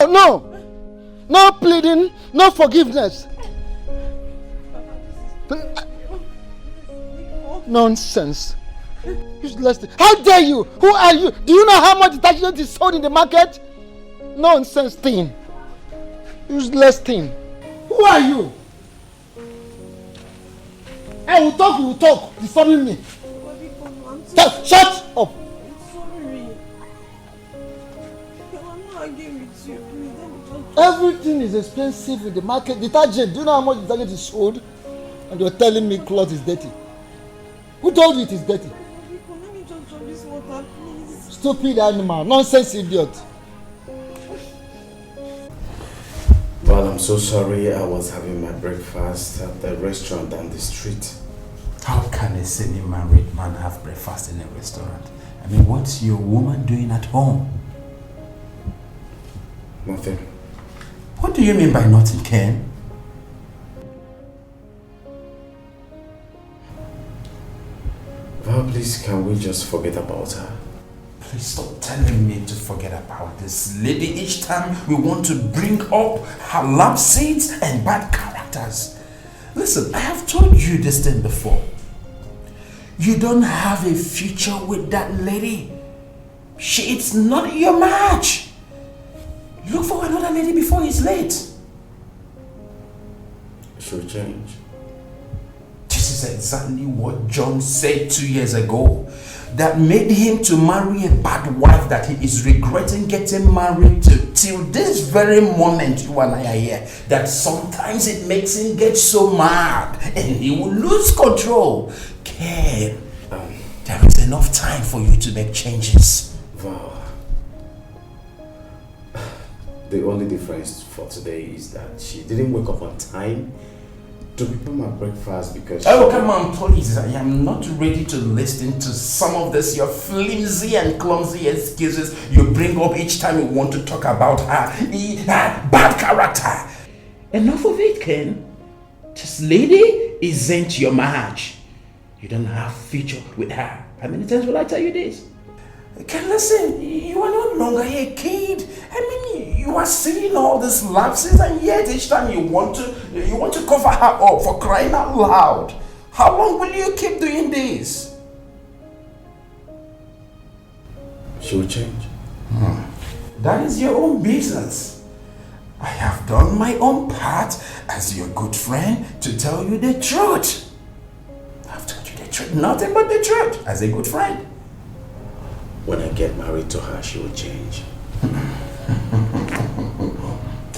no. No pleading, no forgiveness. Nonsense. Useless thing. How dare you? Who are you? Do you know how much detergent is sold in the market? Nonsense thing. Useless thing. Who are you? I will talk, you will talk. Disturbing me. Shut up. Everything is expensive in the market. Detergent. Do you know how much detergent is sold? And you're telling me cloth is dirty. Who told you it is dirty? Let me just drop this water, please. Stupid animal. Nonsense idiot. Well, I'm so sorry. I was having my breakfast at the restaurant down the street. How can a semi-married man have breakfast in a restaurant? I mean, what's your woman doing at home? Nothing. What do you mean by nothing, Ken? Well, please, can we just forget about her? Please stop telling me to forget about this lady each time we want to bring up her lapses and bad characters. Listen, I have told you this thing before. You don't have a future with that lady. It's not your match. Look for another lady before it's late. She'll change. This is exactly what John said 2 years ago. That made him to marry a bad wife that he is regretting getting married to till this very moment you and I are here. That sometimes it makes him get so mad and he will lose control. Ken, there is enough time for you to make changes. Wow. The only difference for today is that she didn't wake up on time to prepare my breakfast because... Oh, come on, please. I am not ready to listen to some of this, your flimsy and clumsy excuses you bring up each time you want to talk about her bad character. Enough of it, Ken. This lady isn't your match. You don't have future with her. How many times will I tell you this? Ken, listen, you are no longer a kid. I mean, you are seeing all these lapses and yet each time you want to cover her up for crying out loud. How long will you keep doing this? She will change. That is your own business. I have done my own part as your good friend to tell you the truth. I've told you the truth, nothing but the truth as a good friend. When I get married to her, she will change.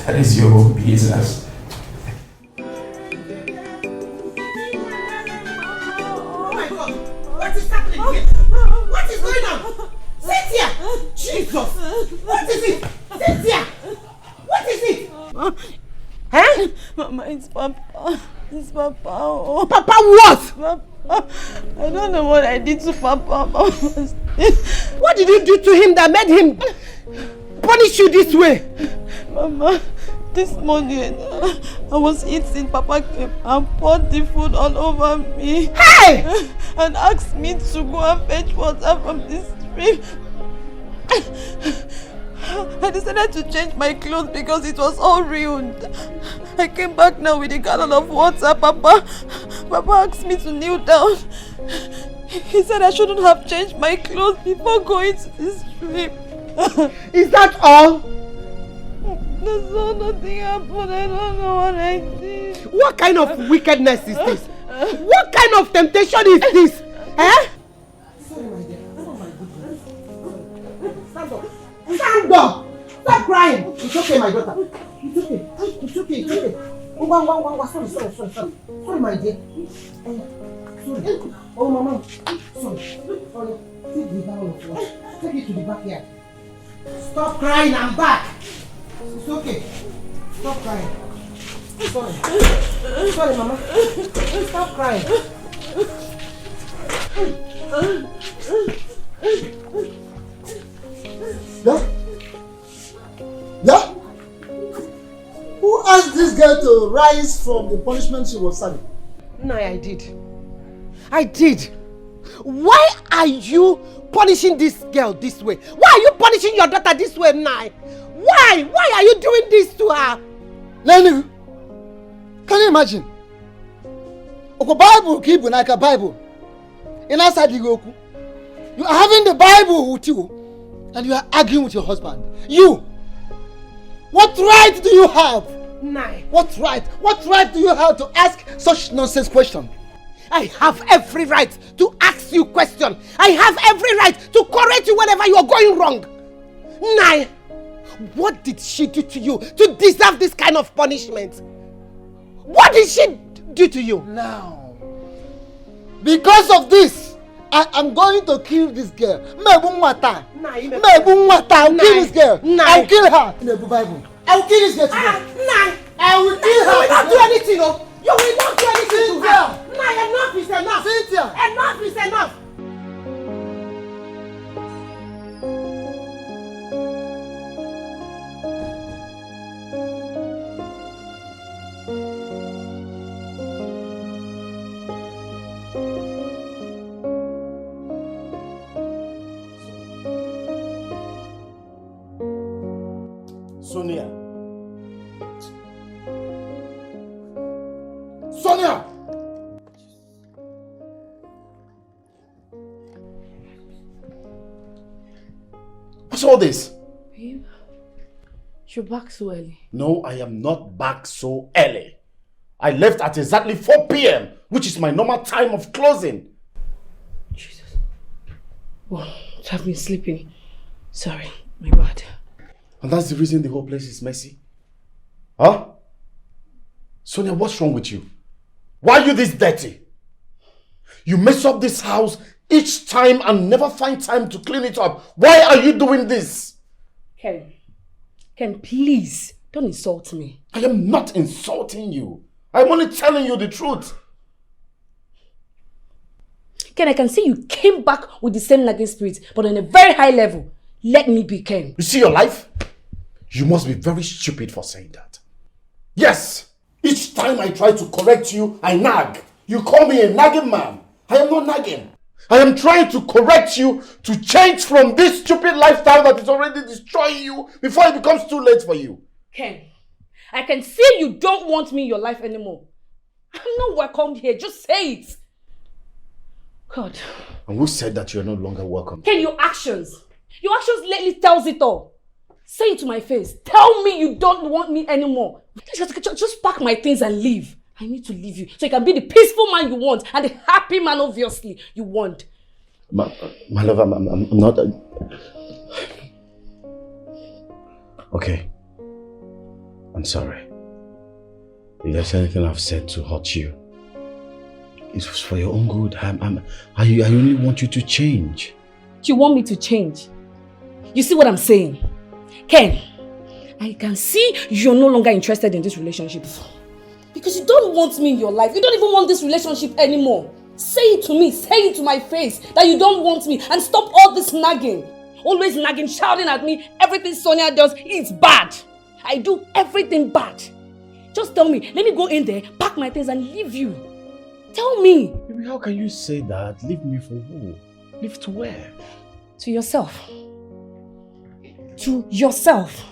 That is your own business. Oh my God! What is happening here? What is going on? Cynthia! Jesus! What is it? Cynthia! What is it? Huh? Mama, it's Papa. It's Papa. Oh. Papa what? Papa. I don't know what I did to Papa. What did you do to him that made him punish you this way? Mama, this morning I was eating. Papa came and poured the food all over me. Hey! And asked me to go and fetch water from the stream. I decided to change my clothes because it was all ruined. I came back now with a gallon of water. Papa asked me to kneel down. He said I shouldn't have changed my clothes before going to the stream. Is that all? That's all, nothing happened. I don't know what I did. What kind of wickedness is this? What kind of temptation is this? Eh? Sorry, my dear. Oh my goodness. Stand up. Stand up! Stop crying! It's okay, my daughter. It's okay. It's okay. It's okay. Oh, sorry. Sorry, my dear. Sorry. Oh, Mama. Sorry. Take the bottle of water. Take it to the backyard. Stop crying. I'm back. It's okay. Stop crying. Sorry. Sorry, Mama. Stop crying. Yeah? Who asked this girl to rise from the punishment she was serving? No, I did. Why are you punishing this girl this way? Why are you punishing your daughter this way, Nai? Why? Why are you doing this to her? Lenu, can you imagine? Oko Bible keep like a Bible. In outside the Goku. You are having the Bible with you and you are arguing with your husband. You! What right do you have? Nai. What right? What right do you have to ask such nonsense question? I have every right to ask you question. I have every right to correct you whenever you are going wrong. Nai, what did she do to you to deserve this kind of punishment? What did she do to you? Now, because of this, I am going to kill this girl. I'll kill this girl. I'll kill her. In the Bible. I'll kill this girl today. I will kill her. You will not do anything, no. You will not do anything to her. Cynthia. Nah, enough is enough. Cynthia. Enough is enough. Sonia. Sonia! What's all this? Babe, you're back so early. No, I am not back so early. I left at exactly 4 p.m., which is my normal time of closing. Jesus. Well, I've been sleeping. Sorry, my bad. And that's the reason the whole place is messy? Huh? Sonia, what's wrong with you? Why are you this dirty? You mess up this house each time and never find time to clean it up. Why are you doing this? Ken, please, don't insult me. I am not insulting you. I'm only telling you the truth. Ken, I can see you came back with the same nagging spirit, but on a very high level. Let me be Ken. You see your life? You must be very stupid for saying that. Yes! Each time I try to correct you, I nag. You call me a nagging man. I am not nagging. I am trying to correct you to change from this stupid lifestyle that is already destroying you before it becomes too late for you. Ken, I can see you don't want me in your life anymore. I'm not welcomed here. Just say it. God. And who said that you're no longer welcome? Ken, your actions lately tells it all. Say it to my face. Tell me you don't want me anymore. Just pack my things and leave. I need to leave you so you can be the peaceful man you want and the happy man, obviously, you want. My love, I'm not... Okay. I'm sorry. If there's anything I've said to hurt you, it was for your own good. I only want you to change. You want me to change? You see what I'm saying? Ken, I can see you're no longer interested in this relationship. Because you don't want me in your life. You don't even want this relationship anymore. Say it to me. Say it to my face that you don't want me. And stop all this nagging. Always nagging, shouting at me. Everything Sonia does is bad. I do everything bad. Just tell me. Let me go in there, pack my things and leave you. Tell me. Baby, how can you say that? Leave me for who? Leave to where? To yourself. To yourself.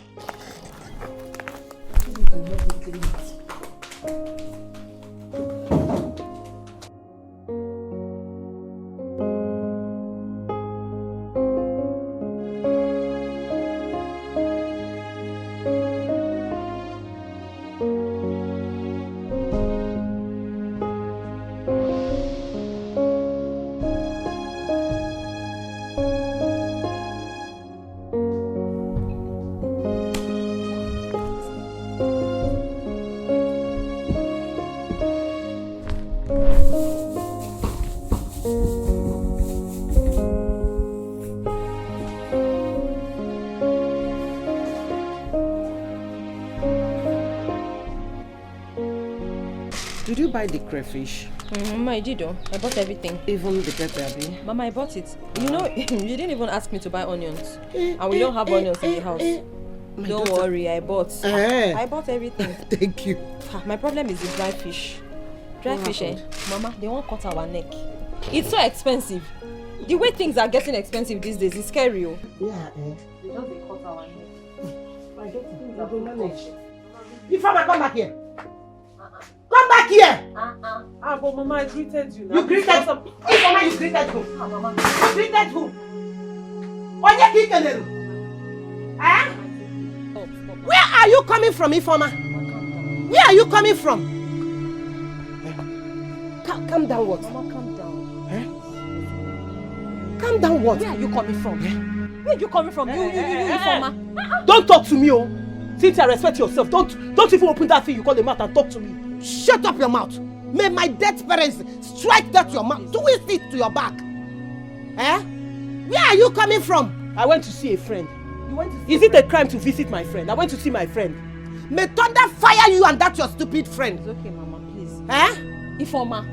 Did you buy the crayfish? Mama, I did. I bought everything. Even the pepper, abi? Mama, I bought it. You know, you didn't even ask me to buy onions. And we don't have onions in the house. Don't worry, I bought. I bought everything. Thank you. My problem is the dry fish. Dry fish, Mama, they won't cut our neck. It's so expensive. The way things are getting expensive these days is scary. Yeah, They just cut our neck. my daughter. I will manage. Ifeoma, come back here. Come back here! But Mama, I greeted you now. You greeted some. Ifeoma, you greeted who? Mama. You greeted who? Onye Kikenelu? Eh? Where are you coming from, Ifeoma? Where are you coming from? Calm down what? Mama, calm down. Calm down what? Where are you coming from? Where are you coming from? You, Ifeoma. Don't talk to me, oh. Cynthia, respect yourself. Don't even open that thing you call a mouth and talk to me. Shut up your mouth. May my dead parents strike that your mouth. Twist it to your back. Eh? Where are you coming from? I went to see a friend. You went to see Is it a crime to visit my friend? I went to see my friend. May thunder fire you and that your stupid friend. It's okay, Mama, please. Eh? Ifeoma,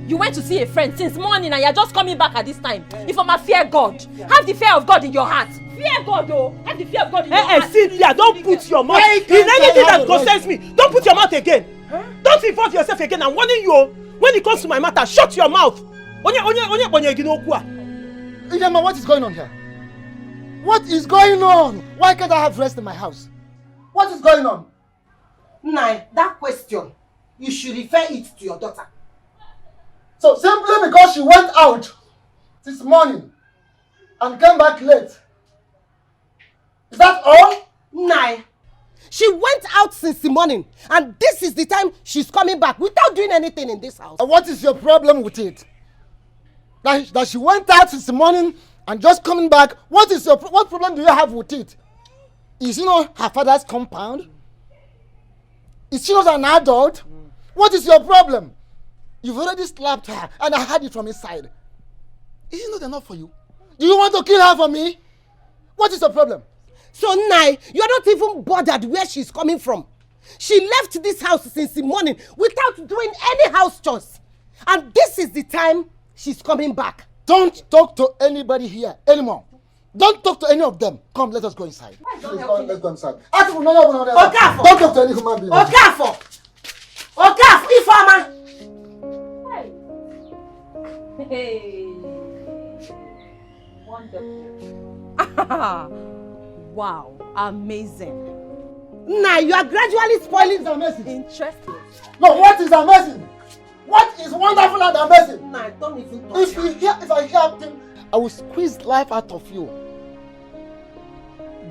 you went to see a friend since morning and you're just coming back at this time. Ifeoma, fear God. Have the fear of God in your heart. Fear God, oh. Have the fear of God in your heart. Cynthia, don't put your mouth in anything that concerns me. Don't put your mouth again. Huh? Don't involve yourself again. I'm warning you. When it comes to my matter, shut your mouth. Ijema, what is going on here? What is going on? Why can't I have rest in my house? What is going on? Nai, that question, you should refer it to your daughter. So simply because she went out this morning and came back late. Is that all? Nai, she went out since the morning and this is the time she's coming back without doing anything in this house. And what is your problem with it? That she went out since the morning and just coming back. What problem do you have with it? Is she not her father's compound? Is she not an adult? What is your problem? You've already slapped her and I heard it from inside. Is it not enough for you? Do you want to kill her for me? What is your problem? So Nai, you're not even bothered where she's coming from. She left this house since the morning without doing any house chores. And this is the time she's coming back. Don't talk to anybody here anymore. Don't talk to any of them. Come, let us go inside. Let's go inside. Don't talk to any human being. Okafo, Ifeoma. Hey. Wonderful. Wow, amazing. Now you are gradually spoiling the amazing. Interesting. No, what is amazing? What is wonderful and amazing? Nah, don't even touch If I hear things, I will squeeze life out of you.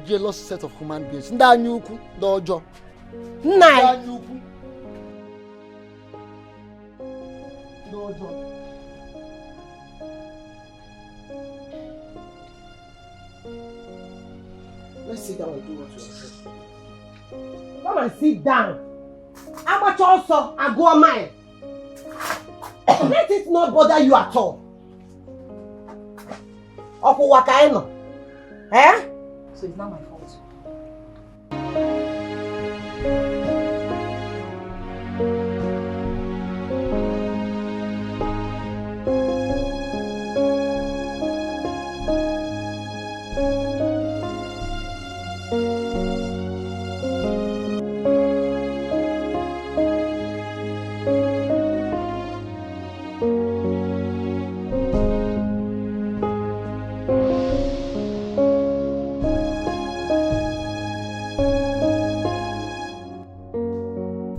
Jealous set of human beings. Ndanyuku, dojo. Nah. Ndanyuku. Dojo. Let's sit down and do what you want. Come and sit down. How much also I go a mile? Let it not bother you at all. Oku wakaino. Eh? So it's not my fault.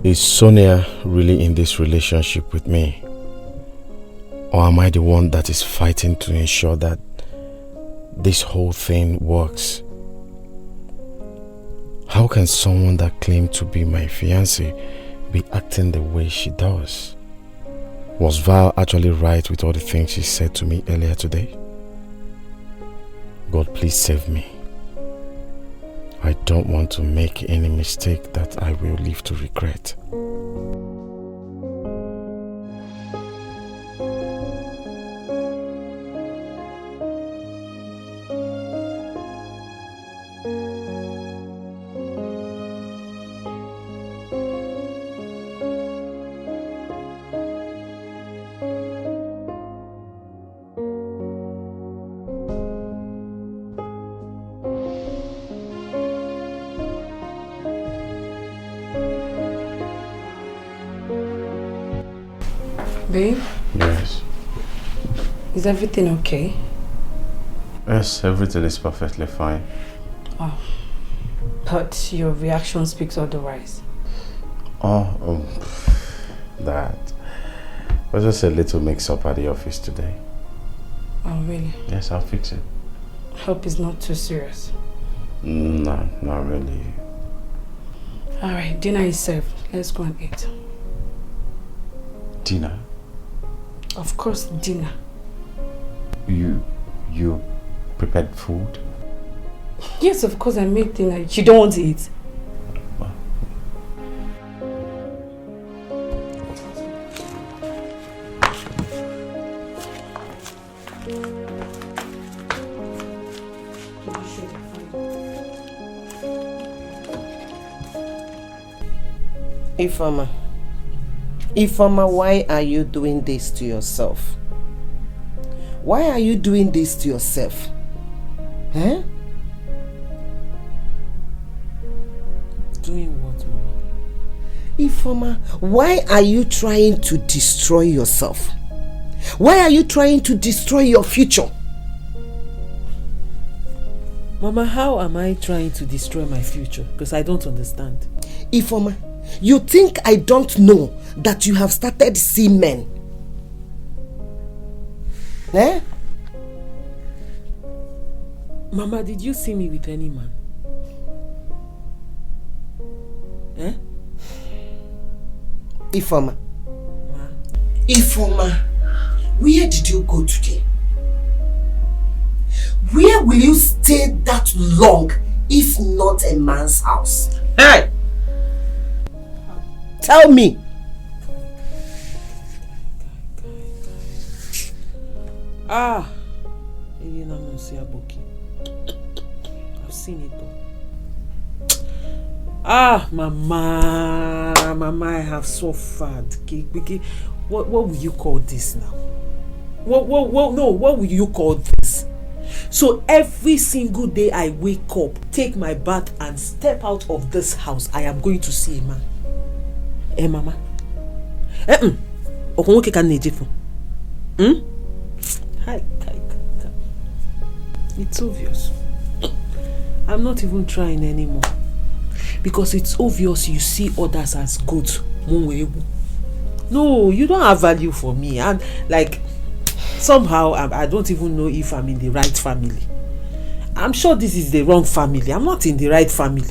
Is Sonia really in this relationship with me? Or am I the one that is fighting to ensure that this whole thing works? How can someone that claimed to be my fiancé be acting the way she does? Was Val actually right with all the things she said to me earlier today? God, please save me. I don't want to make any mistake that I will live to regret. Babe? Yes. Is everything okay? Yes, everything is perfectly fine. Oh. But your reaction speaks otherwise. That was just a little mix-up at the office today. Oh, really? Yes, I'll fix it. Hope it's not too serious. No, not really. Alright, dinner is served. Let's go and eat. Dinner? Of course, dinner. You prepared food? Yes, of course I made dinner. You don't want to eat? Ifeoma, why are you doing this to yourself? Why are you doing this to yourself? Huh? Doing what, Mama? Ifeoma, why are you trying to destroy yourself? Why are you trying to destroy your future? Mama, how am I trying to destroy my future? Because I don't understand. Ifeoma, you think I don't know that you have started seeing men? Eh? Mama, did you see me with any man? Eh? Ifeoma. Ma? Ifeoma, where did you go today? Where will you stay that long if not a man's house? Hey! Tell me. I've seen it all. Mama, I have suffered. What will you call this now? What will you call this? So every single day I wake up, take my bath and step out of this house, I am going to see a man. Eh, Mama? It's obvious. I'm not even trying anymore. Because it's obvious you see others as good. No, you don't have value for me. And like, somehow I don't even know if I'm in the right family. I'm sure this is the wrong family. I'm not in the right family.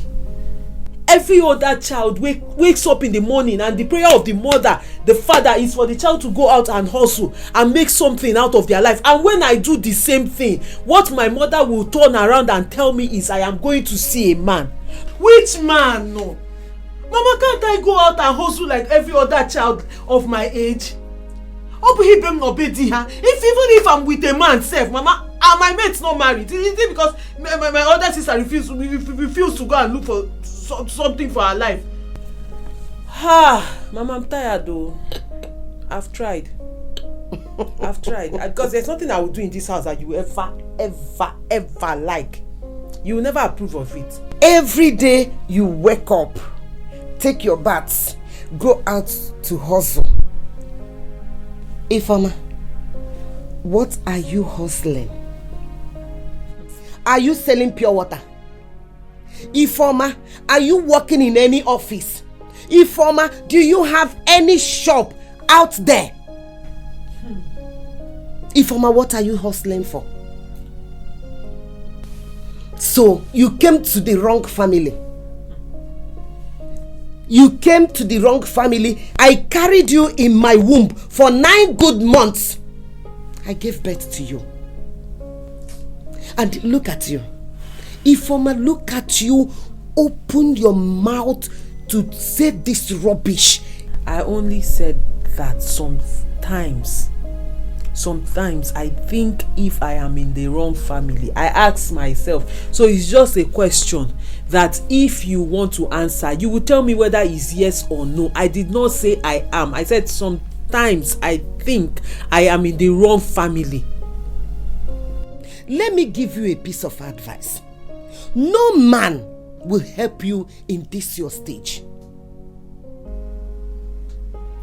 Every other child wakes up in the morning and the prayer of the mother, the father, is for the child to go out and hustle and make something out of their life. And when I do the same thing, what my mother will turn around and tell me is I am going to see a man. Which man? No. Mama, can't I go out and hustle like every other child of my age? If I'm with a man, self, Mama, and my mate's not married, is it because my other sister refused to go and look for something for her life? Mama, I'm tired though. I've tried. Because there's nothing I will do in this house that you ever like. You will never approve of it. Every day you wake up, take your baths, go out to hustle. Ifeoma, what are you hustling? Are you selling pure water? Ifeoma, are you working in any office? Ifeoma, do you have any shop out there? Ifeoma, what are you hustling for? So, you came to the wrong family. You came to the wrong family. I carried you in my womb for 9 good months. I gave birth to you. And look at you. Ifeoma, look at you. Open your mouth to say this rubbish. I only said that sometimes I think if I am in the wrong family, I ask myself. So it's just a question that if you want to answer, you will tell me whether it's yes or no. I did not say I am. I said sometimes I think I am in the wrong family. Let me give you a piece of advice. No man will help you in this your stage.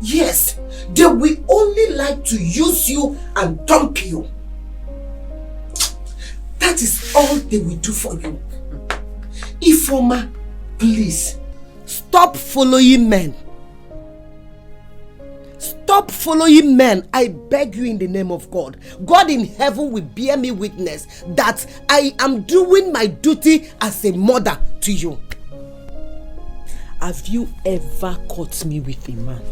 Yes, they will only like to use you and dump you. That is all they will do for you. Ifeoma, please, stop following men. Stop following men. I beg you in the name of God. God in heaven will bear me witness that I am doing my duty as a mother to you. Have you ever caught me with a man?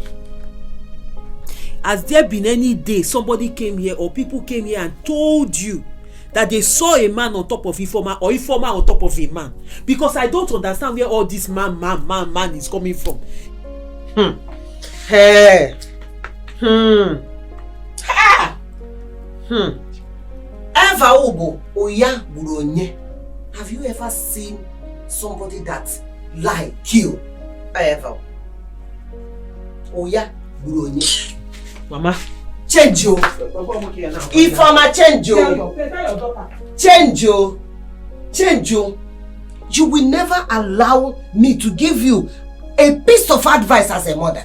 Has there been any day somebody came here or people came here and told you that they saw a man on top of Ifeoma or Ifeoma on top of a man? Because I don't understand where all this man is coming from. Hey. Eva Obo Oya Buronye. Have you ever seen somebody that lie, kill? Ever? Oya Buronye. Mama. Change you. Ifeoma change you. Change you. Change you. You will never allow me to give you a piece of advice as a mother.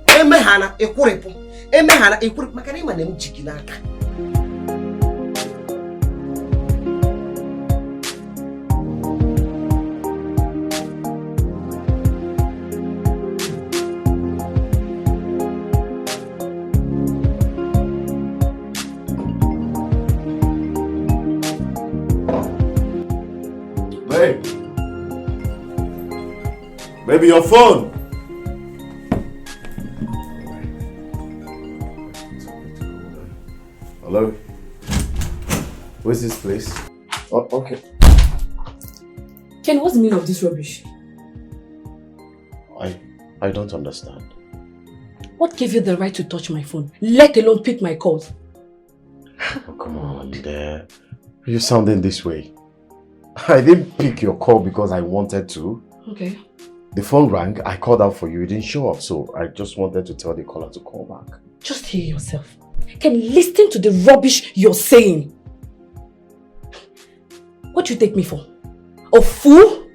Emehana ekuripu. Emehana ekuripu. Makani manem jiginaka. Maybe your phone. Hello? Where's this place? Oh, okay. Ken, what's the meaning of this rubbish? I don't understand. What gave you the right to touch my phone, let alone pick my calls? Oh, come on, there. You're sounding this way. I didn't pick your call because I wanted to. Okay. The phone rang, I called out for you, you didn't show up, so I just wanted to tell the caller to call back. Just hear yourself. Ken, listen to the rubbish you're saying. What do you take me for? A fool?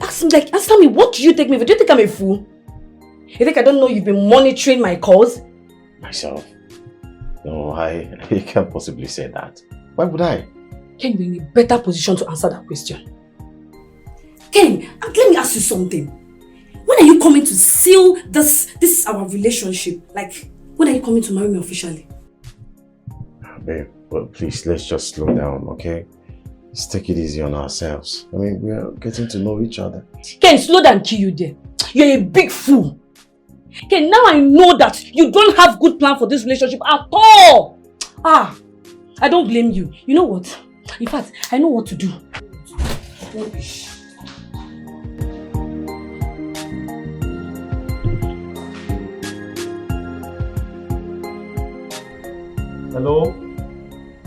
Answer me, what do you take me for? Do you think I'm a fool? You think I don't know you've been monitoring my calls? Myself? No, I can't possibly say that. Why would I? Ken, you're in a better position to answer that question. Ken, let me ask you something. When are you coming to seal this our relationship? Like, when are you coming to marry me officially? Babe, well, please, let's just slow down, okay? Let's take it easy on ourselves. I mean, we are getting to know each other. Ken, slow down, kill you there. You're a big fool. Ken, now I know that you don't have good plan for this relationship at all. I don't blame you. You know what? In fact, I know what to do. Hello?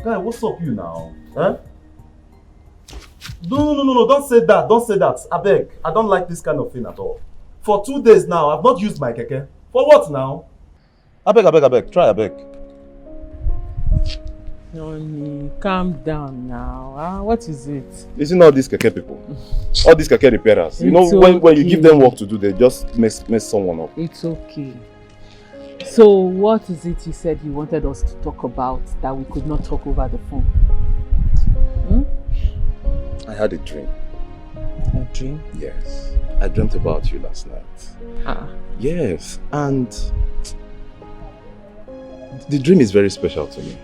Guy, what's up you now? Huh? No, don't say that, don't say that. I beg, I don't like this kind of thing at all. For 2 days now, I've not used my keke. For what now? I beg, try I beg. Noni, calm down now. What is it? Isn't all these keke people? All these keke repairers. You know, when you give them work to do, they just mess someone up. It's okay. So, what is it you said you wanted us to talk about that we could not talk over the phone? I had a dream. A dream? Yes. I dreamt about you last night. Yes, and the dream is very special to me.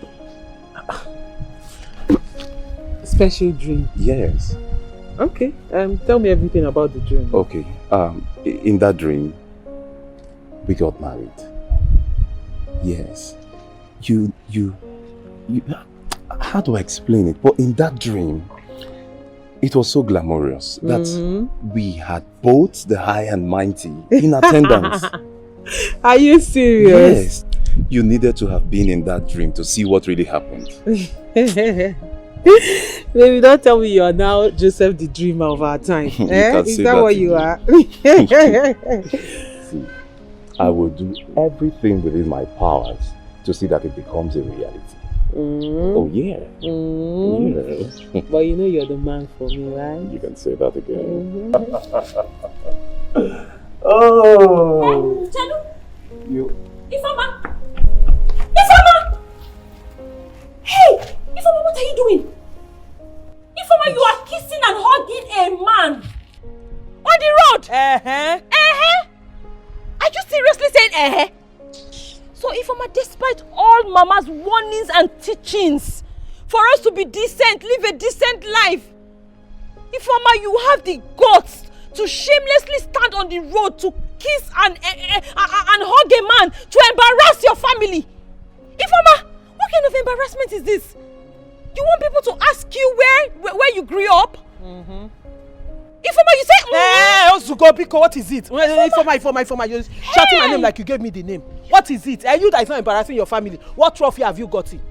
Special dream? Yes. Okay, tell me everything about the dream. Okay, in that dream, we got married. Yes. You, how do I explain it? But in that dream, it was so glamorous that we had both the high and mighty in attendance. Are you serious? Yes. You needed to have been in that dream to see what really happened. Baby, don't tell me you are now Joseph the dreamer of our time. Is that what you are? See, I will do everything within my powers to see that it becomes a reality. Oh yeah. Yeah. But you know you're the man for me, right? You can say that again. Oh. Chalu. You. Ifeoma. Ifeoma. Hey, Ifeoma, what are you doing? Ifeoma, you are kissing and hugging a man. Are you seriously saying So if Mama, despite all Mama's warnings and teachings for us to be decent, live a decent life, if Mama, you have the guts to shamelessly stand on the road to kiss and hug a man to embarrass your family, if Mama, what kind of embarrassment is this? You want people to ask you where you grew up? If Mama, you say Ozugo Biko, what is it? Ifoma, you're shouting my name like you gave me the name. What is it? Are you that is not embarrassing your family? What trophy have you gotten?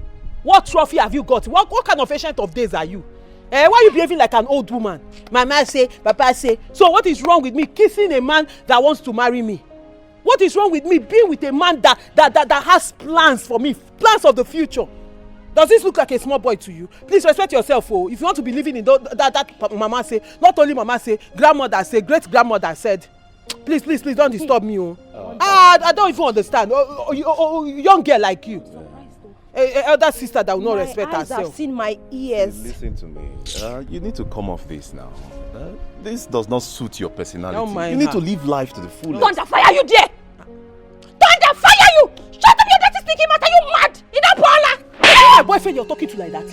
What trophy have you got? What kind of ancient of days are you? Why are you behaving like an old woman? Mama say, Papa say. So what is wrong with me kissing a man that wants to marry me? What is wrong with me being with a man that has plans for me, plans of the future? Does this look like a small boy to you? Please respect yourself. Oh, if you want to be living in that Mama say, not only Mama say, grandmother say, great grandmother said. Please don't disturb me. I don't even understand. Young girl like you. Elder sister that will not respect herself. I've seen my ears. Listen to me. You need to come off this now. This does not suit your personality. You need to live life to the fullest. Thunderfire you there! Thunderfire you! Shut up your dirty stinking mouth! Are you mad? You don't parlor! My boyfriend you're talking to like that?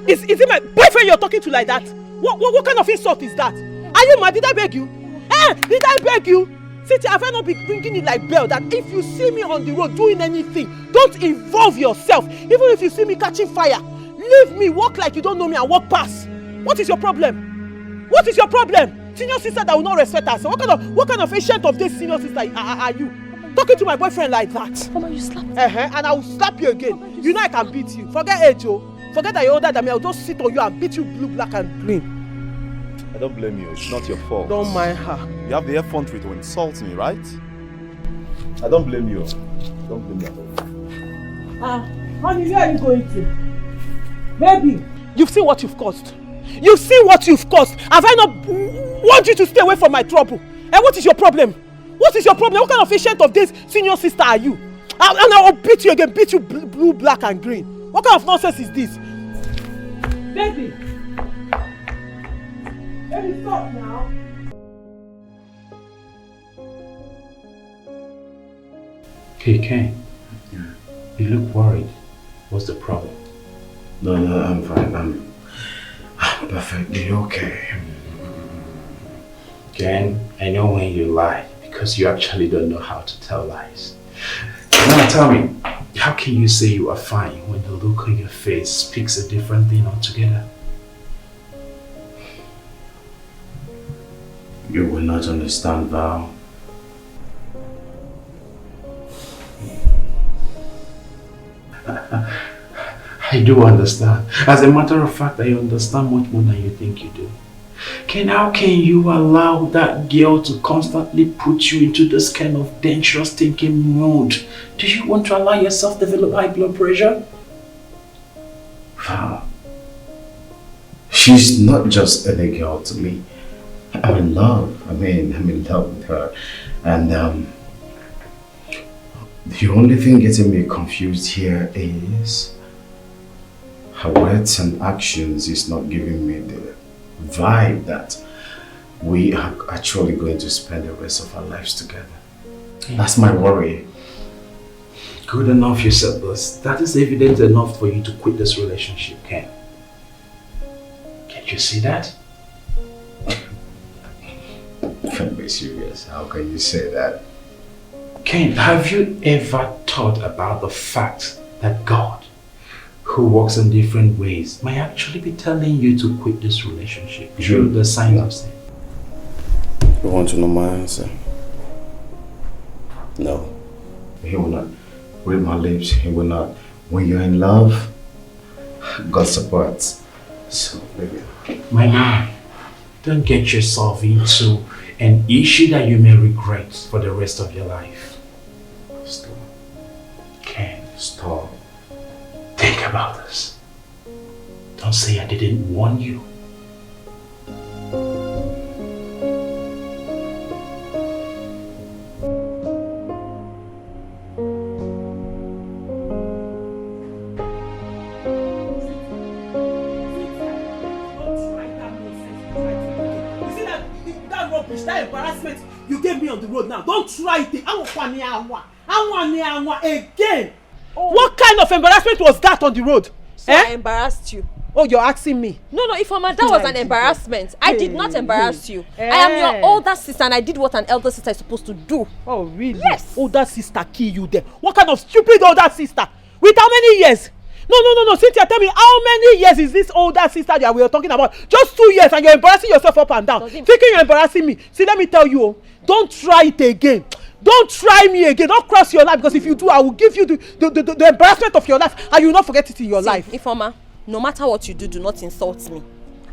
Is it my boyfriend you're talking to like that? What kind of insult is that? Are you mad? Did I beg you? Did I beg you? Sit here, have I not been bringing it like bell that if you see me on the road doing anything, don't involve yourself. Even if you see me catching fire, leave me, walk like you don't know me and walk past. What is your problem? What is your problem? Senior sister that will not respect herself. What kind of ancient of this senior sister are you? Talking to my boyfriend like that. Mama, you slapped me. And I will slap you again. You know I can beat you. Forget age, oh. Forget that you're older than me. I'll just sit on you and beat you blue, black and green. I don't blame you. It's not your fault. Don't mind her. You have the effrontery to insult me, right? I don't blame you. Don't blame me at all. Honey, where are you going to? Baby, you've seen what you've caused. You've seen what you've caused. Have I not warned you to stay away from my trouble? And what is your problem? What is your problem? What kind of ancient of days senior sister are you? And I will beat you again, beat you blue, black and green. What kind of nonsense is this? Baby! Baby, stop now. Hey, Ken. You look worried. What's the problem? No, I'm fine. I'm perfectly okay. Ken, I know when you lie because you actually don't know how to tell lies. Now tell me, how can you say you are fine when the look on your face speaks a different thing altogether? You will not understand, Val. I do understand. As a matter of fact, I understand much more than you think you do. Ken, how can you allow that girl to constantly put you into this kind of dangerous thinking mood? Do you want to allow yourself to develop high blood pressure? Val, she's not just any girl to me. I'm in love. I'm in love with her. And the only thing getting me confused here is her words and actions is not giving me the vibe that we are actually going to spend the rest of our lives together. That's my worry. Good enough you said this. That is evident enough for you to quit this relationship, Ken. Can't you see that? Can't be serious. How can you say that? Ken, have you ever thought about the fact that God, who works in different ways, might actually be telling you to quit this relationship through the signs of sin? You want to know my answer? No. He will not read my lips. He will not. When you're in love, God supports. So, baby. My man, don't get yourself into an issue that you may regret for the rest of your life. Stop. Ken, stop. Think about this. Don't say I didn't warn you. That rubbish, that embarrassment, you gave me on the road now. Don't try it again. Oh. What kind of embarrassment was that on the road? So I embarrassed you. Oh, you're asking me? No, Ifeoma, that was an embarrassment. I did not embarrass you. I am your older sister and I did what an elder sister is supposed to do. Oh, really? Yes. Older sister kill you there. What kind of stupid older sister? With how many years? No. Cynthia, tell me, how many years is this older sister that we are talking about? Just 2 years and you're embarrassing yourself up and down. Thinking you're embarrassing me. See, let me tell you, don't try it again. Don't try me again. Don't cross your life, because if you do, I will give you the embarrassment of your life and you will not forget it in your life. Ifeoma, no matter what you do not insult me.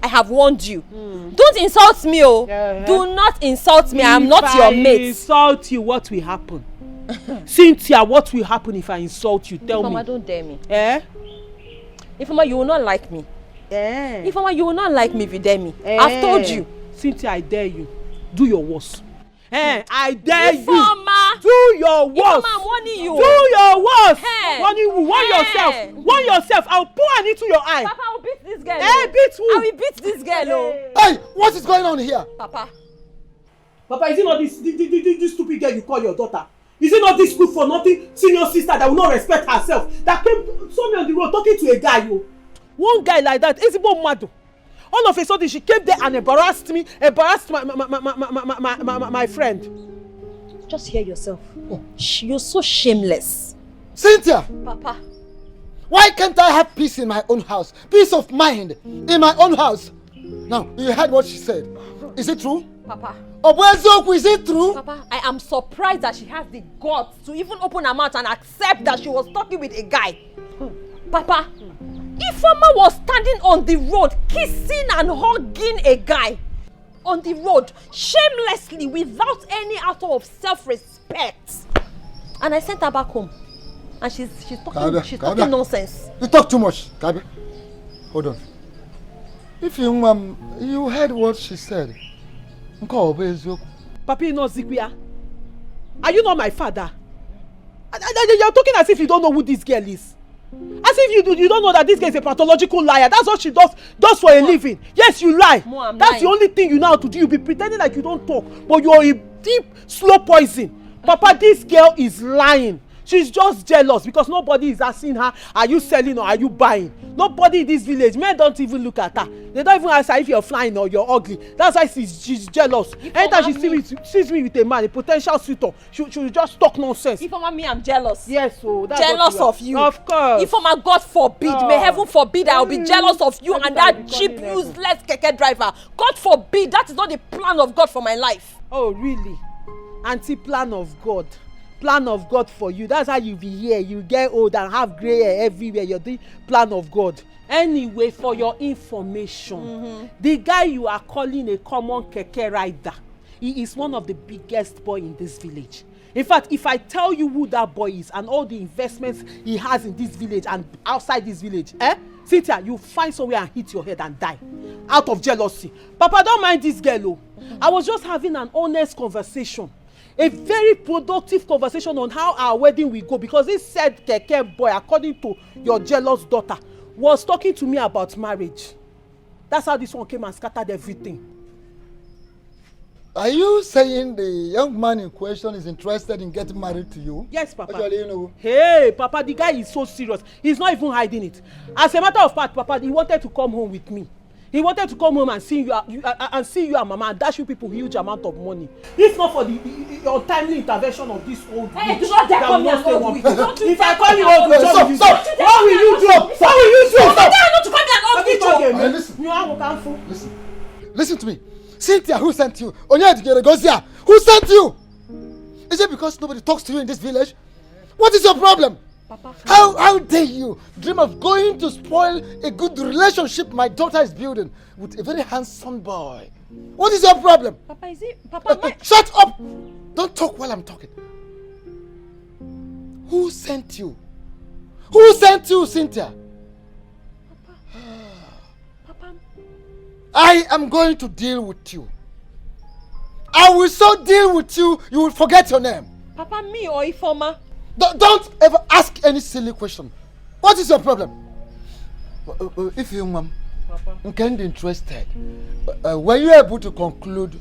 I have warned you. Don't insult me, oh. Do not insult me. I am not your mate. If I insult you, what will happen? Cynthia, what will happen if I insult you? Tell me. Ifeoma, don't dare me. Ifeoma, you will not like me. Ifeoma, you will not like me if you dare me. I've told you. Cynthia, I dare you. Do your worst. I dare Ifeoma. you. Do your worst. Ifeoma, I'm warning you. Do your worst. Warn yourself. Warn yourself. I'll pour an into your eye. Papa, I'll beat this girl. Beat who? I will beat this girl. Hey, what is going on here? Papa, is it not this stupid girl you call your daughter? Is it not this good for nothing senior sister that will not respect herself, that saw me on the road talking to a guy? One guy like that is more mad. All of a sudden she came there and embarrassed my friend. just hear yourself. You're so shameless. Cynthia! Papa. Why can't I have peace in my own house? Peace of mind in my own house. Now, you heard what she said. Is it true? Papa. Is it true? Papa, I am surprised that she has the guts to even open her mouth and accept that she was talking with a guy. Papa, Ifeoma was standing on the road, kissing and hugging a guy. On the road, shamelessly, without any atom of self-respect. And I sent her back home. And she's talking nonsense. You talk too much, Kabe. Hold on. If you heard what she said. Papi, no Zikwia. Are you not my father? You're talking as if you don't know who this girl is. As if you don't know that this girl is a pathological liar. That's what she does for a living. Yes, you lie. That's the only thing you know how to do. You be pretending like you don't talk, but you're a deep, slow poison. Papa, this girl is lying. She's just jealous because nobody is asking her, are you selling or are you buying? Nobody in this village, men don't even look at her. They don't even ask her if you're flying or you're ugly. That's why she's jealous. Anytime she sees me with a man, a potential suitor, she'll just talk nonsense. Ifeoma, me, I'm jealous. Yes, so that's jealous of you. Of course. Ifeoma, God forbid, may heaven forbid I'll be jealous of you and that cheap, useless keke driver. God forbid, that is not the plan of God for my life. Oh, really? Anti-plan of God. Plan of God for you. That's how you be here. You get old and have gray hair everywhere. You're doing plan of God. Anyway, for your information, the guy you are calling a common keke rider, he is one of the biggest boys in this village. In fact, if I tell you who that boy is and all the investments he has in this village and outside this village, Cynthia, you find somewhere and hit your head and die out of jealousy. Papa, don't mind this girl. I was just having an honest conversation. A very productive conversation on how our wedding will go, because this said keke boy, according to your jealous daughter, was talking to me about marriage. That's how this one came and scattered everything. Are you saying the young man in question is interested in getting married to you? Yes, Papa. Actually, you know. Hey, Papa, the guy is so serious. He's not even hiding it. As a matter of fact, Papa, he wanted to come home with me. He wanted to come home and see you and Mama and dash you people huge amount of money. If not for the untimely intervention of this old witch. Hey, do not dare call me an old witch. If I call you old witch, what will you do? What will you do? Not to call me an old witch. Listen to me. Cynthia, who sent you? Who sent you? Is it because nobody talks to you in this village? What is your problem? Papa. How dare you dream of going to spoil a good relationship my daughter is building with a very handsome boy? What is your problem? Papa, is it? Papa, shut up! Don't talk while I'm talking. Who sent you? Who sent you, Cynthia? Papa. I am going to deal with you. I will so deal with you, you will forget your name. Papa, me or Ifeoma? Don't ever ask any silly question. What is your problem? If you, Mom, can be interested, were you able to conclude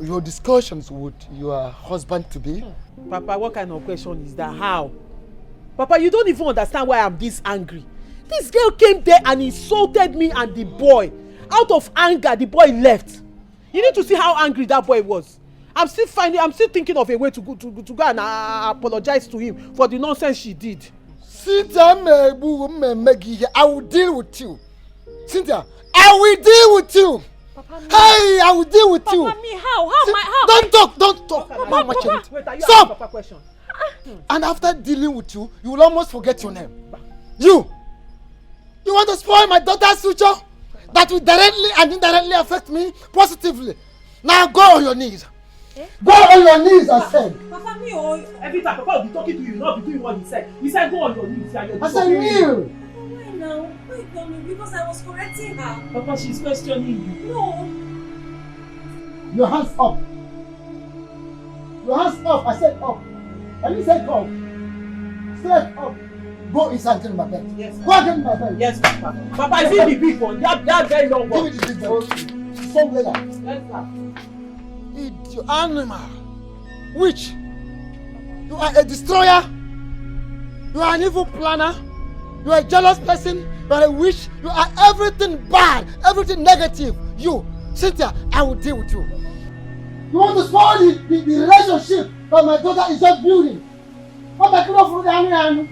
your discussions with your husband-to-be? Papa, what kind of question is that? How? Papa, you don't even understand why I'm this angry. This girl came there and insulted me and the boy. Out of anger, the boy left. You need to see how angry that boy was. I'm still thinking of a way to go and apologize to him for the nonsense she did. Cynthia, I will deal with you. Cynthia, I will deal with you. Papa, hey, I will deal with you. Papa, me, how? Don't talk. Papa, wait, are you stop. Papa question? And after dealing with you, you will almost forget your name. You want to spoil my daughter's future? That will directly and indirectly affect me positively. Now go on your knees. Go on your knees, I said. Papa, me every time Papa will be talking to you, not be doing what he said. He said go on your knees. I said kneel. Why now? Why coming? Because I was correcting her. Papa, she's questioning you. No. Your hands up. Your hands up. I said up. I didn't say up. Straight up. Go inside and get in my bed. Yes. Go and get in my bed. Yes, Papa. Papa, I see the big one. That very long one. Give me the big one. Some later. Yes, sir. Idiot animal. Witch. You are a destroyer. You are an evil planner. You are a jealous person. You are a witch. You are everything bad. Everything negative. You, Cynthia, I will deal with you. You want to spoil the relationship that my daughter is just building. What I could offer the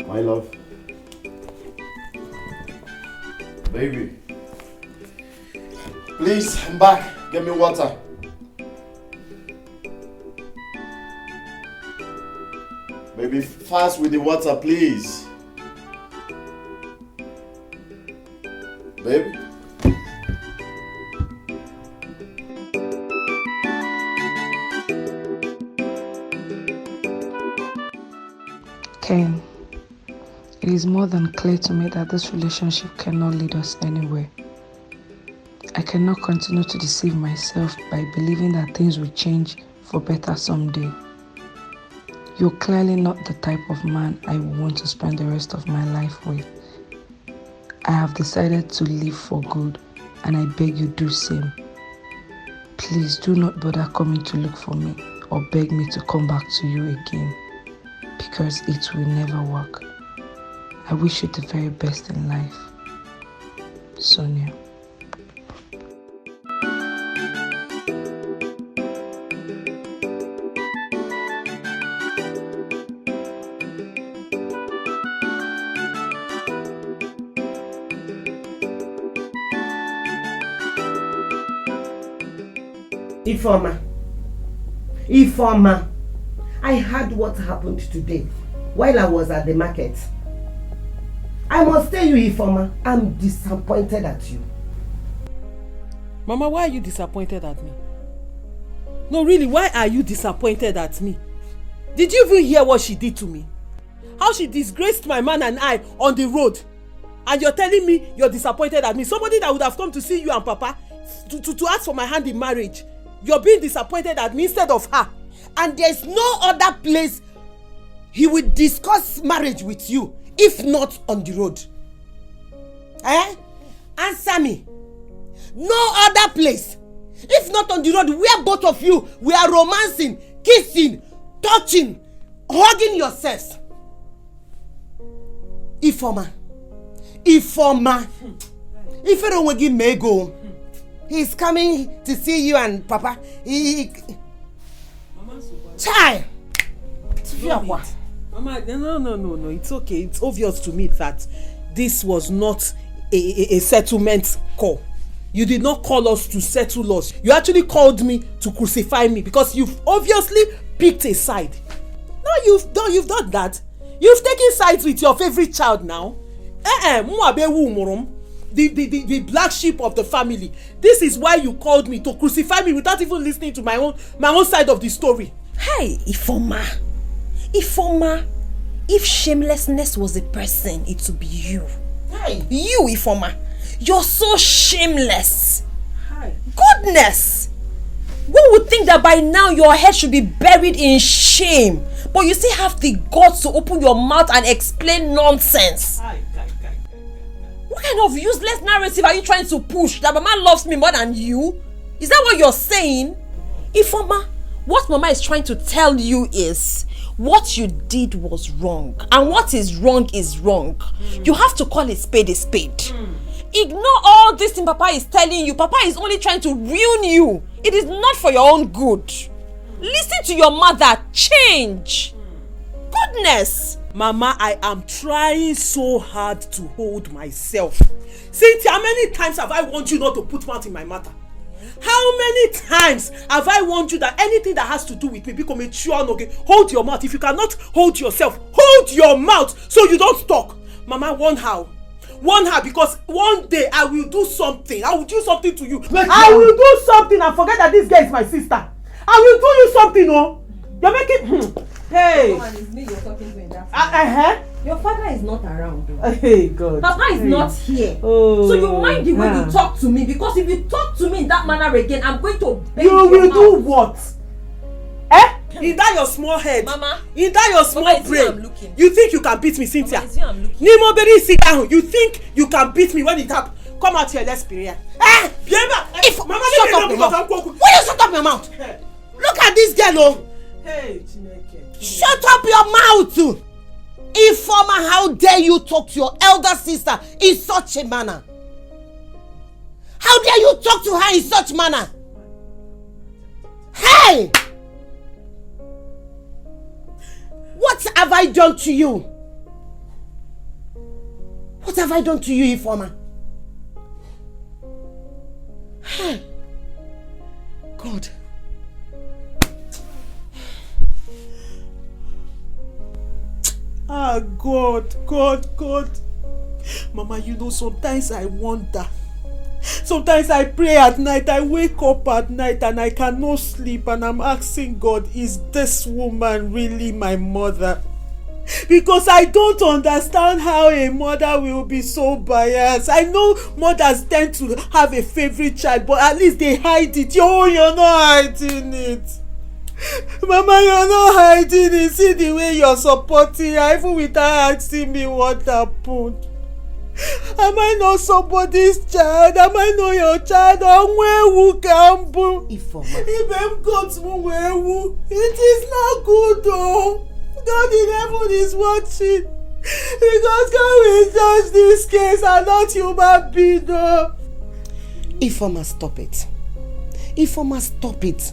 My love. Baby. Please, I'm back. Get me water. Baby, fast with the water, please. Baby. Ken, it is more than clear to me that this relationship cannot lead us anywhere. I cannot continue to deceive myself by believing that things will change for better someday. You're clearly not the type of man I want to spend the rest of my life with. I have decided to leave for good, and I beg you do same. Please do not bother coming to look for me or beg me to come back to you again, because it will never work. I wish you the very best in life. Sonia. Ifeoma, I heard what happened today while I was at the market. I must tell you, Ifeoma, I'm disappointed at you. Mama, why are you disappointed at me? No, really, why are you disappointed at me? Did you even hear what she did to me? How she disgraced my man and I on the road. And you're telling me you're disappointed at me? Somebody that would have come to see you and Papa to ask for my hand in marriage. You're being disappointed at me instead of her. And there's no other place he will discuss marriage with you if not on the road. Answer me. No other place if not on the road where both of you we are romancing, kissing, touching, hugging yourselves. Ifeoma, Iferowegi may go. He's coming to see you and Papa. Child. Mama, no. It's okay. It's obvious to me that this was not a settlement call. You did not call us to settle us. You actually called me to crucify me because you've obviously picked a side. No, you've done that. You've taken sides with your favorite child now. The black sheep of the family. This is why you called me to crucify me without even listening to my own side of the story. Hey, Ifeoma, if shamelessness was a person, it would be you. Hey. You, Ifeoma, you're so shameless. Hi. Goodness! One would think that by now your head should be buried in shame, but you still have the guts to open your mouth and explain nonsense. Hi. What kind of useless narrative are you trying to push? That Mama loves me more than you? Is that what you're saying? Ifeoma, what Mama is trying to tell you is what you did was wrong. And what is wrong is wrong. You have to call a spade a spade. Ignore all this thing Papa is telling you. Papa is only trying to ruin you. It is not for your own good. Listen to your mother. Change. Goodness. Mama, I am trying so hard to hold myself. Cynthia, how many times have I warned you not to put mouth in my matter? How many times have I warned you that anything that has to do with me become a okay? Hold your mouth. If you cannot hold yourself, hold your mouth so you don't talk. Mama, warn her. Warn her, because one day I will do something. I will do something to you. I will do something and forget that this girl is my sister. I will do you something, oh. You're making... Hey! It's me you're talking to in that. Your father is not around. Hey, God. Papa is not here. Oh. So you mind the way you talk to me, because if you talk to me in that manner again, I'm going to bend you your will mouth. do what? In that your small head, Mama, in that your small Mama, brain, you think you can beat me, Cynthia? Mama, Nimoberi, sit down. You think you can beat me when it happens? Come out here, let's be real. If Mama, shut up your mouth. Will you shut up your mouth? Look at this girl, oh. Hey, Chineke. Shut up your mouth. Ifeoma, how dare you talk to your elder sister in such a manner? How dare you talk to her in such manner? Hey! What have I done to you? What have I done to you, Ifeoma? Hey! God. Ah, God. Mama, you know, sometimes I wonder. Sometimes I pray at night, I wake up at night and I cannot sleep, and I'm asking God, is this woman really my mother? Because I don't understand how a mother will be so biased. I know mothers tend to have a favorite child, but at least they hide it. You're not hiding it. Mama, you're not hiding it. See the way you're supporting her, even without asking me what happened. Am I not somebody's child? Am I not your child? Ifeoma. It is not good though. God in heaven is watching. Because God will judge this case and not human being though. Ifeoma, stop it. Ifeoma, stop it.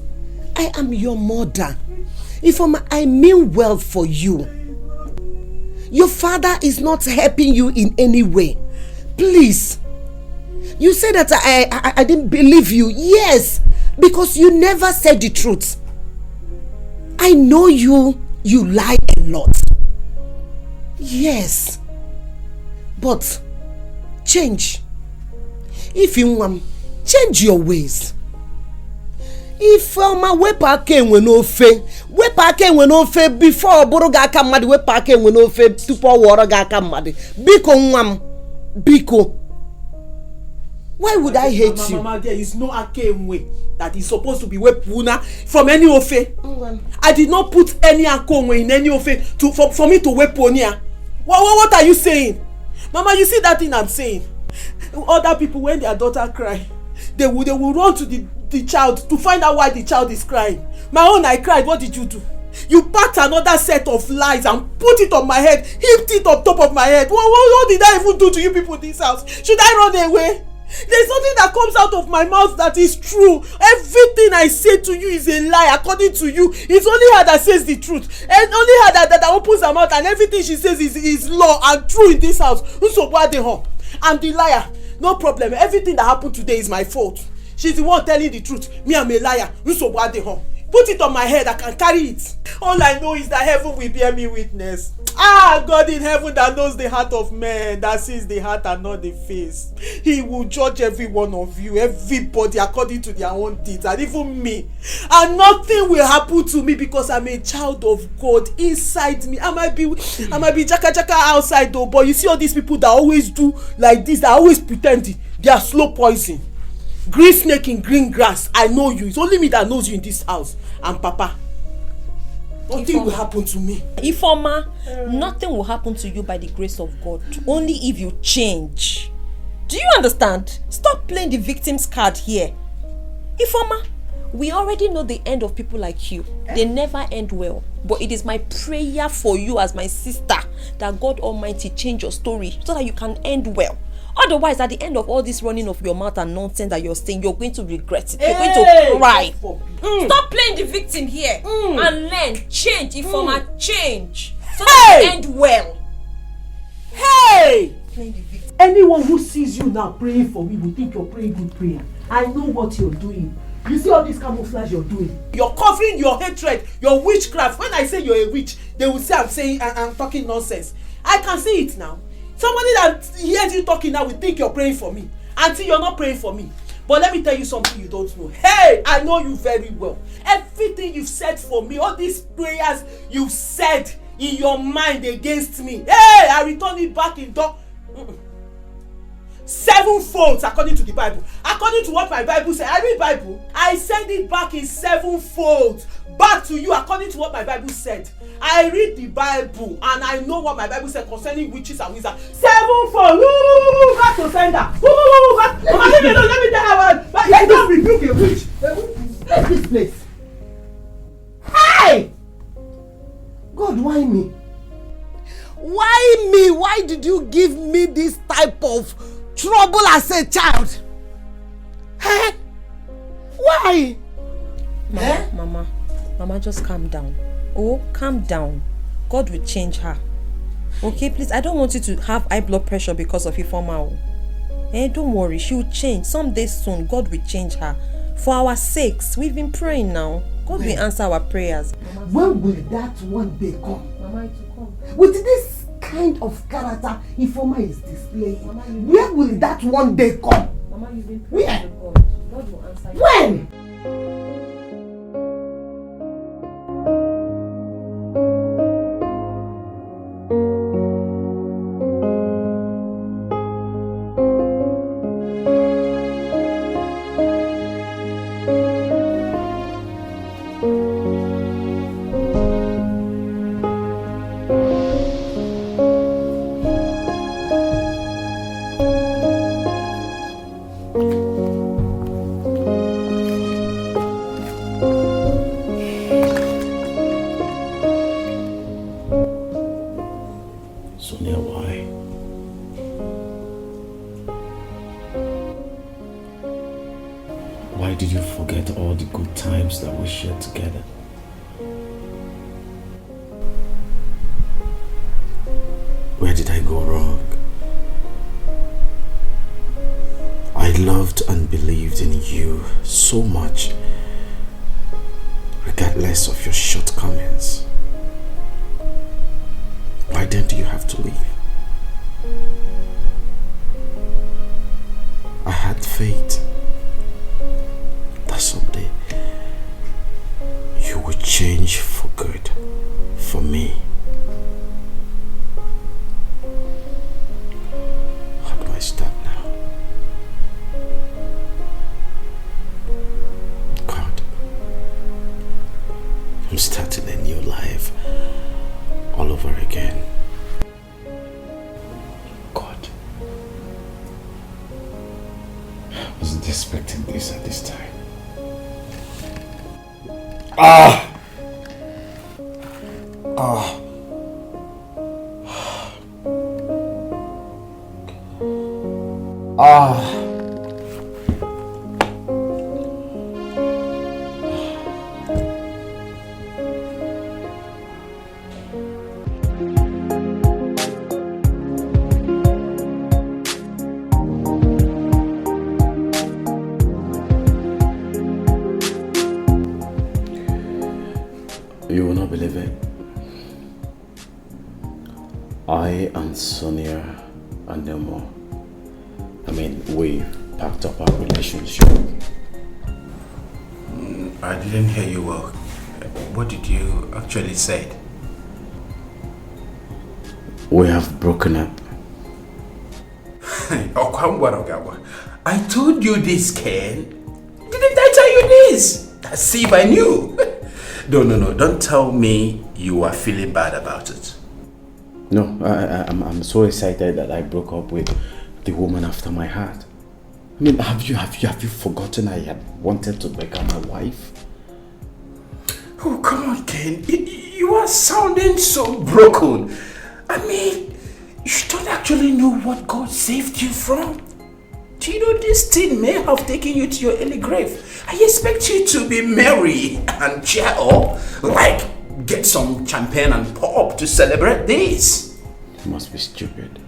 I am your mother. Ifeoma, I mean well for you. Your father is not helping you in any way. Please. You said that I didn't believe you. Yes, because you never said the truth. I know you lie a lot. Yes. But change. If you want, change your ways. Ifeoma, wepụ aka enwe n'ofe. Wepụ aka enwe n'ofe before ọ bụrụ gị aka mmadụ. Wepụ aka enwe n'ofe tupu ọ wọrọ gị aka mmadụ. Biko nwa m. Biko. Why would I hate you? Mama, there is no aka enwe that is supposed to be wepuna from any ofe. I did not put any aka enwe in any ofe for me to weponia. What are you saying? Mama, you see that thing I'm saying? Other people, when their daughter cry, they will run to the child to find out why the child is crying. My own, I cried. What did you do? You packed another set of lies and put it on my head, heaped it on top of my head. What did I even do to you people in this house? Should I run away? There's something that comes out of my mouth that is true. Everything I say to you is a lie. According to you, it's only her that says the truth, and only her that opens her mouth, and everything she says is law and true in this house. I'm the liar. No problem. Everything that happened today is my fault. She's the one telling the truth. Me, I'm a liar. Put it on my head. I can carry it. All I know is that heaven will bear me witness. God in heaven that knows the heart of man, that sees the heart and not the face. He will judge every one of you, everybody according to their own deeds, and even me. And nothing will happen to me because I'm a child of God inside me. I might be jaka outside though, but you see all these people that always do like this, that always pretending, they are slow poison. Green snake in green grass. I know you. It's only me that knows you in this house. And Papa. Nothing will happen to me. Ifeoma, nothing will happen to you by the grace of God. Only if you change. Do you understand? Stop playing the victim's card here. Ifeoma, we already know the end of people like you. They never end well. But it is my prayer for you as my sister that God Almighty change your story so that you can end well. Otherwise, at the end of all this running of your mouth and nonsense that you're saying, you're going to regret it. You're going to cry. Stop playing the victim here and learn. Change, Ifeoma, change. So that you end well. Hey! Anyone who sees you now praying for me will think you're praying good prayer. I know what you're doing. You see all this camouflage you're doing? You're covering your hatred, your witchcraft. When I say you're a witch, they will say I'm talking nonsense. I can see it now. Somebody that hears you talking now will think you're praying for me until you're not praying for me. But let me tell you something you don't know. Hey, I know you very well. Everything you've said for me, all these prayers you've said in your mind against me, hey, I return it back in sevenfold according to the Bible. According to what my Bible says, I read Bible. I send it back in sevenfold back to you according to what my Bible said. I read the Bible and I know what my Bible said concerning witches and wizards. Sevenfold, back to sender. Back. Let me tell you, let don't rebuke a witch. Leave this place. Hey! God, why me? Why me? Why did you give me this type of trouble as a child? Huh? Why? Mama, just calm down. Oh, calm down. God will change her. Okay, please, I don't want you to have high blood pressure because of Ifeoma. Don't worry, she will change. Someday soon, God will change her. For our sakes, we've been praying now. God will answer our prayers. When will that one day come? Mama, it will come. With this kind of character Ifeoma is displaying, where will that one day come? Mama, you've been praying to God. God will answer you. When? Together. Where did I go wrong? I loved and believed in you so much, regardless of your shortcomings. Why then do you have to leave? I had faith that someday you would change for good, for me. How do I start now? God, I'm starting a new life all over again. God, I wasn't expecting this at this time. Ah! You will not believe it. I and Sonia are no more. I mean, we packed up our relationship. I didn't hear you well. What did you actually say? We have broken up. I told you this, Ken. Didn't I tell you this? See if I knew. No, don't tell me you are feeling bad about it. No, I'm so excited that I broke up with the woman after my heart. I mean, have you forgotten I had wanted to make her my wife? Oh, come on, Ken. You are sounding so broken. I mean, you don't actually know what God saved you from. Do you know this thing may have taken you to your early grave? I expect you to be merry and cheer up. Like, get some champagne and pop to celebrate this. You must be stupid.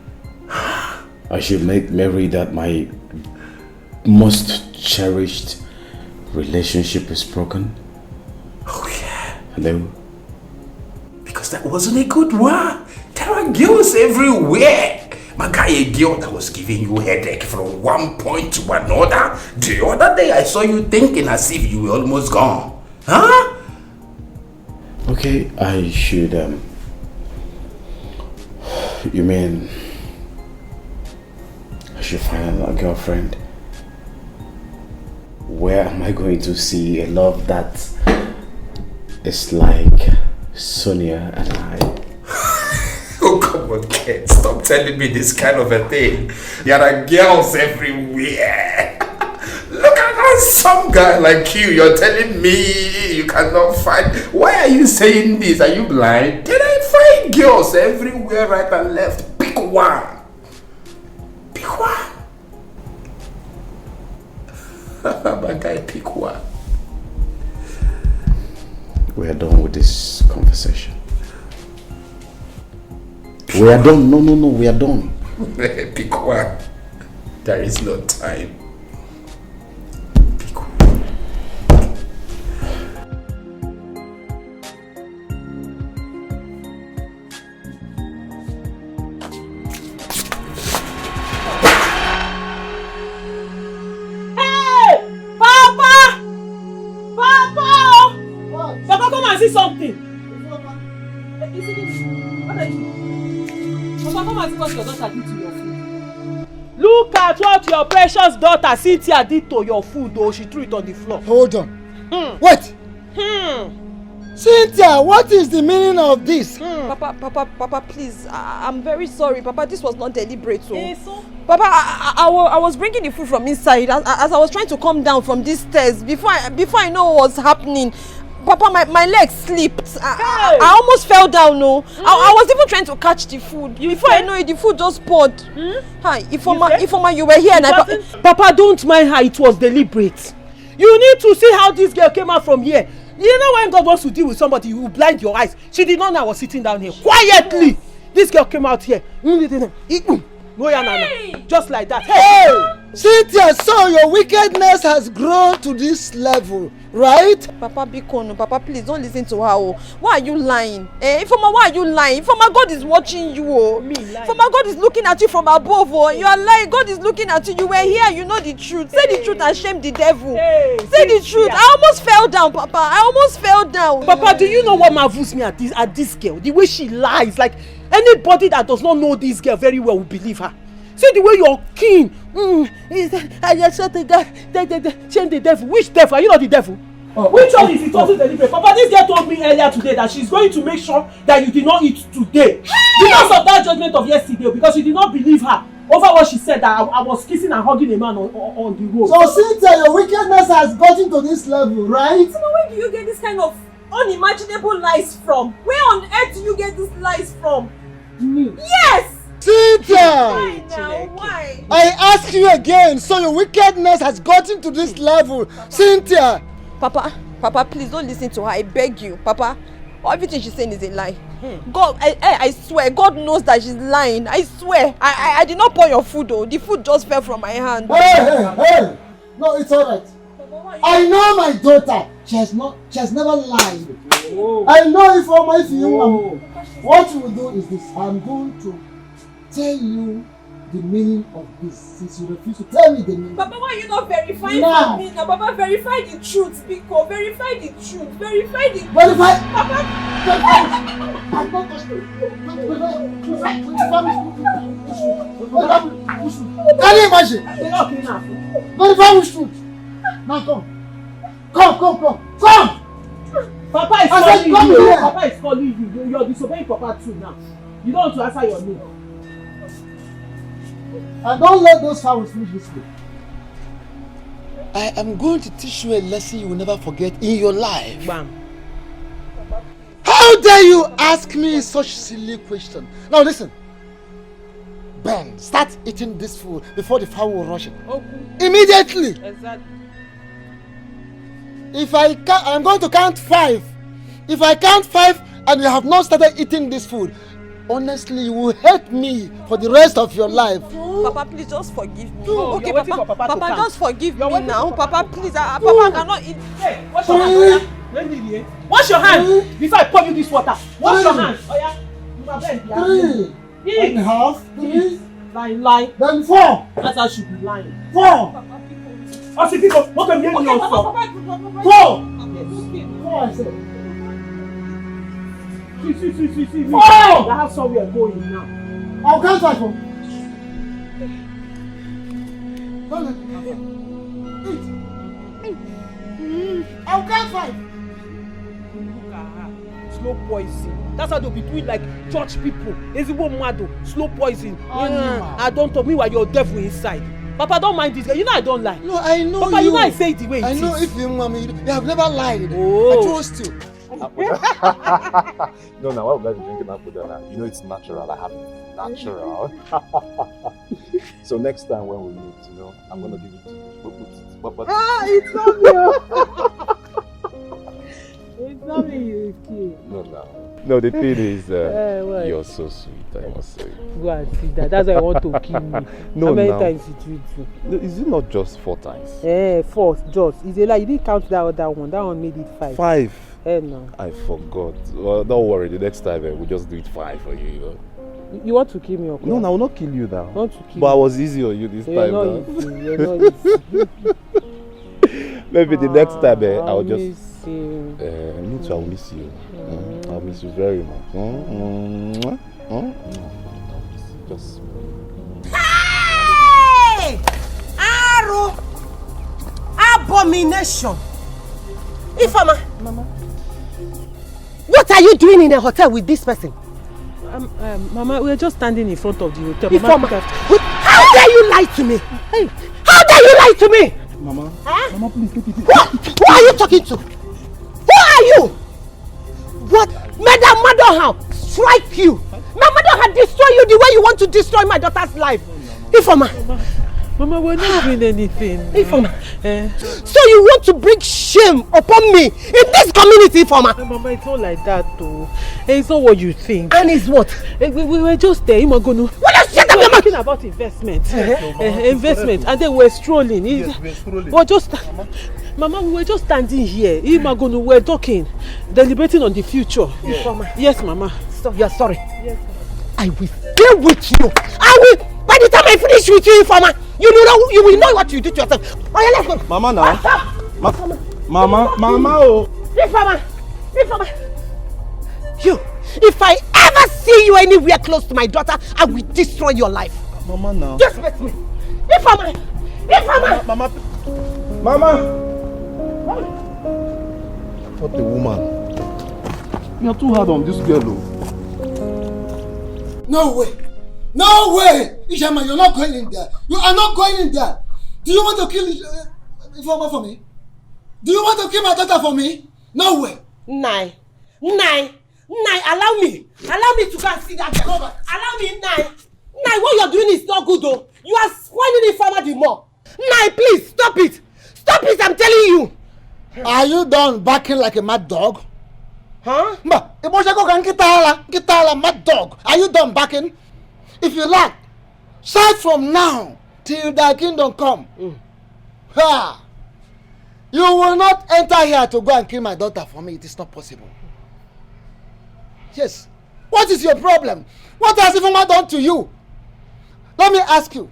I should make merry that my most cherished relationship is broken. Oh yeah. Hello? Because that wasn't a good one. There are girls everywhere. My guy, a girl that was giving you headache from one point to another. The other day I saw you thinking as if you were almost gone. Huh? Okay, I should, you mean I should find a girlfriend? Where am I going to see a love that is like Sonia and I? Oh, come on, Ken. Stop telling me this kind of a thing. There are girls everywhere. Look at that. Some guy like you're telling me you cannot find. Why are you saying this? Are you blind? Then I find girls everywhere, right and left. Pick one. Pick one. My guy, pick one. We are done with this conversation. We are done. No, we are done. Pick one. There is no time. Pick one. Hey! Papa! Papa! Papa, come and see something. What are you doing? Papa, come and see what your daughter did to your food. Look at what your precious daughter Cynthia did to your food, though. She threw it on the floor. Hold on. Wait. Cynthia, what is the meaning of this? Papa, please. I'm very sorry, Papa. This was not deliberate. So. Papa, I was bringing the food from inside as I was trying to come down from these stairs. Before I know what was happening, Papa, my legs slipped. I almost fell down. No, I was even trying to catch the food. Before I know it, the food just poured. Hi, Ifoma, you were here, and Papa, don't mind her. It was deliberate. You need to see how this girl came out from here. You know when God wants to deal with somebody, you will blind your eyes. She did not know I was sitting down here quietly. This girl came out here. Just like that. Hey! Cynthia, so your wickedness has grown to this level, right? Papa, Bikono, Papa, please don't listen to her. Why are you lying? Ifoma, why are you lying? Ifoma, God is watching you. Ifoma, God is looking at you from above. You are lying. God is looking at you. You were here. You know the truth. Say the truth and shame the devil. Say the truth. I almost fell down, Papa. I almost fell down. Papa, do you know what marvels me at this girl? The way she lies. Like anybody that does not know this girl very well will believe her. See the way you're keen. I just said shame the devil. Which devil? Are you not the devil? Which one is it? Wasn't deliberate? Papa, this girl told me earlier today that she's going to make sure that you did not eat today. Because of that judgment of yesterday, because you did not believe her over what she said, that I was kissing and hugging a man on the road. So Cynthia, your wickedness has gotten to this level, right? So where do you get this kind of unimaginable lies from? Where on earth do you get these lies from? Me? Yes! Cynthia! Why now? Why? I ask you again, so your wickedness has gotten to this level. Papa. Cynthia! Papa, please don't listen to her. I beg you, Papa. Everything she's saying is a lie. God, I swear, God knows that she's lying. I swear. I did not pour your food though. The food just fell from my hand. Hey! No, it's alright. I know my daughter. She has never lied. I know if you what you will do is this. I'm going to tell you the meaning of this since you refuse to tell me the meaning. Papa, why are you not verifying for me now? Papa, verify the truth, Biko. Verify the truth. Verify the truth. Verify. Papa. I'm not can you imagine? Verify which truth. Now come. Papa is calling you. Papa is calling you. You're disobeying Papa too now. You don't want to answer your name. And don't let those fowls finish this food. I am going to teach you a lesson you will never forget in your life. Bam. How dare you ask me such silly question? Now listen. Ben, start eating this food before the fowl will rush it. Okay. Immediately. Exactly. If I'm going to count 5. If I count 5 and you have not started eating this food, honestly, you will hate me for the rest of your life. Papa, please just forgive me. Oh, okay, Papa, Papa, just forgive me now. Papa, please. Papa, I cannot eat. Hey, wash your hands. Wash your hands before I pour you this water. Wash your hands. Oh yeah. You are bent. 3.5. 3. Lie. Then 4. That's how she be lying. 4. Oh, see people. What can you do also? 4. 4, I said. See. 4. I have somewhere going now. I'll count 5. Don't let me eat. I'll count 5. Look at her. Slow poison. That's how they'll be doing like church people. Ezigbo mado. Slow poison. I don't talk me while you're devil inside. Papa, don't mind this guy. You know I don't lie. No, I know Papa, you. You know I say it the way it is. I know if you mommy, you have never lied. Oh. I trust you. No, now why would I be drinking apple now? You know it's natural. I have it natural. So next time when we meet, you know, I'm gonna give it to you. It's not me. It's not me, okay. No, the thing is, you're so sweet, I must say. Go and see that. That's why I want to kill me. No, how many now. times it treat you? No, is it not just 4 times? 4, just. It's a lie. You didn't count that other one. That one made it 5. 5. No. I forgot. Well, don't worry. The next time we'll just do it 5 for you. You know. You want to kill me, okay? No, I will not kill you now. I want to kill but you. I was easy on you this time. You're not easy. Maybe the next time I'll just. Miss you. Me too. I'll miss you. I'll miss you very much. Just. Hey! Arrow! Abomination! Ifama! Mama. What are you doing in a hotel with this person? Mama, we're just standing in front of the hotel. Ifama, how dare you lie to me? Hey, how dare you lie to me? Mama, huh? Mama, please take it. Who are you talking to? Who are you? What? Madam Madoha strike you. Madoha destroy you the way you want to destroy my daughter's life. Ifama. Mama, we're not doing anything. Ifama. So you want to bring shame upon me in this community, Ifama? Mama, it's not like that though. It's not what you think. And it's what? We were just there. Imagonu. We were talking about investment. Investment. And then we're strolling. Yes, we're strolling. But just... Mama, we were just standing here. Imagonu, we're talking. Deliberating on the future. Yeah. Yes, Mama. So you're sorry? Yes. I will deal with you. I will... By the time I finish with you, Ifama, you will know what you did to yourself. Oh, yeah, let's go. Mama now. Mama, oh. Ifama. You, if I ever see you anywhere close to my daughter, I will destroy your life. Mama now. Just let me. Ifama. Mama. What a woman. You are too hard on this girl, oh. No way! Ishama, you're not going in there. You are not going in there. Do you want to kill Ifeoma for me? Do you want to kill my daughter for me? No way. Nai, allow me to go and see that girl. Allow me, Nai, what you're doing is not good though. You are spoiling Ifeoma the more. Nai, please, stop it, I'm telling you. Are you done barking like a mad dog? Huh? Mad dog. Are you done barking? If you like, start from now till thy kingdom come. Ha! You will not enter here to go and kill my daughter for me. It is not possible. Yes. What is your problem? What has Ifeoma done to you? Let me ask you.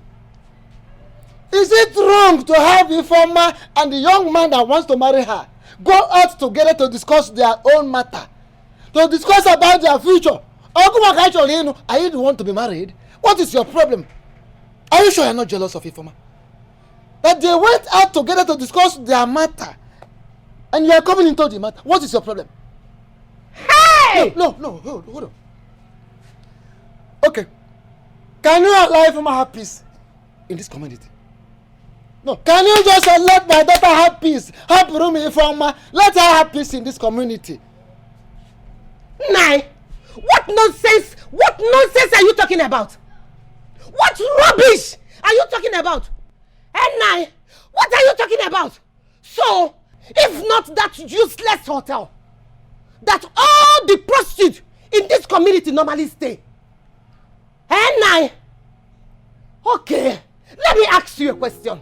Is it wrong to have Ifeoma and the young man that wants to marry her go out together to discuss their own matter? To discuss about their future? Are you the one to be married? What is your problem? Are you sure you're not jealous of Ifeoma? That they went out together to discuss their matter and you are coming into the matter. What is your problem? Hey! No, hold on. Okay. Can you allow Ifeoma have peace? in this community. No, can you just let my daughter have peace? Have room Ifeoma. Let her have peace in this community. Nai, what nonsense are you talking about? What rubbish are you talking about? And Nai, what are you talking about? So, if not that useless hotel that all the prostitutes in this community normally stay. And Nai, okay, let me ask you a question.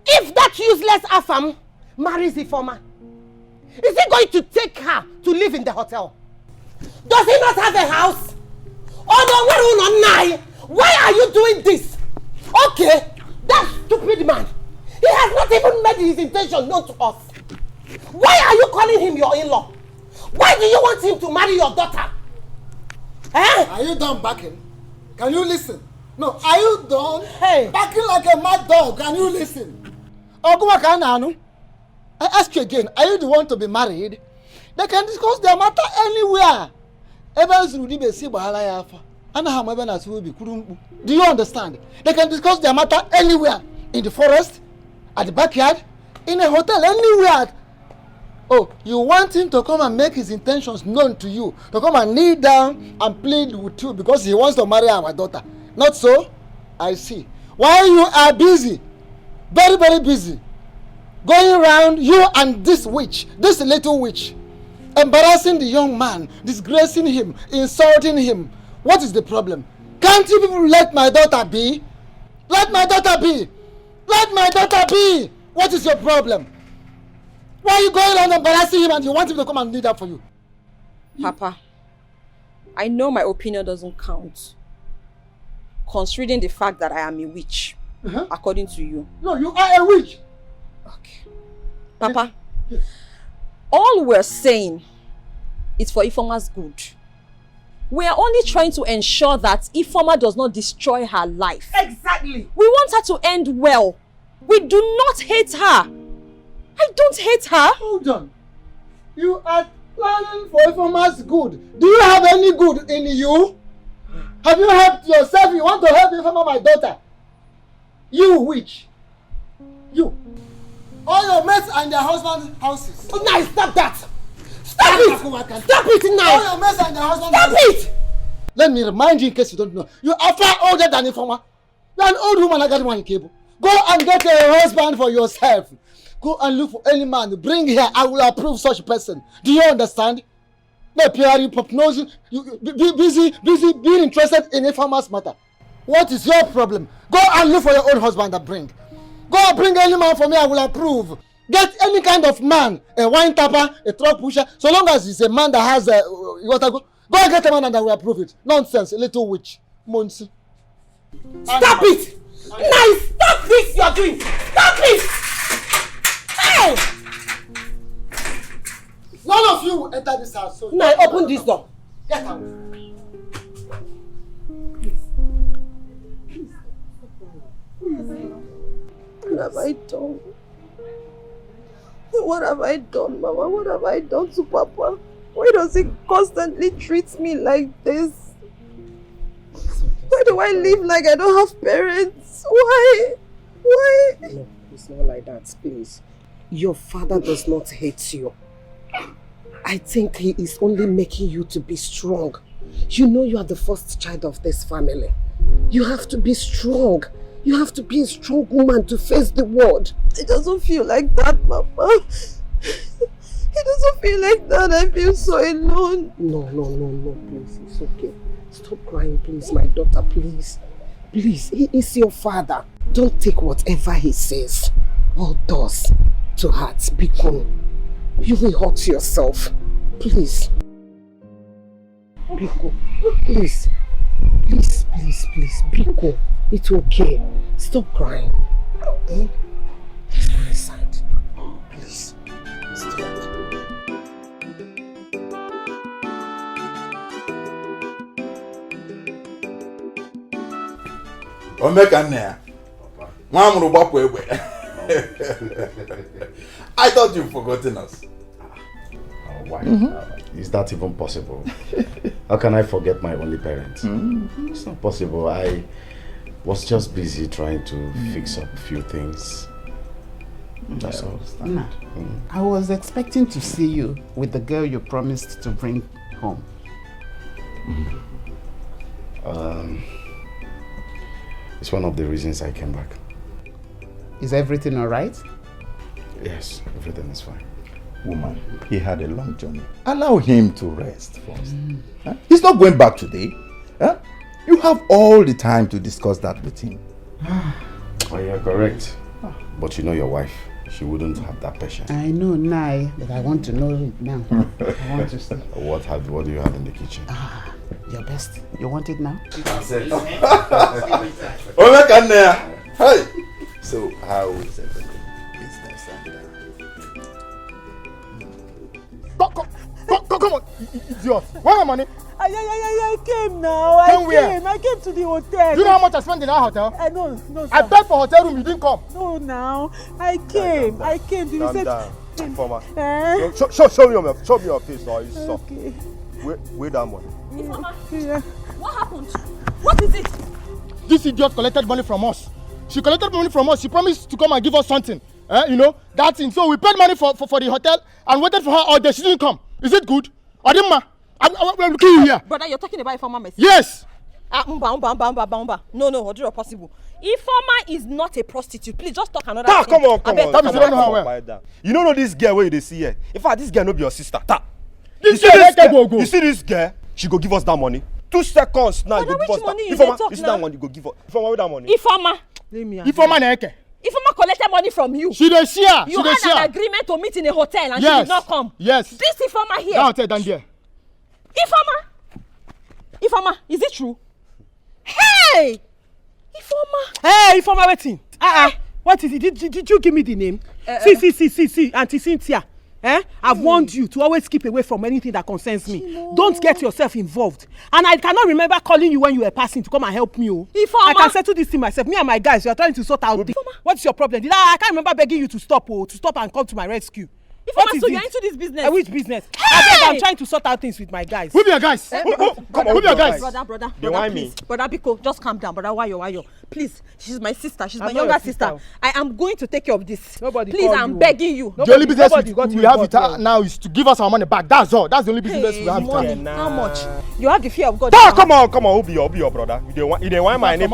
If that useless Afam marries Ifeoma, is he going to take her to live in the hotel? Does he not have a house? Oh no, why are you doing this? Okay, that stupid man, he has not even made his intention known to us. Why are you calling him your in-law? Why do you want him to marry your daughter? Eh? Are you done backing? Can you listen? No, are you done? Hey. Backing like a mad dog, can you listen? I ask you again, are you the one to be married? They can discuss their matter anywhere. Do you understand? They can discuss their matter anywhere. In the forest, at the backyard, in a hotel, anywhere. Oh, you want him to come and make his intentions known to you, to come and kneel down and plead with you because he wants to marry our daughter. Not so? I see. While you are busy, very, very busy, going around, you and this witch, this little witch, embarrassing the young man, disgracing him, insulting him. What is the problem? Can't you people let my daughter be? Let my daughter be! Let my daughter be! What is your problem? Why are you going around embarrassing him and you want him to come and kneel up for you? Papa, I know my opinion doesn't count, considering the fact that I am a witch, according to you. No, you are a witch. Okay. Papa, all we're saying is for Ifeoma's good. We are only trying to ensure that Ifeoma does not destroy her life. Exactly. We want her to end well. We do not hate her. I don't hate her. Hold on. You are planning for Ifeoma's good. Do you have any good in you? Have you helped yourself? You want to help Ifeoma, my daughter? You witch. You. All your mates and their husbands' houses. Oh, now stop that! Stop it! Stop it now! All your mates and their husbands' Stop houses. it! Let me remind you in case you don't know. You are far older than Ifeoma. You're an old woman. I got one cable. Go and get a husband for yourself. Go and look for any man. Bring here. I will approve such a person. Do you understand? No PR, pop nose. You busy being interested in Ifeoma's matter. What is your problem? Go and look for your own husband and bring. Go and bring any man for me. I will approve. Get any kind of man, a wine tapper, a truck pusher, so long as it's a man that has a go and get a man and I will approve it. Nonsense, a little witch. Monsi. Stop it! Now stop this you're doing! Stop it! Hey! None of you will enter this house. So now open this door. Get out. What have I done? What have I done, Mama? What have I done to Papa? Why does he constantly treat me like this? Why do I live like I don't have parents? Why? No, it's not like that, please. Your father does not hate you. I think he is only making you to be strong. You know you are the first child of this family. You have to be strong. You have to be a strong woman to face the world. It doesn't feel like that, Mama. It doesn't feel like that. I feel so alone. No, please. It's okay. Stop crying, please, my daughter, please. Please, he is your father. Don't take whatever he says or does to heart. Biko, you will hurt yourself. Please. Biko, please. Please, Biko. It's okay. Stop crying. Let's go inside. Please. Stop. I thought you'd forgotten us. Oh, why? Is that even possible? How can I forget my only parent? It's not possible. Was just busy trying to fix up a few things. That's all. Nah, I was expecting to see you with the girl you promised to bring home. It's one of the reasons I came back. Is everything alright? Yes, everything is fine. Woman, he had a long journey. Allow him to rest first. Huh? He's not going back today. Huh? You have all the time to discuss that with him. Oh, you're correct. But you know your wife. She wouldn't have that patience. I know now, but I want to know it now. I want to see. What do you have in the kitchen? Your best. You want it now? That's it. Hey! So, how is everything? Business Come on, idiot. Where my money? I came now. I came to the hotel. Do you know how much I spent in our hotel? No, sir. I paid for hotel room, you didn't come. No, now. I came. Calm down. Informer. Show me your face now. Okay. Where that money? Informer, what happened? What is it? This idiot collected money from us. She collected money from us. She promised to come and give us something. You know, that thing. So we paid money for the hotel and waited for her all day. She didn't come. Is it good? Adima, I'm looking you here. Brother, you're talking about Informer message? Yes. No, Oduro, possible. Informer is not a prostitute. Please just talk another thing. Come on. You don't know this girl where you see here. In fact, this girl no be your sister. You see this girl? She go give us that money. 2 seconds now. You go give us that. Informer, you see that one? You go give us. Informer, where that money? Informer. Informer Neke. Informer collected money from you. She dey share. You had an agreement to meet in a hotel and she did not come. Yes. This Informer here. That hotel down there. Informer, is it true? Hey! Informer. Hey, Informer, waiting. What is it? Did you give me the name? See, Auntie Cynthia. I've warned you to always keep away from anything that concerns me. Don't get yourself involved. And I cannot remember calling you when you were passing to come and help me. Informer. I can settle this thing myself. Me and my guys, we are trying to sort out things. What's your problem? I can't remember begging you to stop and come to my rescue. Informer, so you're into this business? Which business? Hey! I'm trying to sort out things with my guys. Who be your guys? Come on, who be your guys? Brother, They want please. me. Brother Biko, just calm down. Brother Wayo. Please, she's my sister. She's my younger sister. I am going to take care of this. Please, I'm begging you. The only business we have with her now is to give us our money back. That's all. That's the only business we have with her. How much? You have the fear of God. Come on. Who be your brother? You dey want my name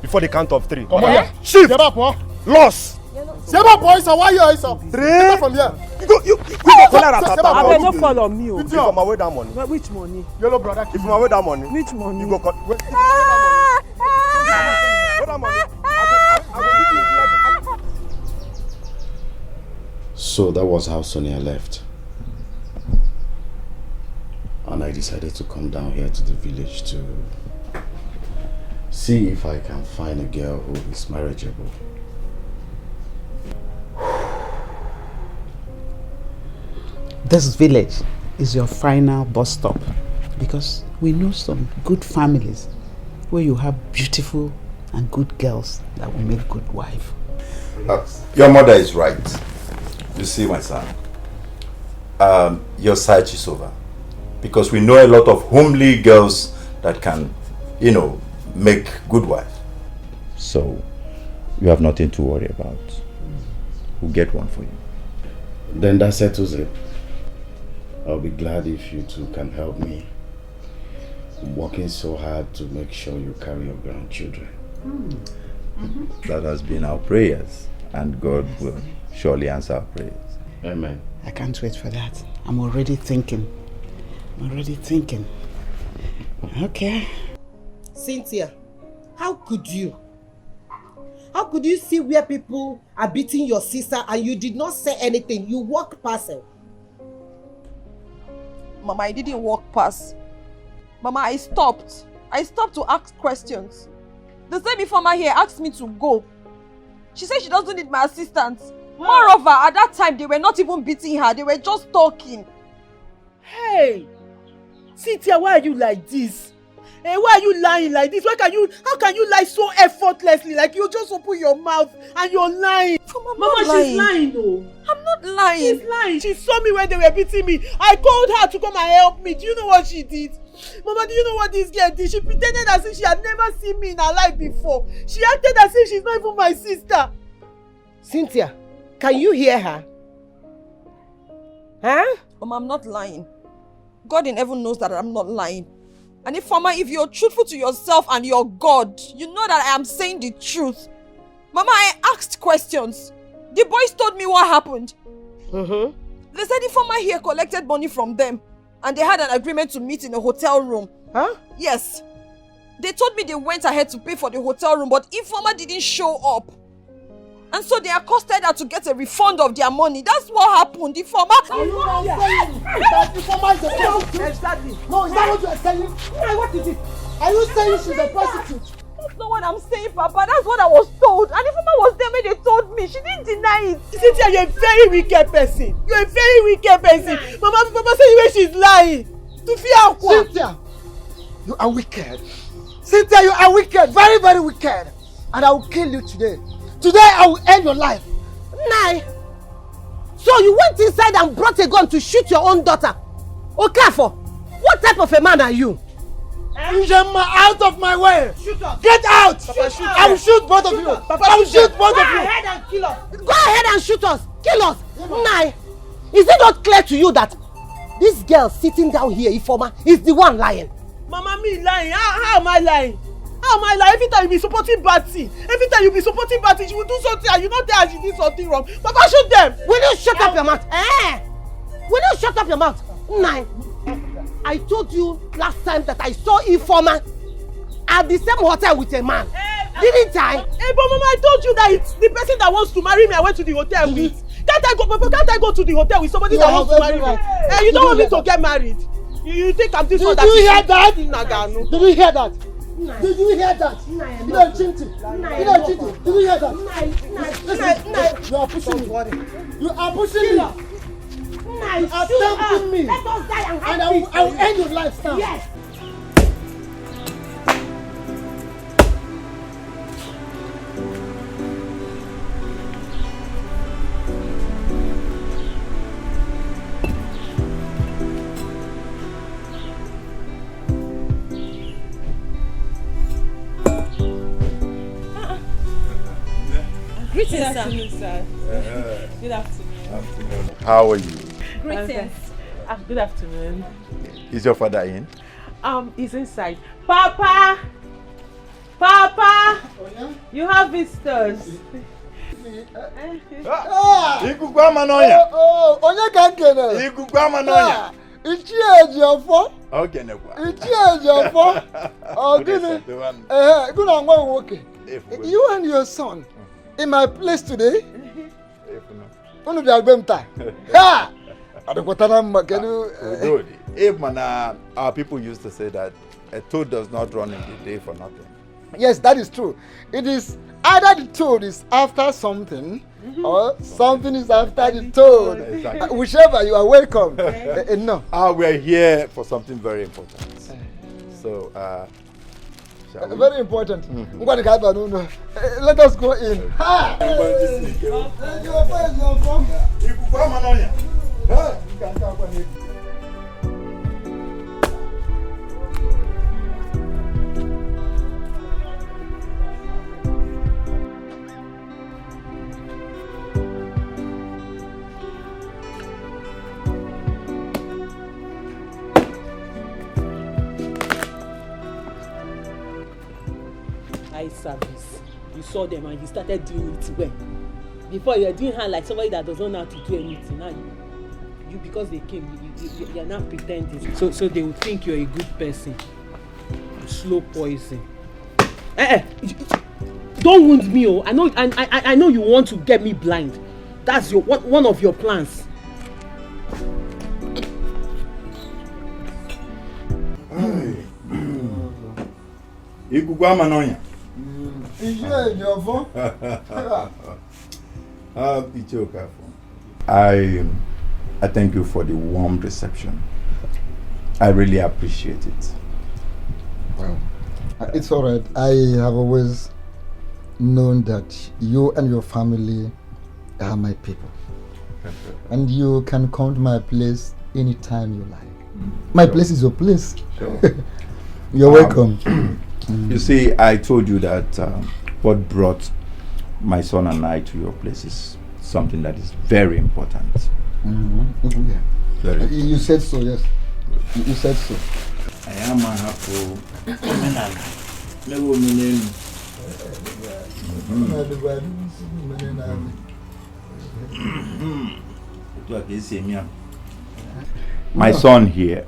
before the count of 3. Come on here. Shift. Loss. Seba boys, why you are 3? Get from here. You call her I don't call on me. If you my way that money. Which money? Yellow brother. If you my way that money. Which money? You go cut. Where that money? So that was how Sonia left. And I decided to come down here to the village to see if I can find a girl who is marriageable. This village is your final bus stop because we know some good families where you have beautiful and good girls that will make good wife. Your mother is right. You see, my son, your search is over because we know a lot of homely girls that can, make good wife. So you have nothing to worry about. We'll get one for you. Then that settles it. I'll be glad if you two can help me. I'm working so hard to make sure you carry your grandchildren. That has been our prayers, and God will surely answer our prayers. Amen. I can't wait for that. I'm already thinking. Okay. Cynthia, how could you? How could you see where people are beating your sister and you did not say anything? You walk past her. Mama, I didn't walk past. Mama, I stopped. I stopped to ask questions. The same Informer here asked me to go. She said she doesn't need my assistance. Moreover, at that time, they were not even beating her. They were just talking. Hey! Cynthia, why are you like this? Hey, why are you lying like this? How can you lie so effortlessly? Like you just open your mouth and you're lying. Mama, she's lying though. I'm not lying. She's lying. She saw me when they were beating me. I called her to come and help me. Do you know what she did? Mama, do you know what this girl did? She pretended as if she had never seen me in her life before. She acted as if she's not even my sister. Cynthia, can you hear her? Huh? Mama, I'm not lying. God in heaven knows that I'm not lying. And if you're truthful to yourself and your God, you know that I am saying the truth. Mama, I asked questions. The boys told me what happened. They said Ifeoma here collected money from them and they had an agreement to meet in a hotel room. Huh? Yes. They told me they went ahead to pay for the hotel room, but Ifeoma didn't show up. And so they accosted her to get a refund of their money. That's what happened, Ifeoma. Are you not saying that Ifeoma is a prostitute? Exactly. No, is that what you are saying? What is it? Are you saying she's a prostitute? That's not what I'm saying, Papa. That's what I was told. And Ifeoma was there when they told me. She didn't deny it. Cynthia, you're a very wicked person. You're a very wicked person. Mama said when she's lying. To fear Cynthia, you are wicked. Cynthia, you are wicked. Very, very wicked. And I will kill you today. Today I will end your life. Nai. So you went inside and brought a gun to shoot your own daughter. Okafo, what type of a man are you? Njema, out of my way. Shoot us. Get out. Papa, shoot I will shoot both of you. Papa, I will shoot both Go of you. ahead and kill us. Go ahead and shoot us. Kill us. Nai, is it not clear to you that this girl sitting down here, Ifeoma, is the one lying? Mama, me lying? How am I lying? How am I lying? Every time you be supporting bad thing. Every time you be supporting bad thing, she will do something and you not tell her she did something wrong. Papa, shoot them. Will you shut up your mouth? Will you shut up your mouth? Nai, I told you last time that I saw Ifeoma at the same hotel with a man. Didn't I? Hey, but Mama, I told you that it's the person that wants to marry me I went to the hotel with. Can't I go, Papa, can't I go to the hotel with somebody that wants to marry me? Hey, you don't want me to get married. You think I'm this one that Did you hear that? Nagano. Did you hear that? Did you hear that? You don't cheating. You don't cheating. Did you hear that? Listen, you are pushing me. You are pushing me. You are tempting me. Let us die and And I will end your life now. Yes. Greetings, Good afternoon, sir. Good afternoon. How are you? Greetings. Good afternoon. Is your father in? He's inside. Papa! Papa! You have visitors. Ikuku amanonya. Onye ka nkene. Ikuku amanonya. Ichi eji ofo. Okay, nekwa. Ichi eji ofo. Oh, gini. Guna nwa nwoke. You and your son in my place today. Unu bi agbem ta. Ha! Adekwatana makenu. Good. If our people used to say that a toad does not run in the day for nothing. Yes, that is true. It is either the toad is after something or something is after the toad. Exactly. Whichever, you are welcome. No. We are here for something very important. So, very important. Let us go in. Ha! Eye service. You saw them and you started doing it well. Before you were doing her like somebody that doesn't know how to do anything. Now you because they came, you are now pretending. So they will think you're a good person. Slow poison. Don't wound me, oh! I know you want to get me blind. That's one of your plans. Ikuku amanonya. I thank you for the warm reception. I really appreciate it. Well, it's all right. I have always known that you and your family are my people. And you can come to my place anytime you like. My place is your place. Sure. You're welcome. You see, I told you that what brought my son and I to your place is something that is very important. Yeah. Very. You said so, yes. You said so. I am a happy. My son here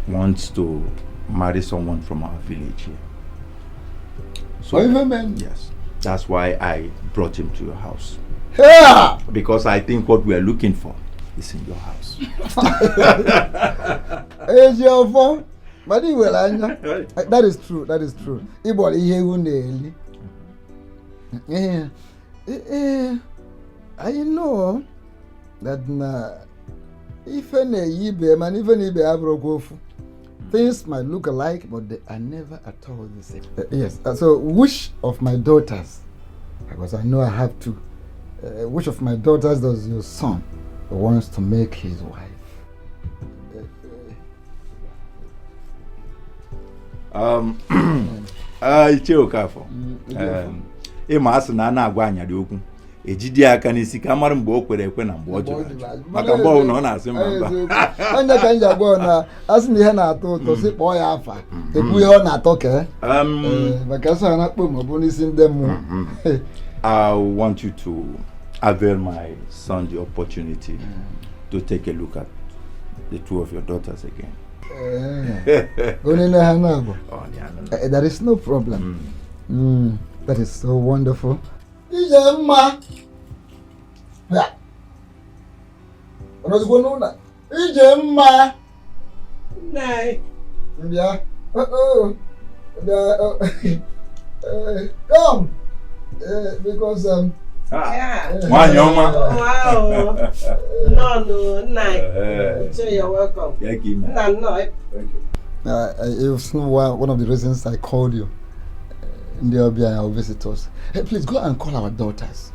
wants to marry someone from our village here. So, yes, that's why I brought him to your house. Yeah! Because I think what we are looking for is in your house. It's your fault. But that is true. That is true. I know that even things might look alike, but they are never at all the same. Yes. So, which of my daughters? Because I know I have to. Which of my daughters does your son wants to make his wife? Iche Okafo. Asị na na-agwa anyarị okwu. Ejidi aka n'isi ka mara mgbe o kwere ekwe na mgbe ọ jụrụ. Maka mgbe ọ na ọ na-asị mba. Onye ka nja gwa na asị na ihe na-atọ ụtọ sị kpọọ ya afa. Ekwu ihe ọ na-atọ ke. Maka sị na akpọ ma bụ n'isi ndị mmụọ. I want you to avail my son the opportunity to take a look at the two of your daughters again. There is no problem. That is so wonderful. Ijemma. Nay. Yeah. Come. Because Wow. No, night. So you're welcome. Thank you. It's one of the reasons I called you. They'll be our visitors. Hey, please go and call our daughters.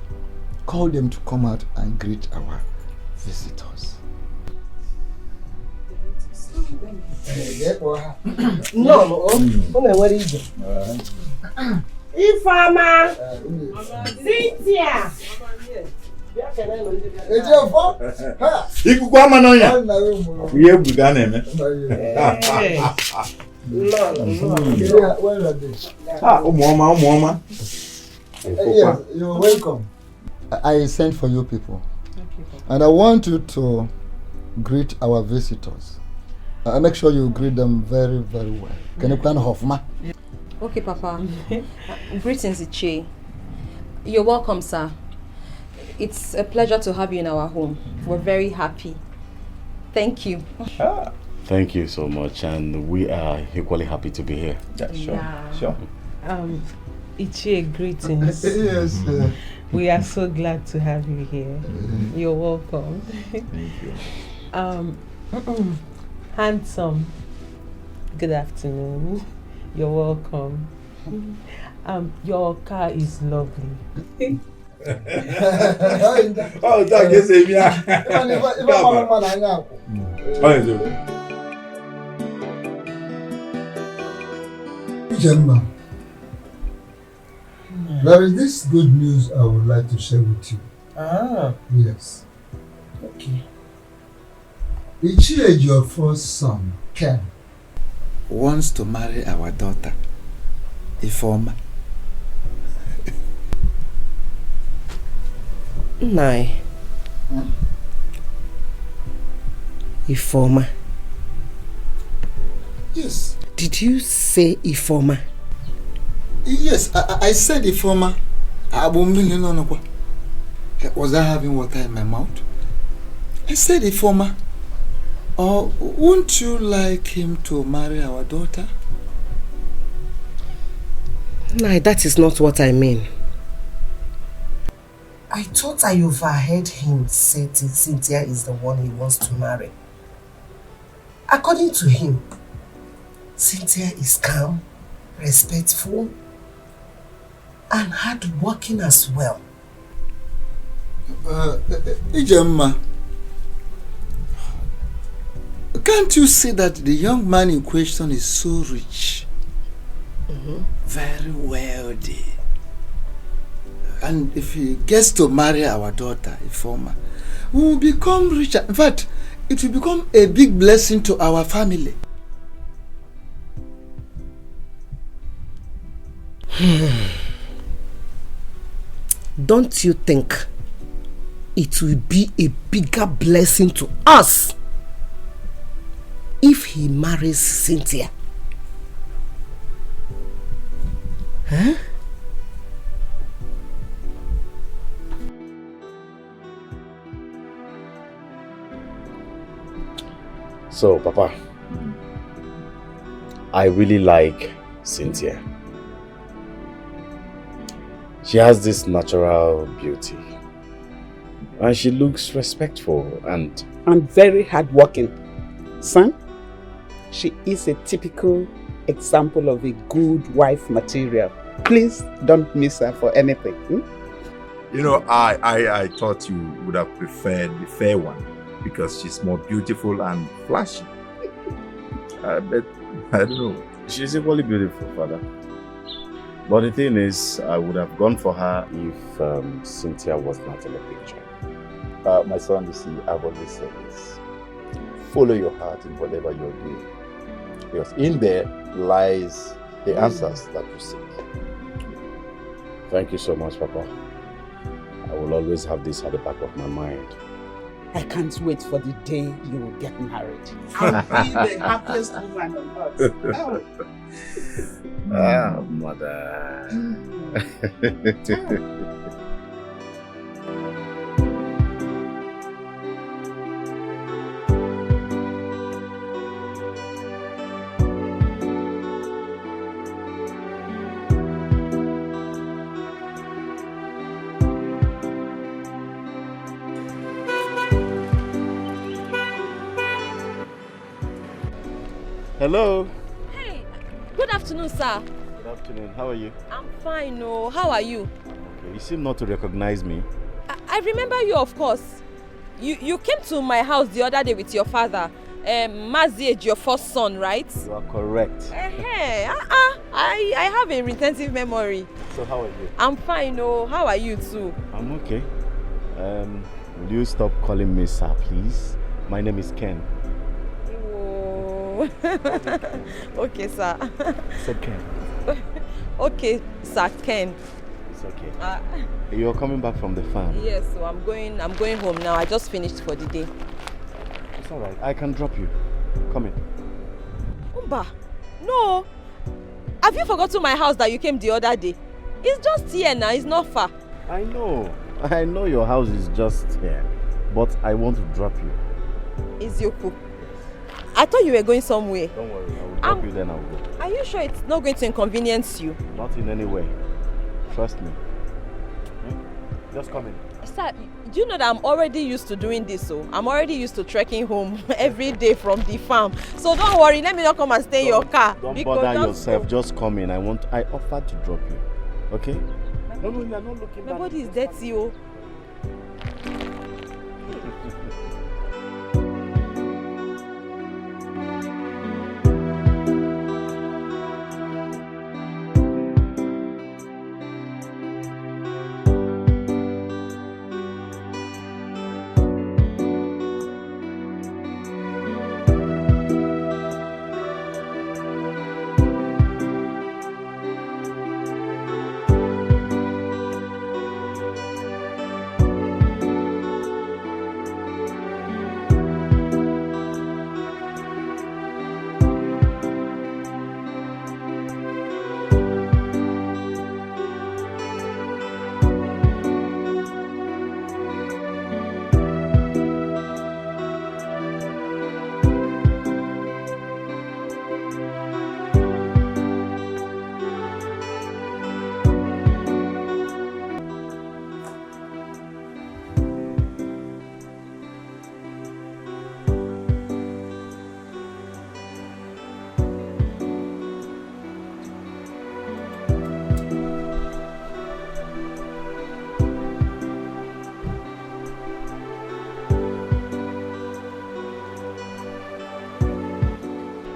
Call them to come out and greet our visitors. No, what is it? Ifama, Cynthia. Ikukwama nonya. Uye bugane me. Umuoma. Yes, you're welcome. I sent for you people. And I want you to greet our visitors. Make sure you greet them very, very well. Can you plan Hofma? Okay, Papa. Greetings, Iche. You're welcome, sir. It's a pleasure to have you in our home. We're very happy. Thank you. Thank you so much, and we are equally happy to be here. Yeah, sure. Yeah. Sure. Iche, greetings. Yes. We are so glad to have you here. You're welcome. Thank you. Handsome. Good afternoon. You're welcome. Your car is lovely. Oh, thank you, Samia. Gemma, there is this good news I would like to share with you. Yes. Okay. Ichie, your first son, Ken, wants to marry our daughter, Ifeoma. Nay. Ifeoma. Yes. Did you say Ifeoma? Yes, I said Ifeoma. Was I having water in my mouth? I said Ifeoma. Or wouldn't you like him to marry our daughter? No, that is not what I mean. I thought I overheard him say Cynthia is the one he wants to marry. According to him, Cynthia is calm, respectful, and hardworking as well. Ijemma, Can't you see that the young man in question is so rich? Very wealthy. And if he gets to marry our daughter, Ifoma, we will become richer. In fact, it will become a big blessing to our family. Don't you think it will be a bigger blessing to us if he marries Cynthia? Huh? So, Papa, I really like Cynthia. She has this natural beauty. And she looks respectful and very hardworking. Son, she is a typical example of a good wife material. Please don't miss her for anything. You know, I thought you would have preferred the fair one because she's more beautiful and flashy. But I don't know. She's equally beautiful, Father. But the thing is, I would have gone for her if Cynthia was not in the picture. My son, you see, I've always said this. Follow your heart in whatever you're doing. Because in there lies the answers that you seek. Thank you so much, Papa. I will always have this at the back of my mind. I can't wait for the day you will get married. I'll be the happiest woman on earth. Ah, mother. Hello. Hey, good afternoon, sir. Good afternoon. How are you? I'm fine, oh. How are you? Okay. You seem not to recognize me. I remember you, of course. You came to my house the other day with your father. Maziej, your first son, right? You are correct. I have a retentive memory. So how are you? I'm fine, oh. How are you too? I'm okay. Will you stop calling me sir, please? My name is Ken. Oh. Okay, sir. Said Ken. Okay, sir, Ken. It's okay. You're coming back from the farm? Yes, so I'm going home now. I just finished for the day. It's alright. I can drop you. Come in. Umba, no. Have you forgotten my house that you came the other day? It's just here now. It's not far. I know your house is just here. But I want to drop you. Izioku. I thought you were going somewhere. Don't worry. I will drop you then I will go. Are you sure it's not going to inconvenience you? Not in any way. Trust me. Just come in. Sir, do you know that I'm already used to doing this? So I'm already used to trekking home every day from the farm. So don't worry, let me not come and stay in your car. Don't bother yourself. Just come in. I offered to drop you. Okay? No, you're not looking back. My body is dirty, oh.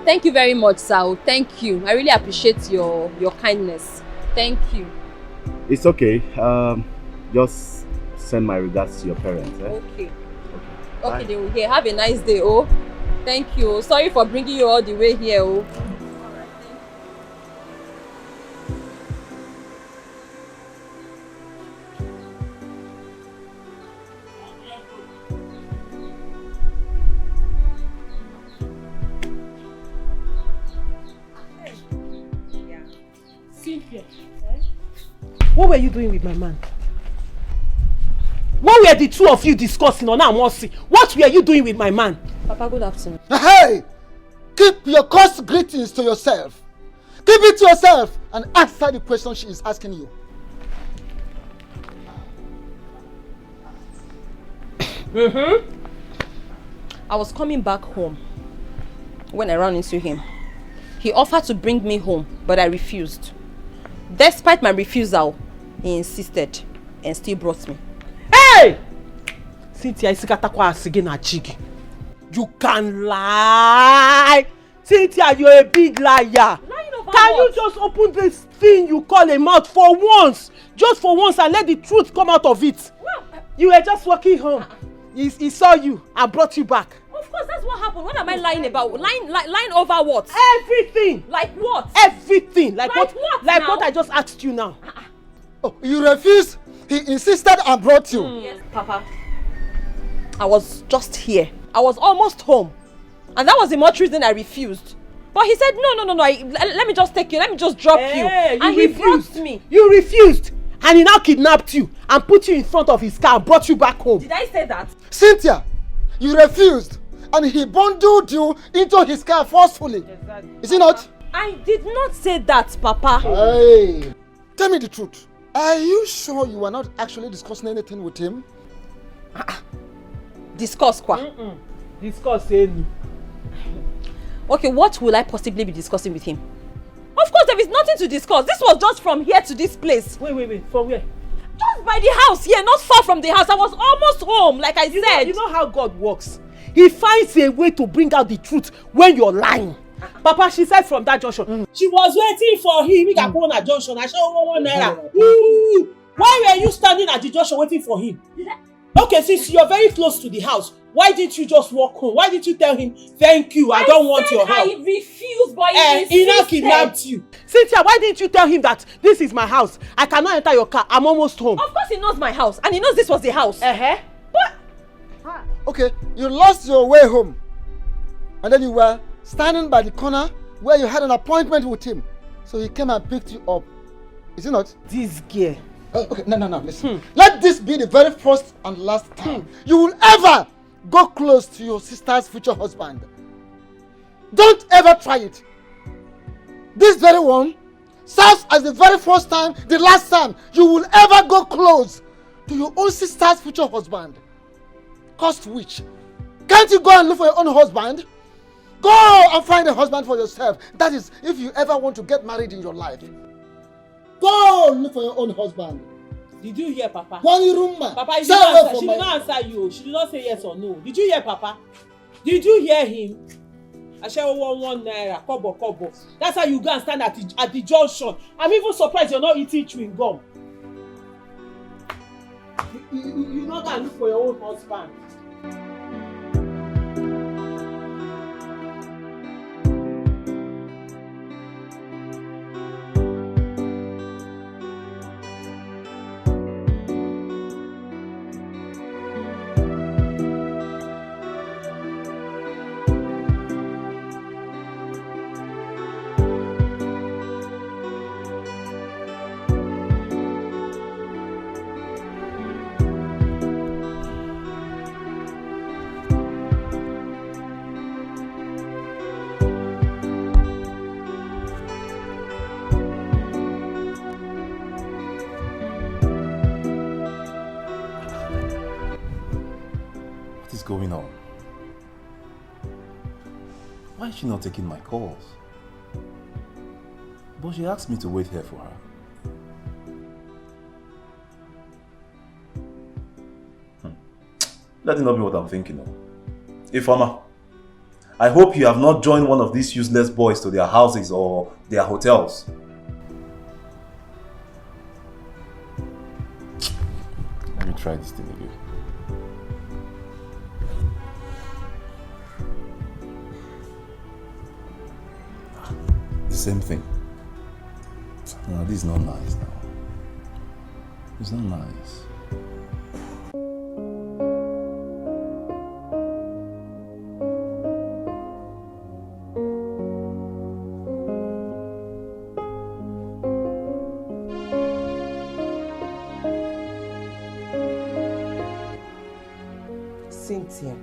Thank you very much, Sal. Thank you. I really appreciate your kindness. Thank you. It's okay. Just send my regards to your parents. Okay. Okay, they will hear. Have a nice day, oh. Thank you. Sorry for bringing you all the way here, oh. What were you doing with my man? What were the two of you discussing on Amosi? What were you doing with my man? Papa, good afternoon. Hey! Keep your coarse greetings to yourself. Keep it to yourself and answer the question she is asking you. I was coming back home when I ran into him. He offered to bring me home, but I refused. Despite my refusal, he insisted and still brought me. Hey! Cynthia, you can lie. Cynthia, you're a big liar. Can you just open this thing you call a mouth for once? Just for once and let the truth come out of it. You were just walking home. He saw you and brought you back. Of course, that's what happened. What am I lying about? Lying over what? Everything. Like what? Everything. Like what now? What I just asked you now. Oh, you refused? He insisted and brought you. Yes, Papa. I was just here. I was almost home. And that was the much reason I refused. But he said, no, let me just take you. Let me just drop you. And he brought me. You refused. And he now kidnapped you and put you in front of his car and brought you back home. Did I say that? Cynthia, you refused. And he bundled you into his car forcefully. Exactly. Is it not? I did not say that, Papa. Hey, tell me the truth. Are you sure you were not actually discussing anything with him? Discuss, Kwa. Discuss, any. Okay, what will I possibly be discussing with him? Of course, there is nothing to discuss. This was just from here to this place. Wait. From where? Just by the house here, not far from the house. I was almost home, like I said. You know how God works. He finds a way to bring out the truth when you're lying. Papa, she said from that junction. She was waiting for him. He got on a junction. I saw 1 naira. Why were you standing at the junction waiting for him? Okay, since you're very close to the house, why didn't you just walk home? Why didn't you tell him, thank you, I don't want your help? I refused, but he insisted. He now kidnapped you. Cynthia, why didn't you tell him that this is my house? I cannot enter your car. I'm almost home. Of course he knows my house. And he knows this was the house. But Okay, you lost your way home. And then you were standing by the corner where you had an appointment with him. So he came and picked you up. Is it not? This girl. Okay, no, listen. Let this be the very first and last time you will ever go close to your sister's future husband. Don't ever try it. This very one serves as the very first time, the last time you will ever go close to your own sister's future husband. Cost which? Can't you go and look for your own husband? Go and find a husband for yourself. That is, if you ever want to get married in your life. Go look for your own husband. Did you hear, Papa? Papa, she did not answer you. She did not say yes or no. Did you hear, Papa? Did you hear him? I said 1 naira, kobo. That's how you go and stand at the junction. I'm even surprised you're not eating chewing gum. You not gonna look for your own husband. Going on? Why is she not taking my calls? But she asked me to wait here for her. Let it not be what I'm thinking of. Ifeoma, I hope you have not joined one of these useless boys to their houses or their hotels. Let me try this thing again. The same thing. No, this is not nice now. It's not nice. Cynthia.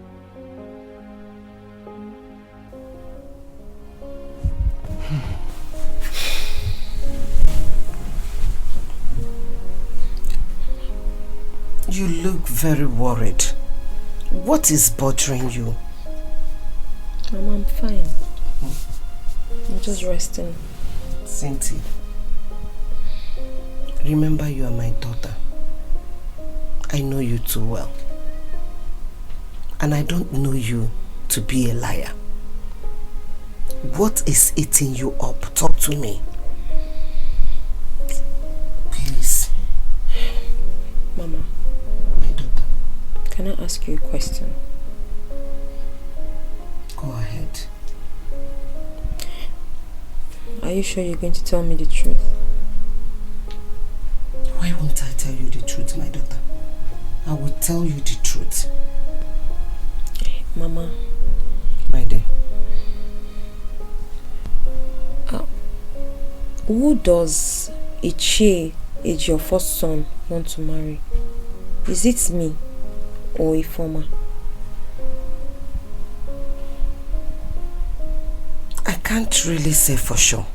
You look very worried. What is bothering you? Mama, I'm fine. I'm just resting. Cynthia, remember you are my daughter. I know you too well. And I don't know you to be a liar. What is eating you up? Talk to me. Please. Mama, my daughter. Can I ask you a question? Go ahead. Are you sure you're going to tell me the truth? Why won't I tell you the truth, my daughter? I will tell you the truth. Mama. My dear. Who does Ichie, your first son, want to marry? Is it me or Ifoma? I can't really say for sure.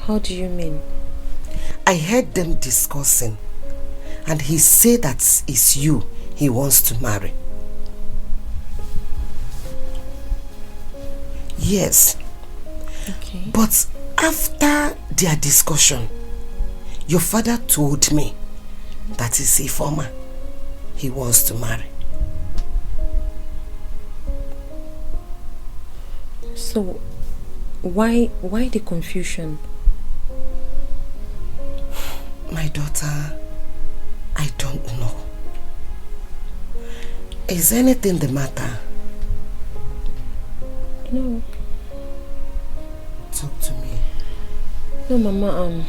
How do you mean? I heard them discussing, and he said that it's you he wants to marry. Yes. Okay. But after their discussion, your father told me that it's Ifoma he wants to marry. So, why the confusion? My daughter, I don't know. Is anything the matter? No. Talk to me. No, Mama,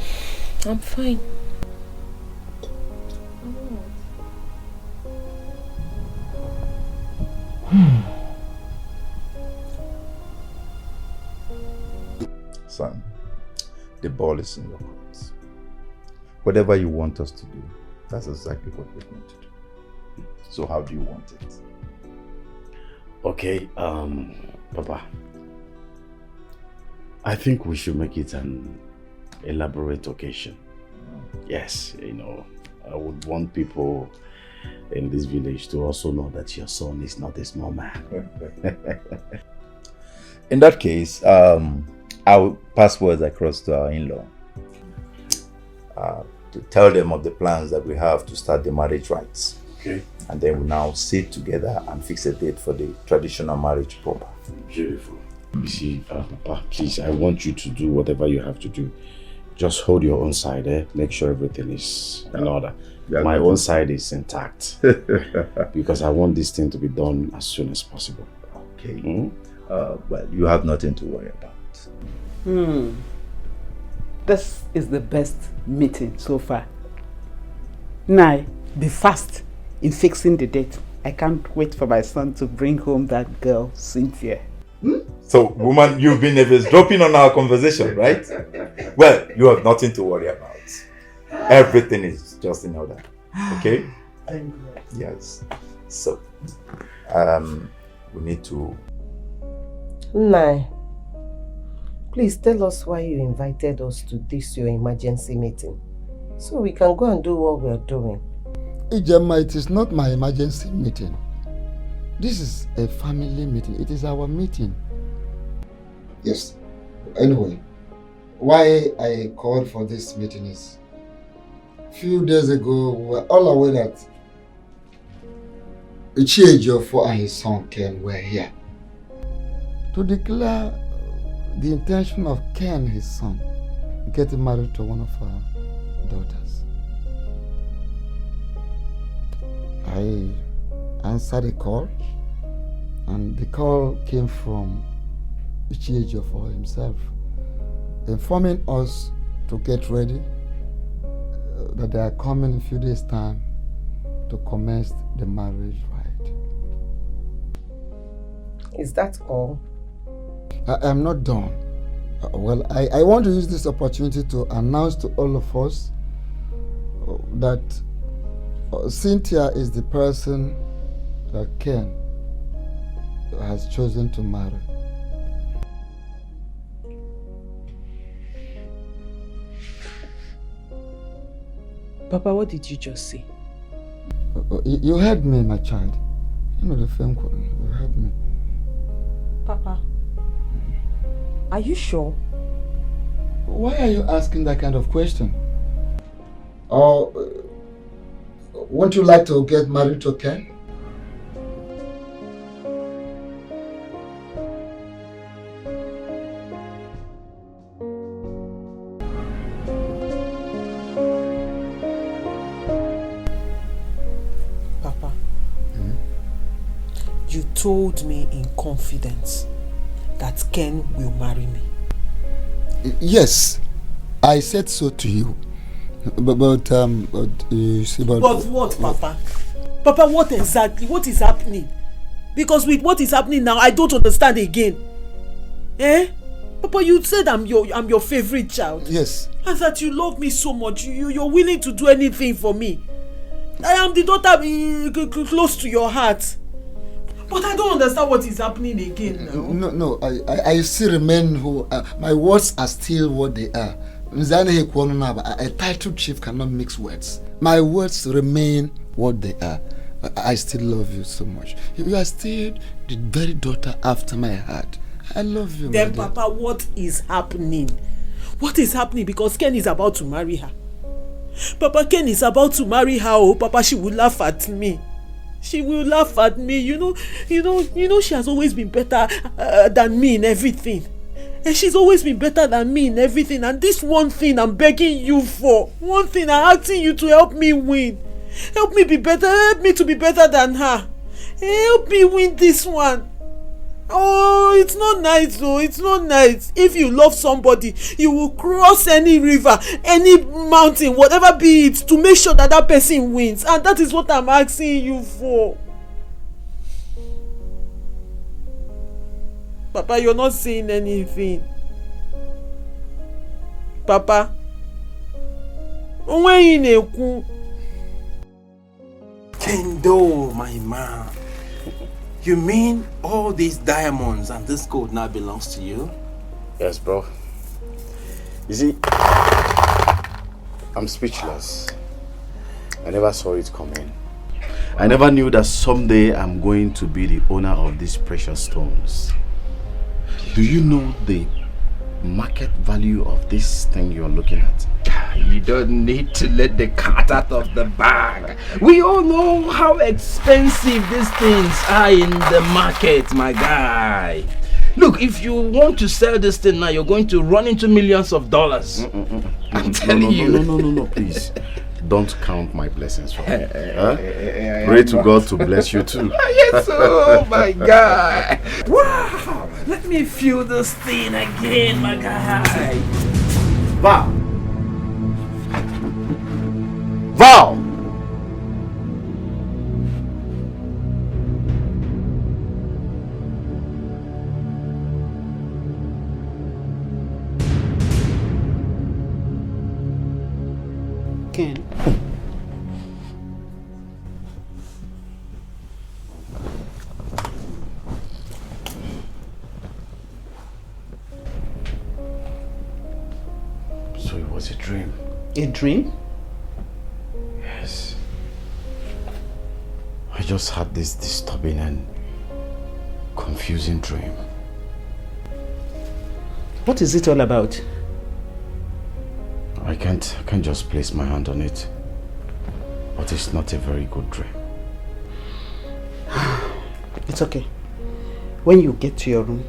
I'm fine. Son, the ball is in your court. Whatever you want us to do, that's exactly what we're going to do. So how do you want it? Okay, Papa. I think we should make it an elaborate occasion. Yes, you know, I would want people in this village to also know that your son is not a small man. In that case, I'll pass words across to our in-law to tell them of the plans that we have to start the marriage rites. Okay. And then we'll now sit together and fix a date for the traditional marriage proper. Beautiful. You see, Papa, please, I want you to do whatever you have to do. Just hold your own side, eh? Make sure everything is in order. My own side is intact. Because I want this thing to be done as soon as possible. Okay. Well, you have nothing to worry about. This is the best meeting so far. Now, be fast in fixing the date. I can't wait for my son to bring home that girl, Cynthia. So, woman, you've been eavesdropping on our conversation, right? Well, you have nothing to worry about. Everything is just in order. Okay? Thank you. Yes. So, we need to... Nai, please tell us why you invited us to this your emergency meeting, so we can go and do what we are doing. Ijema, it is not my emergency meeting. This is a family meeting. It is our meeting. Yes. Anyway, why I called for this meeting is, a few days ago, we were all aware that Ejiofor and his son Ken were here to declare the intention of Ken, his son, getting married to one of our daughters. I answered the call, and the call came from Ejiofor himself, informing us to get ready, that they are coming in a few days' time to commence the marriage rite. Is that all? I am not done. Well, I want to use this opportunity to announce to all of us that Cynthia is the person that Ken has chosen to marry. Papa, what did you just say? You heard me, my child. You know the film call. You heard me. Papa, are you sure? Why are you asking that kind of question? Or won't you like to get married to Ken? Papa, you told me in confidence that Ken will marry me. Yes, I said so to you. But you see, But what, Papa? Papa, what exactly? What is happening? Because with what is happening now, I don't understand again. Eh? Papa, you said I'm your favorite child. Yes. And that you love me so much. You're willing to do anything for me. I am the daughter close to your heart. But I don't understand what is happening again now. No, I still remain who... my words are still what they are. A titled chief cannot mix words. My words remain what they are. I still love you so much. You are still the very daughter after my heart. I love you. Then, Papa, what is happening? What is happening? Because Ken is about to marry her. Papa, Ken is about to marry her. Oh, Papa, she will laugh at me. She will laugh at me. You know, she has always been better than me in everything. And she's always been better than me in everything. And this one thing I'm begging you for, one thing I'm asking you to help me win. Help me be better. Help me to be better than her. Help me win this one. Oh, it's not nice though. It's not nice. If you love somebody, you will cross any river, any mountain, whatever be it, to make sure that that person wins. And that is what I'm asking you for. Papa, you're not saying anything. Papa. Kendo, my man. You mean all these diamonds and this gold now belongs to you? Yes, bro. You see, I'm speechless. I never saw it coming. I never knew that someday I'm going to be the owner of these precious stones. Do you know the market value of this thing you're looking at? You don't need to let the cat out of the bag. We all know how expensive these things are in the market, my guy. Look, if you want to sell this thing now, you're going to run into millions of dollars. I'm telling you. No, please. Don't count my blessings for me. Pray to God to bless you too. Yes, oh my God. Wow. Let me feel this thing again, my guy. Val! Val! Ken. So it was a dream. A dream? Yes. I just had this disturbing and confusing dream. What is it all about? I can't just place my hand on it. But it's not a very good dream. It's okay. When you get to your room,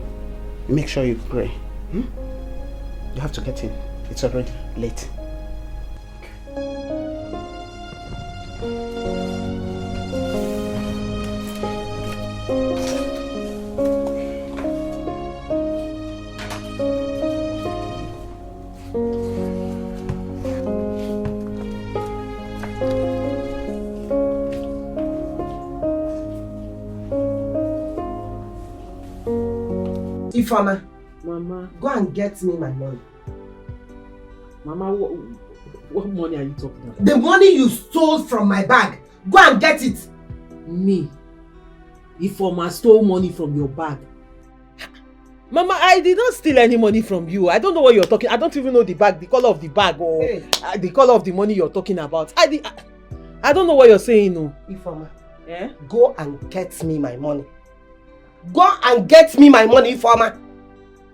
make sure you pray. You have to get in. It's already late. Ifeoma, Mama. go and get me my money. Mama, what money are you talking about? The money you stole from my bag. Go and get it. Me? Ifeoma stole money from your bag. Mama, I did not steal any money from you. I don't know what you're talking. I don't even know the bag, the color of the bag, or the color of the money you're talking about. I don't know what you're saying, no. Ifeoma, go and get me my money. Go and get me my money, Ifeoma.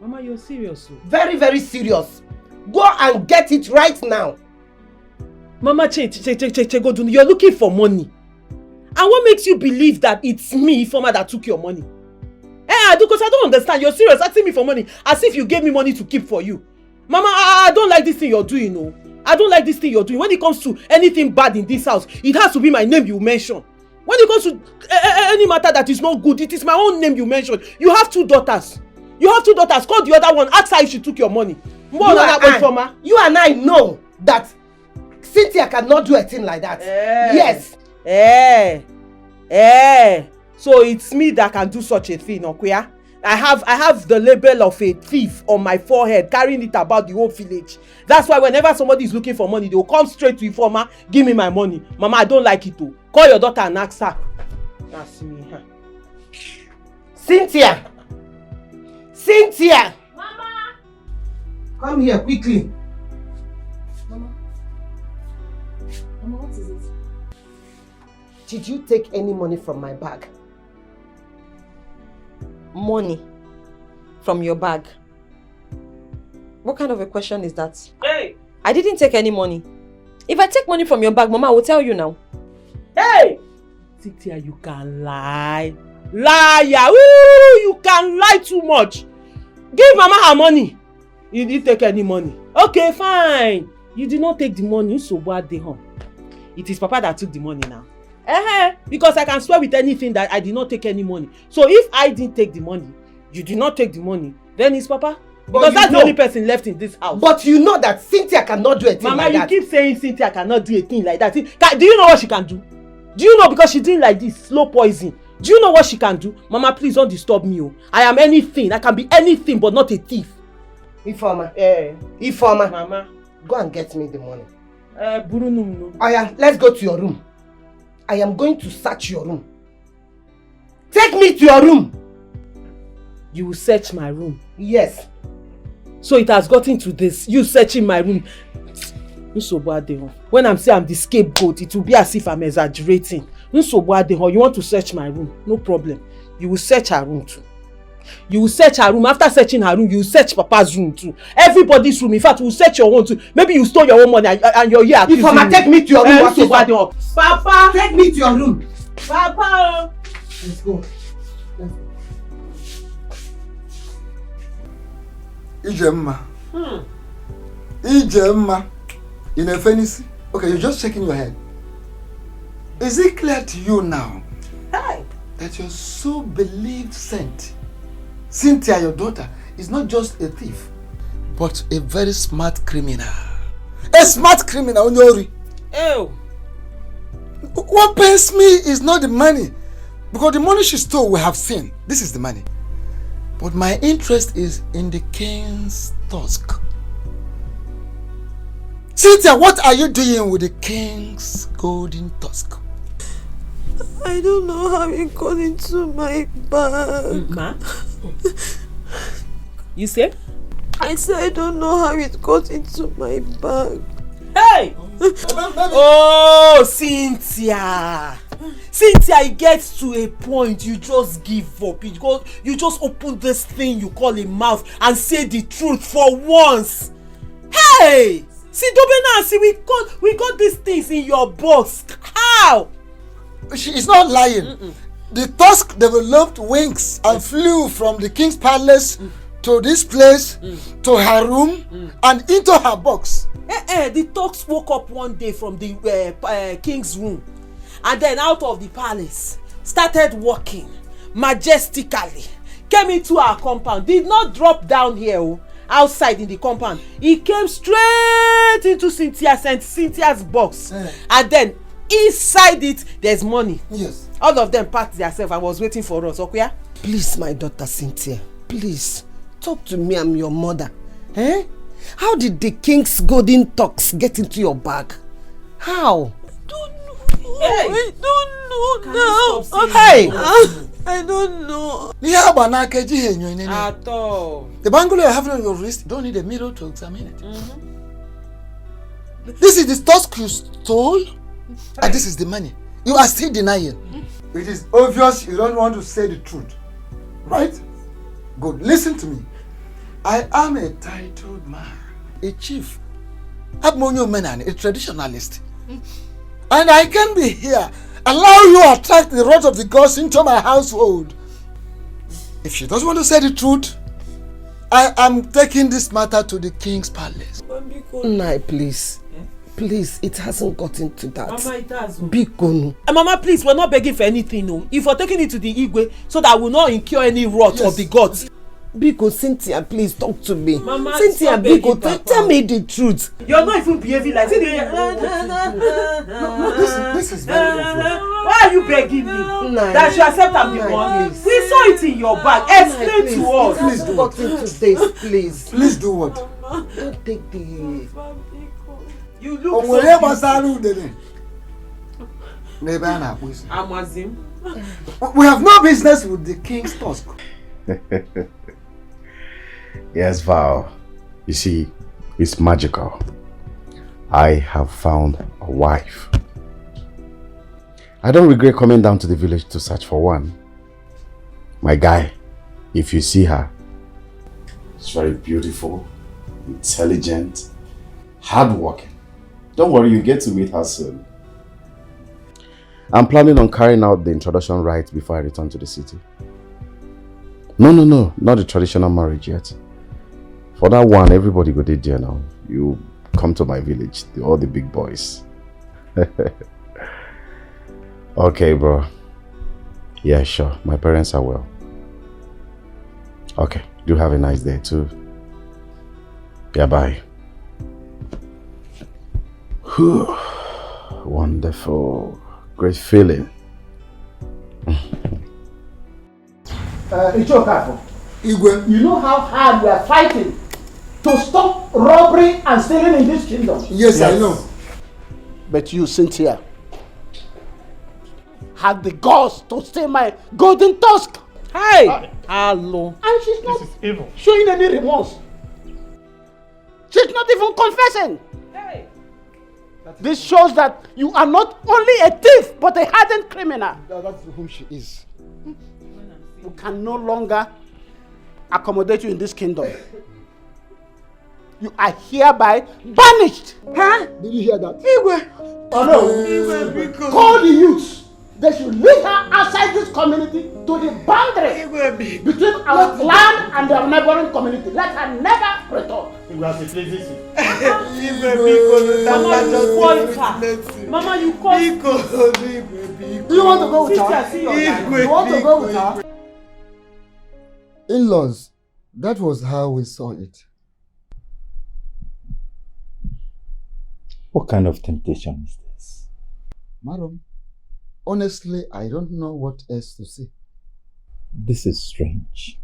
Mama, you're serious? So? Very, very serious. Go and get it right now. Mama, Chegodun, you're looking for money. And what makes you believe that it's me, Ifeoma, that took your money? Because I don't understand. You're serious asking me for money as if you gave me money to keep for you. Mama, I don't like this thing you're doing, no. I don't like this thing you're doing. When it comes to anything bad in this house, it has to be my name you mention. When it comes to any matter that is not good, it is my own name you mention. You have 2 daughters. Call the other one. Ask her if she took your money. You and I know that Cynthia cannot do a thing like that. Yes. So it's me that can do such a thing, Okuya. I have the label of a thief on my forehead, carrying it about the whole village. That's why whenever somebody is looking for money, they will come straight to Ifeoma, give me my money. Mama, I don't like it too. Call your daughter and ask her. That's me, huh? Cynthia! Mama! Come here quickly. Mama, what is it? Did you take any money from my bag? Money from your bag? What kind of a question is that? Hey! I didn't take any money. If I take money from your bag, Mama, I will tell you now. Hey! Cynthia, you can lie. Liar! Ooh, you can lie too much. Give Mama her money. You didn't take any money. Okay, fine. You did not take the money, so bad they home. It is Papa that took the money now. Because I can swear with anything that I did not take any money. So if I didn't take the money, you did not take the money, then it's Papa. Because that's the only person left in this house. But you know that Cynthia cannot do a thing Mama, like that. Mama, you keep saying Cynthia cannot do a thing like that. Do you know what she can do? Do you know, because she's doing like this, slow poison? Do you know what she can do? Mama, please don't disturb me. I am anything. I can be anything but not a thief. Ifeoma. Ifeoma. Mama. Go and get me the money. Burunum. Oya, let's go to your room. I am going to search your room. Take me to your room. You will search my room? Yes. So it has gotten to this, you searching my room. When I'm saying I'm the scapegoat, it will be as if I'm exaggerating. You want to search my room? No problem. You will search her room too. You will search her room. After searching her room, you will search Papa's room too. Everybody's room. In fact, you will search your own too. Maybe you stole your own money and you're here accusing me. Ifeoma, take me to your room. Papa! Take me to your room. Papa! Let's go. Ijemma. Ijemma. In a fancy. Okay, you're just shaking your head. Is it clear to you now that your so believed saint, Cynthia, your daughter, is not just a thief, but a very smart criminal? A smart criminal, Onyori. Ew. What pains me is not the money, because the money she stole we have seen. This is the money. But my interest is in the king's tusk. Cynthia, what are you doing with the king's golden tusk? I don't know how it got into my bag. Ma? You said? I said I don't know how it got into my bag. Hey! Oh, Cynthia! Cynthia, it gets to a point you just give up. You just open this thing you call a mouth and say the truth for once. Hey! See, Dobena, see, we got these things in your box. How? She is not lying. The tusk developed wings and flew from the king's palace to this place, to her room, and into her box. The tusk woke up one day from the king's room, and then out of the palace, started walking majestically, came into our compound, did not drop down here, outside in the compound. He came straight into Cynthia's box, and then inside it there's money. Yes. All of them packed themselves and was waiting for us. Okay? Please, my daughter Cynthia, please talk to me. I'm your mother. How did the king's golden tux get into your bag? How? I don't know now. Hey! I don't know. At all. The bangle you have on your wrist, you don't need a mirror to examine it. This is the tusk you stole, and this is the money. You are still denying. It is obvious you don't want to say the truth. Right? Good. Listen to me. I am a titled man, a chief, a traditionalist. And I can be here, allow you to attract the wrath of the gods into my household. If she doesn't want to say the truth, I am taking this matter to the king's palace. Nai, please. Please, it hasn't gotten to that. Mama, it has. Bikonu. Mama, please, we're not begging for anything, no. If we're taking it to the Igwe, so that we'll not incur any wrath of the gods. Biko, Cynthia, please talk to me. Mama, Cynthia, Biko, tell me the truth. You're not even behaving like No, this is very obvious. Why are you begging me? That you accept I'm the one? Please. We saw it in your bag. Explain to us. Please do what into this, please. Please do what? Don't take the... You look We have no business with the king's tusk. Yes, Val. You see, it's magical. I have found a wife. I don't regret coming down to the village to search for one. My guy, if you see her, she's very beautiful, intelligent, hardworking. Don't worry, you get to meet her soon. I'm planning on carrying out the introduction rites before I return to the city. No, not the traditional marriage yet. For that one, everybody go there now. You come to my village, all the big boys. Okay, bro. Yeah, sure. My parents are well. Okay, do have a nice day too. Yeah, bye. Whew. Wonderful. Great feeling. Igwe, you know how hard we are fighting to stop robbery and stealing in this kingdom? Yes, I know. But you, Cynthia, had the guts to steal my golden tusk. Hey! Hello. And she's not showing any remorse. She's not even confessing. Hey! This shows that you are not only a thief, but a hardened criminal. That's whom she is. We can no longer accommodate you in this kingdom. You are hereby banished. Huh? Did you hear that? Igwe. Oh no. Igwe, call the youths. They should lead her outside this community to the boundary between our land and our neighboring community. Let her never return. Mama, you call. Do you want to go with her? You want to go with her? In-laws, that was how we saw it. What kind of temptation is this? Madam, honestly, I don't know what else to say. This is strange.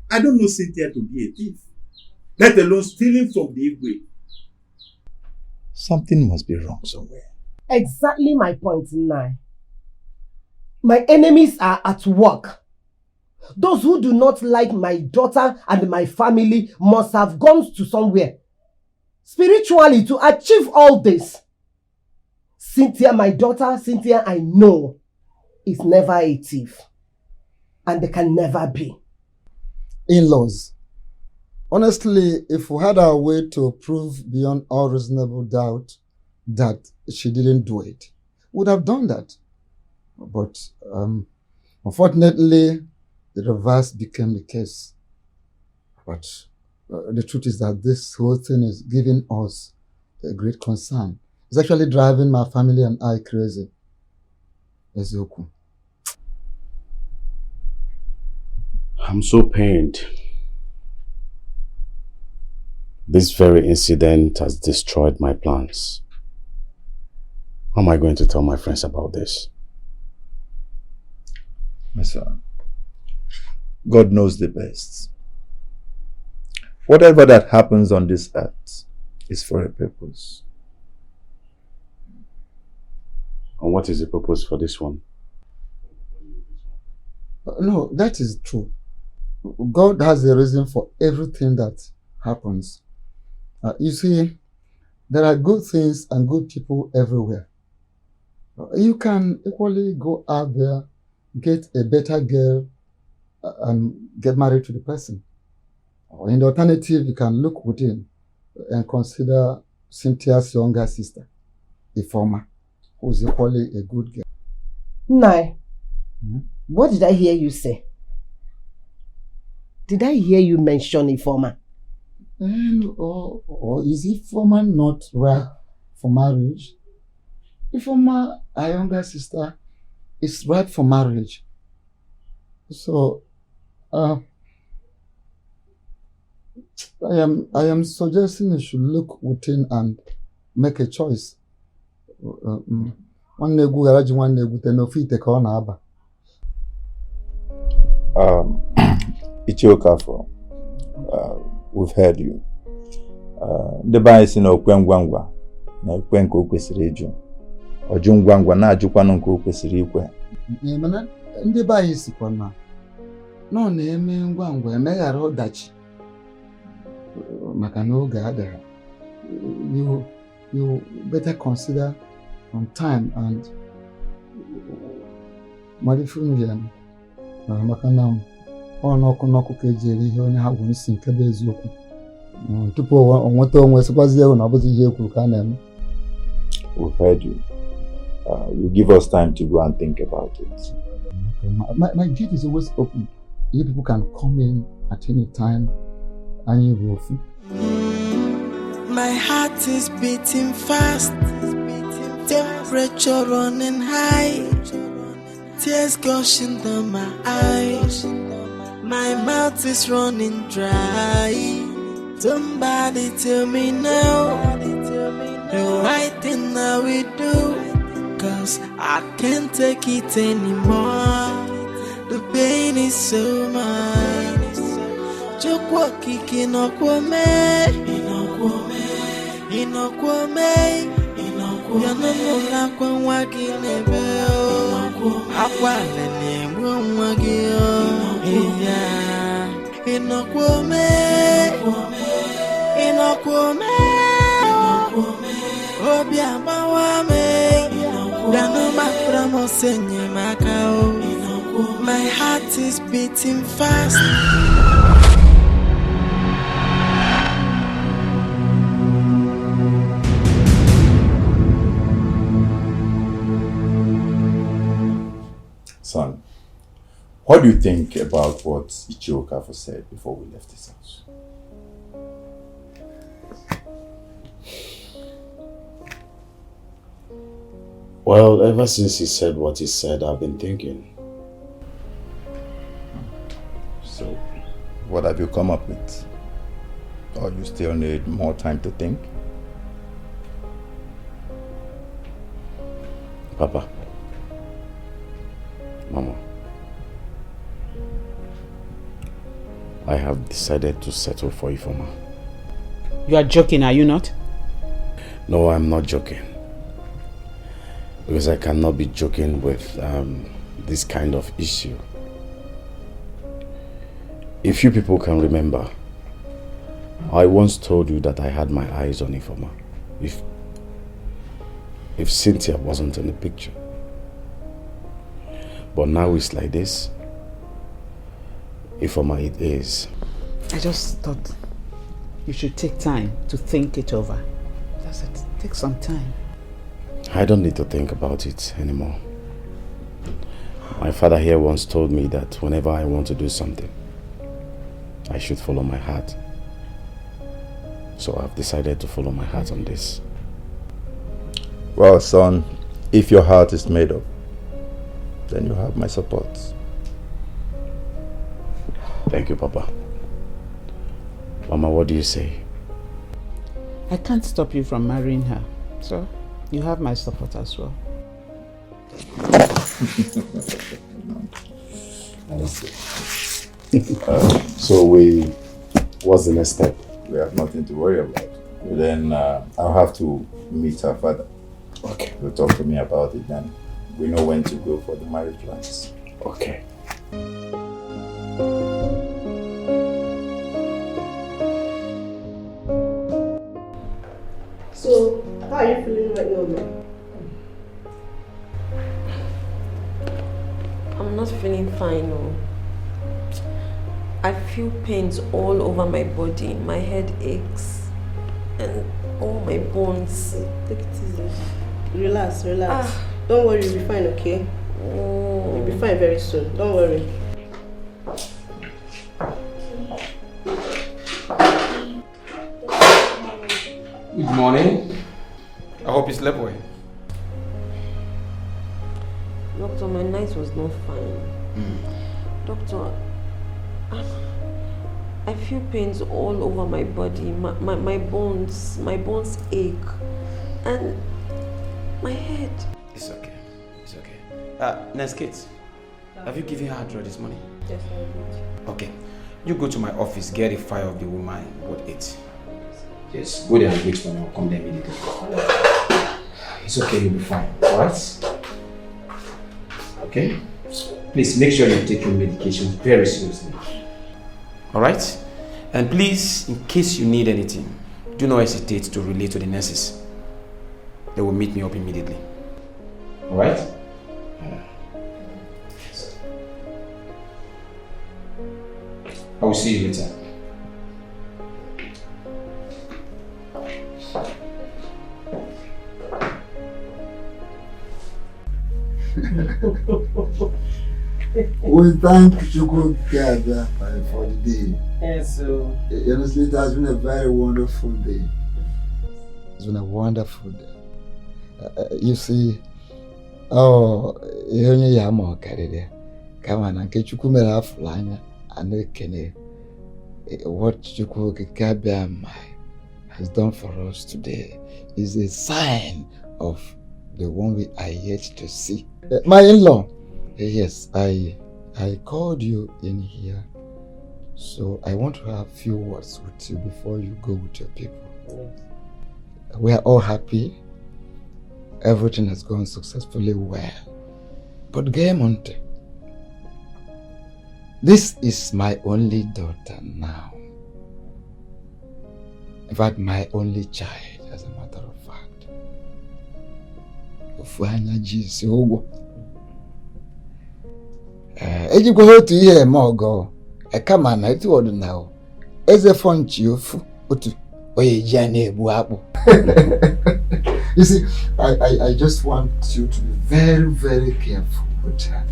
I don't know Cynthia to be a thief, let alone stealing from the Igwe. Something must be wrong somewhere. Exactly my point now. My enemies are at work. Those who do not like my daughter and my family must have gone to somewhere spiritually to achieve all this. Cynthia, my daughter, Cynthia, I know, is never a thief. And they can never be. In-laws, honestly, if we had a way to prove beyond all reasonable doubt that she didn't do it, we would have done that. But unfortunately, the reverse became the case. But the truth is that this whole thing is giving us a great concern. It's actually driving my family and I crazy. Ezeoku. I'm so pained. This very incident has destroyed my plans. How am I going to tell my friends about this? My son, God knows the best. Whatever that happens on this earth is for a purpose. And what is the purpose for this one? No, that is true. God has a reason for everything that happens. You see, there are good things and good people everywhere. You can equally go out there, get a better girl, and get married to the person. Or in the alternative, you can look within and consider Cynthia's younger sister, Ifeoma, who is equally a good girl. Nai, what did I hear you say? Did I hear you mention Ifeoma? Or is Ifeoma not right for marriage? Ifeoma, our younger sister, is right for marriage. So, I am suggesting you should look within and make a choice. Ichiokafo, we've heard you. The Bible says no kwengwangwa na ekwe nke o kwesịrị ịjụ. Ọjụ ngwangwa na ajụkwanụ nke o kwesịrị ikwe. Mana ndị be anyị sikwa na nọ na-eme ngwa ngwa emeghara ọdachi maka na oge adịghị. You better consider on time and marifunu ya maka na ọnọkụ ka eji eri ihe onye ha gwụ isi nke bụ eziokwu. Tupu o nweta onwe sikwazi ewu na ọ bụzi ihe ekwuru ka a na-eme. We've heard you. You give us time to go and think about it. My gate is always open. You people can come in at any time and you will feel. My heart is beating fast, temperature running high, tears gushing down my eyes, my mouth is running dry. Somebody tell me now, the right thing that we do, 'cause I can't take it anymore. The pain is so much. Chukwa kiki no kwame, inokwame. Yanono na kwa wakinebe o. Akwa nene mwagi o. Inokwame. Obi amawame. Gano makramo senye makao. My heart is beating fast. Son, what do you think about what Ichiokafo said before we left his house? Well, ever since he said what he said, I've been thinking. So, what have you come up with? Or you still need more time to think? Papa, Mama, I have decided to settle for Ifeoma. You are joking, are you not? No, I'm not joking. Because I cannot be joking with this kind of issue. If you people can remember, I once told you that I had my eyes on Ifeoma. If Cynthia wasn't in the picture. But now it's like this. Ifeoma it is. I just thought you should take time to think it over. That's it. Take some time. I don't need to think about it anymore. My father here once told me that whenever I want to do something, I should follow my heart. So I've decided to follow my heart on this. Well, son, if your heart is made up, then you have my support. Thank you, Papa. Mama, what do you say? I can't stop you from marrying her. So, you have my support as well. So what's the next step? We have nothing to worry about. Then I'll have to meet her father. Okay. He'll talk to me about it, then we know when to go for the marriage plans. Okay. So, how are you feeling right now, man? I'm not feeling fine, no. I feel pains all over my body. My head aches and all my bones. Take it easy. Relax. Don't worry, you'll be fine, okay? You'll be fine very soon. Don't worry. Good morning. I hope you slept well. Doctor, my night was not fine. Doctor, I feel pains all over my body. My bones ache. And my head. It's okay. It's okay. Next kids. Have you given her a draw this morning? Yes, I did. Okay. You go to my office, get a file of the woman got it. Yes, go there and wait for me. I'll come there immediately. It's okay, you'll be fine. Alright? Okay? Please make sure you take your medication very seriously. Alright? And please, in case you need anything, do not hesitate to relay to the nurses. They will meet me up immediately. Alright? I will see you later. We thank Chukwu God for the day. Yes, so. Honestly, it has been a very wonderful day. It's been a wonderful day. You see, ihe onye ya ma ọkarịrị kama na nke Chukwu mere afụrụ anya a na-ekene what Chukwu Okike Abịa has done for us today is a sign of the one we are yet to see. My in-law, yes, I called you in here, so I want to have a few words with you before you go with your people. Yes. We are all happy. Everything has gone successfully well. But Gaemonte, this is my only daughter now. In fact, my only child, as a matter of fact. Ejikwa otu ihe eme ọgọ kama na etu ọdụ na eze fọnchi ofu otu oye ji a na-egbu akpụ. You see, I just want you to be very, very careful with her.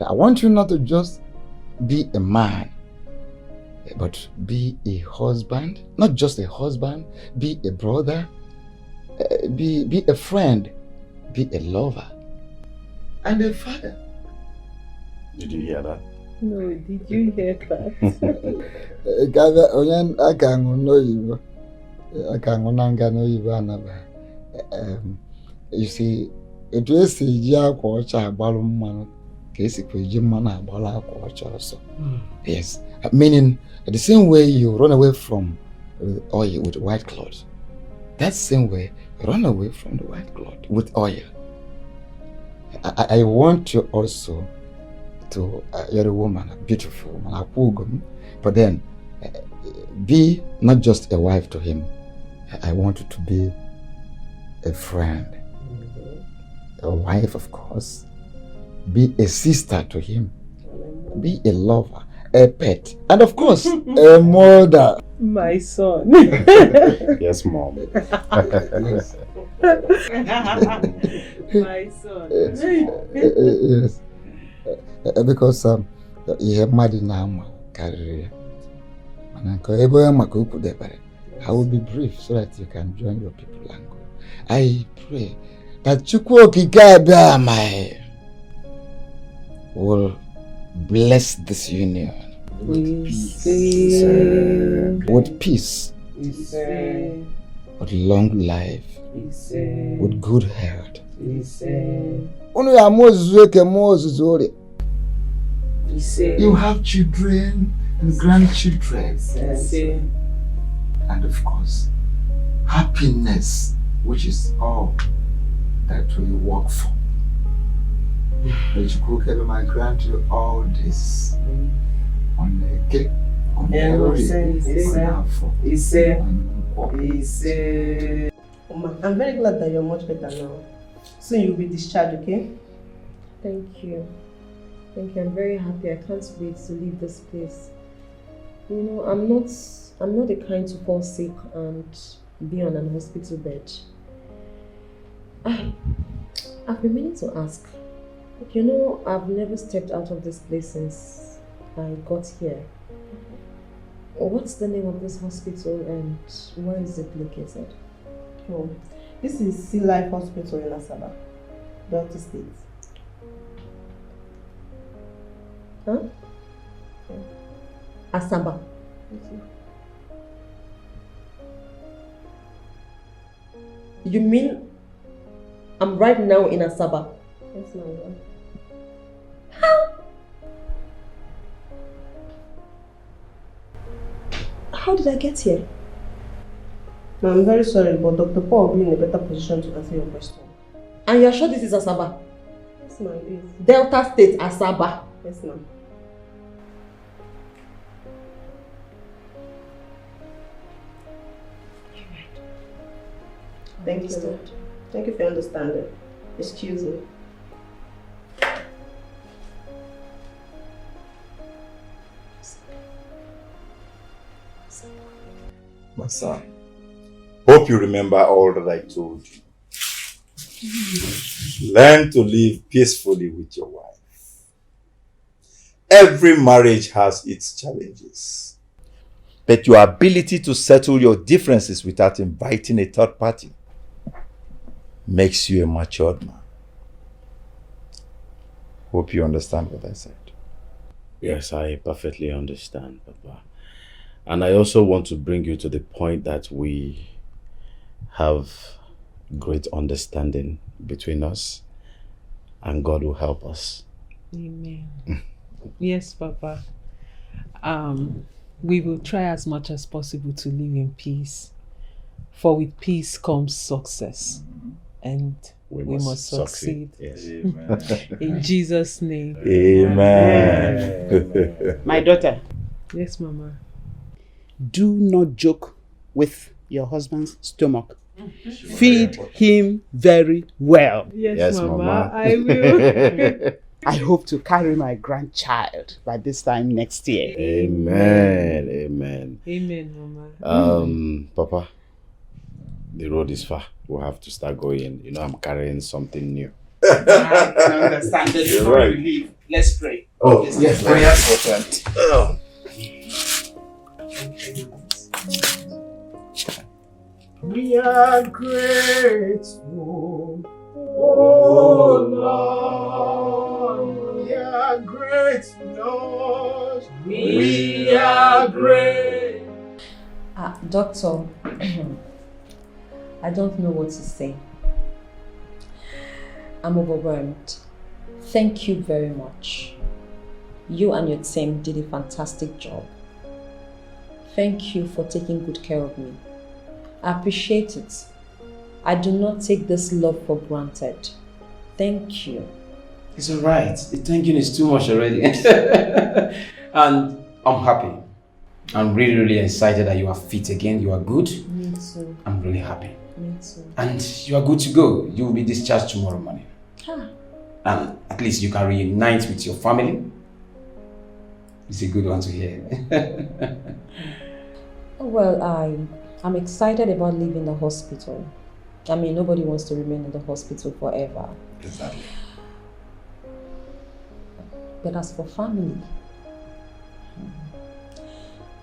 I want you not to just be a man, but be a husband. Not just a husband, be a brother, be a friend, be a lover, and a father. Did you hear that? No, did you hear that? You see, it was a Jacocha Balum also. Yes, meaning the same way you run away from oil with white cloth, that same way you run away from the white cloth with oil. I want you also to, you're a woman, a beautiful woman, a pugum, but then be not just a wife to him. I want you to be a friend, a wife, of course. Be a sister to him. Be a lover, a pet, and of course, a mother. My son. Yes, Mom. Yes. My son. Yes. because ihe mmadụ na-ama karịrị ya. Mana nke ebe onye maka okwu debere, I will be brief so that you can join your people and go. I pray that Chukwu Okike Abiama will bless this union with peace, with long life, with good health. You have children and grandchildren, and of course, happiness, which is all that we work for. May you cook my grant you all this on the cake, on I'm very glad that you're much better now. Soon you'll be discharged, okay? Thank you. Thank you. I'm very happy. I can't wait to leave this place. You know, I'm not the kind to fall sick and be on an hospital bed. I've been meaning to ask. You know, I've never stepped out of this place since I got here. What's the name of this hospital and where is it located? Oh, this is Sea Life Hospital in Asaba, Delta State. Huh? Asaba. You mean I'm right now in Asaba? Yes, ma'am. How did I get here? I'm very sorry, but Dr. Paul will be in a better position to answer your question. And you're sure this is Asaba? Yes, ma'am, it is. Delta State, Asaba? Yes, ma'am. Thank you, Lord. Thank you for your understanding. Excuse me. My son, hope you remember all that I told you. Learn to live peacefully with your wife. Every marriage has its challenges. But your ability to settle your differences without inviting a third party makes you a matured man. Hope you understand what I said. Yes, I perfectly understand, Papa. And I also want to bring you to the point that we have great understanding between us and God will help us. Amen. Yes, Papa. We will try as much as possible to live in peace. For with peace comes success. And we must succeed. Yes. Amen. In Jesus' name. Amen. My daughter. Yes, Mama. Do not joke with your husband's stomach. Feed him very well. Yes, Mama. I will. I hope to carry my grandchild by this time next year. Amen. Amen. Amen, Mama. Papa, the road is far. We'll have to start going. You know, I'm carrying something new. I can understand. Before right. we leave, let's pray. Oh, yes, prayer important. Oh. We are grateful, oh Lord. We are grateful, Lord. We are grateful. Doctor, I don't know what to say. I'm overwhelmed. Thank you very much. You and your team did a fantastic job. Thank you for taking good care of me. I appreciate it. I do not take this love for granted. Thank you. It's alright. The thanking is too much already. And I'm happy. I'm really, really excited that you are fit again. You are good. Me too. I'm really happy. Me too. And you are good to go. You will be discharged tomorrow morning. And at least you can reunite with your family. It's a good one to hear. Well, I'm excited about leaving the hospital. I mean, nobody wants to remain in the hospital forever. Exactly. But as for family,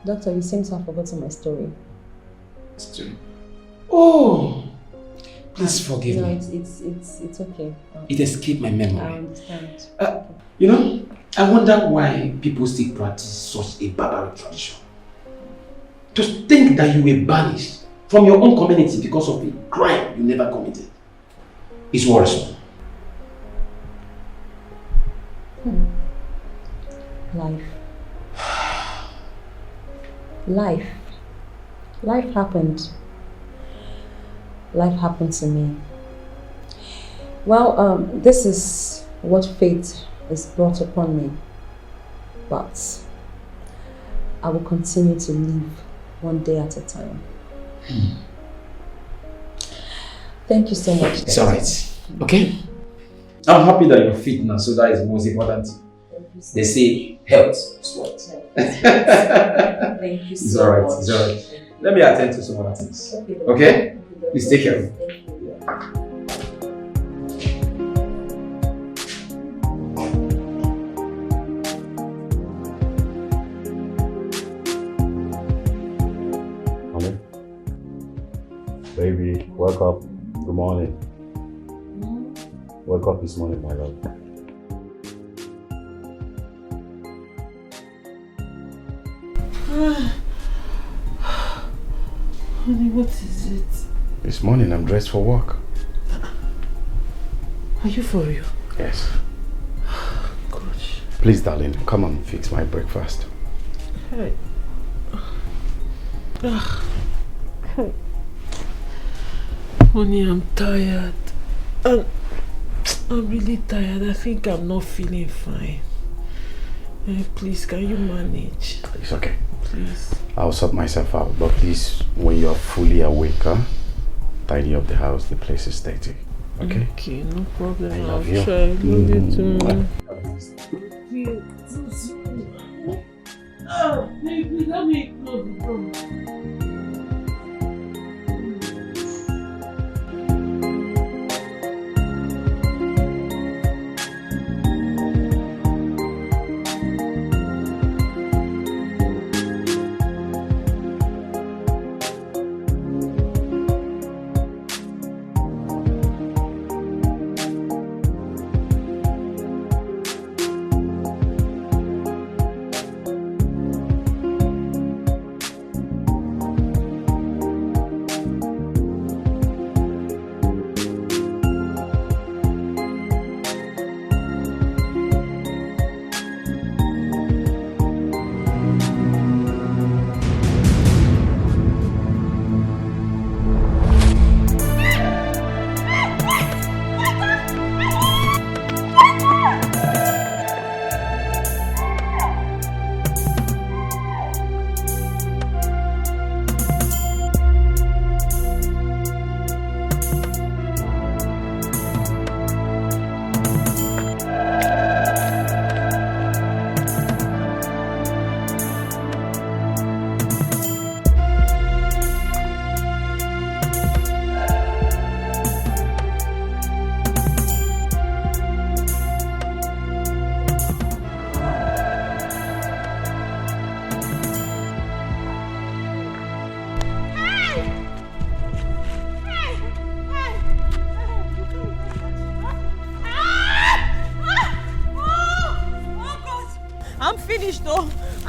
Doctor, you seem to have forgotten my story. Oh! Please forgive me. No, it's okay. It escaped my memory. I understand. You know, I wonder why people still practice such a barbaric tradition. To think that you were banished from your own community because of a crime you never committed is worrisome. Life happened. Life happened to me. Well, this is what fate is brought upon me. But I will continue to live one day at a time. Thank you so much. It's alright. Okay? I'm happy that you're fit now, so that is the most important. They say health is what. Thank you It's so alright, much. it's alright. Let me attend to some other things. Okay? Please take care. Honey? Baby, wake up. Good morning. Wake up this morning, my love. Honey, what is it? This morning I'm dressed for work. Are you for real? Yes. Gosh. Please, darling, come and fix my breakfast. Hey. Hey. Honey, I'm tired. I'm really tired. I think I'm not feeling fine. Please, can you manage? It's okay. Please. I'll sort myself out, but please, when you're fully awake, tidy up the house. The place is dirty. Okay? Okay, no problem. I love I'll you. try. I love you too. Baby, let me close the door.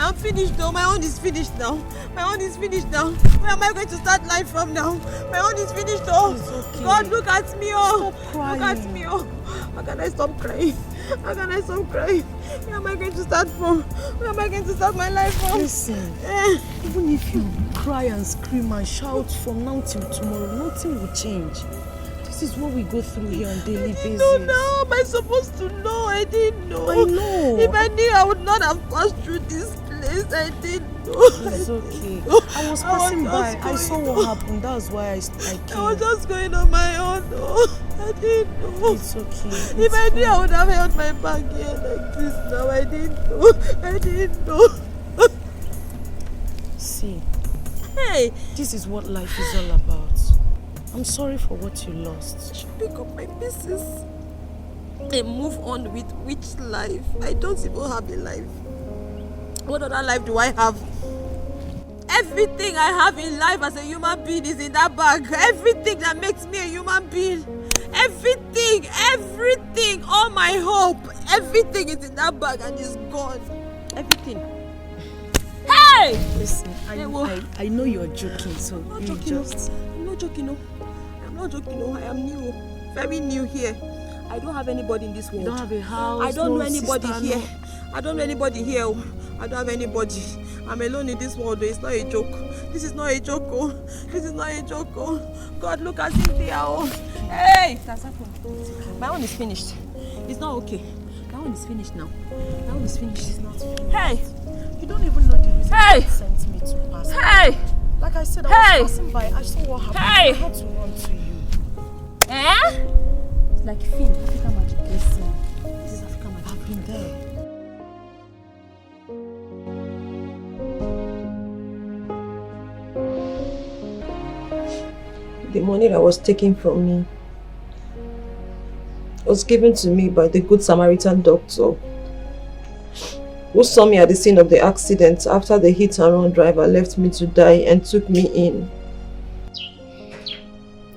I'm finished though. My own is finished now. My own is finished now. Where am I going to start life from now? My own is finished though. Okay. God, look at me, oh. Stop crying. Look at me, oh. How can I stop crying? How can I stop crying? Where am I going to start from? Where am I going to start my life from? Listen, even if you cry and scream and shout from now till tomorrow, nothing will change. This is what we go through here on daily basis. No, how am I supposed to know? I didn't know. I know. If I knew, I would not have passed through this place. I didn't know. It's okay. I was passing by. I saw what happened. That's why I came. I was just going on my own. Oh, I didn't know. It's okay. If I knew, I would have held my back here like this now. I didn't know. I didn't know. See, hey, this is what life is all about. I'm sorry for what you lost. Pick up my pieces. and move on with which life? I don't even have a life. What other life do I have? Everything I have in life as a human being is in that bag. Everything that makes me a human being. Everything, all my hope, everything is in that bag and it's gone. Everything. Hey! Listen, I know you're joking, so I'm not you joking. just... I'm not joking, no. I'm not joking, no. I am new. Very new here. I don't have anybody in this world. You don't have a house, I don't no know anybody sister, here. no. I don't know anybody here. I don't have anybody. I'm alone in this world. It's not a joke. This is not a joke. Oh. This is not a joke. Oh. God, look at Cynthia. Oh. Hey! That's happened. My own is finished. It's not okay. My own is finished now. My own is finished. It's not finished. Hey! You don't even know the reason Hey! you sent me to pass. Hey! Like I said, I was passing by. I saw what happened. Hey! I had to run to you. Eh? It's like film, African magic. Listen, this is African magic. I've been there. The money that was taken from me was given to me by the Good Samaritan doctor who saw me at the scene of the accident after the hit-and-run driver left me to die and took me in.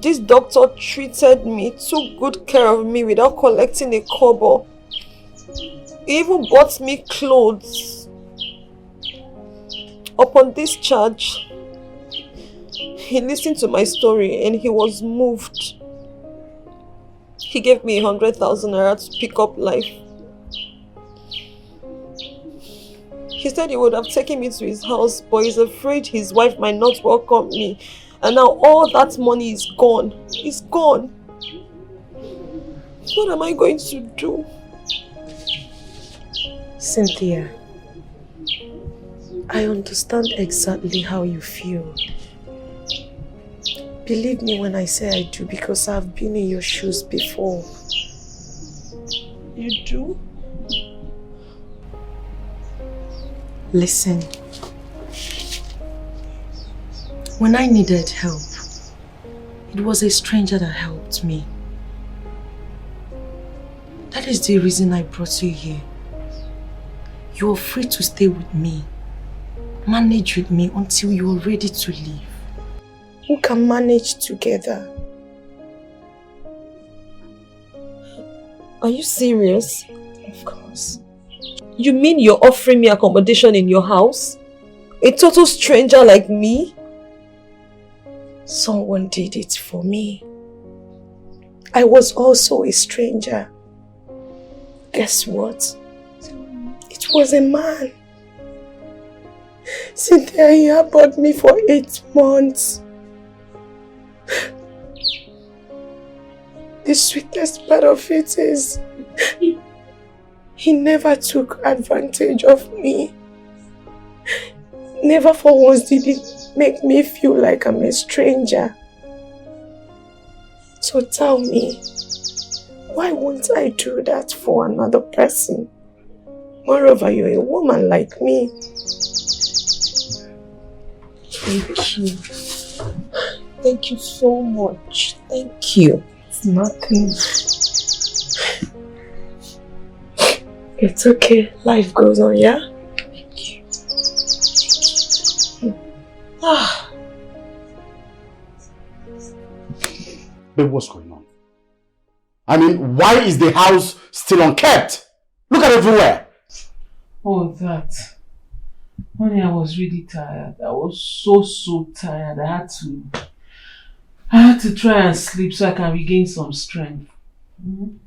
This doctor treated me, took good care of me without collecting a kobo. He even bought me clothes. Upon discharge, he listened to my story and he was moved. He gave me 100,000 naira to pick up life. He said he would have taken me to his house, but he's afraid his wife might not welcome me. And now all that money is gone. It's gone. What am I going to do? Cynthia, I understand exactly how you feel. Believe me when I say I do, because I've been in your shoes before. You do? Listen. When I needed help, it was a stranger that helped me. That is the reason I brought you here. You are free to stay with me. Manage with me until you are ready to leave. We can manage together. Are you serious? Of course. You mean you're offering me accommodation in your house? A total stranger like me? Someone did it for me. I was also a stranger. Guess what? It was a man. Cynthia, he harbored me for 8 months. The sweetest part of it is he never took advantage of me. Never for once did he make me feel like I'm a stranger. So tell me, why won't I do that for another person? Moreover, you're a woman like me. Thank you. Thank you so much. Thank you. It's nothing. It's okay. Life goes on, yeah? Thank you. Babe, what's going on? I mean, why is the house still unkept? Look at everywhere. Oh, that. Honey, I was really tired. I was so tired. I had to try and sleep so I can regain some strength. Mm-hmm.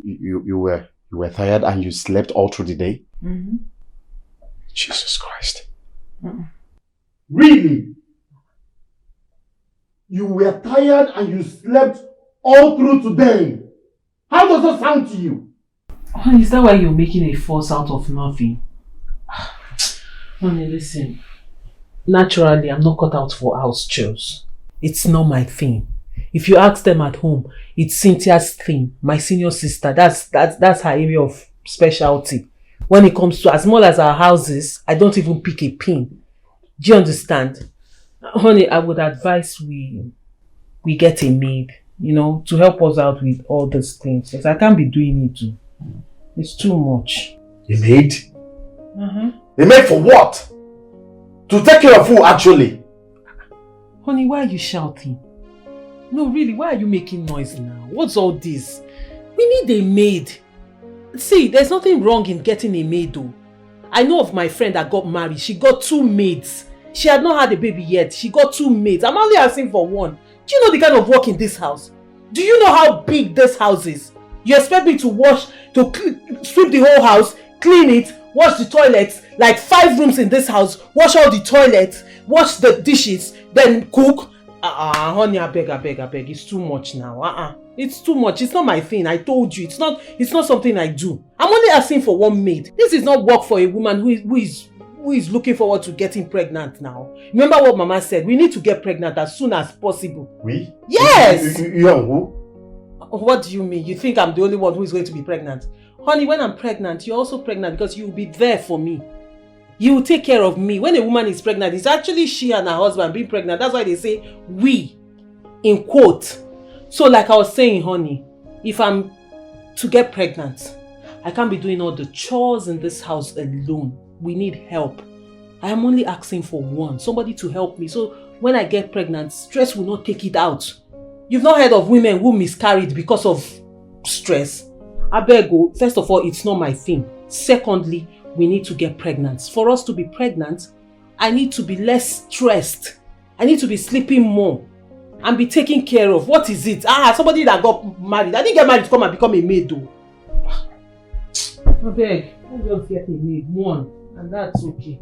You were tired and you slept all through the day? Mm-hmm. Jesus Christ. Mm-hmm. Really? You were tired and you slept all through today? How does that sound to you? Honey, is that why you're making a fuss out of nothing? Honey, listen. Naturally, I'm not cut out for house chores. It's not my thing. If you ask them at home, it's Cynthia's thing. My senior sister. That's her area of specialty. When it comes to as small as our houses, I don't even pick a pin. Do you understand? Honey, I would advise we get a maid. to help us out with all these things. Yes, I can't be doing it too. It's too much. A maid? Uh-huh. A maid for what? To take care of who actually? Honey, why are you shouting? No, really, why are you making noise now? What's all this? We need a maid. See, there's nothing wrong in getting a maid though. I know of my friend that got married. She got 2 maids. She had not had a baby yet. She got 2 maids. I'm only asking for 1. Do you know the kind of work in this house? Do you know how big this house is? You expect me to sweep the whole house, clean it, wash the toilets, like 5 rooms in this house, wash all the toilets, wash the dishes, then cook? Honey, I beg. It's too much now. It's too much. It's not my thing. I told you. It's not something I do. I'm only asking for 1 maid. This is not work for a woman who is looking forward to getting pregnant now. Remember what Mama said? We need to get pregnant as soon as possible. We? Yes! You and who? What do you mean? You think I'm the only one who is going to be pregnant? Honey, when I'm pregnant, you're also pregnant because you'll be there for me. You will take care of me. When a woman is pregnant, it's actually she and her husband being pregnant. That's why they say we, in quote. So like I was saying, honey, if I'm to get pregnant, I can't be doing all the chores in this house alone. We need help. I am only asking for 1, somebody to help me. So when I get pregnant, stress will not take it out. You've not heard of women who miscarried because of stress? I beg you, first of all, it's not my thing. Secondly, we need to get pregnant. For us to be pregnant, I need to be less stressed. I need to be sleeping more and be taken care of. What is it? Somebody that got married. I didn't get married to come and become a maid though. I beg, let's just get a maid, 1, and that's okay.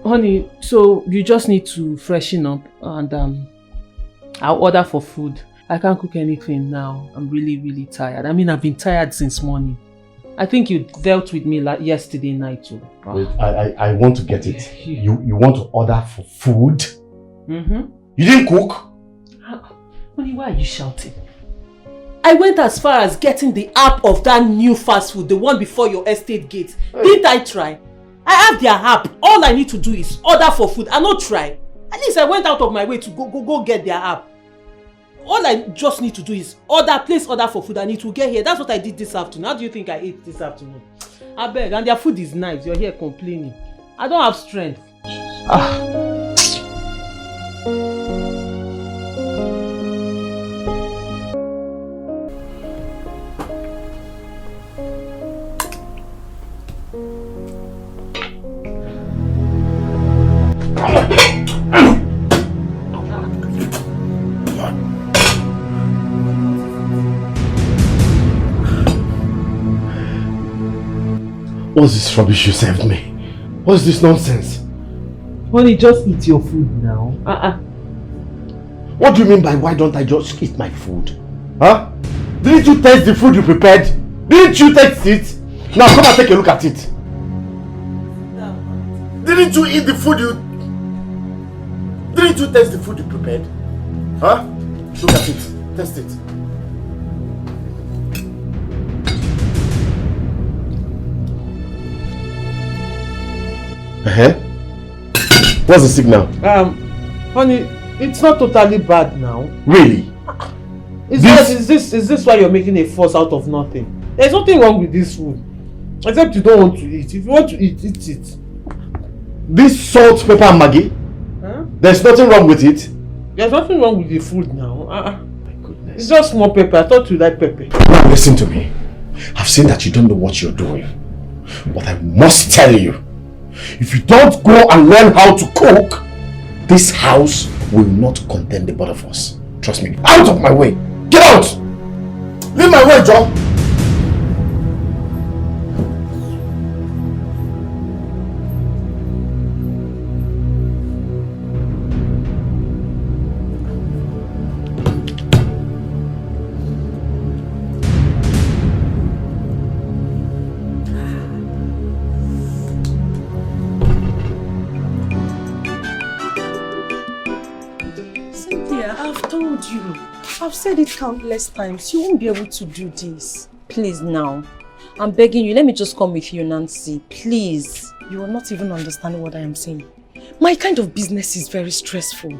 Honey, so you just need to freshen up and I'll order for food. I can't cook anything now. I'm really, really tired. I mean, I've been tired since morning. I think you dealt with me yesterday night too. Wait, I want to get it. You want to order for food? Mm-hmm. You didn't cook? Honey, why are you shouting? I went as far as getting the app of that new fast food, the one before your estate gate. Hey. Didn't I try? I have their app. All I need to do is order for food and not try. At least I went out of my way to go get their app. All I just need to do is place order for food and it will get here. That's what I did this afternoon. How do you think I ate this afternoon? I beg, and their food is nice. You're here complaining. I don't have strength. What's this rubbish you served me? What's this nonsense? Honey, just eat your food now. What do you mean by why don't I just eat my food? Huh? Didn't you taste the food you prepared? Didn't you taste it? Now come and take a look at it. No. Didn't you eat the food you... Didn't you taste the food you prepared? Huh? Look at it. Taste it. What's the signal? Honey, it's not totally bad now. Really? Is this why you're making a fuss out of nothing? There's nothing wrong with this food. Except you don't want to eat. If you want to eat, eat it. This salt, pepper and Maggi? Huh? There's nothing wrong with it? There's nothing wrong with the food now. My goodness. It's just more pepper. I thought you like pepper. Now listen to me. I've seen that you don't know what you're doing. But I must tell you, if you don't go and learn how to cook, this house will not contain the both of us. Trust me. Out of my way! Get out! Leave my way, John! I've said it countless times. You won't be able to do this. Please now. I'm begging you. Let me just come with you, Nancy. Please. You are not even understanding what I am saying. My kind of business is very stressful.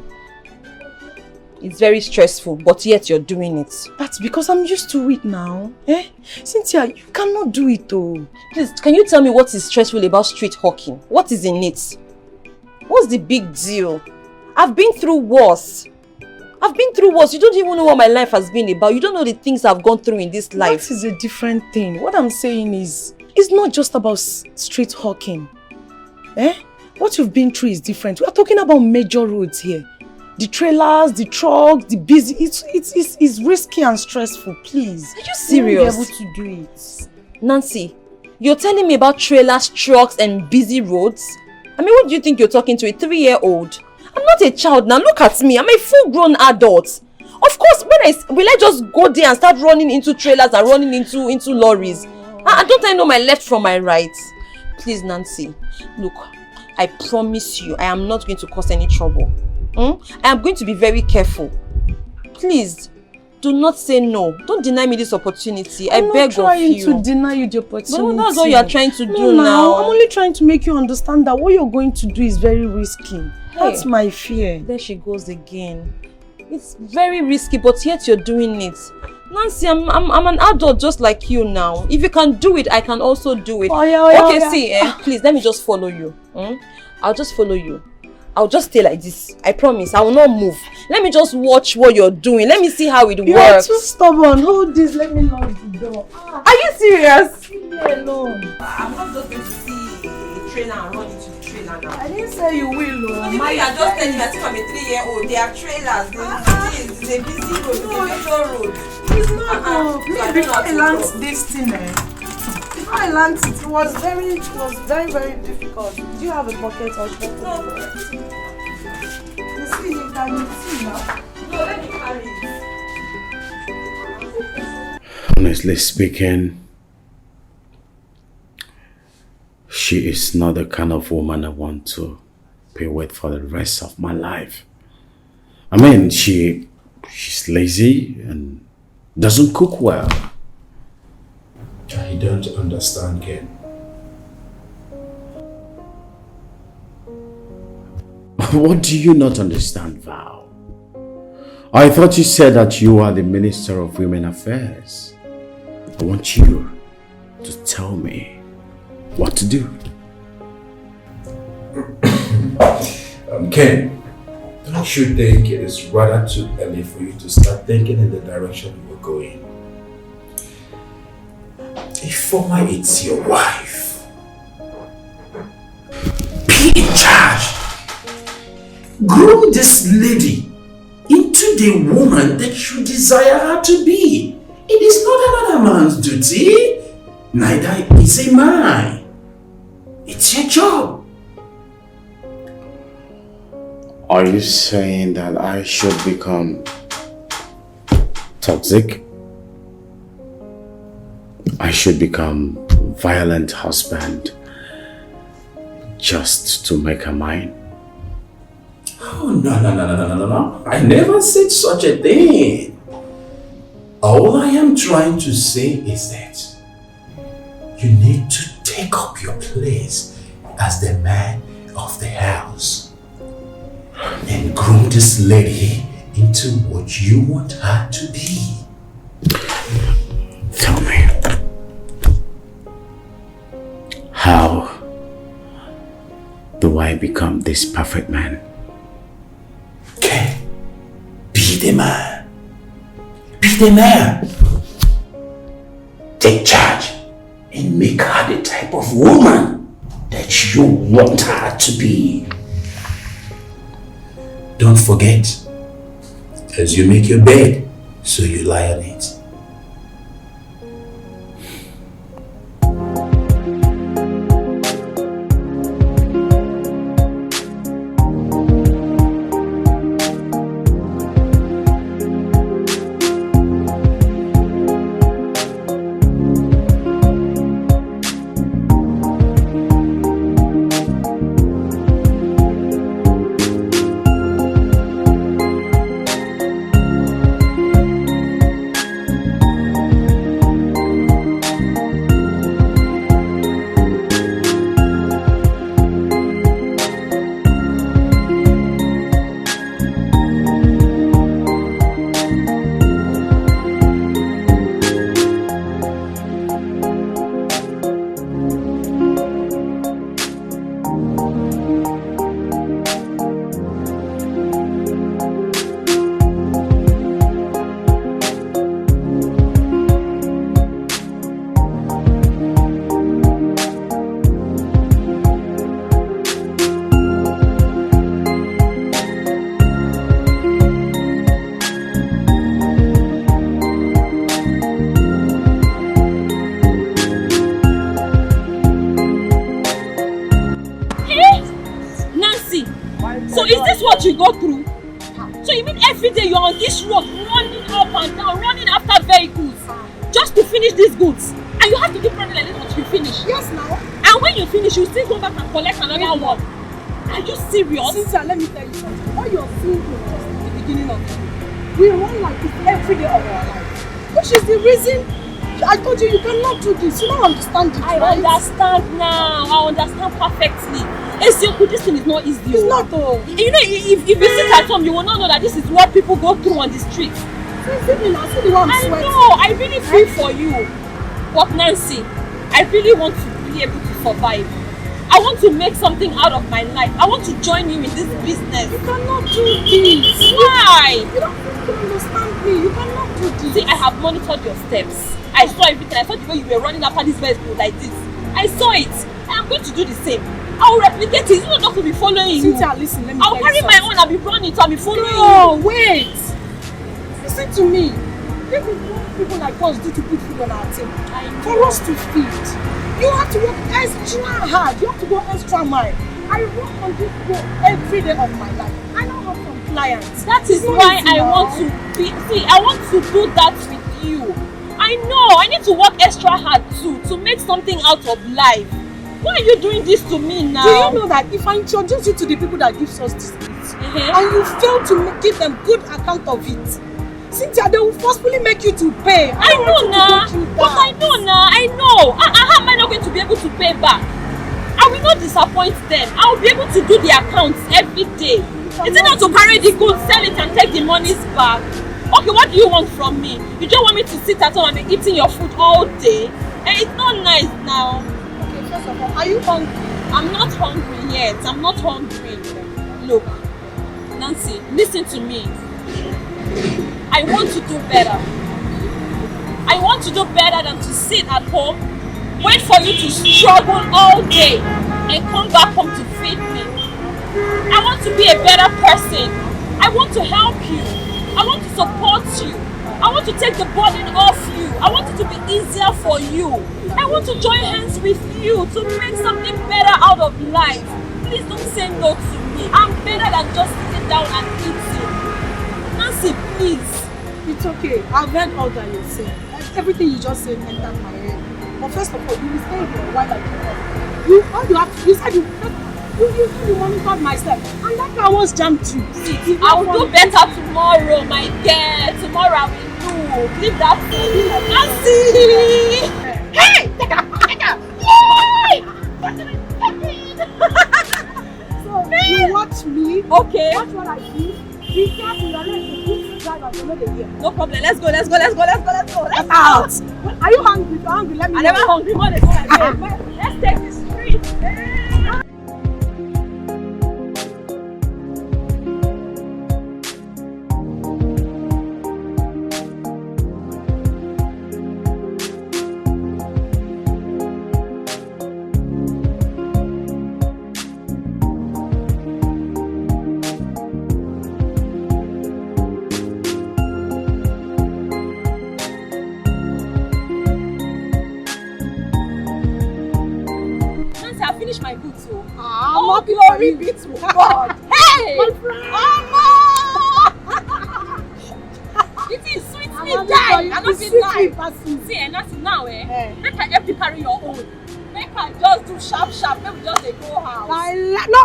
It's very stressful, but yet you're doing it. That's because I'm used to it now. Eh? Cynthia, you cannot do it though. Please, can you tell me what is stressful about street hawking? What is in it? What's the big deal? I've been through worse. You don't even know what my life has been about. You don't know the things I've gone through in this life. That is a different thing. What I'm saying is, it's not just about street hawking. Eh? What you've been through is different. We are talking about major roads here. The trailers, the trucks, the busy. It's risky and stressful. Please. Are you serious? You won't be able to do it. Nancy, you're telling me about trailers, trucks, and busy roads? I mean, what do you think you're talking to? A 3-year-old? I'm not a child now. Look at me. I'm a full-grown adult. Of course, will I just go there and start running into trailers and running into lorries? Don't I know my left from my right? Please, Nancy, look, I promise you, I am not going to cause any trouble. I am going to be very careful. Please, do not say no. Don't deny me this opportunity. I beg of you. I'm not trying to deny you the opportunity. But that's what you are trying to do now. I'm only trying to make you understand that what you're going to do is very risky. Hey, that's my fear. There she goes again. It's very risky, but yet you're doing it. Nancy, I'm an adult just like you now. If you can do it, I can also do it. See, please, let me just follow you. I'll just follow you. I'll just stay like this. I promise. I will not move. Let me just watch what you're doing. Let me see how it works. You're too stubborn. Hold this. Let me lock the door. Are you serious? Leave me alone. I'm not just going to see a trailer and run into the trailer now. I didn't say you will. No, the way you're just telling me as if I'm a 3-year-old. There are trailers. It's a busy road. It's a major road. It's not. Before I learned this thing, before I learned it was very, very difficult. Do you have a bucket or something? No. You see, you can see now. No, let me carry it. Honestly speaking, she is not the kind of woman I want to be with for the rest of my life. I mean, she's lazy and doesn't cook well. I don't understand, Ken. What do you not understand, Val? I thought you said that you are the Minister of Women Affairs. I want you to tell me what to do. Ken, don't you think it is rather too early for you to start thinking in the direction you are going? Ifeoma, it's your wife. Be in charge. Groom this lady into the woman that you desire her to be. It is not another man's duty. Neither is it mine. It's your job. Are you saying that I should become toxic? I should become violent husband just to make her mine? Oh, no. I never said such a thing. All I am trying to say is that you need to take up your place as the man of the house and groom this lady into what you want her to be. Tell me, how do I become this perfect man? Okay, be the man. Be the man. Take charge and make her the type of woman that you want her to be. Don't forget, as you make your bed, so you lie on it. we go through? So you mean every day you're on this road running up and down, running after vehicles just to finish these goods? And you have to keep running like this until you finish? Yes, now. And when you finish, you still go back and collect another one. Are you serious? Cynthia, let me tell you something. What you're seeing is just the beginning of it. We run like this every day of our life. Which is the reason I told you cannot do this. You don't understand it, I right? understand now. I understand perfectly. This thing is not easy. It's not though. You know, if you sit at home, you will not know that this is what people go through on the street. I know. I really feel for you. But Nancy, I really want to be able to survive. I want to make something out of my life. I want to join you in this business. You cannot do this. Why? You don't understand me. You cannot do this. See, I have monitored your steps. I saw everything. I saw the way you were running after this vehicle like this. I saw it. I am going to do the same. I will replicate it. You don't have to be following you. Cynthia, listen, let me I'll carry my own. I'll be running it. I'll be following you. No, wait. Listen to me. This is what people like us do to put food on our table. For us to feed. You have to work extra hard. You have to go extra mile. I work on this road every day of my life. I don't have some clients. That is why I want to be. See, I want to do that with you. I know. I need to work extra hard too to make something out of life. Why are you doing this to me now? Do you know that if I introduce you to the people that gives us this gift, and you fail to give them good account of it, Cynthia, they will forcefully make you to pay. I know now. But I know now. I know. How am I not going to be able to pay back? I will not disappoint them. I will be able to do the accounts every day. Is it not to carry the goods, sell it and take the monies back? Okay, what do you want from me? You just want me to sit at home and be eating your food all day? It's not nice now. Okay, first of all, are you hungry? I'm not hungry yet. I'm not hungry. Look, Nancy, listen to me. I want to do better. I want to do better than to sit at home, wait for you to struggle all day and come back home to feed me. I want to be a better person. I want to help you. I want to support you. I want to take the burden off you. I want it to be easier for you. I want to join hands with you to make something better out of life. Please don't say no to me. I'm better than just sitting down and eating. Nancy, please. It's okay. I've heard all that you're saying. Everything you just said entered my head. But first of all, you will stay here while I do. You said you monitored myself. And that car was jammed too. See, I will do better tomorrow, my girl. Tomorrow I will do. Leave that to me. Nancy! Hey! Take her! Yay! So, you watch me. Okay. Watch what I do. Be careful, you're not no problem. Let's go. Let's out. Are you hungry? If you're hungry, let me know. I'm never hungry. Let's take the street. My boots, oh glory be to God. Hey, my friend. It is sweet me die. I don't feel like. See, and that's now, make I help you carry your own. Make I just do sharp. Maybe just a go house. No.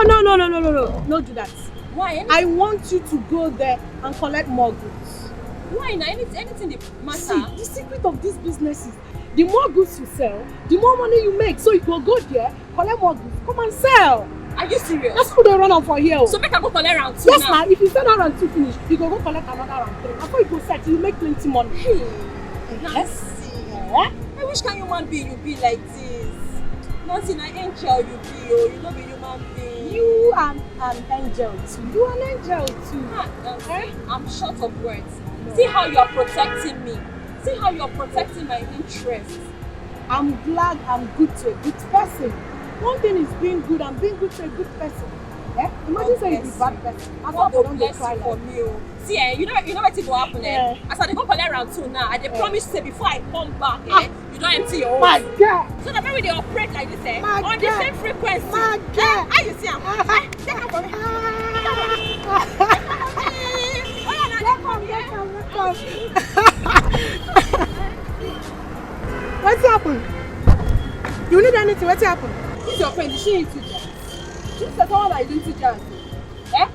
Don't do that. Why? I want you to go there and collect more goods. Why? Now anything they matter. See, the secret of this business is the more goods you sell, the more money you make. So you go there, collect more goods, come and sell. Are you serious? That's how they run on for here. So make I go collect round 2 yes, now? Yes, if you sell round 2 finish, you go collect another round 3. Before you go set, you make plenty money. Yes. I wish can human being you be like this. Nothing an angel you be, you know be human being. You are an angel too. You are an angel too. I'm short of words. No. See how you are protecting me. See how you're protecting my interests. I'm glad I'm good to a good person. One thing is being good and being good to a good person. Imagine saying you're a bad person. God will bless you for me. See, you know what will happen? As I go collect round 2 now, I promise say before I come back, you don't empty your own. My God. So that when they operate like this, my on God. the same frequency. My God. How you see them? Take them from me. What's happened? You need anything? What's happened? This your friend, is she into jazz? She's the one that is into jazz. Eh?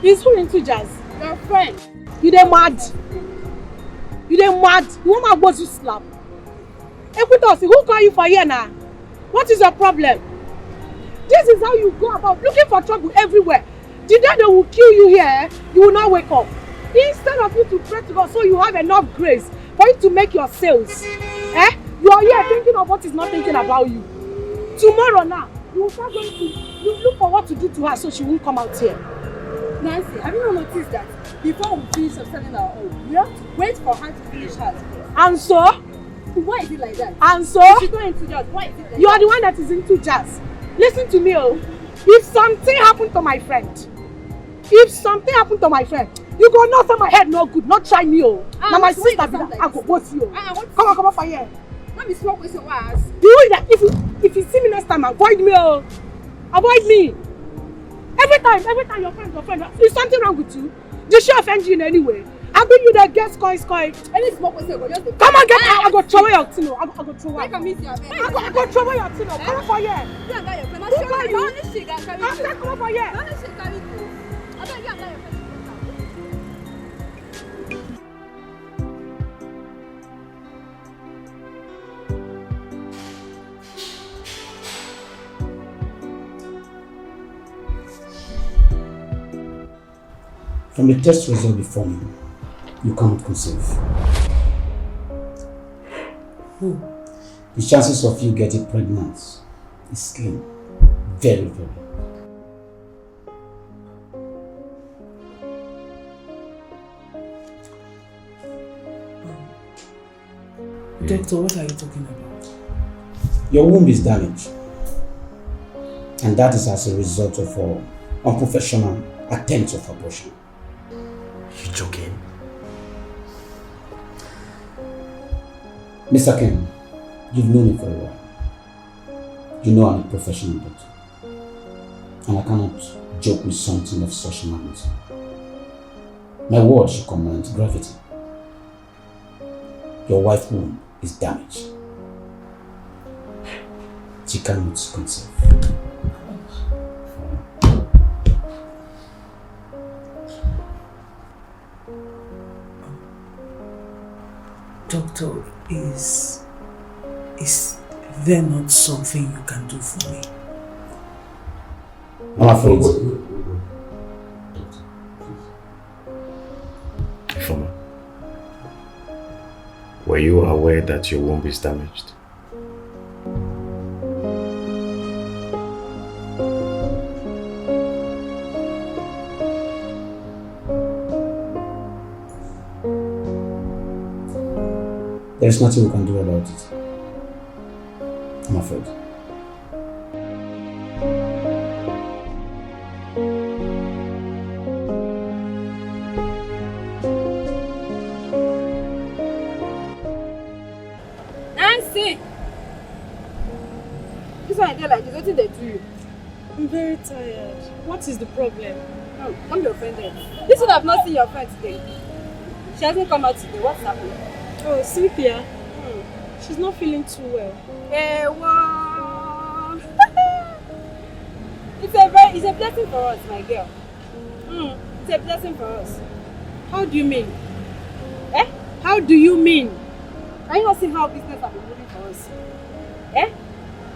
Is who into jazz? Your friend. You dey mad? You dey mad? You want my boss to slap? Equitos, who call you for here now? What is your problem? This is how you go about looking for trouble everywhere. The day they will kill you here, you will not wake up. Instead of you to pray to God so you have enough grace for you to make your sales. Eh? You are here thinking of what is not thinking about you. Tomorrow now, you will start going to look for what to do to her so she won't come out here. Nancy, have you not noticed that before we finish selling our own, we have to wait for her to finish hers? And so? Why is it like that? And so? She's not into jazz. Why is it like that? You are the one that is into jazz. Listen to me, oh. If something happened to my friend, you go know say my head no good, not try me, oh. Now my sister be that, I go boss you. Come on for here. Let me smoke with your ass. You know that if you see me next time, avoid me, oh. Avoid me. Every time your friend, is something wrong with you? Did she offend you in any way? I bring you that guest coin. Any smoke with you, just come on, get out. I go throw away your tin. I go throw away. I go throw away your tin. Come on for here. You and that your friend. Who call you? I said come on for here. Don't she carry you? I bet you and that your friend. From the test result before me, you cannot conceive. The chances of you getting pregnant is slim. Very, very. Doctor, what are you talking about? Your womb is damaged. And that is as a result of an unprofessional attempt of abortion. You joking? Mr. Ken, you've known me for a while. You know I'm a professional doctor. And I cannot joke with something of such magnitude. My word should command gravity. Your wife's womb is damaged. She cannot conceive. Doctor, is there not something you can do for me? I'm afraid. Ifoma, were you aware that your womb is damaged? There's nothing we can do about it. I'm afraid. Nancy! This one I did like this, what did they do you? I'm very tired. What is the problem? No, don't be offended. This one I've not seen your friend today. She hasn't come out today. What's happening? Oh, Cynthia. She's not feeling too well. It's a blessing for us, my girl. It's a blessing for us. How do you mean? Eh? How do you mean? Are you not seeing how business has been moving for us? Eh?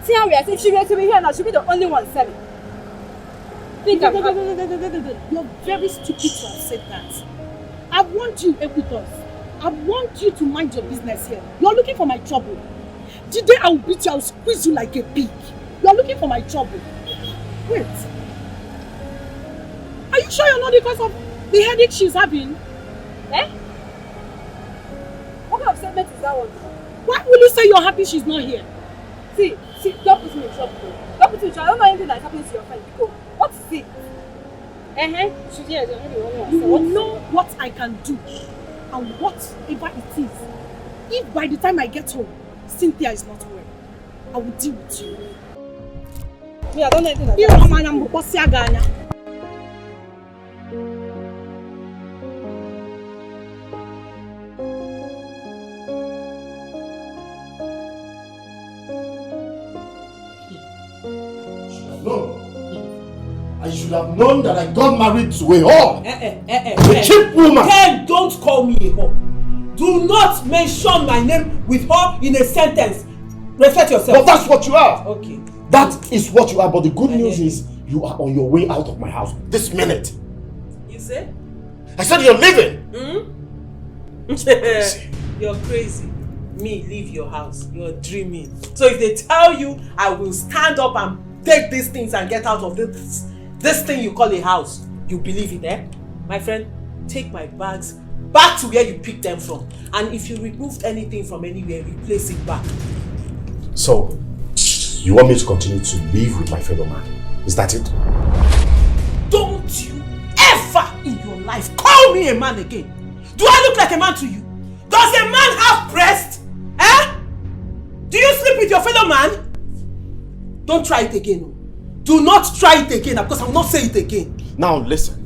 See how we are saying she were to be here now, she'll be the only one selling. Think I'm happy. You're very stupid to have said that. I want you, Equitos. I want you to mind your business here. You're looking for my trouble. The day I will beat you, I will squeeze you like a pig. You're looking for my trouble. Wait. Are you sure you're not because of the headache she's having? Eh? What kind of statement is that one? Why will you say you're happy she's not here? See, don't put me in trouble. Don't put me in trouble. I don't know anything that's happening to your friend. Go. What is it? She's here. You will know what I can do. And whatever it is, if by the time I get home, Cynthia is not well, I will deal with you. Yeah, I don't know anything like that. No. I should have known that I got married to a whore. A cheap woman. Ken, don't call me a whore. Do not mention my name with whore in a sentence. Respect yourself. But that's what you are. Okay. That is what you are. But the good news is you are on your way out of my house this minute. You say? I said you're leaving. You're crazy. Me leave your house. You're dreaming. So if they tell you I will stand up and take these things and get out of this thing you call a house, you believe it, eh? My friend, take my bags back to where you picked them from. And if you removed anything from anywhere, replace it back. So, you want me to continue to live with my fellow man? Is that it? Don't you ever in your life call me a man again. Do I look like a man to you? Does a man have breast? Eh? Do you sleep with your fellow man? Don't try it again. Do not try it again because I will not say it again. Now listen.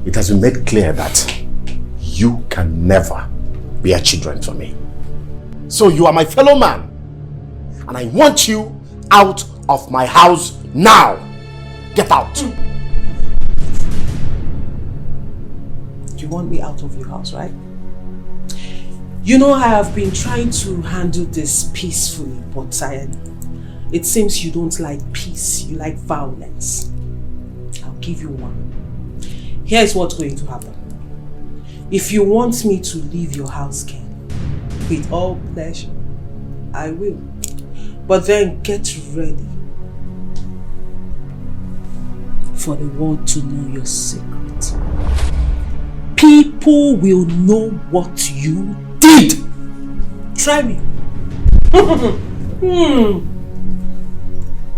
It has been made clear that you can never bear children for me. So you are my fellow man. And I want you out of my house now. Get out. You want me out of your house, right? You know I have been trying to handle this peacefully, but it seems you don't like peace, you like violence. I'll give you one. Here's what's going to happen. If you want me to leave your house, Ken, with all pleasure, I will. But then get ready for the world to know your secret. People will know what you did. Try me.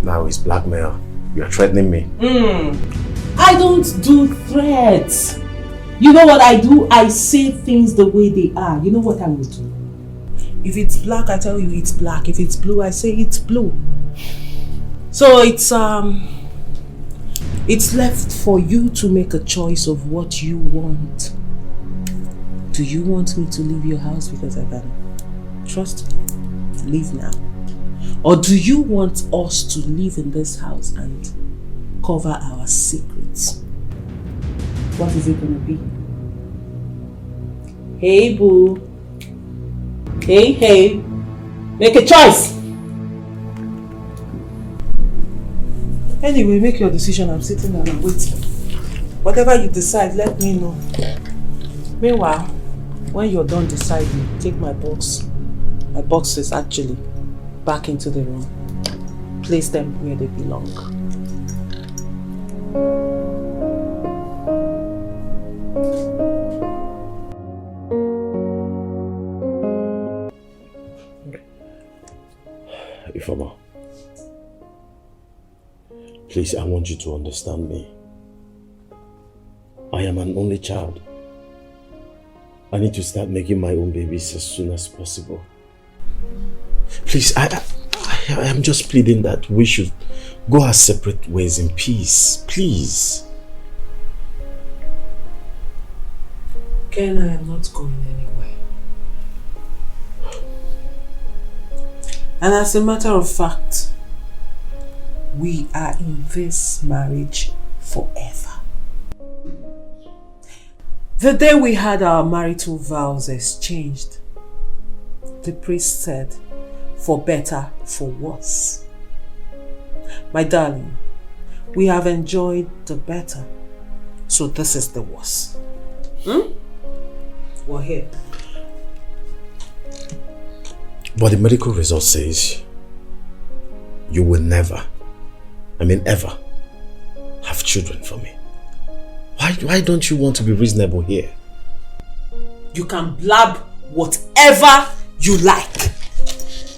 Now it's blackmail. You are threatening me. I don't do threats. You know what I do? I say things the way they are. You know what I will do? If it's black, I tell you it's black. If it's blue, I say it's blue. So it's left for you to make a choice of what you want. Do you want me to leave your house because I can? Trust me. Leave now. Or do you want us to live in this house and cover our secrets? What is it going to be? Hey, boo. Hey. Make a choice. Anyway, make your decision. I'm sitting and I'm waiting. Whatever you decide, let me know. Meanwhile, when you're done deciding, take my box. My boxes actually back into the room. Place them where they belong. Ifeoma, please, I want you to understand me. I am an only child. I need to start making my own babies as soon as possible. Please, I am just pleading that we should go our separate ways in peace. Please. Ken, I am not going anywhere. And as a matter of fact, we are in this marriage forever. The day we had our marital vows exchanged, the priest said, for better, for worse. My darling, we have enjoyed the better, so this is the worse. We're here. But the medical result says you will never, ever, have children for me. Why don't you want to be reasonable here? You can blab whatever you like.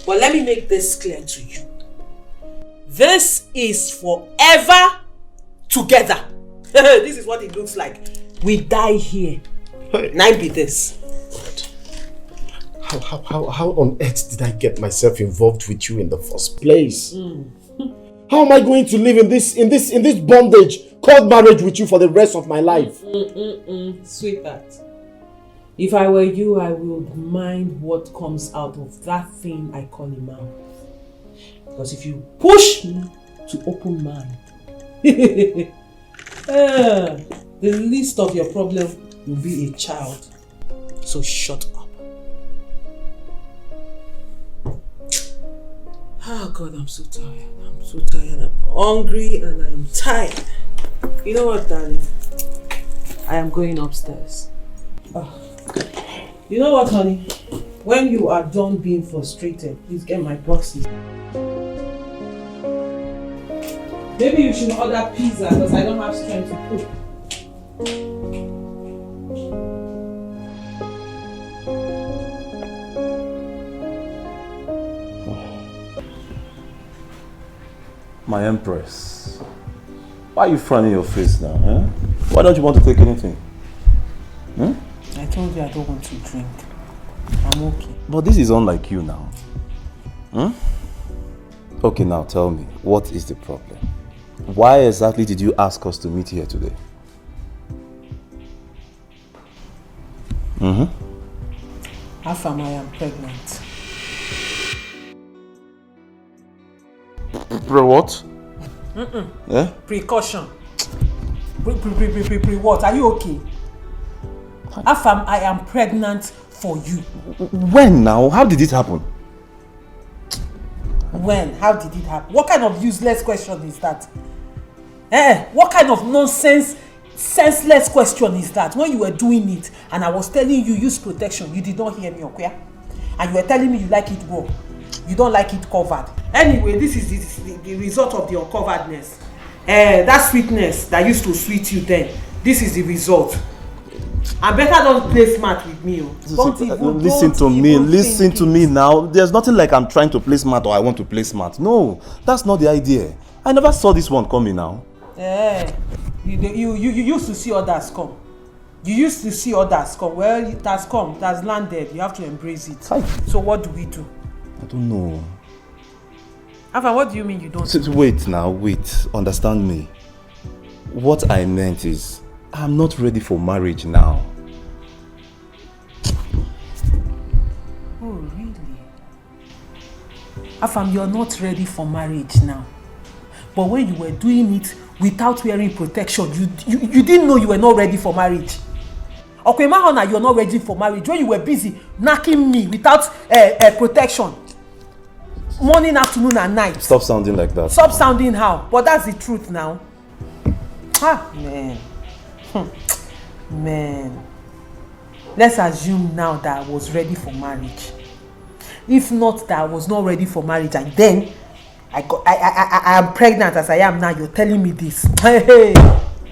But let me make this clear to you. This is forever together. This is what it looks like. We die here. Now be this. How on earth did I get myself involved with you in the first place? How am I going to live in this bondage called marriage with you for the rest of my life? Sweetheart, if I were you, I would mind what comes out of that thing I call a mouth. Because if you push me to open mind. The least of your problem will be a child. So shut up. Oh God, I'm so tired. I'm so tired. I'm hungry and I am tired. You know what, darling? I am going upstairs. Oh. You know what, honey? When you are done being frustrated, please get my boxes. Maybe you should order pizza because I don't have strength to cook. My Empress, why are you frowning your face now? Eh? Why don't you want to take anything? I told you I don't want to drink. I'm okay. But this is unlike you now. Okay, now tell me, what is the problem? Why exactly did you ask us to meet here today? Afam, I am pregnant. What? Yeah? Precaution. What? Are you okay? Afam, I am pregnant for you. When now? How did it happen? When? How did it happen? What kind of useless question is that? What kind of nonsense, senseless question is that? When you were doing it and I was telling you use protection, you did not hear me, okay? And you were telling me you like it raw. You don't like it covered. Anyway, this is the result of the uncoveredness. That sweetness that used to sweet you then, this is the result. I better don't play smart with me. Listen to me now. There's nothing like I'm trying to play smart or I want to play smart. No, that's not the idea. I never saw this one coming now. You used to see others come. You used to see others come. Well, it has come. It has landed. You have to embrace it. So what do we do? I don't know. Afam, what do you mean you don't know? Wait now, wait. Understand me. What I meant is, I'm not ready for marriage now. Oh, really? Afam, you're not ready for marriage now. But when you were doing it without wearing protection, you didn't know you were not ready for marriage. Okay, Mahona, you're not ready for marriage. When you were busy knocking me without protection, morning, afternoon, and night. Stop sounding like that. Stop sounding how? But that's the truth now. Man. Man. Let's assume now that I was ready for marriage. If not that I was not ready for marriage, and then I am pregnant as I am now, you're telling me this. Hey.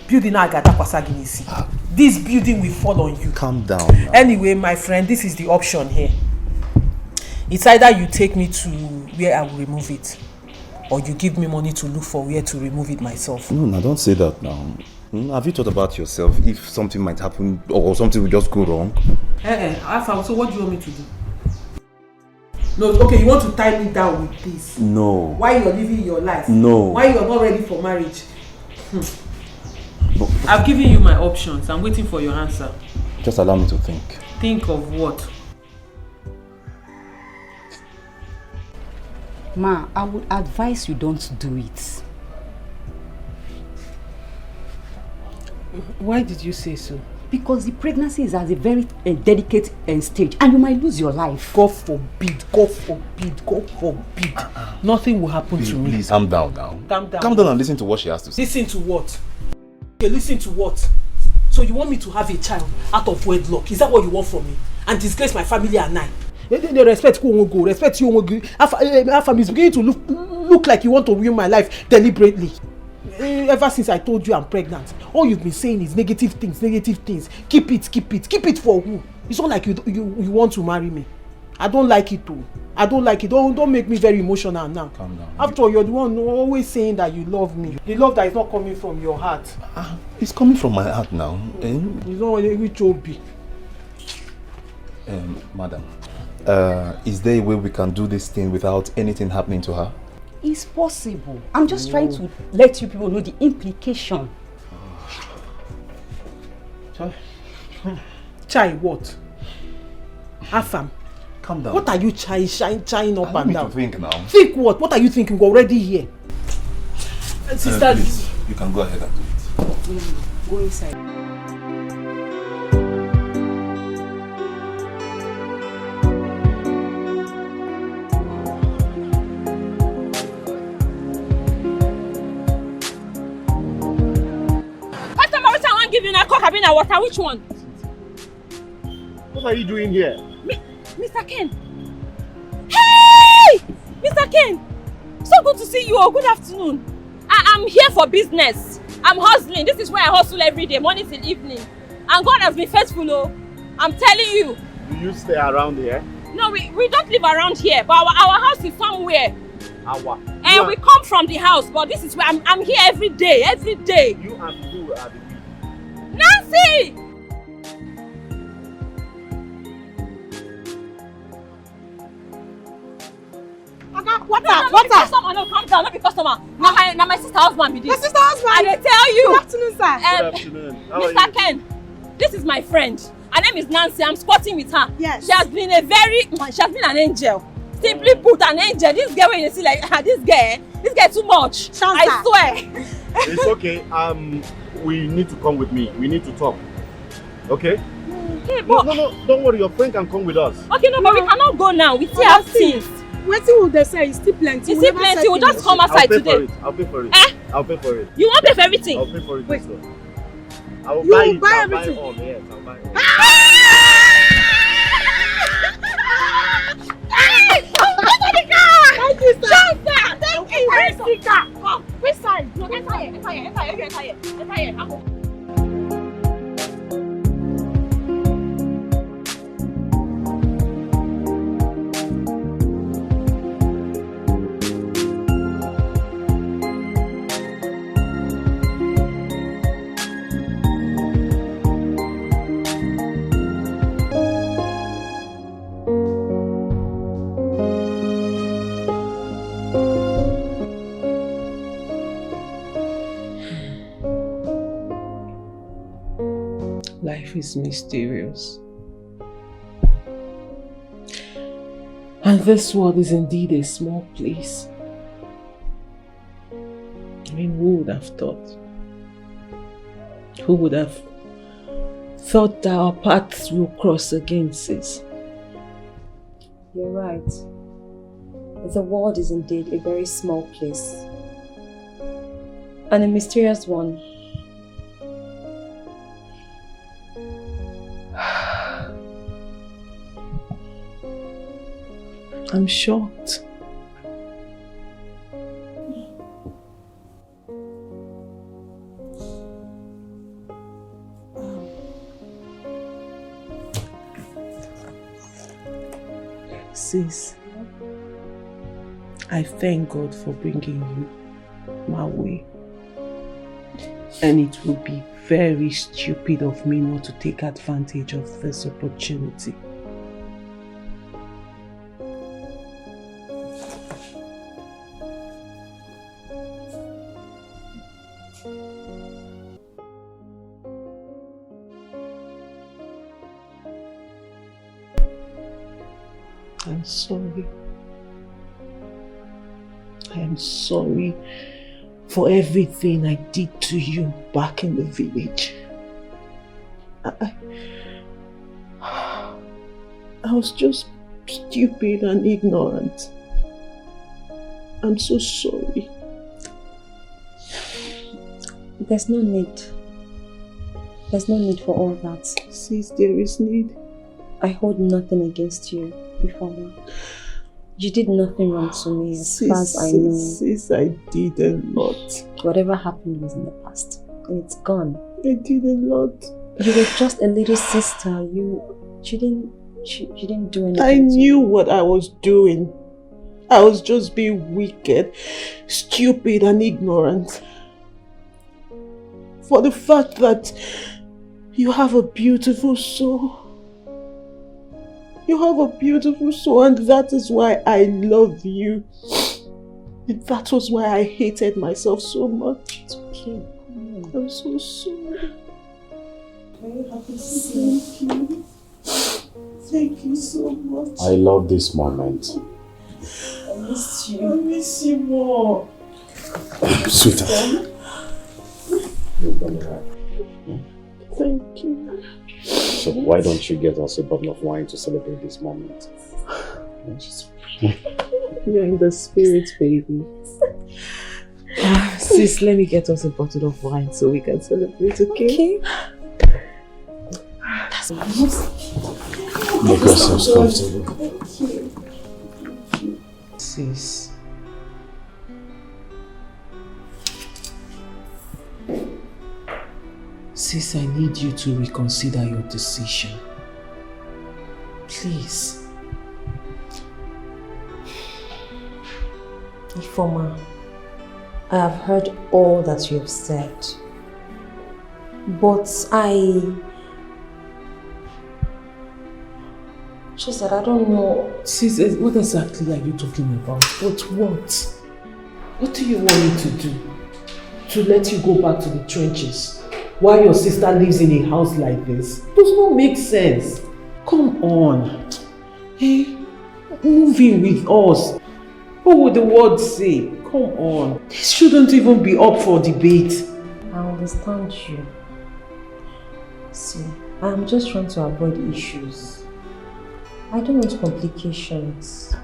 Building Agata Pasaginisi. This building will fall on you. Calm down now. Anyway, my friend, this is the option here. It's either you take me to where I will remove it, or you give me money to look for where to remove it myself. No, don't say that now. Have you thought about yourself if something might happen or something will just go wrong? So what do you want me to do? No, okay, you want to tie me down with this? No. Why you're living your life? No. Why you're not ready for marriage? I've given you my options. I'm waiting for your answer. Just allow me to think. Think of what? Ma, I would advise you don't do it. Why did you say so? Because the pregnancy is at a very delicate stage and you might lose your life. God forbid, God forbid, God forbid. Nothing will happen to me. Please, calm down now. Calm down. Calm down and listen to what she has to say. Listen to what? Okay, listen to what? So you want me to have a child out of wedlock? Is that what you want from me? And disgrace my family and I? They respect who won't go, respect you won't go. Afam is beginning to look like you want to ruin my life deliberately. Ever since I told you I'm pregnant, all you've been saying is negative things. Keep it for who? It's not like you want to marry me. I don't like it too. I don't like it. Don't make me very emotional now. Calm down. After all, you're the one always saying that you love me. The love that is not coming from your heart. It's coming from my heart now. You know which will be. Madam, is there a way we can do this thing without anything happening to her? It's possible. I'm just trying to let you people know the implication. Chai what? Afam. Calm down. What are you chai up and down? I need to think now. Think what? What are you thinking? We're already here. Sister, please, you can go ahead and do it. Go inside. Give you a cock, I've been a water. Which one? What are you doing here? Mr. Ken. Hey! Mr. Ken! So good to see you. Good afternoon. I'm here for business. I'm hustling. This is where I hustle every day, morning till evening. And God has been faithful, oh. I'm telling you. Do you stay around here? No, we don't live around here, but our house is somewhere. Our? We come from the house, but this is where I'm here every day, every day. You and who are the Nancy! Water. Customer, no, calm down, not be customer. Now my sister husband be this. My sister husband? I tell you. Good afternoon, sir. Good afternoon. How are Mr. you? Ken, this is my friend. Her name is Nancy. I'm squatting with her. Yes. She has been an angel. Simply put, an angel. This girl, when you see like this girl too much. I swear. It's okay. We need to come with me. We need to talk. Okay? Okay, but no, don't worry. Your friend can come with us. Okay, no, but we cannot go now. We still have things. What will they say? It's still plenty. It's still plenty. We'll just come outside today. I'll pay for it. I'll pay for it. You won't pay for everything? I'll pay for it. Wait. I will You buy will it. buy I'll everything? buy all. Yes, I'll buy all. Thank you, sir. Thank you. Where's the car? Come. Which side? No, enter here. Come. Life is mysterious. And this world is indeed a small place. I mean, who would have thought? Who would have thought that our paths will cross again, sis? You're right. The world is indeed a very small place. And a mysterious one. I'm shocked. Sis, I thank God for bringing you my way. And it would be very stupid of me not to take advantage of this opportunity. I'm sorry. I am sorry for everything I did to you back in the village. I was just stupid and ignorant. I'm so sorry. There's no need. There's no need for all that. Sis, there is need. I hold nothing against you, Ifeoma. You did nothing wrong to me as far as I know. Sis, I did a lot. Whatever happened was in the past. And it's gone. I did a lot. You were just a little sister. You didn't do anything. I knew what I was doing. I was just being wicked, stupid and ignorant. For the fact that you have a beautiful soul. You have a beautiful soul, and that is why I love you. And that was why I hated myself so much. It's okay. I'm so sorry. Very happy to see you. Thank you so much. I love this moment. I missed you. I miss you more. Sweetheart. Thank you. So why don't you get us a bottle of wine to celebrate this moment? You're in the spirit, baby. Sis, let me get us a bottle of wine so we can celebrate, okay? Make yourselves comfortable. Sis. Sis, I need you to reconsider your decision. Please. Ifoma, I have heard all that you have said. But she said, I don't know. Sis, what exactly are you talking about? But what? What do you want me to do? To let you go back to the trenches? While your sister lives in a house like this? Does not make sense. Come on. Hey, move in with us. What would the world say? Come on. This shouldn't even be up for debate. I understand you. See, I'm just trying to avoid issues. I don't want complications.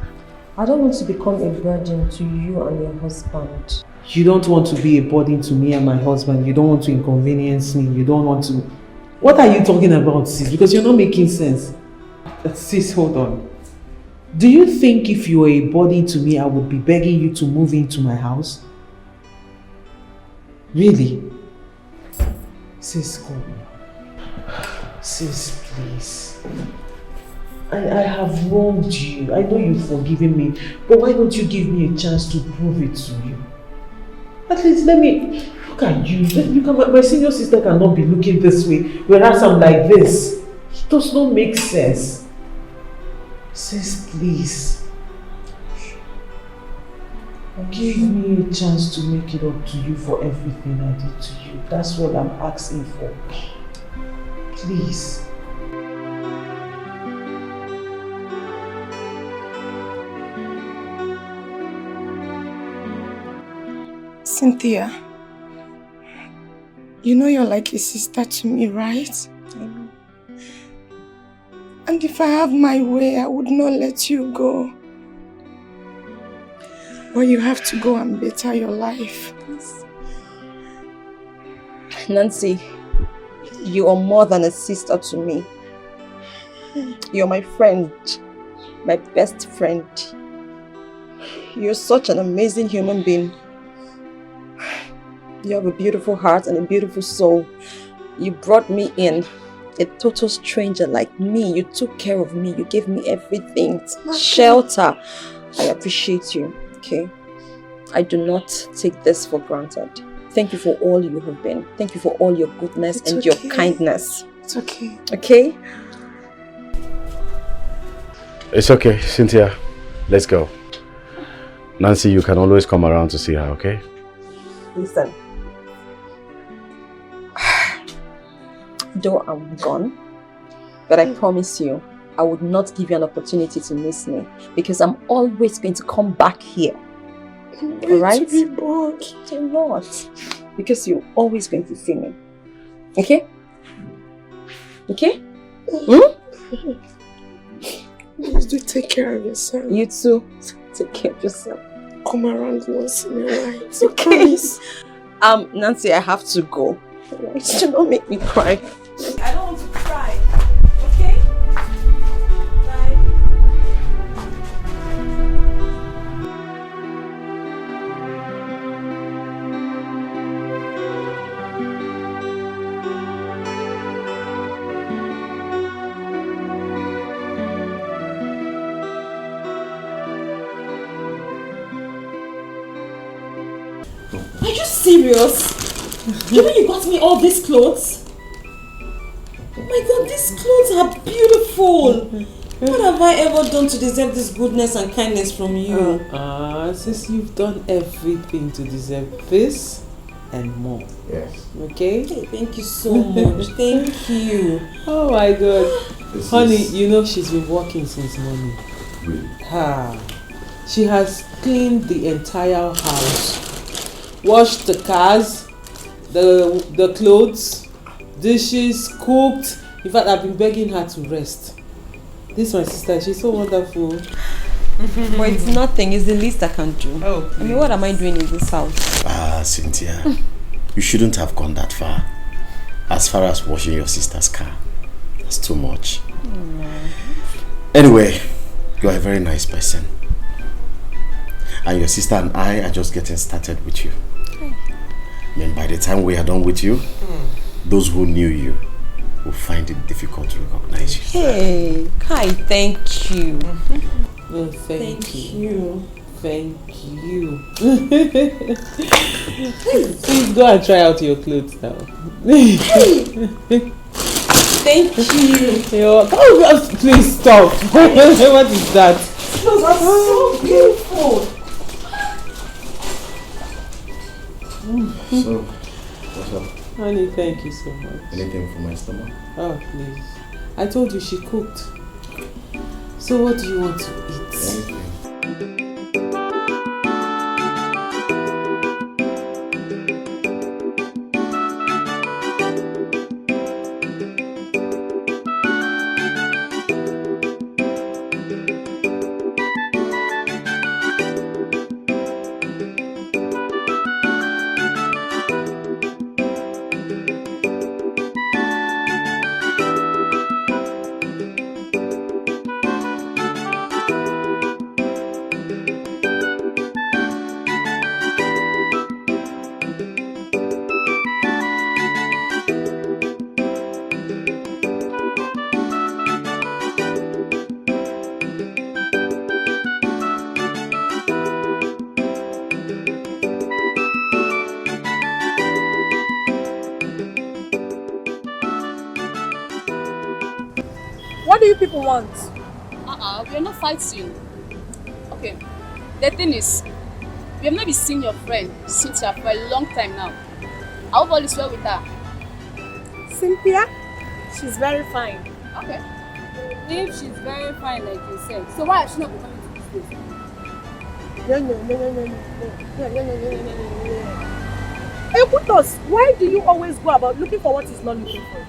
I don't want to become a burden to you and your husband. You don't want to be a burden to me and my husband. You don't want to inconvenience me. You don't want to... What are you talking about, sis? Because you're not making sense. Sis, hold on. Do you think if you were a burden to me, I would be begging you to move into my house? Really? Sis, come on. Sis, please. I have wronged you. I know you've forgiven me. But why don't you give me a chance to prove it to you? At least let me... Look at you. My senior sister cannot be looking this way, whereas I'm like this. It does not make sense. Sis, please. Give me a chance to make it up to you for everything I did to you. That's what I'm asking for. Please. Cynthia, you know you're like a sister to me, right? I know. And if I have my way, I would not let you go. But you have to go and better your life. Yes. Nancy, you are more than a sister to me. You're my friend, my best friend. You're such an amazing human being. You have a beautiful heart and a beautiful soul. You brought me in, a total stranger like me. You took care of me. You gave me everything. Shelter. I appreciate you, okay? I do not take this for granted. Thank you for all you have been. Thank you for all your goodness and your kindness. It's okay. Okay? It's okay, Cynthia. Let's go. Nancy, you can always come around to see her, okay? Listen. Though I'm gone, but I promise you, I would not give you an opportunity to miss me because I'm always going to come back here. Alright? To be bored. You're not. Because you're always going to see me. Okay? Okay? Please do take care of yourself. You too. Take care of yourself. Come around once in a while. It's okay. Nancy, I have to go. Alright? Do not make me cry. I don't want to cry. Okay? Bye. Are you serious? You mean you got me all these clothes? Oh my god, these clothes are beautiful! What have I ever done to deserve this goodness and kindness from you? Sis, you've done everything to deserve this and more. Yes. Okay? Hey, thank you so much. Thank you. Oh my god. This Honey, is- you know she's been working since morning. Really? She has cleaned the entire house. washed the cars, the clothes, dishes, cooked. In fact, I've been begging her to rest. This is my sister, she's so wonderful. But it's nothing, it's the least I can do. Oh, I mean, what am I doing in this house? Cynthia, you shouldn't have gone that far. As far as washing your sister's car. That's too much. Anyway, you are a very nice person. And your sister and I are just getting started with you. I mean, by the time we are done with you, those who knew you will find it difficult to recognize you. Hey, Kai, thank you. Oh, thank you. Thank you. Please go and try out your clothes now. Thank you. Oh, please stop. What is that? Those are so beautiful. So, what's up? Honey, thank you so much. Anything for my stomach? Oh, please. I told you she cooked. So what do you want to eat? Anything. What do you people want? We are not fighting. Okay, the thing is, we have not been seeing your friend Cynthia for a long time now. I hope all is well with her. Cynthia? She's very fine. Okay. If she's very fine like you said, so why has she not been coming to this place? Ekutos, why do you always go about looking for what is not looking for?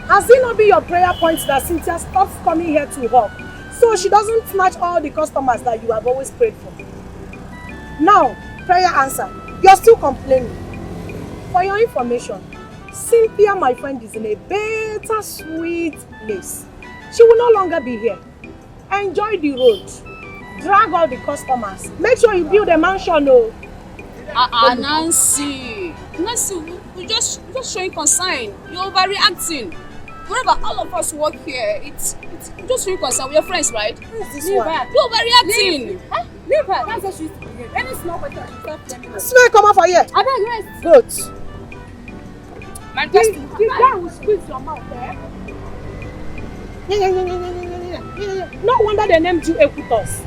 Has it not been your prayer point that Cynthia stops coming here to work so she doesn't snatch all the customers that you have always prayed for? Now, prayer answer. You're still complaining. For your information, Cynthia, my friend, is in a better, sweet place. She will no longer be here. Enjoy the road. Drag all the customers. Make sure you build a mansion, oh. Nancy, we're just showing concern. You're overreacting. Remember, all of us work here. It's just showing concern. We're friends, right? Who's this one? You're overreacting. Leave her. That's how she used to behave. Any small question, she'll start telling us. Smell, come out for here. I beg rest. Good. The guy will squeeze your mouth, eh? No wonder they named you Ekutos.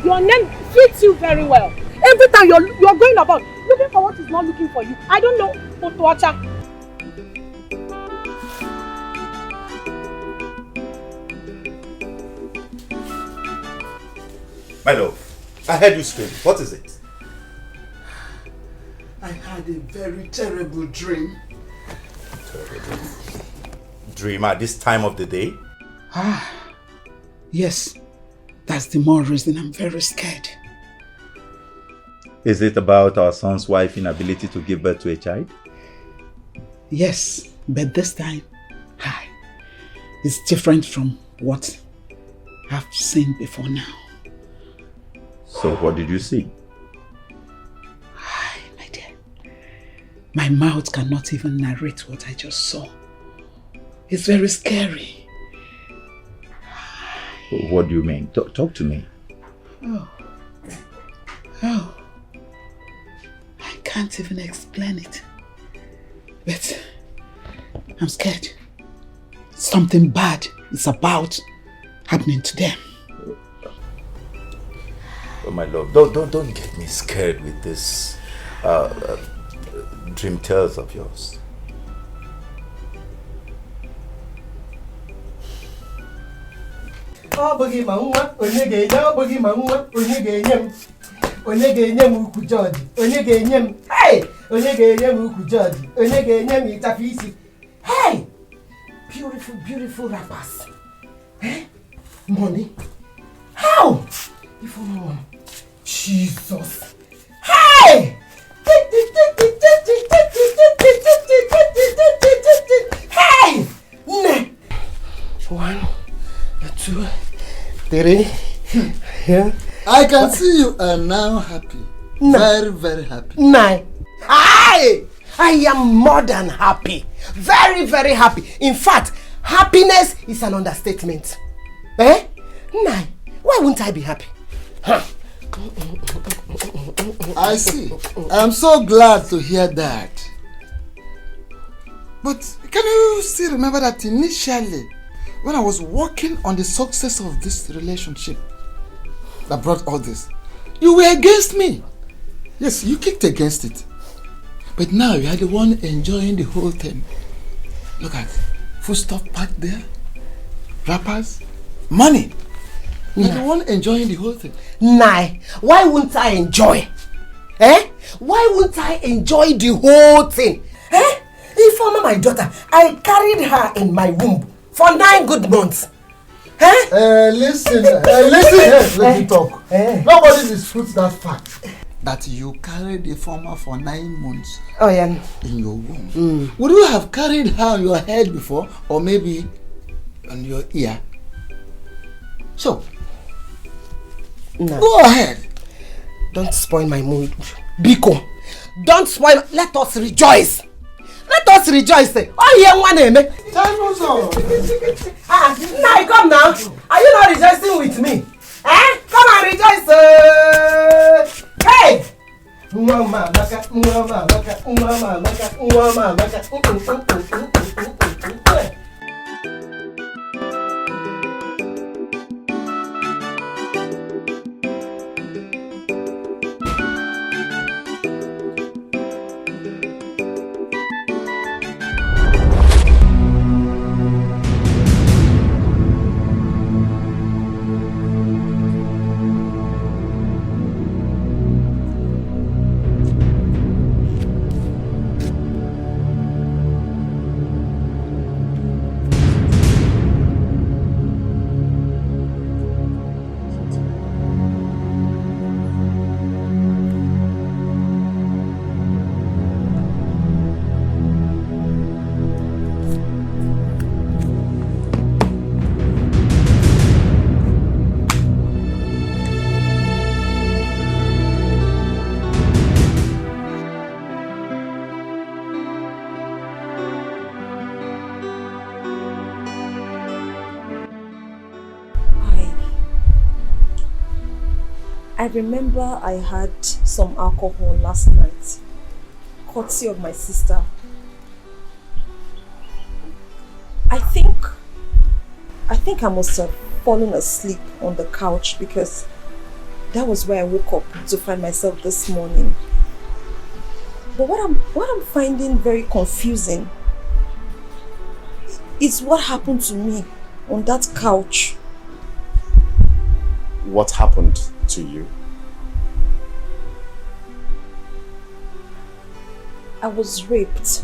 Your name fits you very well. Every time you're going about looking for what is not looking for you. I don't know what to watch out. My love, I heard you scream. What is it? I had a very terrible dream. Dream at this time of the day? Yes. That's the more reason I'm very scared. Is it about our son's wife's inability to give birth to a child? Yes, but this time, it's different from what I've seen before now. So what did you see? My dear, my mouth cannot even narrate what I just saw. It's very scary. What do you mean? Talk to me. Oh, I can't even explain it. But I'm scared. Something bad is about happening to them. Oh, my love, don't get me scared with this dream tales of yours. Onye ga-enye m ukwu George. Onye ga-enye m. Hey! Onye ga-enye m ukwu George. Onye ga-enye m ịchafụ isi. Hey! Beautiful, beautiful rappers. Eh? Money. How? If only one. Jesus. Hey! Hey! Ne. 1, 2, 3. Yeah. I can see you are now happy. Very, very happy. 9. I am more than happy. Very, very happy. In fact, happiness is an understatement. Eh? 9. Why wouldn't I be happy? Huh. I see. I'm so glad to hear that. But can you still remember that initially, when I was working on the success of this relationship that brought all this, you were against me. Yes, you kicked against it. But now you are the one enjoying the whole thing. Look at food stuff packed there, wrappers, money. You're the one enjoying the whole thing. Nah, why wouldn't I enjoy? Eh? Why wouldn't I enjoy the whole thing? Eh? If my daughter, I carried her in my womb for 9 good months. Eh? Listen, let me talk. Nobody disputes that fact. That you carried the former for 9 months. Oh yeah. In your womb. Would you have carried her on your head before, or maybe on your ear? So, no. Go ahead. Don't spoil my mood. Biko, don't spoil. Let us rejoice. Let us rejoice. Oh yeah, one name. Now come now. Are you not rejoicing with me? Eh? Come and rejoice. Hey! Mama, maka, mama, maka, mama, maka, mama, maka. I remember I had some alcohol last night, courtesy of my sister. I think I must have fallen asleep on the couch because that was where I woke up to find myself this morning. But what I'm finding very confusing is what happened to me on that couch. What happened to you? I was raped.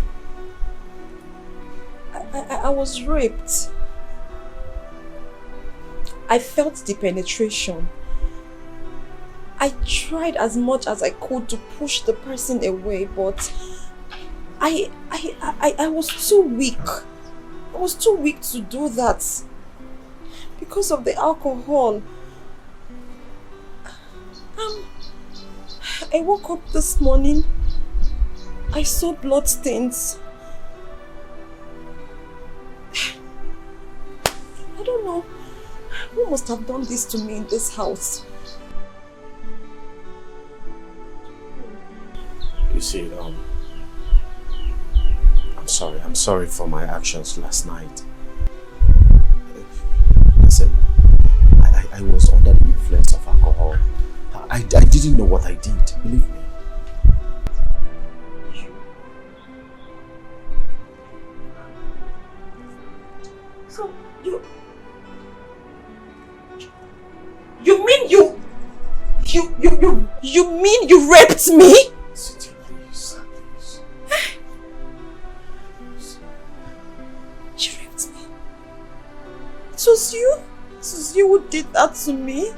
I was raped. I felt the penetration. I tried as much as I could to push the person away, but I was too weak. I was too weak to do that because of the alcohol. I woke up this morning. I saw blood stains. I don't know. Who must have done this to me in this house? You see, I'm sorry for my actions last night. Listen, I was under the influence of alcohol. I didn't know what I did, believe me. So, you mean you You mean you raped me? You raped me? It was you? It was you who did that to me?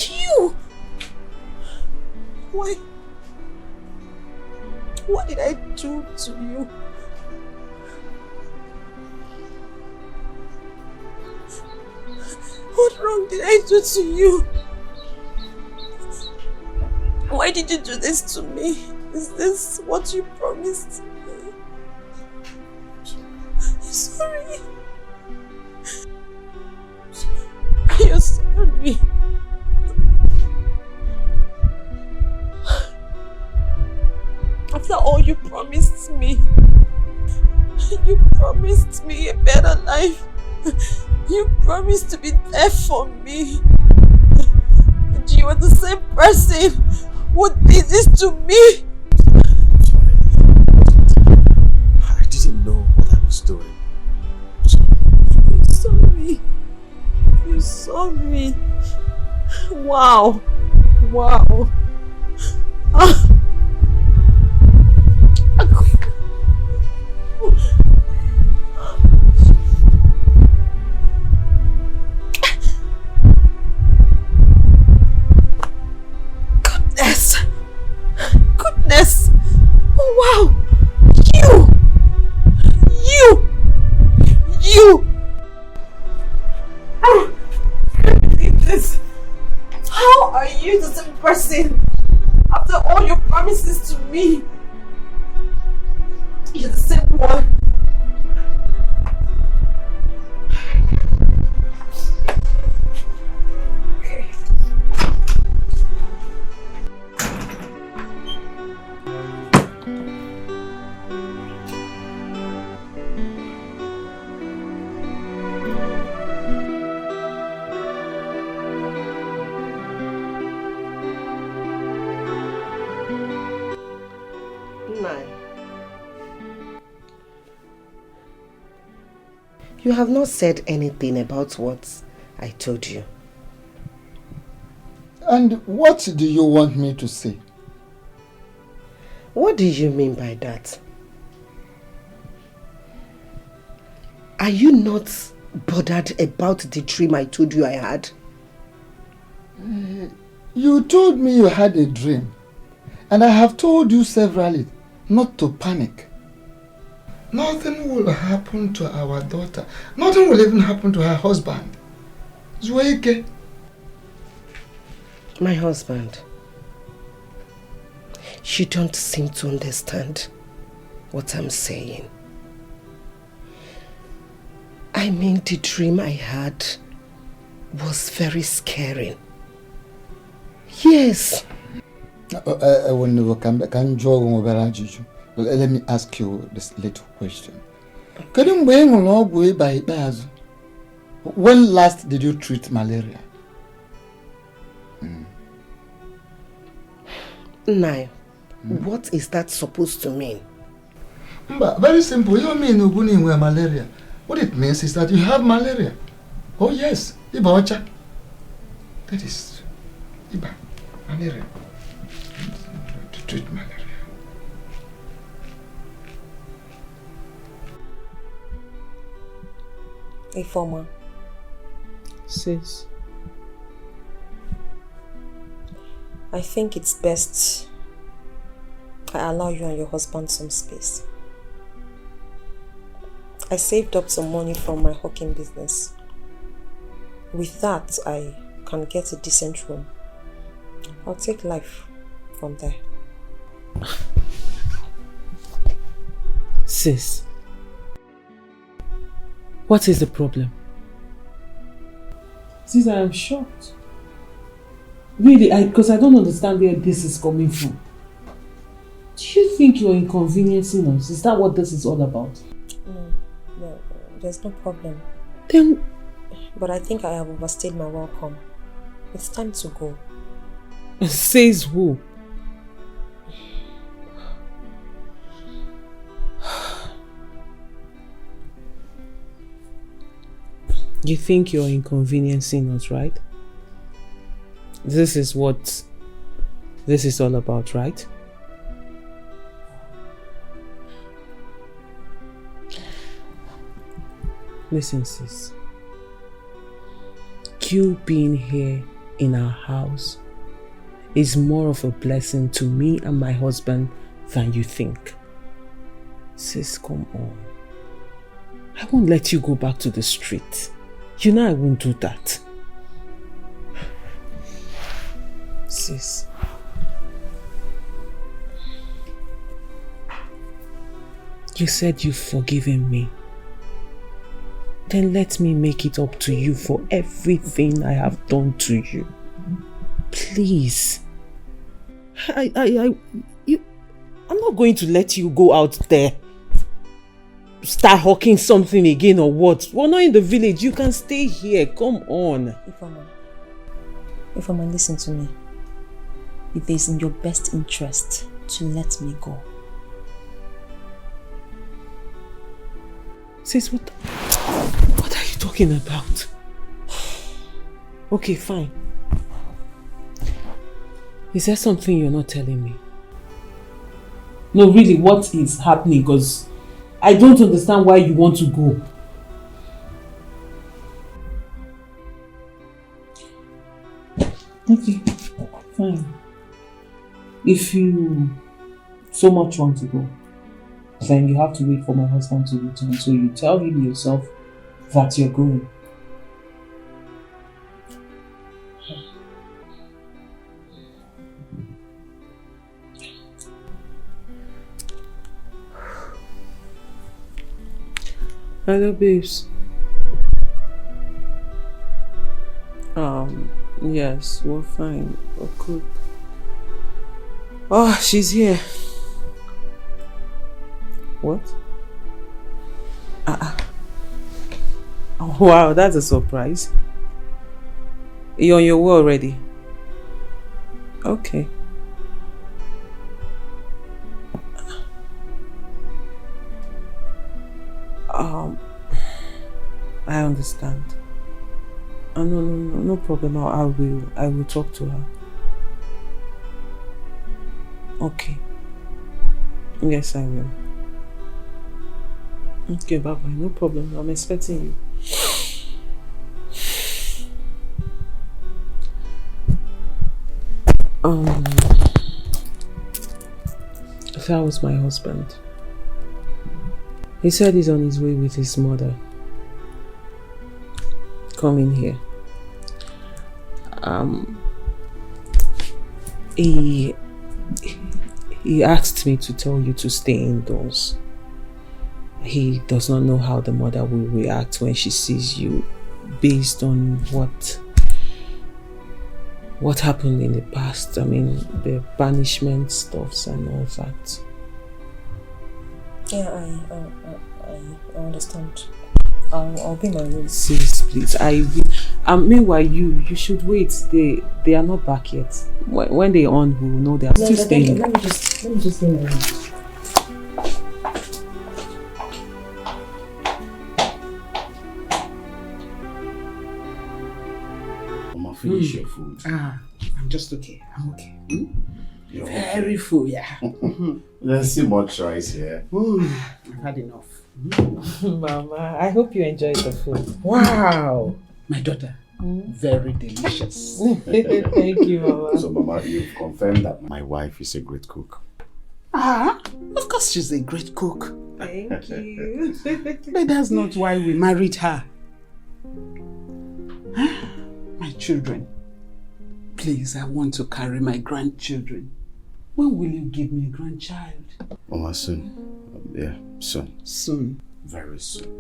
You! Why? What did I do to you? What wrong did I do to you? Why did you do this to me? Is this what you promised me? I'm sorry. You're sorry. After all you promised me a better life. You promised to be there for me. And you were the same person who did this to me. I didn't know what I was doing. You're sorry. You're sorry. Wow. Wow. Ah. Goodness! Oh wow! You! I can't believe this. How are you the same person after all your promises to me? You're the same one. You have not said anything about what I told you. And what do you want me to say? What do you mean by that? Are you not bothered about the dream I told you I had? You told me you had a dream. And I have told you severally not to panic. Nothing will happen to our daughter. Nothing will even happen to her husband. Zweke. My husband. You don't seem to understand what I'm saying. I mean, the dream I had was very scary. Yes. Let me ask you this little question. When last did you treat malaria? Now, what is that supposed to mean? Very simple. You mean you have malaria. What it means is that you have malaria. Oh yes, Iba. That is Iba. Malaria. To treat malaria. Ifoma. Sis. I think it's best I allow you and your husband some space. I saved up some money from my hawking business. With that, I can get a decent room. I'll take life from there. Sis, what is the problem? Sis, I am shocked. Really, because I don't understand where this is coming from. Do you think you're inconveniencing us? Is that what this is all about? No, there's no problem. Then... But I think I have overstayed my welcome. It's time to go. Says who? You think you're inconveniencing us, right? This is what this is all about, right? Listen, sis. You being here in our house is more of a blessing to me and my husband than you think. Sis, come on. I won't let you go back to the street. You know I won't do that. Sis. You said you've forgiven me. Then let me make it up to you for everything I have done to you. Please. I'm not going to let you go out there. Start hawking something again or what? We're not in the village. You can stay here. Come on. Ifeoma, listen to me. It is in your best interest to let me go. Sis, what are you talking about? Okay, fine. Is there something you're not telling me? No, really, what is happening? Because I don't understand why you want to go. Okay, fine. If you so much want to go, then you have to wait for my husband to return. So you tell him yourself that you're going. Hello, babes. Yes, we're fine. We're good. Oh, she's here. What? Oh, wow, that's a surprise. You're on your way already? Okay. I understand. No problem. I will talk to her. Okay. Yes, I will. Okay, bye-bye. No problem. I'm expecting you. That was my husband. He said he's on his way with his mother. Coming here. He asked me to tell you to stay indoors. He does not know how the mother will react when she sees you based on what happened in the past. I mean, the banishment stuffs and all that. Yeah, I understand. I'll be my way. Sis, please. Meanwhile, you should wait. They are not back yet. When they're on, we will know they are still staying. Let me just stay in my room. Mama, finish your food. I'm just okay. I'm okay. You're Very okay. full, yeah. There's too much rice here. I've had enough. Mama, I hope you enjoyed the food. Wow! My daughter, very delicious. Thank you, Mama. So, Mama, you've confirmed that my wife is a great cook. Of course she's a great cook. Thank you. But that's not why we married her. My children, please, I want to carry my grandchildren. When will you give me a grandchild? Mama, soon. Yeah, soon. Soon. Very soon.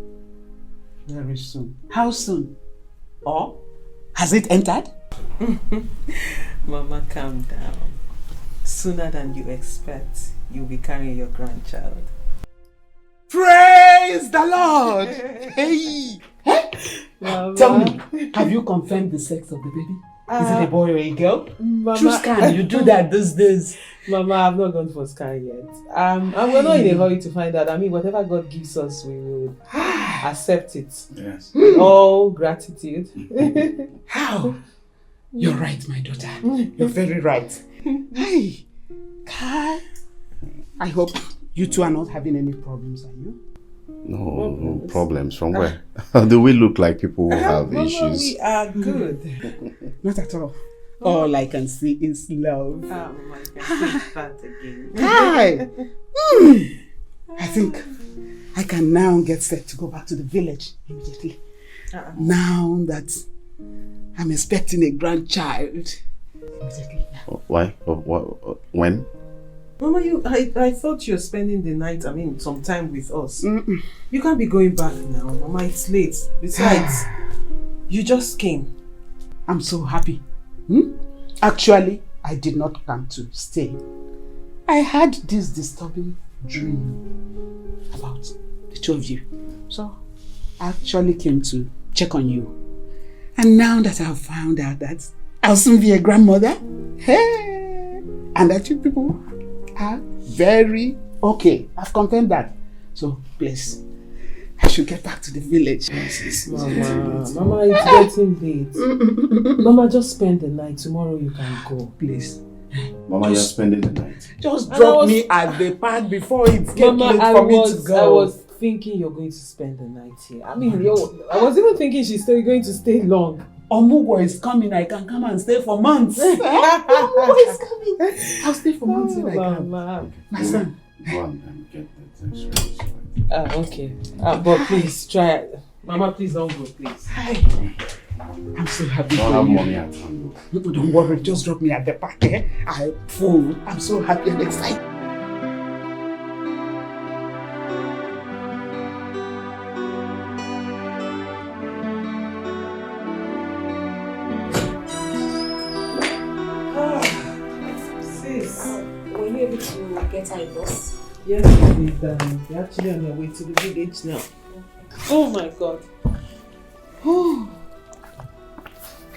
Very soon. How soon? Or has it entered? Mama, calm down. Sooner than you expect, you'll be carrying your grandchild. Praise the Lord! Hey! Tell me, have you confirmed the sex of the baby? Is it a boy or a girl? Mama, True scan, you do that these days. Mama, I've not gone for scan yet. And we're not in a hurry to find out. I mean, whatever God gives us, we will. accept it. Yes. With all gratitude. How? You're right, my daughter. You're very right. Hey, Kai. I hope you two are not having any problems, are you? No problems. From where? Do we look like people who have Mama, issues? we are good. Not at all. All I can see is love. Oh my God, say that again. Kai! I think I can now get set to go back to the village immediately. Now that I'm expecting a grandchild. Immediately. Why? When? Mama, I thought you were spending the night, some time with us. You can't be going back now, Mama, it's late. Besides, you just came. I'm so happy. Actually, I did not come to stay. I had this disturbing dream about the two of you. So, I actually came to check on you. And now that I've found out that I'll soon be a grandmother, hey, and that you people are very okay. I've confirmed that. So, please, I should get back to the village. Mama, it's getting late. Mama, just spend the night. Tomorrow you can go. Please. Mama, you're spending the night. Just drop me at the park before it gets late for me to go. I was thinking you're going to spend the night here. I was even thinking she's still going to stay long. Omugo is coming. I can come and stay for months. Omugo is coming. I'll stay for months if I can. My son. Go on and get the things ready. Okay. But please try it. Mama, please don't go, please. I'm so happy. Don't have money at hand. Don't worry, just drop me at the park. I'm full. I'm so happy and excited. Were you able to get her a bus? Yes, they're actually on their way to the village now. Oh my God. Oh.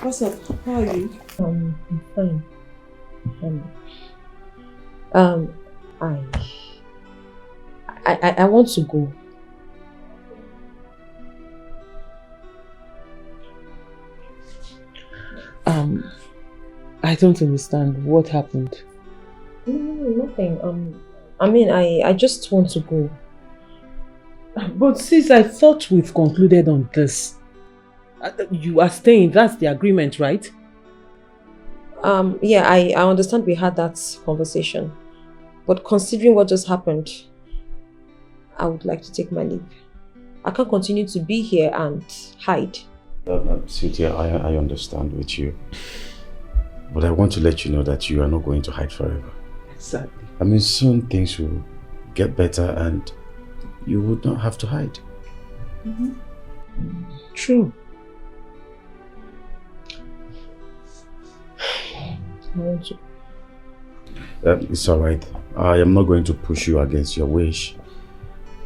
What's up? How are you? I'm fine. I want to go. I don't understand. What happened? Nothing. I just want to go. But sis, I thought we've concluded on this. You are staying, that's the agreement, right? Yeah, I understand we had that conversation. But considering what just happened, I would like to take my leave. I can't continue to be here and hide. Sweetie, I understand with you. But I want to let you know that you are not going to hide forever. Exactly. Soon things will get better and you would not have to hide. True. I want to. It's alright. I am not going to push you against your wish.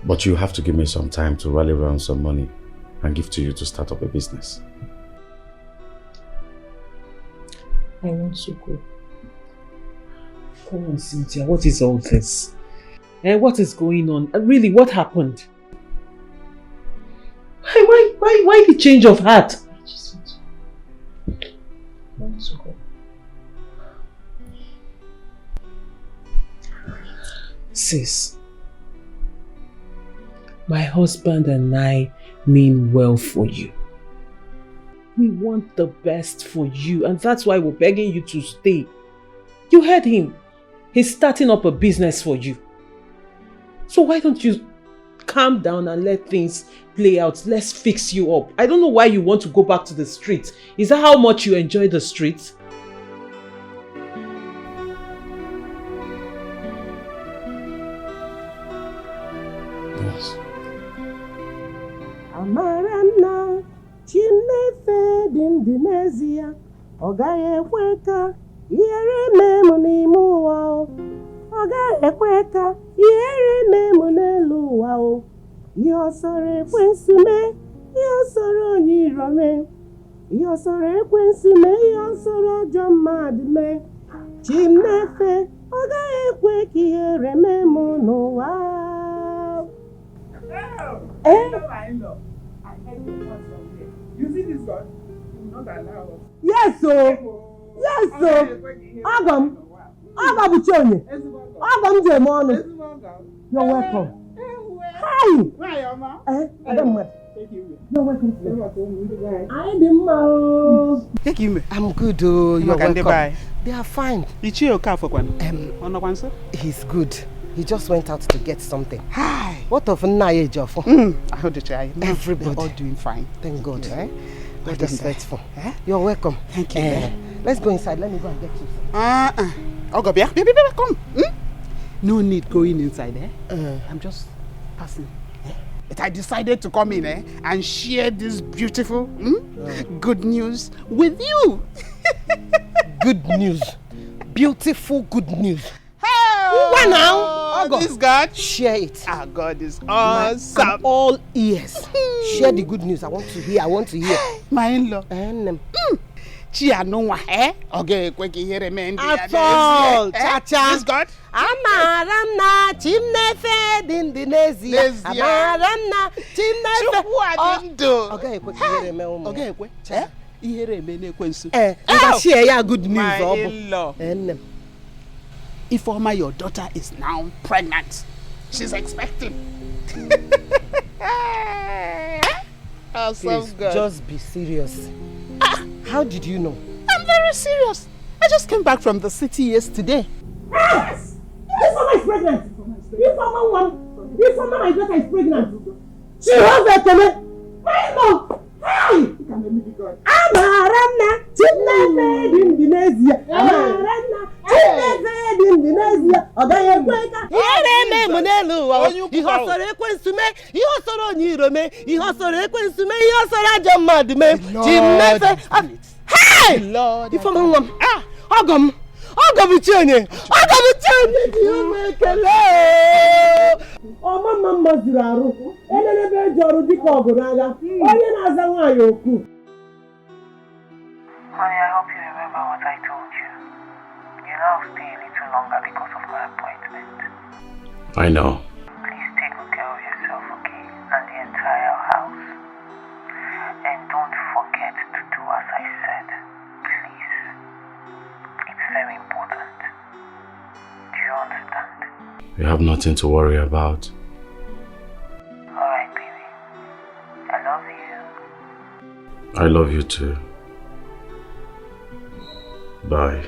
But you have to give me some time to rally around some money and give to you to start up a business. I want to go. Come on, Cynthia, what is all this? What is going on? Really, what happened? Why the change of heart? I want to go. Sis, my husband and I mean well for you. We want the best for you, and that's why we're begging you to stay. You heard him. He's starting up a business for you. So why don't you calm down and let things play out? Let's fix you up. I don't know why you want to go back to the street. Is that how much you enjoy the street? Yes. Amarana, Chinefe Dindinezia, Ogaye Weka, Yere Memonimu Wao, Ogaye Weka, Yere Memonelu Wao, Yosore Wensume, Yosoro Nirome, Yosore Wensume, Yosoro Jomadme, Chinefe, Ogaye Weki, Yere Memono Wao. You see this God? He will not allow us. Yes, so. Yes, so. Agam. Agam Buchonye. Agam Jemon. You're welcome. Hi. Why, Oma? I don't mind. Take you. You're welcome. I didn't Take him. I'm good, oh. You're welcome. They are fine. He's good. He just went out to get something. Hi. What of Naye Joffo? I heard the try. Everybody. They're all doing fine. Thank God. Okay. God is faithful. You're welcome. Thank you. Let's go inside. Let me go and get you some. Oh, baby, come. No need going inside, I'm just passing. But I decided to come in and share this beautiful good news with you. Good news. Beautiful good news. What now? This God? Share it. Our God is awesome. I'm all ears. Share the good news. I want to hear. My in-law. Chia no wa okay, quick here men. At all. Cha-cha. This God? Amaranna chimnefe dindinezi. Amaranna chimnefe. Okay, quick here men. Okay, quick. Here men ekwensu. Share your good news. My in-law. Ifeoma, your daughter is now pregnant. She's expecting. Please, just be serious. How did you know? I'm very serious. I just came back from the city yesterday. Yes! Ifeoma is pregnant. Ifeoma, my daughter is pregnant. She has a tummy. I know. Hey! Amaranna chimnefe dindinezia. Amaranna chimnefe dindinezia. Ogaye kweka. Yere me monelu wa. Ihosoro ekwensu me. Ihosoro onyiro me. Ihosoro ekwensu me. Ihosoro ajamad me. Chimnefe. Hey! Ifeoma ngam. Ogam. Ogabuchonye. Diomekele. Mama mazuru aru. Elelebe joru dika oguraga. Onye na-aza nwaanyị okwu. Honey, I hope you remember what I told you. You know I'll stay a little longer because of my appointment. I know. Please take good care of yourself, okay? And the entire house. And don't forget to do as I said. Please. It's very important. Do you understand? You have nothing to worry about. Alright, baby. I love you. I love you too. Bye.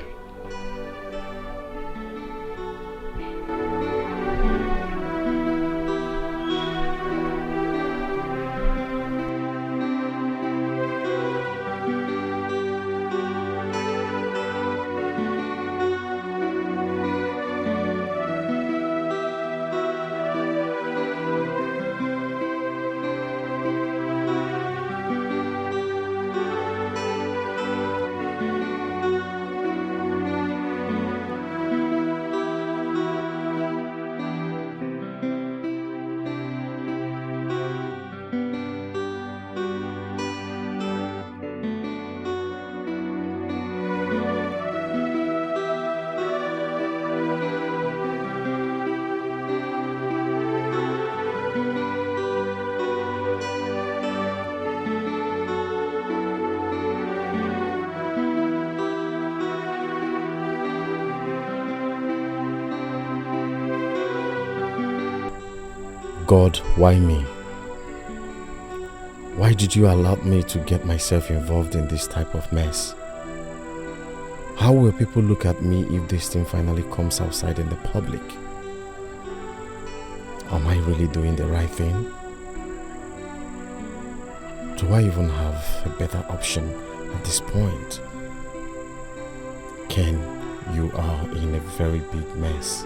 God, why me? Why did you allow me to get myself involved in this type of mess? How will people look at me if this thing finally comes outside in the public? Am I really doing the right thing? Do I even have a better option at this point? Ken, you are in a very big mess.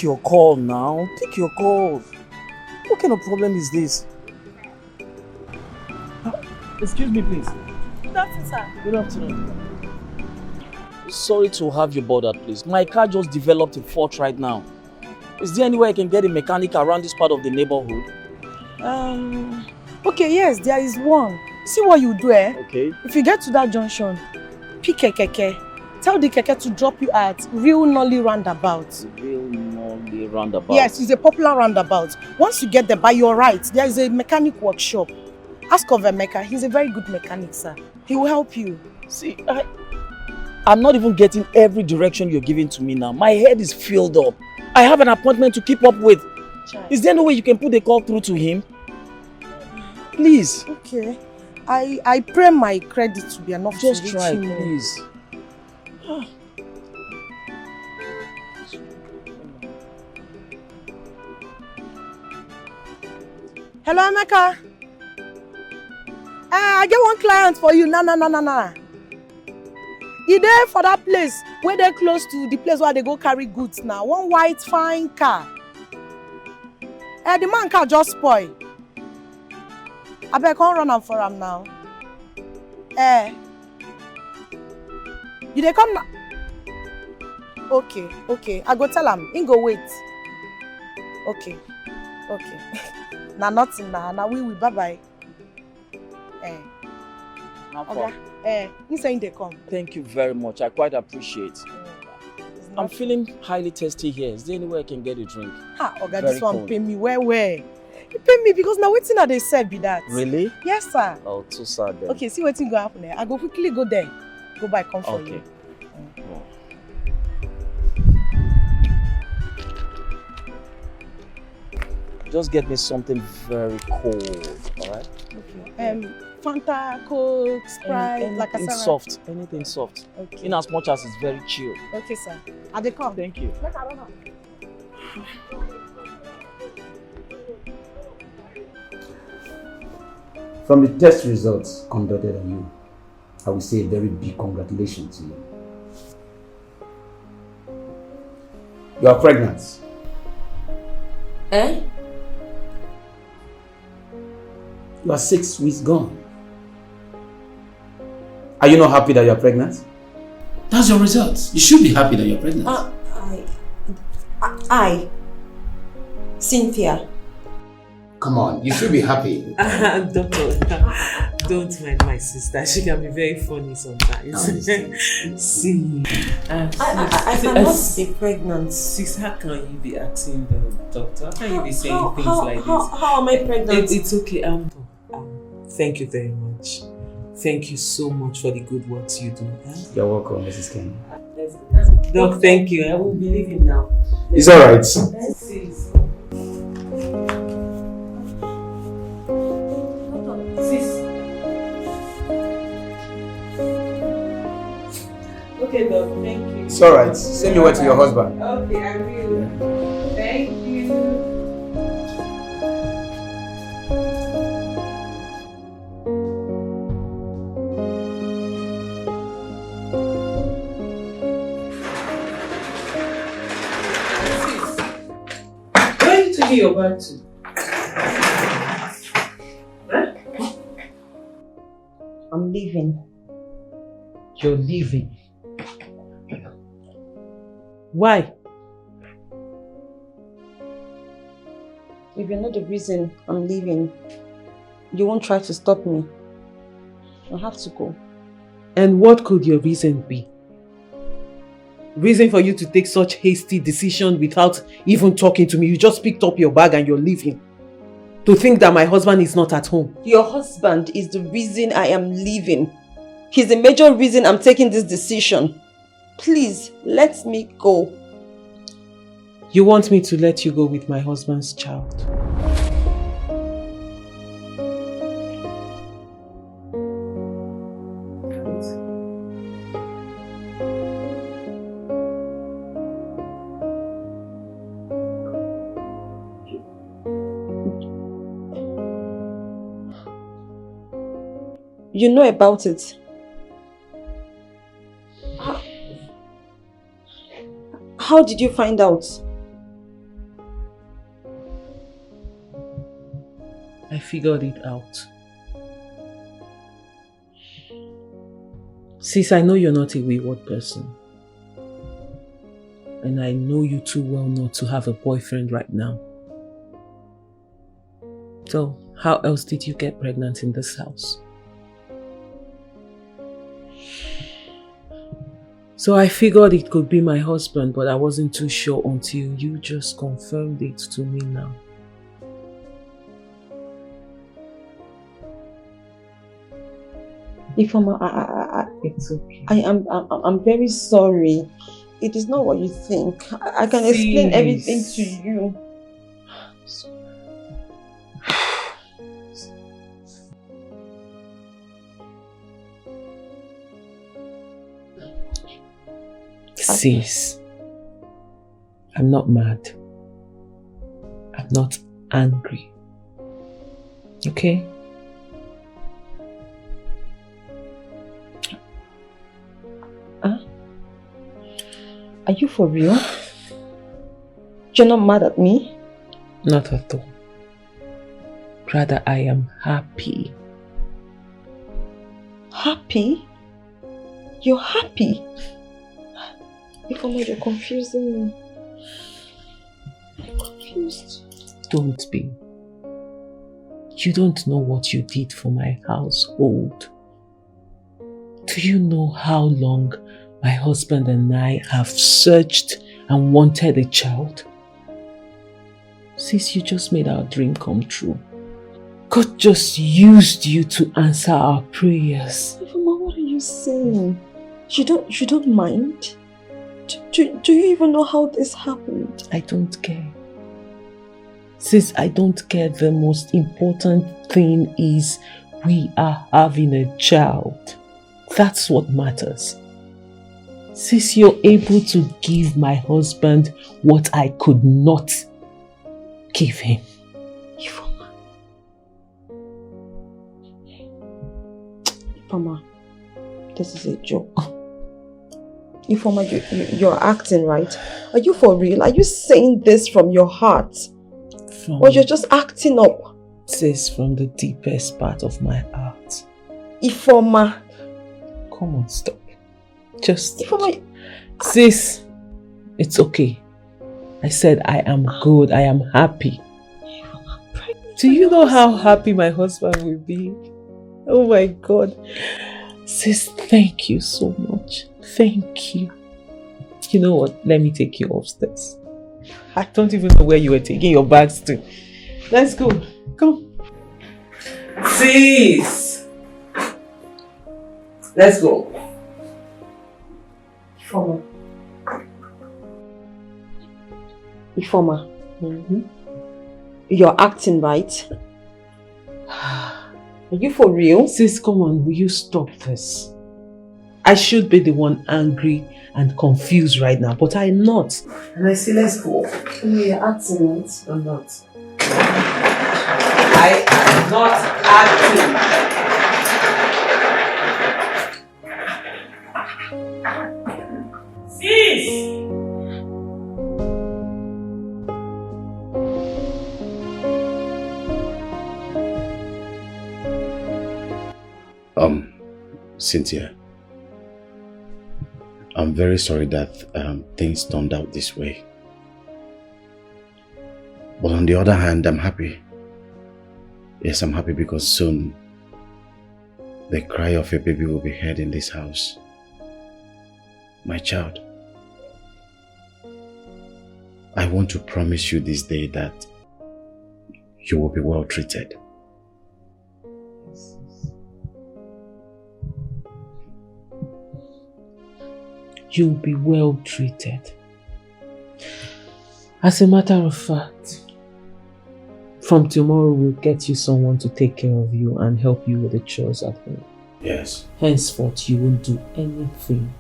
your call now. Pick your call. What kind of problem is this? Excuse me, please. Good afternoon, sir. Good afternoon. Sorry to have you bothered, please. My car just developed a fault right now. Is there any way I can get a mechanic around this part of the neighborhood? Okay, yes, there is one. See what you do, eh? Okay. If you get to that junction, pick a keke. Tell the keke to drop you at Real Nolly Roundabout. Real Nolly Roundabout? Yes, it's a popular roundabout. Once you get there, by your right, there is a mechanic workshop. Ask of Emeka. He's a very good mechanic, sir. He will help you. See, I'm not even getting every direction you're giving to me now. My head is filled up. I have an appointment to keep up with. Child. Is there no way you can put the call through to him? Please. Okay. I pray my credit to be enough Just to reach try, him. please. Hello, Emeka. I get one client for you. Nah. You there for that place where they close to the place where they go carry goods now. One white fine car. The man car just spoil. I beg can't run am for him now. You dey come now? Okay. I go tell him. He go wait. Okay. Nah, nothing now. Now we bye bye. He saying they come. Thank you very much. I quite appreciate. I'm feeling highly thirsty here. Is there any way I can get a drink? Oga, this one pay me well. He pay me because now waiting that they said be that. Really? Yes, sir. Oh, too sad then. Okay, see what's going to happen there. I go quickly go there. Go buy come for you. Just get me something very cold, alright? Okay. Fanta, Coke, Sprite, like anything a soft. Anything soft. Okay. In as much as it's very chill. Okay, sir. I dey come. Thank you. Make I run am. From the test results conducted on you, I will say a very big congratulations to you. You are pregnant. You are 6 weeks gone. Are you not happy that you are pregnant? That's your results. You should be happy that you are pregnant. Cynthia. Come on, you should be happy. Doctor, don't mind my sister. She can be very funny sometimes. See, I cannot be pregnant. Sis, how can you be asking the doctor? How can you be saying things like this? How am I pregnant? It's okay. Thank you very much. Thank you so much for the good works you do. You're welcome, Mrs. Ken. Doc, thank you. I will be leaving now. It's alright. Let's see. Okay, Doc, thank you. It's alright. Send me word to your husband. Okay, I will. Thank you. Where are you taking your bag to? I'm leaving. You're leaving? Why? If you're not the reason I'm leaving, you won't try to stop me. I have to go. And what could your reason be? Reason for you to take such hasty decision without even talking to me? You just picked up your bag and you're leaving. To think that my husband is not at home. Your husband is the reason I am leaving. He's the major reason I'm taking this decision. Please, let me go. You want me to let you go with my husband's child? You know about it. How did you find out? I figured it out. Sis, I know you're not a wayward person. And I know you too well not to have a boyfriend right now. So, how else did you get pregnant in this house? So I figured it could be my husband, but I wasn't too sure until you just confirmed it to me now. Ifeoma, it's okay. I'm very sorry. It is not what you think. I can explain everything to you. Sis, I'm not mad. I'm not angry. Okay? Are you for real? You're not mad at me? Not at all. Rather, I am happy. Happy? You're happy? Ifeoma, you're confusing me. I'm confused. Don't be. You don't know what you did for my household. Do you know how long my husband and I have searched and wanted a child? Sis, you just made our dream come true. God just used you to answer our prayers. Ifeoma, what are you saying? You don't mind? Do you even know how this happened? I don't care. Sis, I don't care. The most important thing is we are having a child. That's what matters. Sis, you're able to give my husband what I could not give him. Ifeoma, this is a joke. Ifeoma, you're acting, right? Are you for real? Are you saying this from your heart? Or you're just acting up? Sis, from the deepest part of my heart. Ifeoma. Come on, stop. Just... Ifeoma. Sis, it's okay. I said I am good. I am happy. Do you know how happy my husband will be? Oh my God. Sis, thank you so much. Thank you. You know what? Let me take you upstairs. I don't even know where you were taking your bags to. Let's go. Come. Sis! Let's go. Ifeoma. You're acting, right? Are you for real? Sis, come on. Will you stop this? I should be the one angry and confused right now, but I'm not. And I say, let's go. You're acting, right? I'm not. I am not acting. Sis! Cynthia, I'm very sorry that things turned out this way. But on the other hand, I'm happy. Yes, I'm happy because soon the cry of a baby will be heard in this house. My child, I want to promise you this day that you will be well treated. You'll be well treated. As a matter of fact, from tomorrow we'll get you someone to take care of you and help you with the chores at home. Yes. Henceforth, you won't do anything.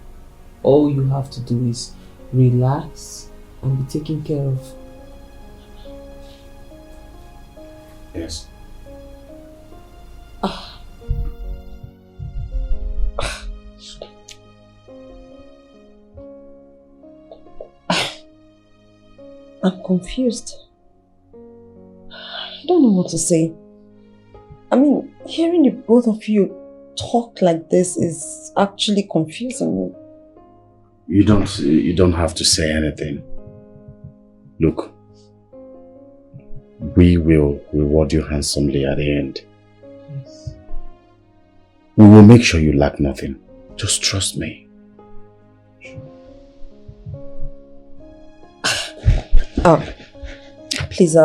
All you have to do is relax and be taken care of. Yes. I'm confused. I don't know what to say. I mean, hearing the both of you talk like this is actually confusing me. You don't have to say anything. Look, we will reward you handsomely at the end. Yes. We will make sure you lack nothing. Just trust me. Please,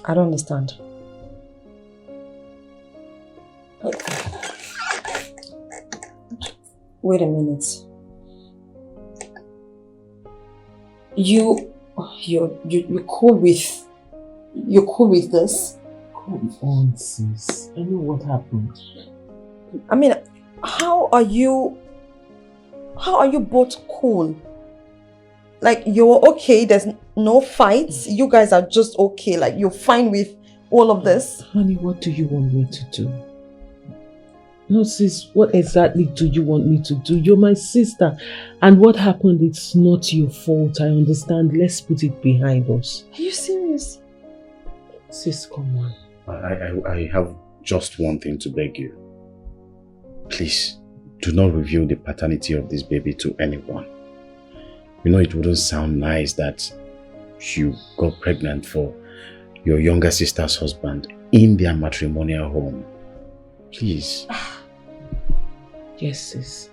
I don't understand. Wait a minute. You're cool with this? Come on, sis. I know what happened. I mean, how are you both cool? Like, you're okay, there's no fights, you guys are just okay, like you're fine with all of this? Honey, what do you want me to do? No, sis, what exactly do you want me to do? You're my sister. And what happened, it's not your fault. I understand. Let's put it behind us. Are you serious? Sis, come on. I have just one thing to beg you. Please, do not reveal the paternity of this baby to anyone. You know, it wouldn't sound nice that you got pregnant for your younger sister's husband in their matrimonial home. Please. Yes, sis.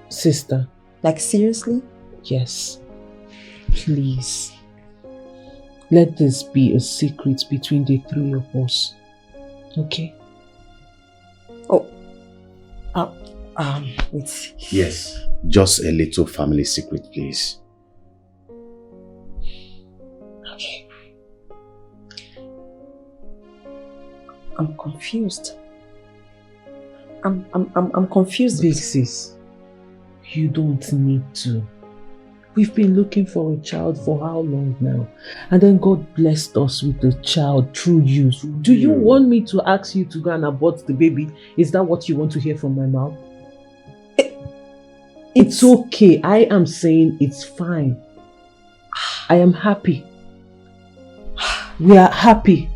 Sister. Like, seriously? Yes. Please. Let this be a secret between the three of us. Okay? Oh. Wait. Yes. Just a little family secret, please. Okay. I'm confused. I'm confused. Big sis, you don't need to. We've been looking for a child for how long now? And then God blessed us with a child through you. Do you want me to ask you to go and abort the baby? Is that what you want to hear from my mouth? It's okay. I am saying it's fine. I am happy. We are happy.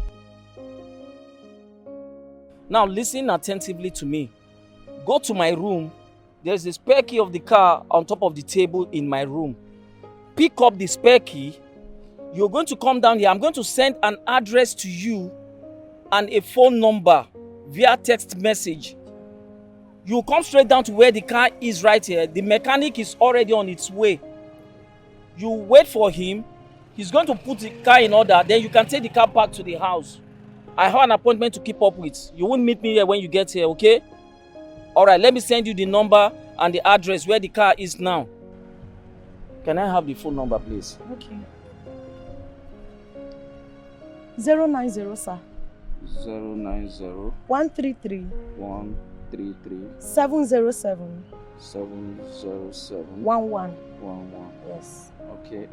Now listen attentively to me. Go to my room. There's a spare key of the car on top of the table in my room. Pick up the spare key. You're going to come down here. I'm going to send an address to you and a phone number via text message. You come straight down to where the car is right here. The mechanic is already on its way. You wait for him. He's going to put the car in order. Then you can take the car back to the house. I have an appointment to keep up with. You won't meet me here when you get here, okay? Alright, let me send you the number and the address where the car is now. Can I have the phone number, please? Okay. 090, sir. 090 133 133 707 707 11. 11. Yes. Okay.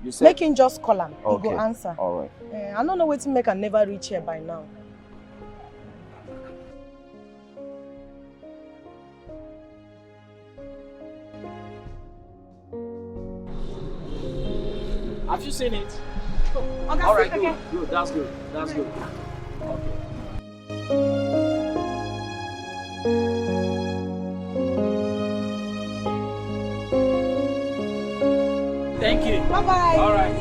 You said Make him just call him. okay. He go answer. Alright. I don't know what to make. I never reach here by now. Have you seen it? Okay, Alright, okay. good. That's good. That's good. Thank you. Bye-bye. All right.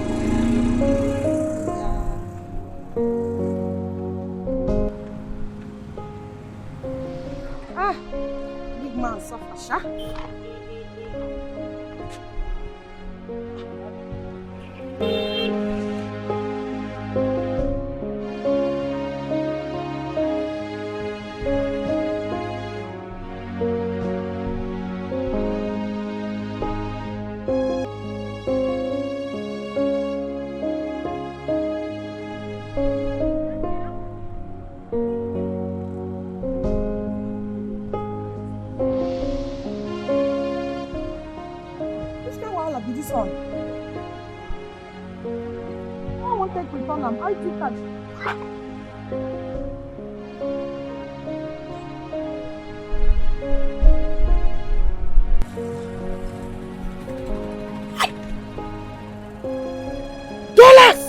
Big man suffer, sha. This one. I won't take return am. I take that. Dollars!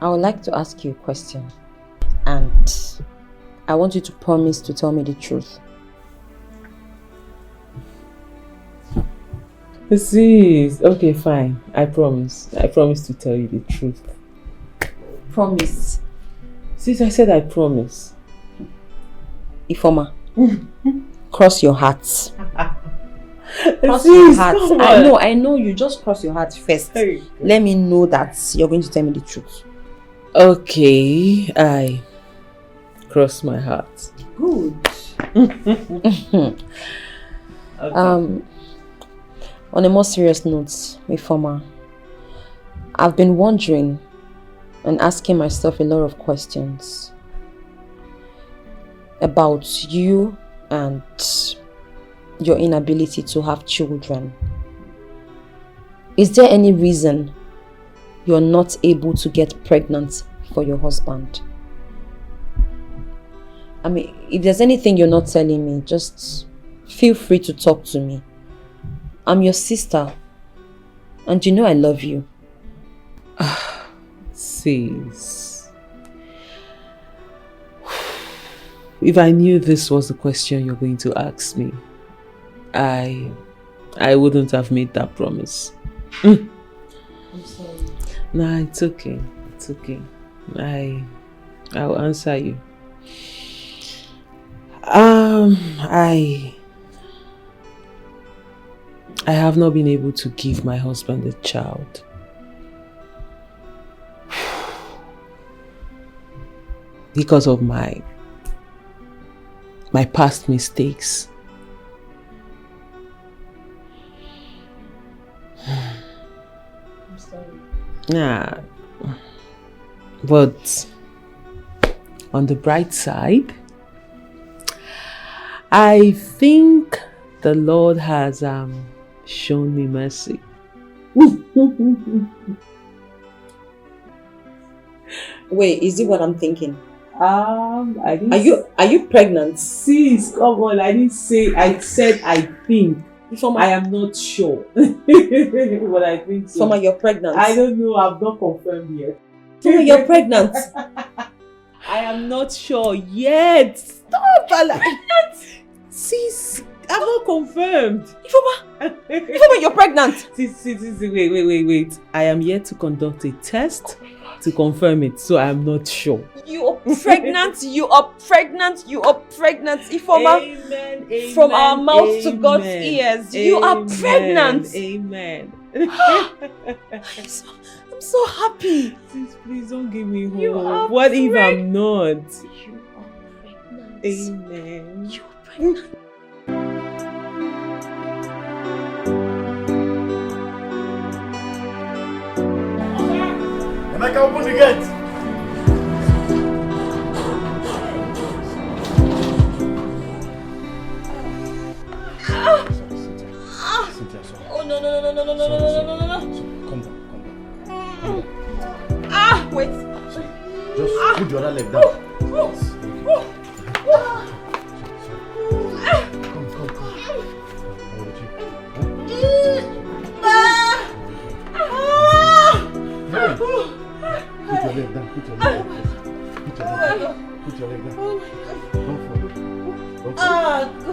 I would like to ask you a question. And I want you to promise to tell me the truth. Sis, okay, fine. I promise. I promise to tell you the truth. Promise. Sis, I said I promise. Ifoma, cross your heart. Cross Sis, your heart. come I know. You just cross your heart first. Hey. Let me know that you're going to tell me the truth. Okay, I cross my heart. Good. Okay. On a more serious note, Ifoma, I've been wondering and asking myself a lot of questions about you and your inability to have children. Is there any reason you're not able to get pregnant for your husband? I mean, if there's anything you're not telling me, just feel free to talk to me. I'm your sister, and you know I love you. Sis, if I knew this was the question you're going to ask me, I wouldn't have made that promise. I'm sorry. Nah, it's okay. It's okay. I'll answer you. I have not been able to give my husband a child. Because of my past mistakes. I'm sorry. Nah. But on the bright side, I think the Lord has shown me mercy. Wait, is it what I'm thinking? I didn't Are you pregnant? Sis, come on, I didn't say, I said I think. I am not sure. But I think so. Soma, you're pregnant. I don't know, I've not confirmed yet. Soma, you're pregnant. I am not sure yet. Stop, Sis, I'm not confirmed. Ifoma, you're pregnant. Sis, wait. I am yet to conduct a test to confirm it, so I am not sure. You are pregnant, Ifoma. Amen, from our mouth to God's ears. You are pregnant. Amen. I'm so happy. Sis, please don't give me hope. You are What if I'm not? You are pregnant. Amen. You are pregnant. Emeka, open the gate. Oh no. Calm down. Wait. Just put your other leg down. Put your leg down. Put your leg down.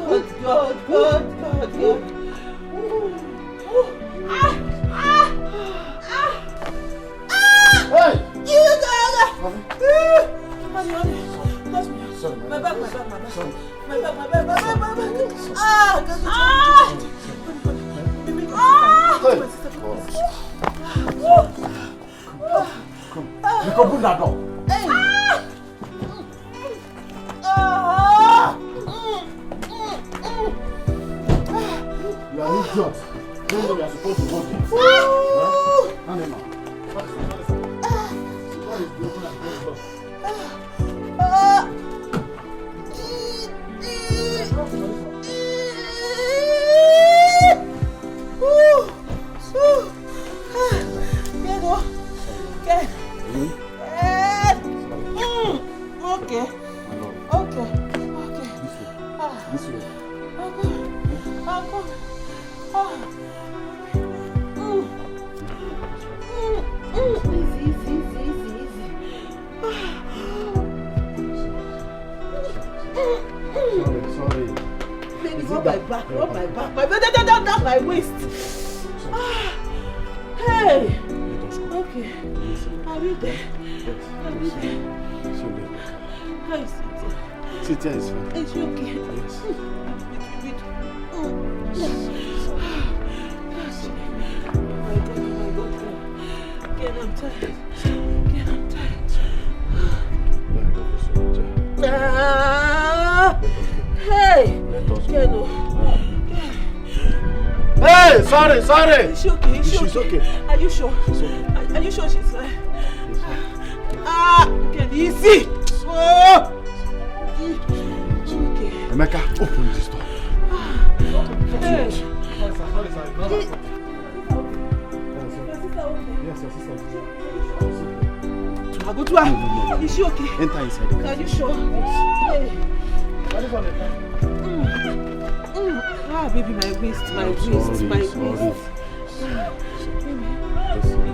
Don't fall. Good. Hey! Sorry, my back. Sorry. My Come. You can open that door. You are an idiot. You know you are supposed to go there. Huh? Animal. What is the open and close door? This way. Rub my back, rub my back. Down my waist. Hey. Okay. Are we there? Are we there? How is it? Sit here, it's fine. Is she okay? Yes. My God. Again, I'm tired. Hey! Keno. Hey, sorry. Is she okay? She's okay. Are you sure? She's okay. Are you sure she's fine? She's fine. Okay, easy. Oh! Okay. Emeka, open this door. Hey. Sorry. Yes, your sister. Is she okay? Enter inside the car. Are you sure? Hey. Ah, baby, my waist. Is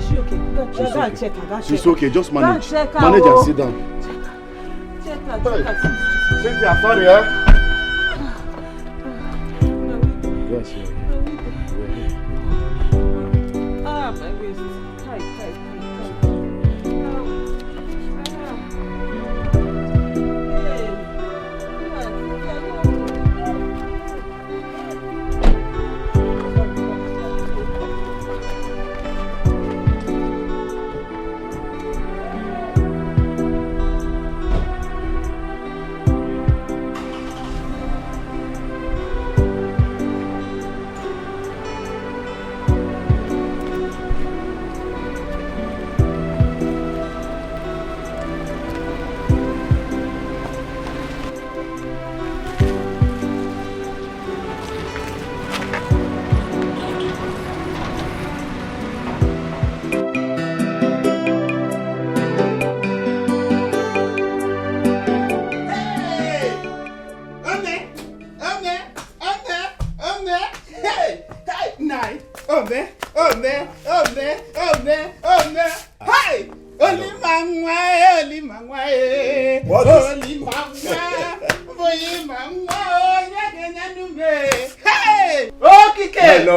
she okay? Go and check her. She's okay, just manage. Check her. Manage and sit down. Check her. Cynthia, sorry, eh? Yes, yeah. Ah, my waist. Tight.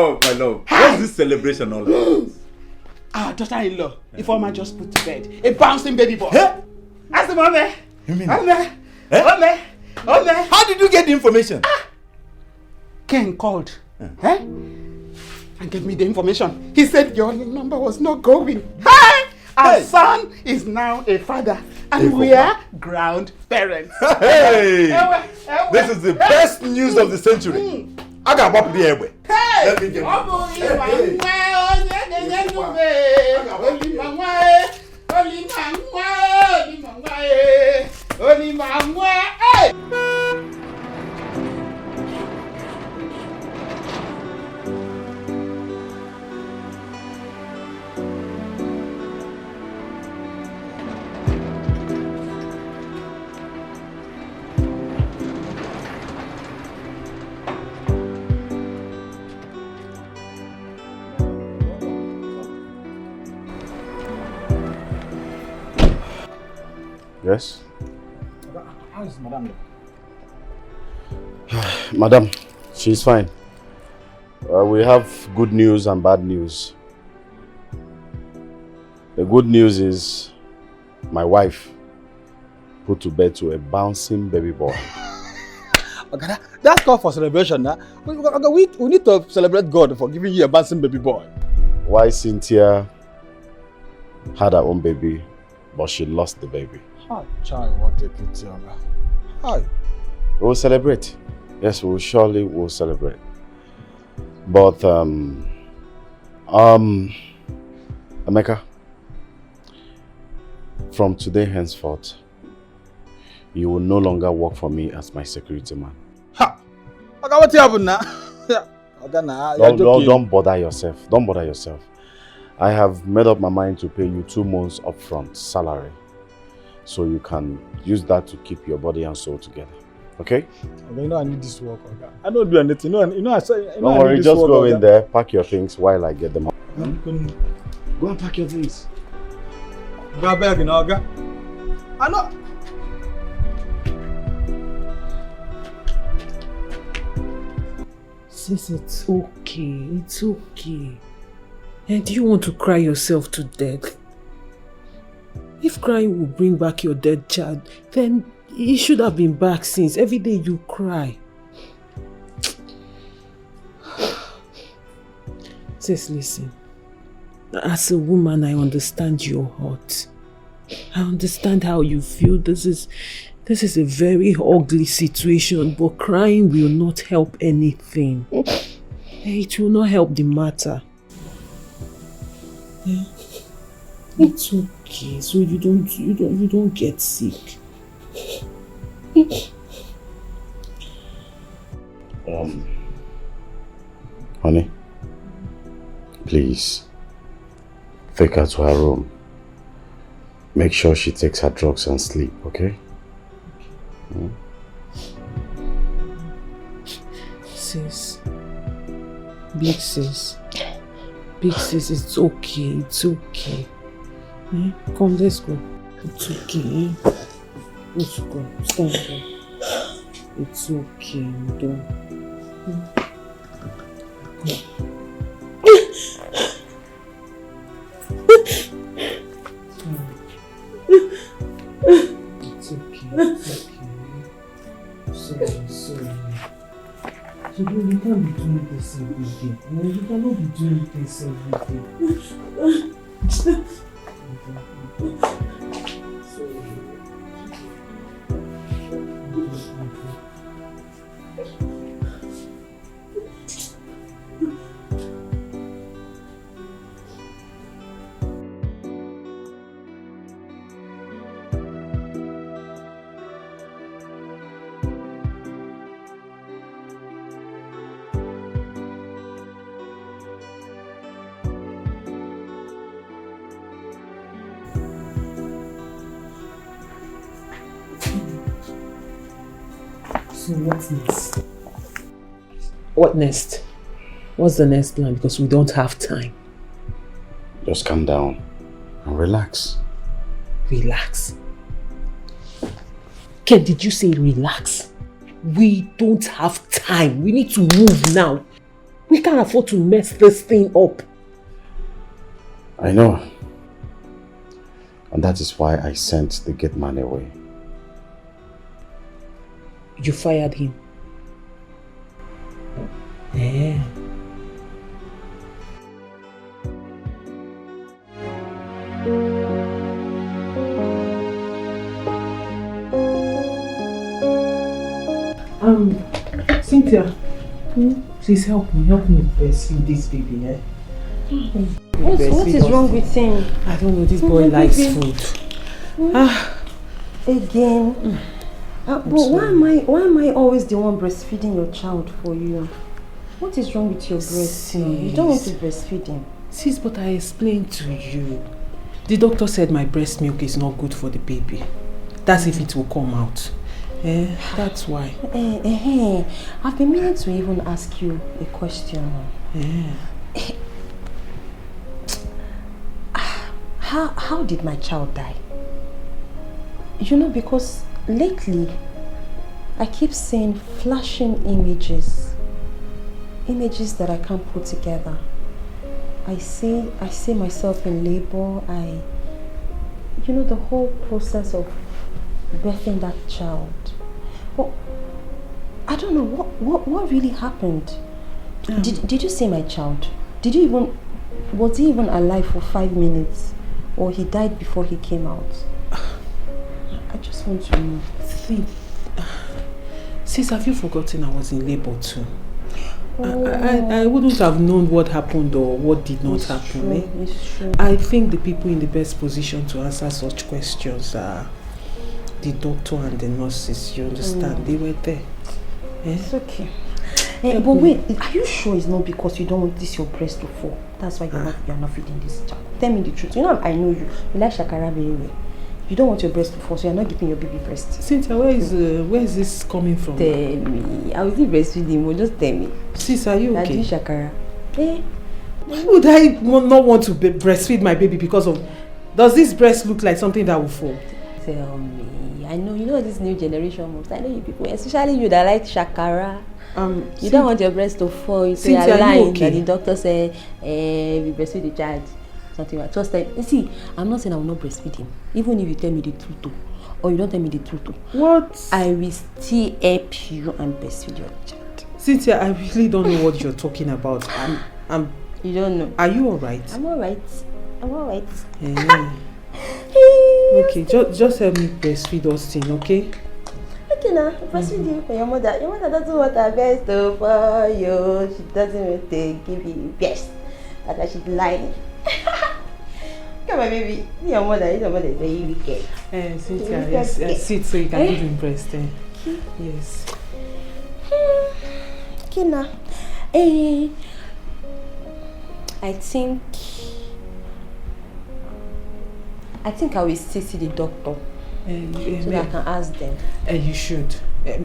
My love. What's this celebration all about? Our daughter-in-law, Ifeoma just put to bed. A bouncing baby boy. Ask him, Ome. You mean Ome. How did you get the information? Ken called. And gave me the information. He said your number was not going. Our son is now a father. And we are ground parents. Hey! This is the best news of the century. I got what be able. Let me get Yes? How is Madame? Madam, she's fine. We have good news and bad news. The good news is my wife put to bed to a bouncing baby boy. Okay, that's called for celebration now. We need to celebrate God for giving you a bouncing baby boy. Why Cynthia had her own baby, but she lost the baby. Oh, child, what a pity, Oga. Hi. We'll celebrate. Yes, we surely will celebrate. But Emeka, from today henceforth, you will no longer work for me as my security man. Ha! Okay, what happened now? Okay, now Don't bother yourself. Don't bother yourself. I have made up my mind to pay you 2 months upfront salary, so you can use that to keep your body and soul together. Okay? Okay, you know I need this work. Okay. I don't do anything. You know I say. Don't worry, just go in there, pack your things while I get them out. Go and pack your things. Go back in Oga. I know. Sis, it's okay. It's okay. And do you want to cry yourself to death? If crying will bring back your dead child, then he should have been back since. Every day you cry. Sis, listen. As a woman, I understand your heart. I understand how you feel. This is a very ugly situation, but crying will not help anything. It will not help the matter. Yeah. It's okay, so you don't get sick. Honey, please take her to her room. Make sure she takes her drugs and sleep, okay? Sis, big sis, it's okay, it's okay. Come, let's go. It's okay. Let's go. Stand up. It's okay, don't. It's okay. Sorry. So you can't be doing this every day. You cannot be doing this every day. So what's next? What next? What's the next plan? Because we don't have time. Just calm down and relax. Relax? Ken, did you say relax? We don't have time. We need to move now. We can't afford to mess this thing up. I know. And that is why I sent the gate man away. You fired him? Yeah. Cynthia, please help me breastfeed this baby, eh? What is wrong with him? I don't know, this boy likes food. Again? But why am I always the one breastfeeding your child for you? What is wrong with your breast? You don't want to breastfeed him. Sis, but I explained to you. The doctor said my breast milk is not good for the baby. That's if it will come out. That's why. I've been meaning to even ask you a question. How did my child die? You know, because lately I keep seeing flashing images that I can't put together. I see myself in labor. You know, the whole process of birthing that child. But I don't know what really happened. Did you see my child? Was he even alive for 5 minutes, or he died before he came out? I just want to know. Sis, have you forgotten I was in labor too? I wouldn't have known what happened or what did not happen. It's true. I think the people in the best position to answer such questions are the doctor and the nurses. You understand? They were there. It's okay. But wait, are you sure it's not because you don't want your breast to fall? That's why you're not feeding this child. Tell me the truth. You know, I know you. You like shakara very well. You don't want your breast to fall, so you're not giving your baby breast. Cynthia, where is this coming from? Tell me. I will still breastfeed him. Just tell me. Sis, are you okay? I do shakara. Why would I not want to breastfeed my baby because of... Does this breast look like something that will fall? Tell me. I know, you know this new generation moves. I know you people, especially you that like shakara. You don't want your breast to fall. You say a line that the doctor said, we breastfeed the child. Something like just like, you see, I'm not saying I will not breastfeed him. Even if you tell me the truth, or you don't tell me the truth, what? I will still help you and breastfeed your child. Cynthia, I really don't know what you're talking about. You don't know. Are you alright? I'm alright. I'm alright. Yeah. Okay, just help me breastfeed Austin, okay? Okay now, breastfeed you for your mother. Your mother doesn't want her best for you. She doesn't want to give you best. That's why she's lying. Come on, baby. Your mother is very wicked. Cynthia, yes, sit so you can give him breast. Yes. Okay now. I think I will still see the doctor so that I can ask them. You should.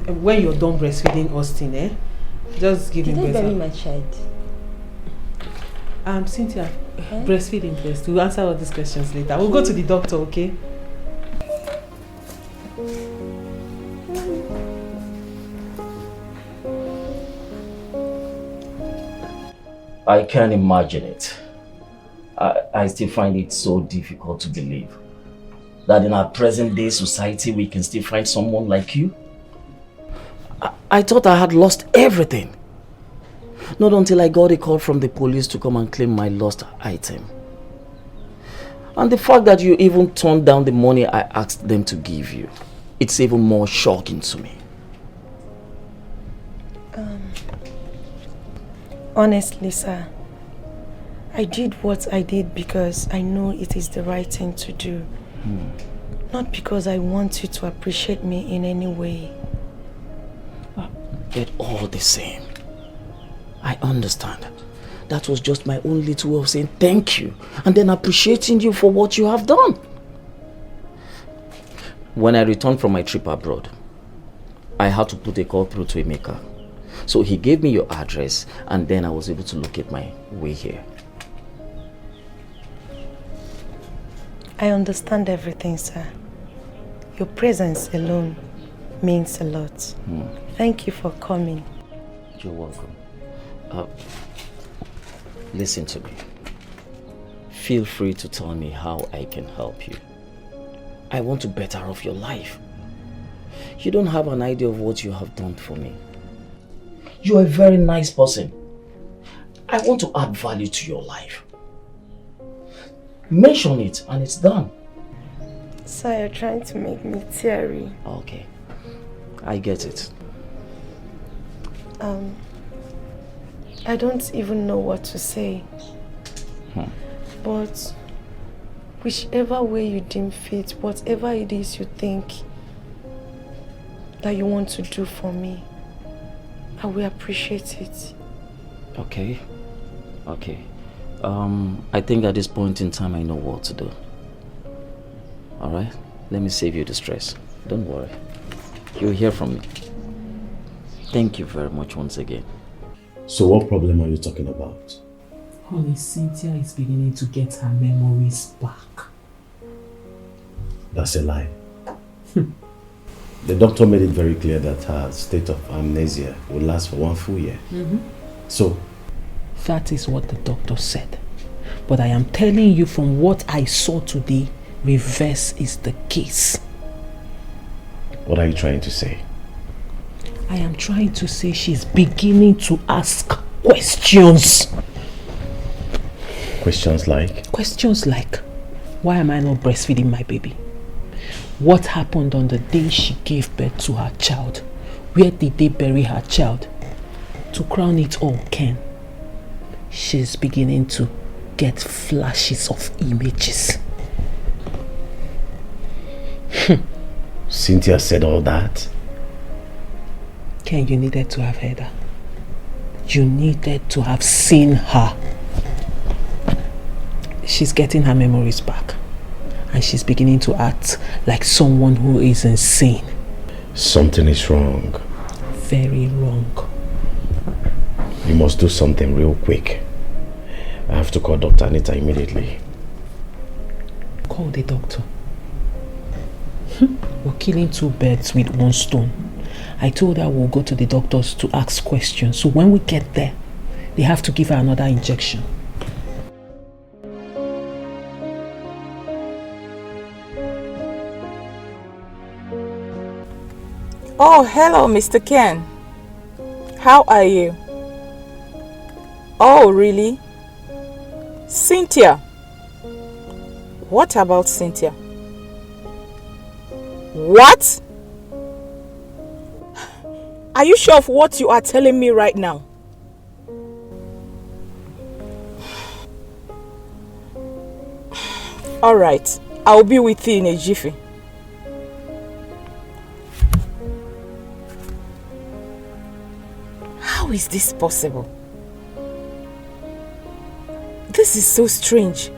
When you're done breastfeeding Austin, just give him breast. Did they bury my child? Cynthia, breastfeeding first. We'll answer all these questions later. We'll go to the doctor, okay? I can't imagine it. I still find it so difficult to believe that in our present day society we can still find someone like you. I thought I had lost everything. Not until I got a call from the police to come and claim my lost item. And the fact that you even turned down the money I asked them to give you, it's even more shocking to me. Honestly, sir, I did what I did because I know it is the right thing to do. Not because I want you to appreciate me in any way. But all the same, I understand. That was just my own little way of saying thank you and then appreciating you for what you have done. When I returned from my trip abroad, I had to put a call through to Emeka. So he gave me your address and then I was able to locate my way here. I understand everything, sir. Your presence alone means a lot. Thank you for coming. You're welcome. Listen to me. Feel free to tell me how I can help you. I want to better off your life. You don't have an idea of what you have done for me. You are a very nice person. I want to add value to your life. Mention it and it's done. Sir, you're trying to make me teary. Okay. I get it. I don't even know what to say. But whichever way you deem fit, whatever it is you think that you want to do for me, I will appreciate it. Okay. Okay. I think at this point in time I know what to do. Alright? Let me save you the stress. Don't worry. You'll hear from me. Thank you very much once again. So what problem are you talking about? Honey, Cynthia is beginning to get her memories back. That's a lie. The doctor made it very clear that her state of amnesia will last for 1 full year. So? That is what the doctor said. But I am telling you from what I saw today, reverse is the case. What are you trying to say? I am trying to say she's beginning to ask questions. Questions like? Questions like, why am I not breastfeeding my baby? What happened on the day she gave birth to her child? Where did they bury her child? To crown it all, Ken, she's beginning to get flashes of images. Cynthia said all that? Ken, you needed to have heard her. You needed to have seen her. She's getting her memories back. And she's beginning to act like someone who is insane. Something is wrong. Very wrong. You must do something real quick. I have to call Dr. Anita immediately. Call the doctor. We're killing two birds with one stone. I told her we'll go to the doctors to ask questions. So when we get there, they have to give her another injection. Oh, hello, Mr. Ken. How are you? Oh, really? Cynthia. What about Cynthia? What? Are you sure of what you are telling me right now? Alright, I'll be with you in a jiffy. How is this possible? This is so strange.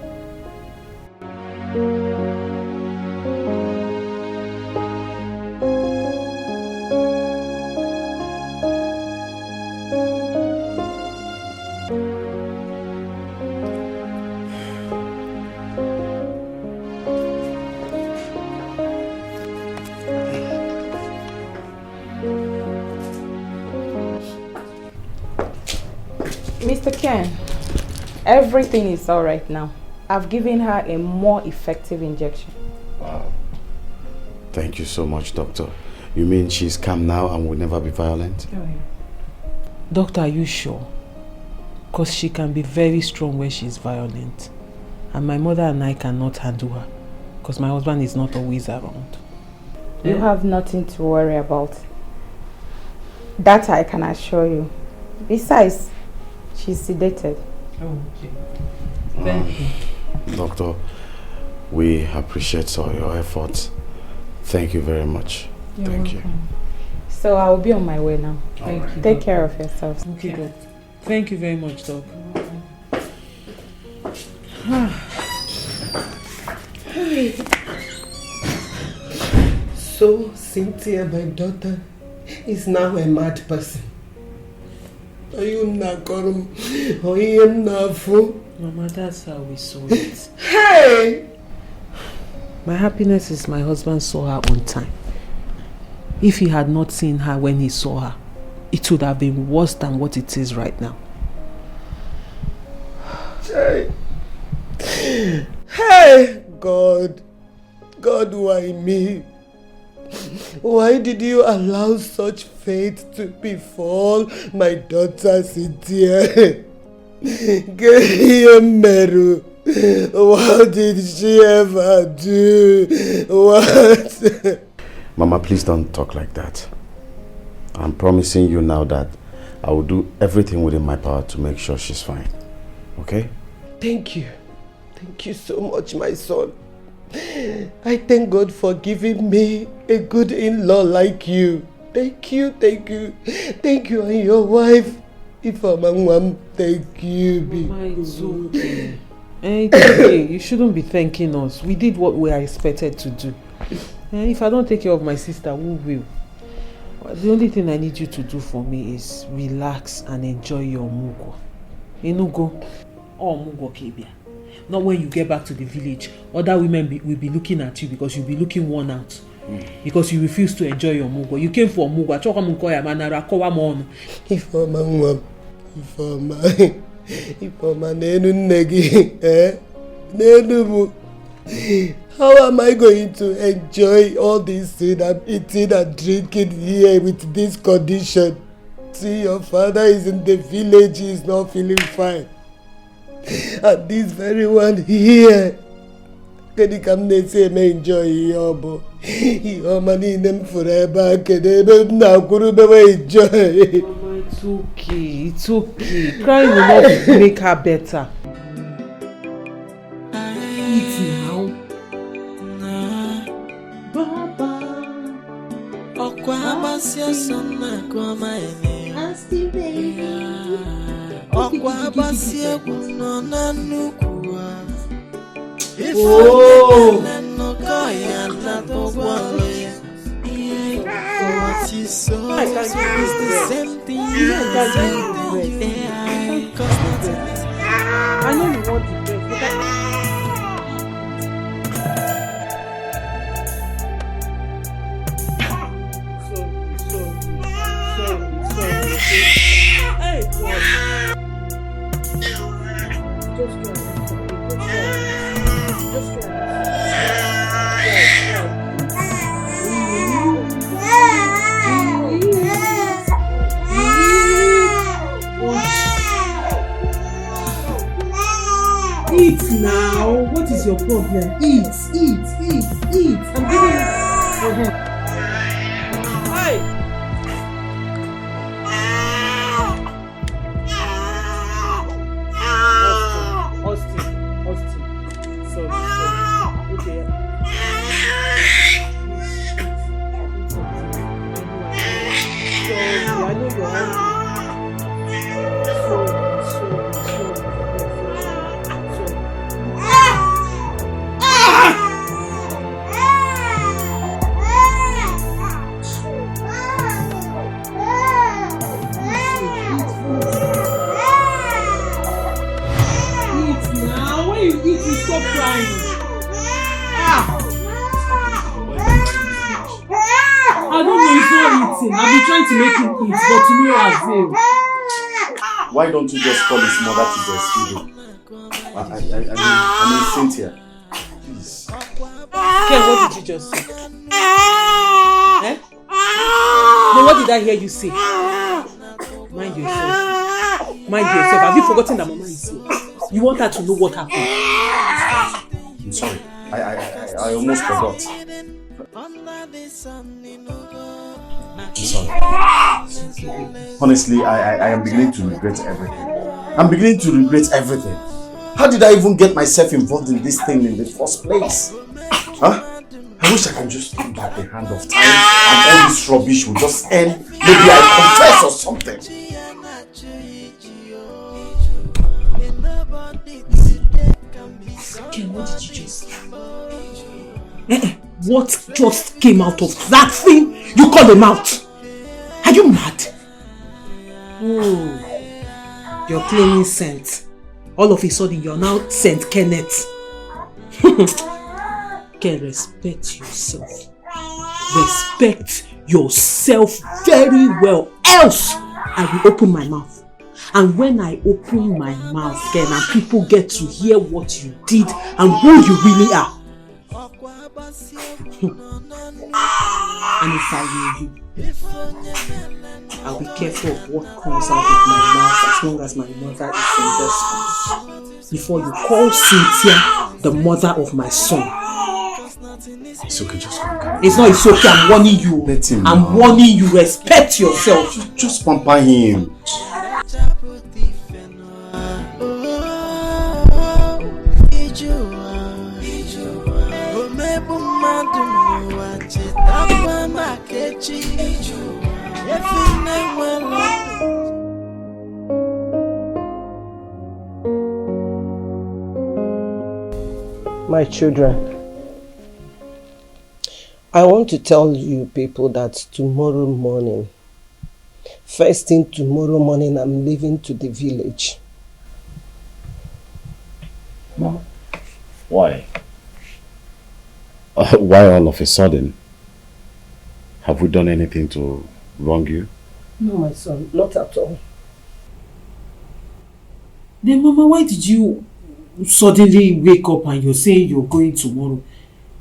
Mr. Ken, everything is all right now. I've given her a more effective injection. Wow. Thank you so much, doctor. You mean she's calm now and will never be violent? Oh, yeah. Doctor, are you sure? Because she can be very strong when she's violent. And my mother and I cannot handle her. Because my husband is not always around. You have nothing to worry about. That I can assure you. Besides, she's sedated. Oh, okay. Thank you. Doctor, we appreciate all your efforts. Thank you very much. Thank you. So I'll be on my way now. Thank you. Take care of yourselves. Okay, Doc. Thank you very much, Doc. So, Cynthia, my daughter, is now a mad person. Are you not Are you not? Mama, that's how we saw it. Hey! My happiness is my husband saw her on time. If he had not seen her when he saw her, it would have been worse than what it is right now. Hey! Hey! God! God, why me? Why did you allow such fate to befall my daughter Cynthia? Meru, what did she ever do? What? Mama, please don't talk like that. I'm promising you now that I will do everything within my power to make sure she's fine. Okay? Thank you. Thank you so much, my son. I thank God for giving me a good in-law like you. Thank you, thank you. Thank you and your wife. If I'm a mom, thank you. Mama, it's okay. It's okay. You shouldn't be thanking us. We did what we are expected to do. If I don't take care of my sister, who will? The only thing I need you to do for me is relax and enjoy your mugo. Inugo. Oh, mugo kebia. Not when you get back to the village. Other women will be looking at you because you'll be looking worn out. Because you refuse to enjoy your mugo. You came for mugo. How am I going to enjoy all this thing I'm eating and drinking here with this condition? See, your father is in the village, he is not feeling fine. And this very one here, can you come and say me enjoy your your money in them forever, can they now enjoy? Mama, it's okay, it's okay. Crying will not make her better. Eat now. I know you want the best. Eat now. What is your problem? Eat. I'm giving you. Hey. Austin. Sorry. Okay. Sorry, I know you're hungry. Stop crying. I don't know, he's not eating. I've been trying to make him eat, but to no avail. Why don't you just call his mother to breastfeed him? I mean Cynthia. Please. Ken, what did you just say? Eh? No, what did I hear you say? Mind yourself. Have you forgotten that Mama is here? You want her to know what happened? I'm sorry. I almost forgot. I'm sorry. Honestly, I am beginning to regret everything. How did I even get myself involved in this thing in the first place? Huh? I wish I can just come back the hand of time and all this rubbish will just end. Maybe I confess or something. Ken, what did you just say? What just came out of that thing you call a mouth? Are you mad? Oh, you're claiming Saint. All of a sudden, you're now Saint Kenneth. Ken, respect yourself. Respect yourself very well. Else, I will open my mouth. And when I open my mouth, Ken, and people get to hear what you did and who you really are. And if I were you, I'll be careful of what comes out of my mouth as long as my mother is in this house. Before you call Cynthia the mother of my son. It's okay, just come. It's not, it's okay, I'm warning you. Let him I'm warning you, respect yourself. Just pamper him. My children, I want to tell you people that tomorrow morning, first thing tomorrow morning, I'm leaving to the village. Mom, why? Why all of a sudden? Have we done anything to wrong you? No, my son, not at all. Then, Mama, why did you suddenly wake up and you're saying you're going tomorrow?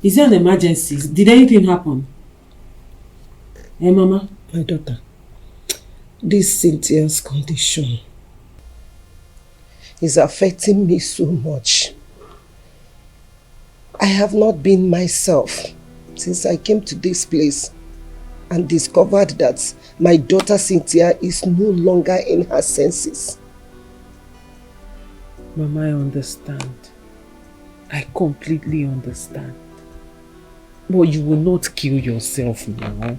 Is there an emergency? Did anything happen? Hey, Mama? My daughter, this Cynthia's condition is affecting me so much. I have not been myself since I came to this place and discovered that my daughter Cynthia is no longer in her senses. Mama, I understand. I completely understand. But you will not kill yourself now.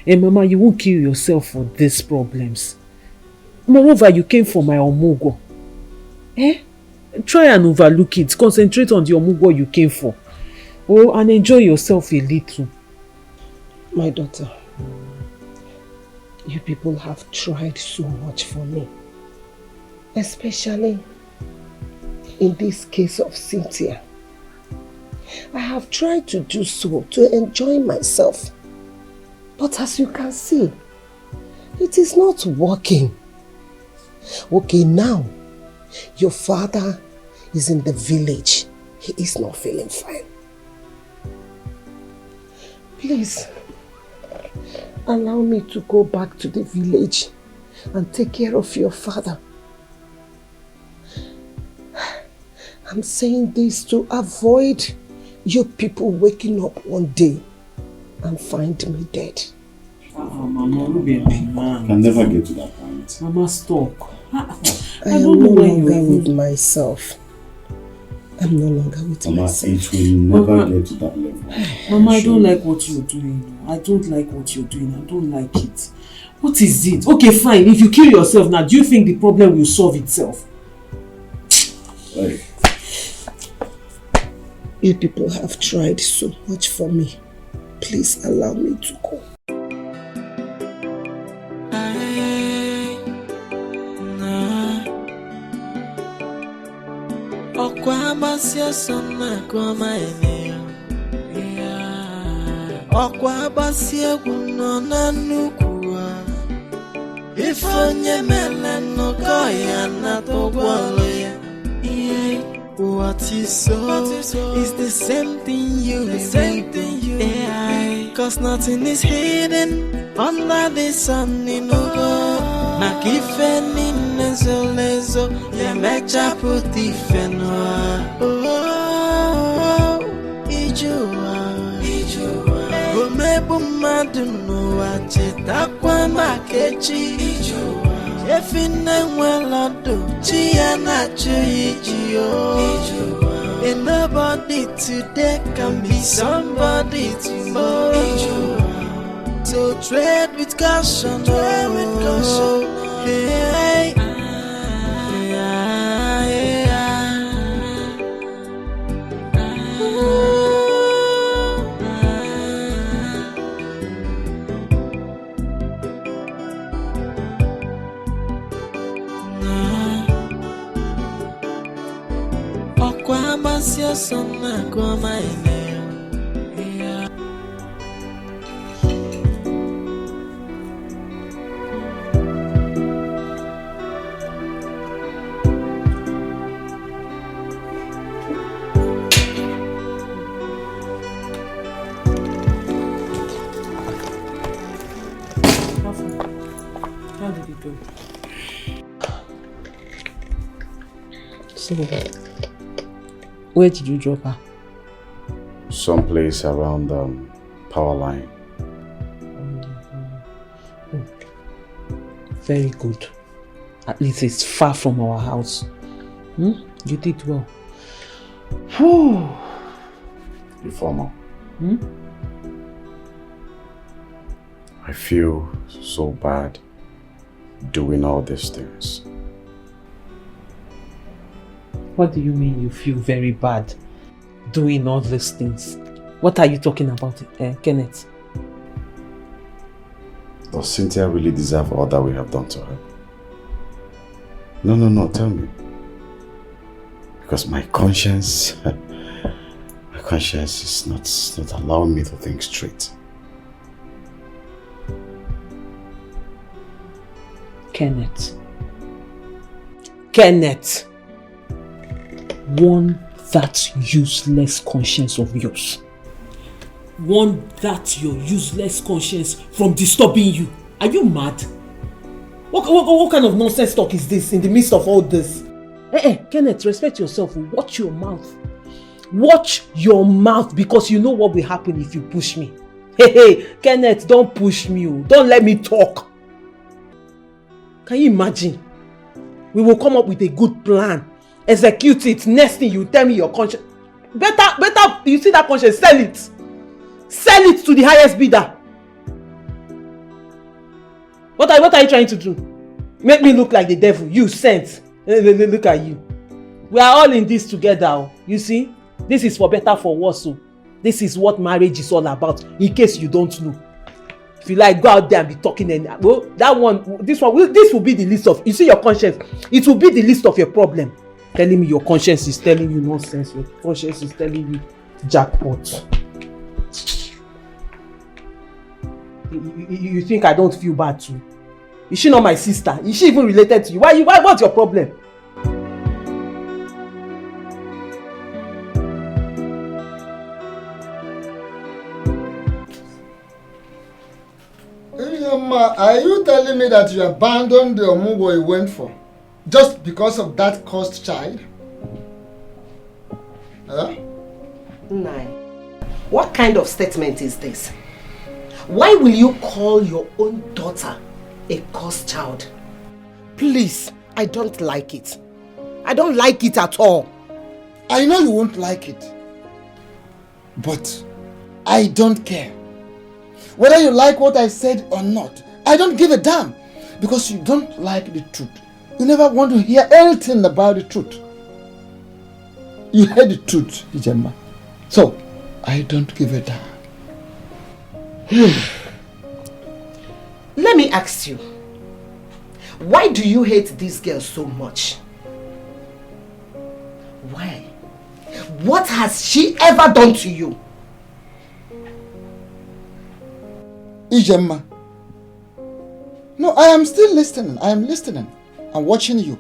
And Mama, you won't kill yourself for these problems. Moreover, you came for my omugo. Try and overlook it. Concentrate on the omugo you came for. Oh, and enjoy yourself a little. My daughter, you people have tried so much for me. Especially in this case of Cynthia. I have tried to do so to enjoy myself. But as you can see, it is not working. Okay, now, your father is in the village. He is not feeling fine. Please, allow me to go back to the village and take care of your father. I'm saying this to avoid you people waking up one day and find me dead. Mama, Ruby, Mama. I can never get to that point. Mama, stop. I am no longer with myself. I'm no longer with myself. It will never get to that level. Mama, I don't like what you're doing. I don't like what you're doing. I don't like it. What is it? Okay, fine. If you kill yourself now, do you think the problem will solve itself? Hey. You people have tried so much for me. Please allow me to go. What you saw is the same thing you cause nothing is hidden under the sun in Ogo. Makifeni nezolezo ya mecha puti fenwa. Oh, ijua Omebu madunu wacheta kwa makechi ijua Efine mwelado chia na chuijio. And nobody today can be somebody tomorrow. So tread with caution, Hey. How did it go? So, where did you drop her? Someplace around power line. Very good. At least it's far from our house. You did well. Reformer. I feel so bad doing all these things. What do you mean you feel very bad doing all these things? What are you talking about, Kenneth? Does Cynthia really deserve all that we have done to her? No, tell me. Because my conscience is not allowing me to think straight. Kenneth, warn that useless conscience of yours. Warn that your useless conscience from disturbing you. Are you mad? What kind of nonsense talk is this in the midst of all this? Kenneth, respect yourself. Watch your mouth. Watch your mouth, because you know what will happen if you push me. Hey, Kenneth, don't push me. Don't let me talk. Can you imagine? We will come up with a good plan. Execute it. Next thing you tell me your conscience. Better, you see that conscience, sell it. Sell it to the highest bidder. What are you trying to do? Make me look like the devil. You sent. Look at you. We are all in this together. You see? This is for better, for worse. This is what marriage is all about, in case you don't know. If you like, go out there and be talking, and well, this will be the list of, you see your conscience, it will be the list of your problem. Telling me your conscience is telling you nonsense, your conscience is telling you jackpot. You think I don't feel bad too? Is she not my sister? Is she even related to you? What's your problem? Are you telling me that you abandoned the Omugo you went for just because of that cursed child? Huh? Nine. What kind of statement is this? Why will you call your own daughter a cursed child? Please, I don't like it. I don't like it at all. I know you won't like it. But I don't care. Whether you like what I said or not, I don't give a damn. Because you don't like the truth. You never want to hear anything about the truth. You heard the truth, Ijema. So, I don't give a damn. Let me ask you. Why do you hate this girl so much? Why? What has she ever done to you? Ijema. No, I am still listening. I am listening. I'm watching you.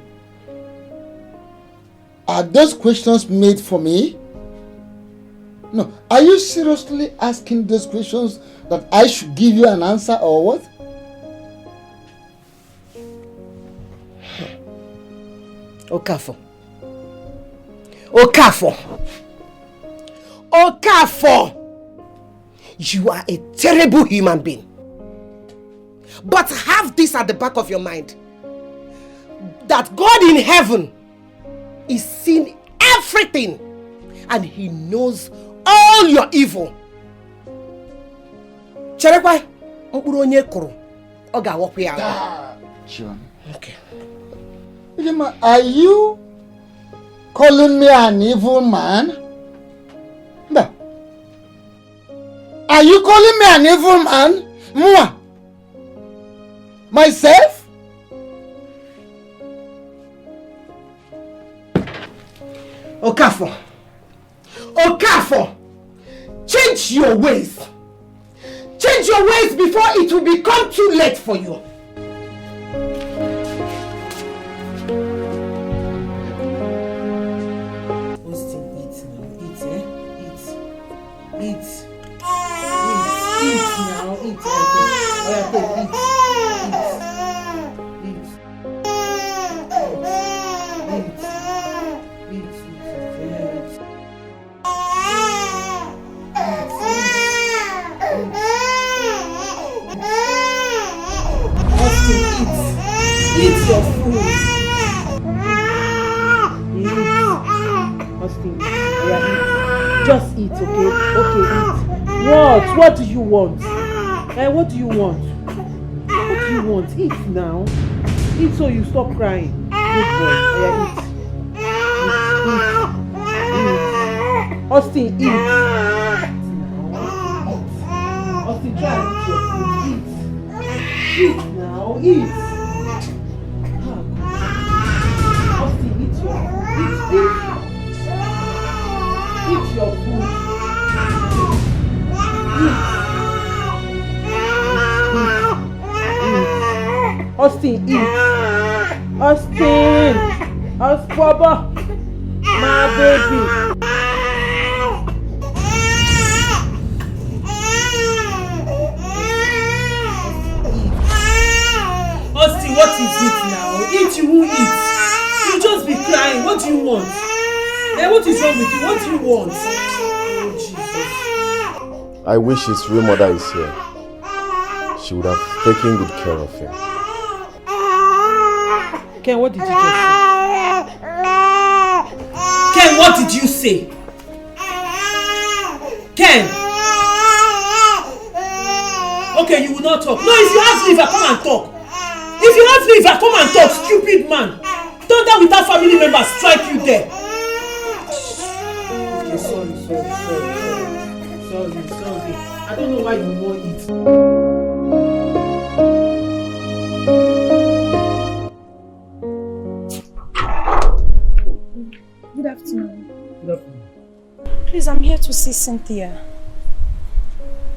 Are those questions made for me? No. Are you seriously asking those questions that I should give you an answer or what? Okafor. Okafor. Okafor. You are a terrible human being. But have this at the back of your mind. That God in heaven is seeing everything. And he knows all your evil. Cherekwa, mkpụrụ onye kụrụ, ọ ga-awọkwa ya. John. Okay. Are you calling me an evil man? No. Are you calling me an evil man? Moi? Myself? Okafor. Okafor. Change your ways. Change your ways before it will become too late for you. Eat your food. Austin, just eat, okay? Okay, eat. What? What do you want? What do you want? What do you want? Eat now. Eat so you stop crying. Good boy. Eat. Eat. Austin, eat. Austin, try and eat your food. Eat. Eat now. Eat. Eat your food. Austin, eat. Austin. Baba. My baby. Austin, what is it now? Eat, you won't eat. You just be crying. What do you want? What is wrong with you? What do you want? Oh, Jesus. I wish his real mother is here. She would have taken good care of him. Ken, what did you just say? Ken, what did you say? Ken! Okay, you will not talk. No, if you ask leave, I come and talk. If you ask leave, I come and talk, stupid man. Thunder without family members strike you there. Okay, sorry. I don't know why you won't eat. Good afternoon. Good afternoon. Please, I'm here to see Cynthia.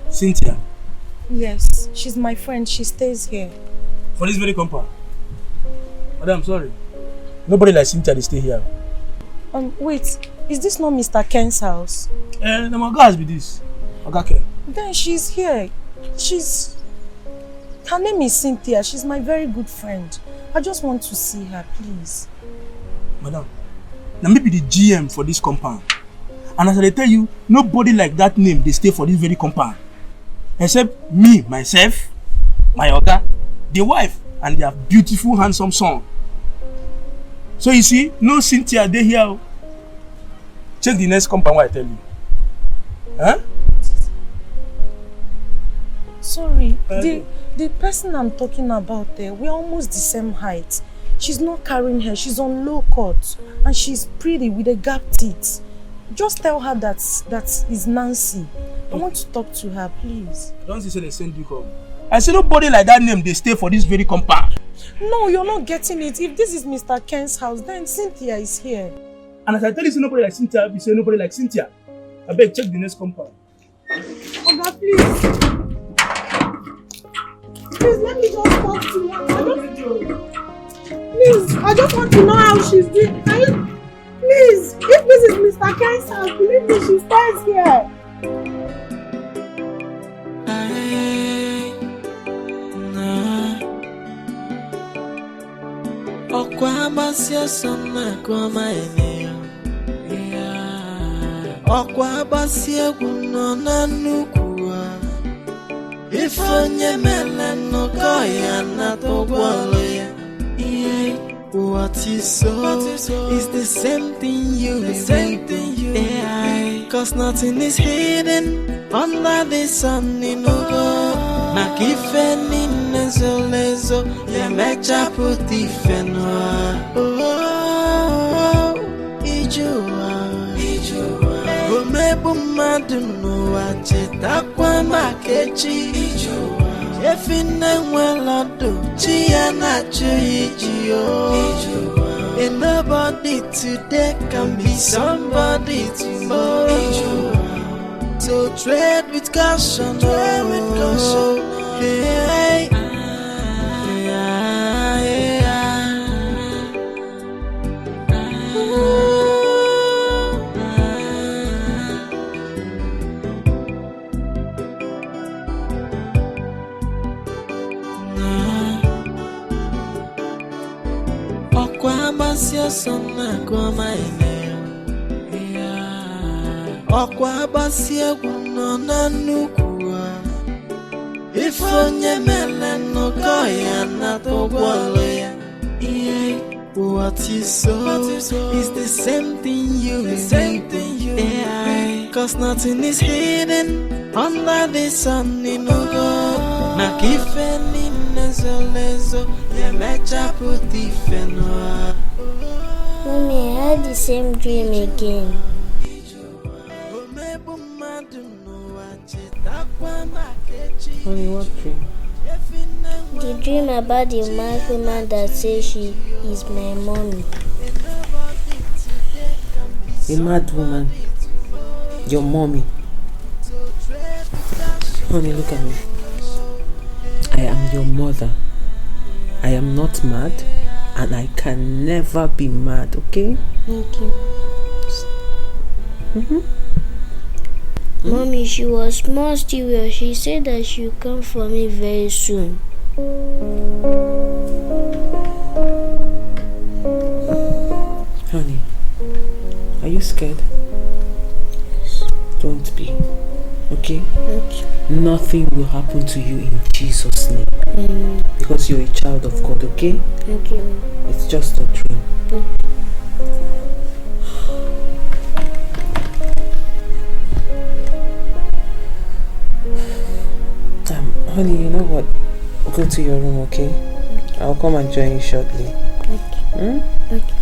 Cynthia? Yes, she's my friend. She stays here. For this very compound? Madam, sorry. Nobody like Cynthia they stay here. Wait. Is this not Mr. Ken's house? No, my guys be this. Okay. Then she's here. Her name is Cynthia. She's my very good friend. I just want to see her, please. Madam, now me be the GM for this compound. And as I tell you, nobody like that name they stay for this very compound. Except me, myself, my oga, the wife, and their beautiful, handsome son. So you see, no Cynthia they here. Check the next compound what I tell you. Huh? Sorry, the person I'm talking about there, we're almost the same height. She's not carrying hair, she's on low cut, and she's pretty with a gap teeth. Just tell her that is Nancy. I want to talk to her, please. Don't say they send you come. I say nobody like that name they stay for this very compound. No, you're not getting it. If this is Mr. Ken's house, then Cynthia is here. And as I tell you, say nobody like Cynthia, you say nobody like Cynthia. I beg check the next compound. Oga, please. Please, let me just talk to her. Please, I just want to know how she's doing. Can you... Please, if this is Mr. Ken's house, believe me, she stays here. Okwa basio sona kwa maeneo. Okwa basio kuno na nukua. Ifonye meleno koya na togwale. What you saw is the same thing you reveal. Cause nothing is hidden under the sun in Ogo. Makifeni nezo lezo ya mecha puti fenwa. Ijua Omebu madunu wacheta kwa makechi. Efine welado chia na chuijio. And nobody today can be somebody tomorrow. So tread with caution, Hey. Okwa basio sona kwa maeneo. Okwa basio kuno na nukua. Ifonye meleno koya na togwale. What you saw is the same thing you reveal. Cause nothing is hidden under the sun in Ogo. Makifeni nezo lezo ya mecha puti fenwa. Mommy, I had the same dream again. Honey, what dream? The dream about the mad woman that says she is my mommy. A mad woman? Your mommy? Honey, look at me. I am your mother. I am not mad, and I can never be mad, okay? Thank you. Mommy, she was more serious. She said that she'll come for me very soon. Honey, are you scared? Yes. Don't be, okay? Okay. Nothing will happen to you in Jesus' name. Because you're a child of God, okay? Thank you. It's just a dream. Honey, you know what? Go to your room, okay? I'll come and join you shortly. Okay. Okay.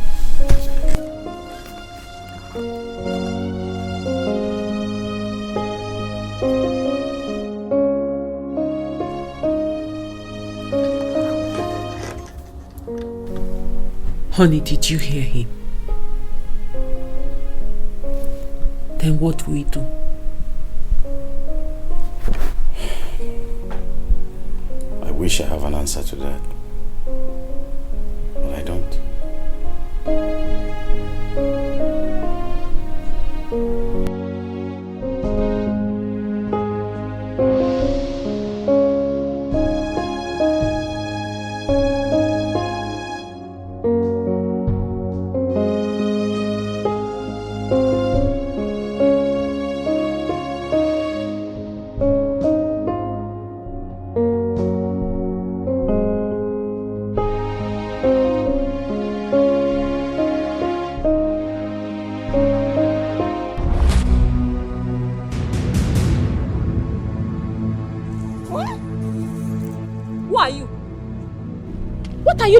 Honey, did you hear him? Then what will we do? I wish I have an answer to that, but I don't.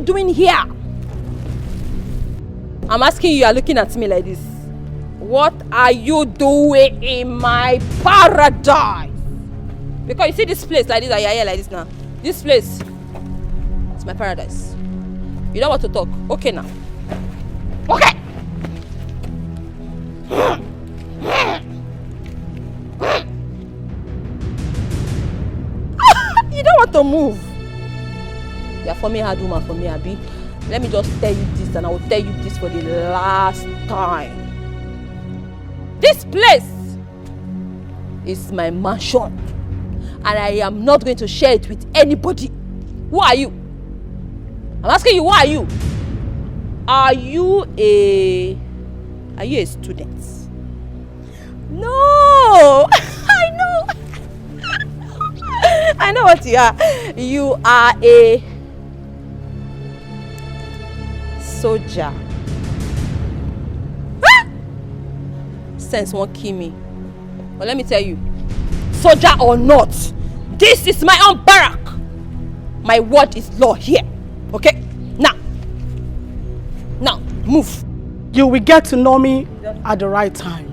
doing here? I'm asking you, you are looking at me like this. What are you doing in my paradise? Because you see this place like this, and you're here like this now. This place, it's my paradise. You don't want to talk? Okay now. Okay! You don't want to move. Yeah, for me, hard woman, for me, Abi. Let me just tell you this, and I will tell you this for the last time. This place is my mansion, and I am not going to share it with anybody. Who are you? I'm asking you, who are you? Are you a student? No! I know! I know what you are. You are a soldier. Sense won't kill me. But let me tell you, soldier or not, this is my own barrack. My word is law here. Okay? Now, move. You will get to know me at the right time.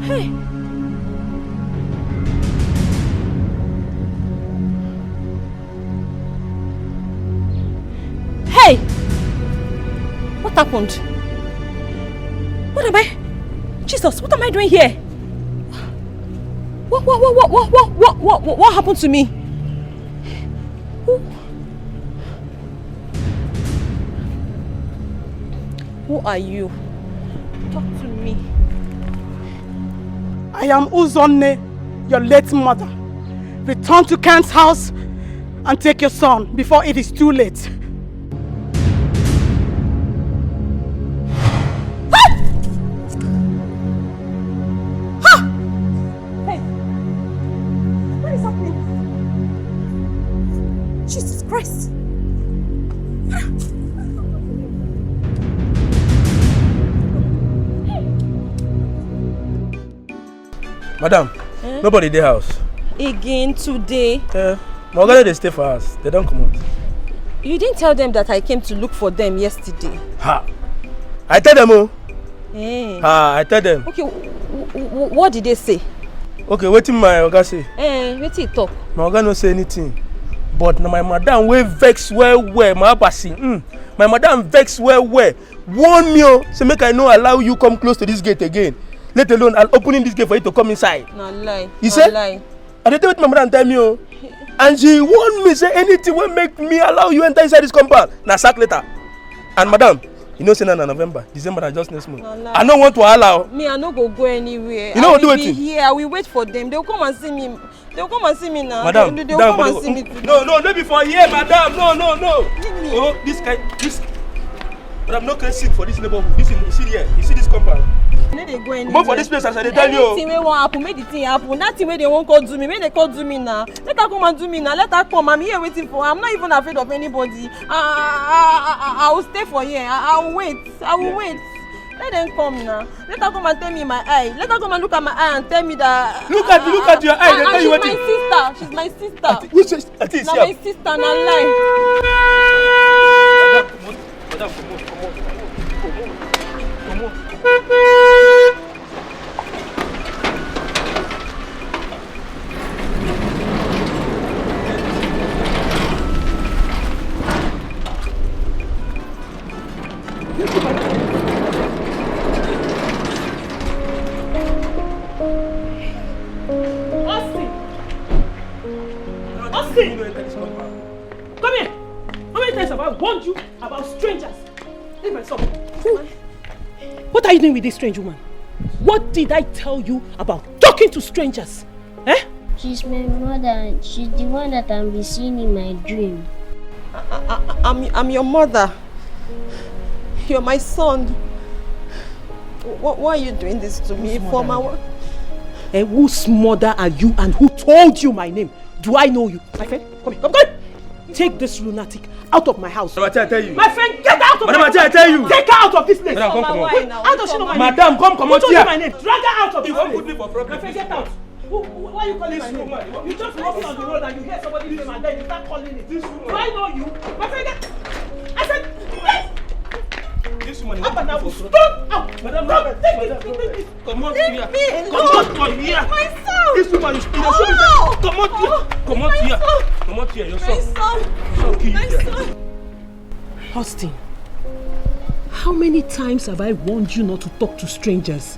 Hey. Hey! What happened? What am I? Jesus, what am I doing here? What happened to me? Who are you? Talk to me. I am Uzonne, your late mother. Return to Ken's house and take your son before it is too late. Hey! What is happening? Jesus Christ! Madam, nobody in the house. Again today? My organizer they stay for us. They don't come out. You didn't tell them that I came to look for them yesterday. Ha! I tell them, oh. Eh. I tell them. Okay, what did they say? Okay, waiting my oga say. Wait till talk. My oga no say anything. But now my madam will vex well, my abasi. My madam vex well. Warn me, so make I no allow you come close to this gate again. Let alone I'll opening this gate for you to come inside. No lie. You say? I didn't wait my madam tell me, oh. And she warned me say anything will make me allow you enter inside this compound. Now sack later. And madam, you know say na November, December na just next month. No, I don't want to allow. Me, I no go anywhere. You know what do I it? will be here. I will wait for them. They will come and see me. They will come and see me now. Madam, they will come and see me. No, not before here, madam. No. Oh, this. Madam, no can sit for this neighborhood. This you see here. You see this compound. No, they go anywhere. Move for this place as I tell you. Anything wey wan happen, make the thing happen. That thing wey they won't call do me, make they call do me now. Let her come and do me now. Let her come. I'm here waiting for her. I'm not even afraid of anybody. I will stay for here. I will wait. Let them come now. Let her come and tell me in my eye. Let her come and look at my eye and tell me that. Look at your eye. They tell you what. She's my sister. Which sister? Now my sister, na lie. Madam, come on. Austin! Come here! How many times have I warned you about strangers? Leave my son. What are you doing with this strange woman? What did I tell you about talking to strangers? She's my mother. She's the one that I'll be seeing in my dream. I'm your mother. You're my son. Why are you doing this to me? Whose mother are you and who told you my name? Do I know you? My friend, come here. Take this lunatic out of my house. Madam, I tell you. My friend, get out of my house. Madam, I tell you. Take her out of this place. Madam, come on. How does she know my name? Madam, come Who out told here. you my name? Drag her out of this place. You won't put me for problem. My friend, get out. Why are you calling my name? You just walk on the road and you hear somebody's name and then you start calling it. Do I know you? My friend, I said, this woman up and now, stop out. Madam, take it. Come on Leave here. me Come on here. My son. This woman is come out here. Come out here. Come out here. Your son. My son. Austin, how many times have I warned you not to talk to strangers?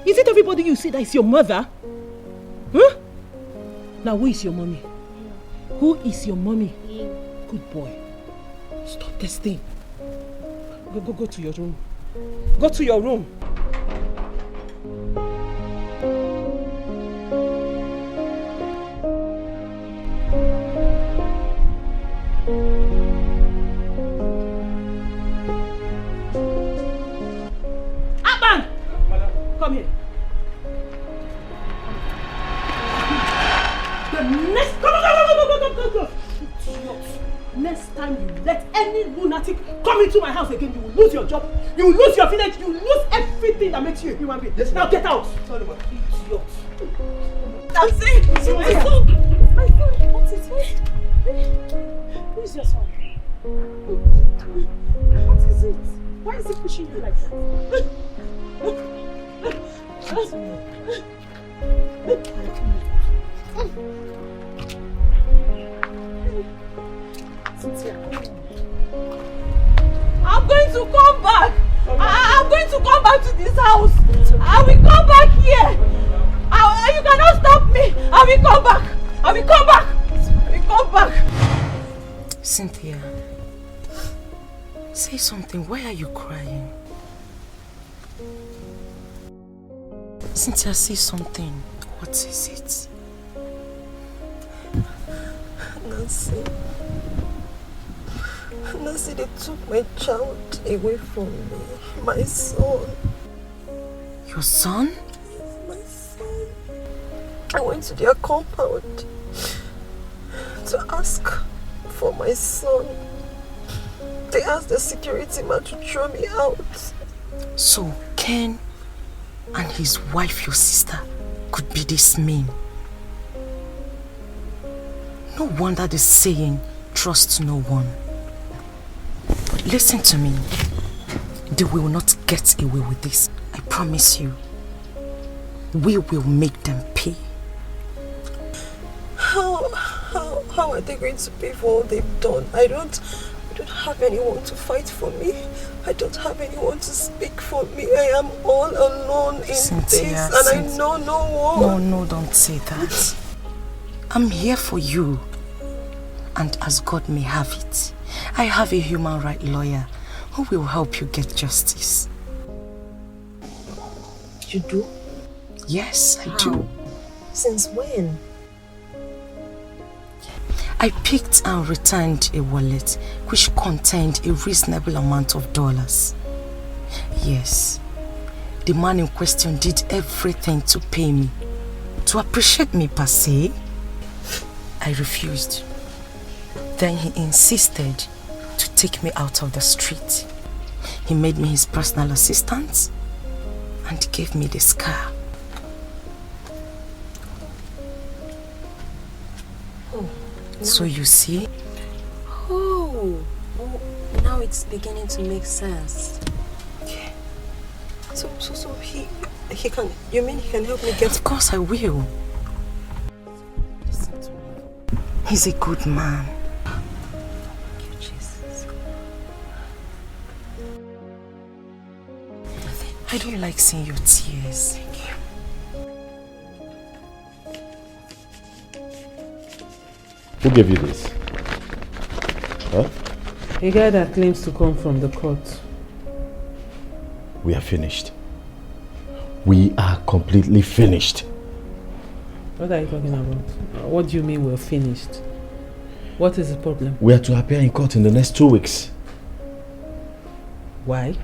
Is it everybody you see that is your mother? Huh? Now who is your mommy? Who is your mommy? Good boy. Stop this thing. Go to your room. Go to your room. Aban! Come here. The next... Go. Next time you let any lunatic come into my house again, you will lose your job, you will lose your village, you will lose everything that makes you a human being. Yes, now get out! Sorry, man. Idiot. That's it! My son! My son! What is it? Who is your son? What is it? Why is he pushing you like that? I'm going to come back. I'm going to come back to this house. I will come back here. You cannot stop me. I will come back. I will come back. I will come back. Cynthia, say something. Why are you crying? Cynthia, say something. What is it? Nancy, they took my child away from me. My son. Your son? My son. I went to their compound to ask for my son. They asked the security man to throw me out. So, Ken and his wife, your sister, could be this mean. No wonder the saying, trust no one. But listen to me. They will not get away with this. I promise you. We will make them pay. How are they going to pay for all they've done? I don't have anyone to fight for me. I don't have anyone to speak for me. I am all alone in Cynthia, this, and I know no one. No, don't say that. I'm here for you. And as God may have it, I have a human rights lawyer who will help you get justice. You do? Yes, I do. Since when? I picked and returned a wallet which contained a reasonable amount of dollars. Yes, the man in question did everything to pay me, to appreciate me per se. I refused. Then he insisted to take me out of the street. He made me his personal assistant and gave me this car. So you see? Oh, now it's beginning to make sense. Yeah. So he can, you mean he can help me get... Of course I will. Listen to me. He's a good man. Thank you, Jesus. I don't like seeing your tears. Thank you. Who gave you this? Huh? A guy that claims to come from the court. We are finished. We are completely finished. What are you talking about? What do you mean we're finished? What is the problem? We are to appear in court in the next 2 weeks. Why?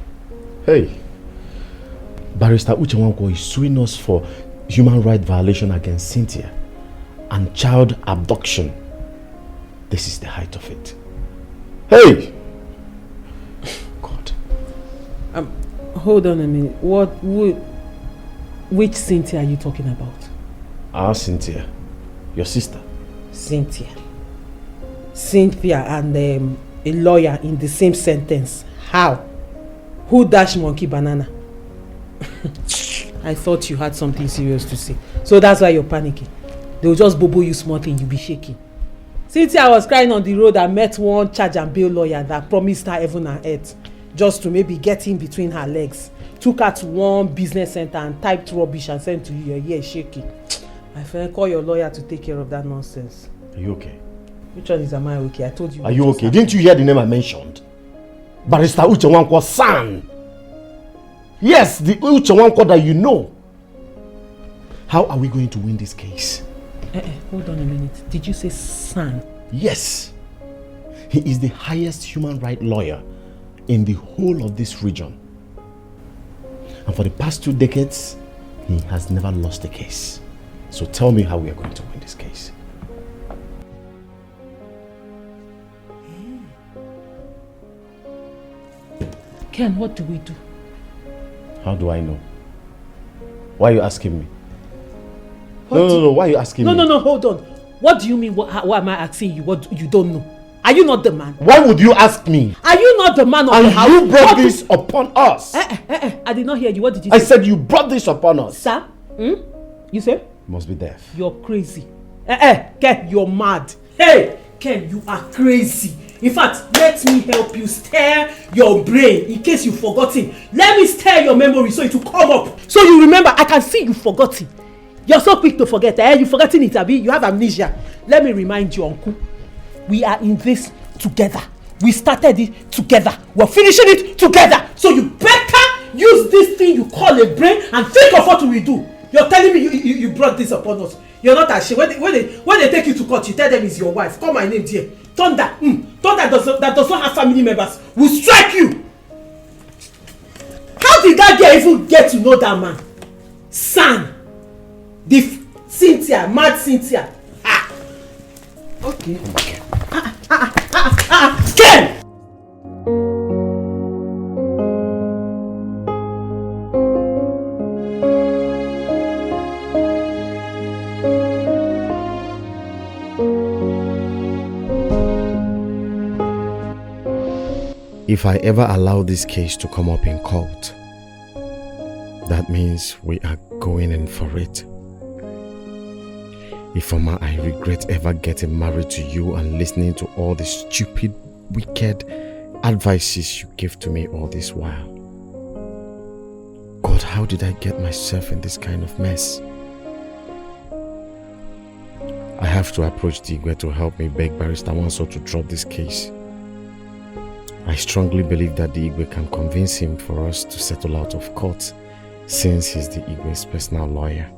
Hey, Barrister Uchewanko is suing us for human rights violation against Cynthia and child abduction. This is the height of it. Hey! God. Hold on a minute. Which Cynthia are you talking about? Our Cynthia. Your sister. Cynthia and a lawyer in the same sentence. How? Who dashed Monkey Banana? I thought you had something serious to say. So that's why you're panicking. They'll just bobo you small thing, you'll be shaking. Cynthia was crying on the road and met one charge and bail lawyer that promised her heaven and earth just to maybe get in between her legs. Took her to one business center and typed rubbish and sent to you. Your ear shaking. My friend, call your lawyer to take care of that nonsense. Are you okay? Which one is am I okay? I told you. Are you okay? Didn't you hear the name I mentioned? Barrister Uche Nwankwo's son. Yes, the Uche Nwankwo that you know. How are we going to win this case? Hold on a minute. Did you say son? Yes. He is the highest human rights lawyer in the whole of this region. And for the past 2 decades, he has never lost a case. So tell me how we are going to win this case. Ken, what do we do? How do I know? Why are you asking me? No, why are you asking me? No, hold on. What do you mean? What am I asking you? What you don't know? Are you not the man? Why would you ask me? Are you not the man of the house? And you brought this upon us. I did not hear you. What did you say? I said you brought this upon us. Sir? You say? You must be deaf. You're crazy. Ken, you're mad. Hey, Ken, you are crazy. In fact, let me help you stir your brain in case you've forgotten. Let me stir your memory so it will come up. So you remember, I can see you've forgotten. You're so quick to forget. You've forgotten it, Abi. You have amnesia. Let me remind you, Uncle. We are in this together. We started it together. We're finishing it together. So you better use this thing you call a brain and think of what we do. You're telling me you brought this upon us. You're not ashamed. When they take you to court, you tell them it's your wife. Call my name, dear. Thunder. Thunder that does not have family members will strike you. How did that girl even get to know that man? Son. Cynthia, mad Cynthia. Okay. Ken! If I ever allow this case to come up in court, that means we are going in for it. Ifeoma, I regret ever getting married to you and listening to all the stupid, wicked advices you gave to me all this while. God, how did I get myself in this kind of mess? I have to approach the Igwe to help me beg Barrister Nwanso to drop this case. I strongly believe that the Igwe can convince him for us to settle out of court, since he's the Igwe's personal lawyer.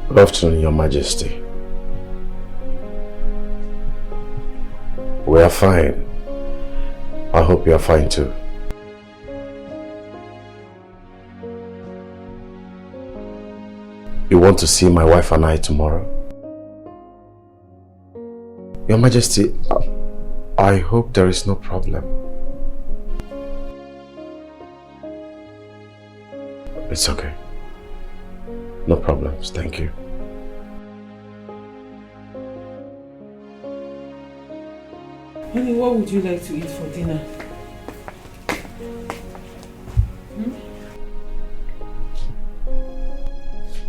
Good afternoon, Your Majesty. We are fine. I hope you are fine too. You want to see my wife and I tomorrow? Your Majesty, I hope there is no problem. It's okay. No problems, thank you. Honey, what would you like to eat for dinner?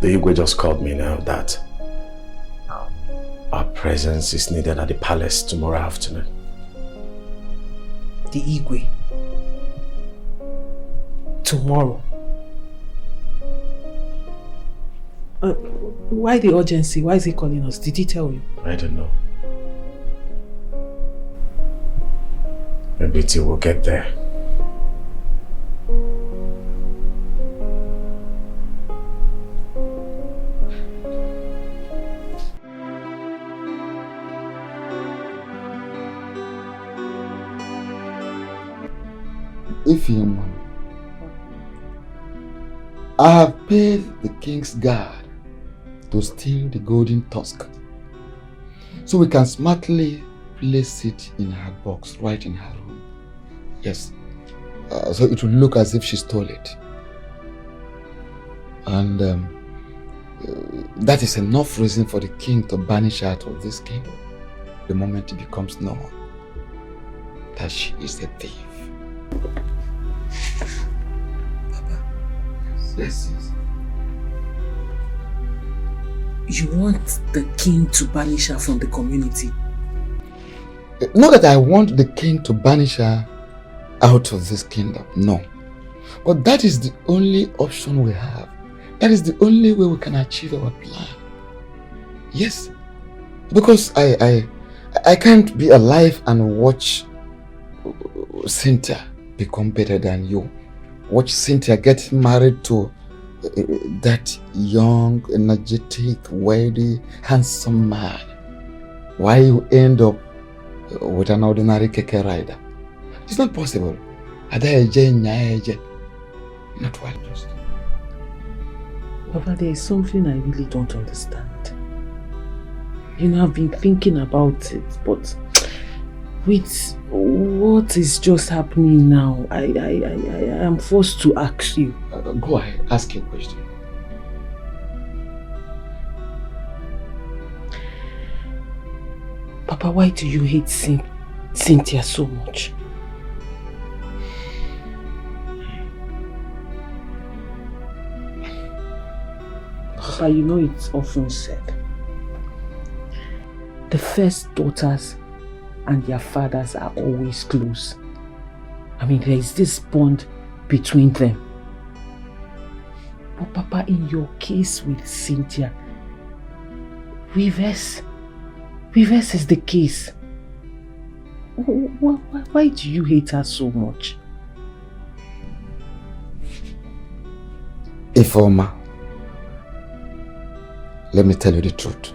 The Igwe just called me now that our presence is needed at the palace tomorrow afternoon. The Igwe? Tomorrow? Why the urgency? Why is he calling us? Did he tell you? I don't know. Beauty will get there. Ifeoma, I have paid the king's guard to steal the golden tusk, so we can smartly place it in her box right in her room. Yes, so it will look as if she stole it. And that is enough reason for the king to banish her out of this kingdom the moment it becomes known that she is a thief. Yes. You want the king to banish her from the community? Not that I want the king to banish her out of this kingdom, no. But that is the only option we have. That is the only way we can achieve our plan. Yes. Because I can't be alive and watch Cynthia become better than you. Watch Cynthia get married to that young, energetic, wealthy, handsome man. Why you end up with an ordinary keke rider? It's not possible. Not well just. Papa, there is something I really don't understand. You know, I've been thinking about it, but with what is just happening now, I am forced to ask you. Go ahead, ask your question. Papa, why do you hate Cynthia so much? Papa, you know it's often said, the first daughters and their fathers are always close. I mean, there is this bond between them. But Papa, in your case with Cynthia, reverse is the case. Why do you hate her so much? Ifeoma, let me tell you the truth.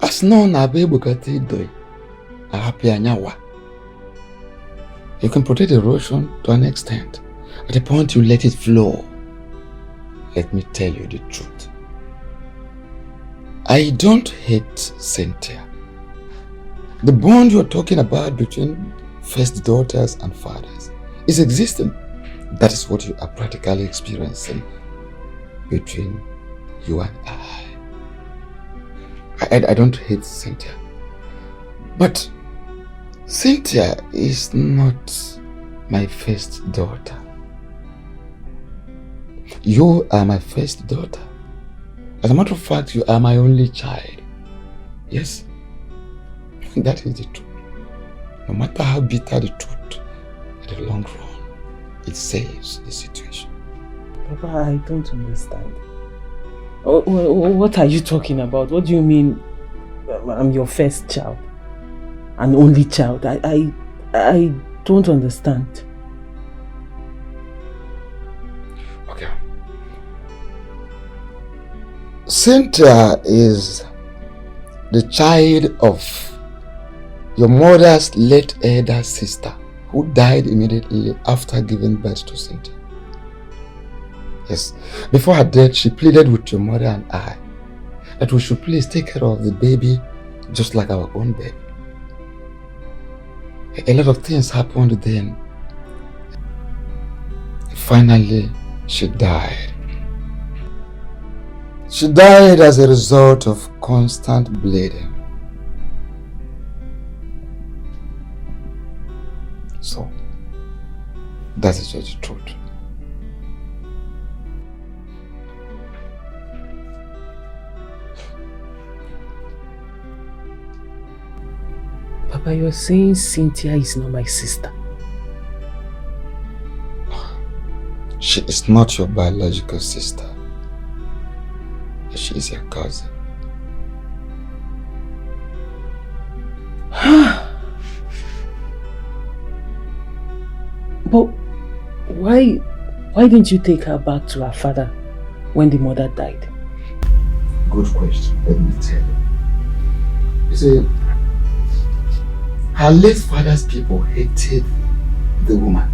As no na baby kati doi, a happy anyawa. You can protect erosion to an extent. At the point you let it flow. Let me tell you the truth. I don't hate Cynthia. The bond you're talking about between first daughters and fathers is existing. That is what you are practically experiencing between you and I. I don't hate Cynthia. But Cynthia is not my first daughter. You are my first daughter. As a matter of fact, you are my only child. Yes, that is the truth. No matter how bitter the truth, in the long run, it saves the situation. Papa, I don't understand. What are you talking about? What do you mean I'm your first child? An only child? I don't understand. Okay. Cynthia is the child of your mother's late elder sister who died immediately after giving birth to Cynthia. Yes, before her death, she pleaded with your mother and I that we should please take care of the baby just like our own baby. A lot of things happened then. Finally, she died. She died as a result of constant bleeding. So, that is just the truth. Papa, you're saying Cynthia is not my sister. She is not your biological sister. She is your cousin. Why didn't you take her back to her father when the mother died? Good question. Let me tell you. You see, her late father's people hated the woman,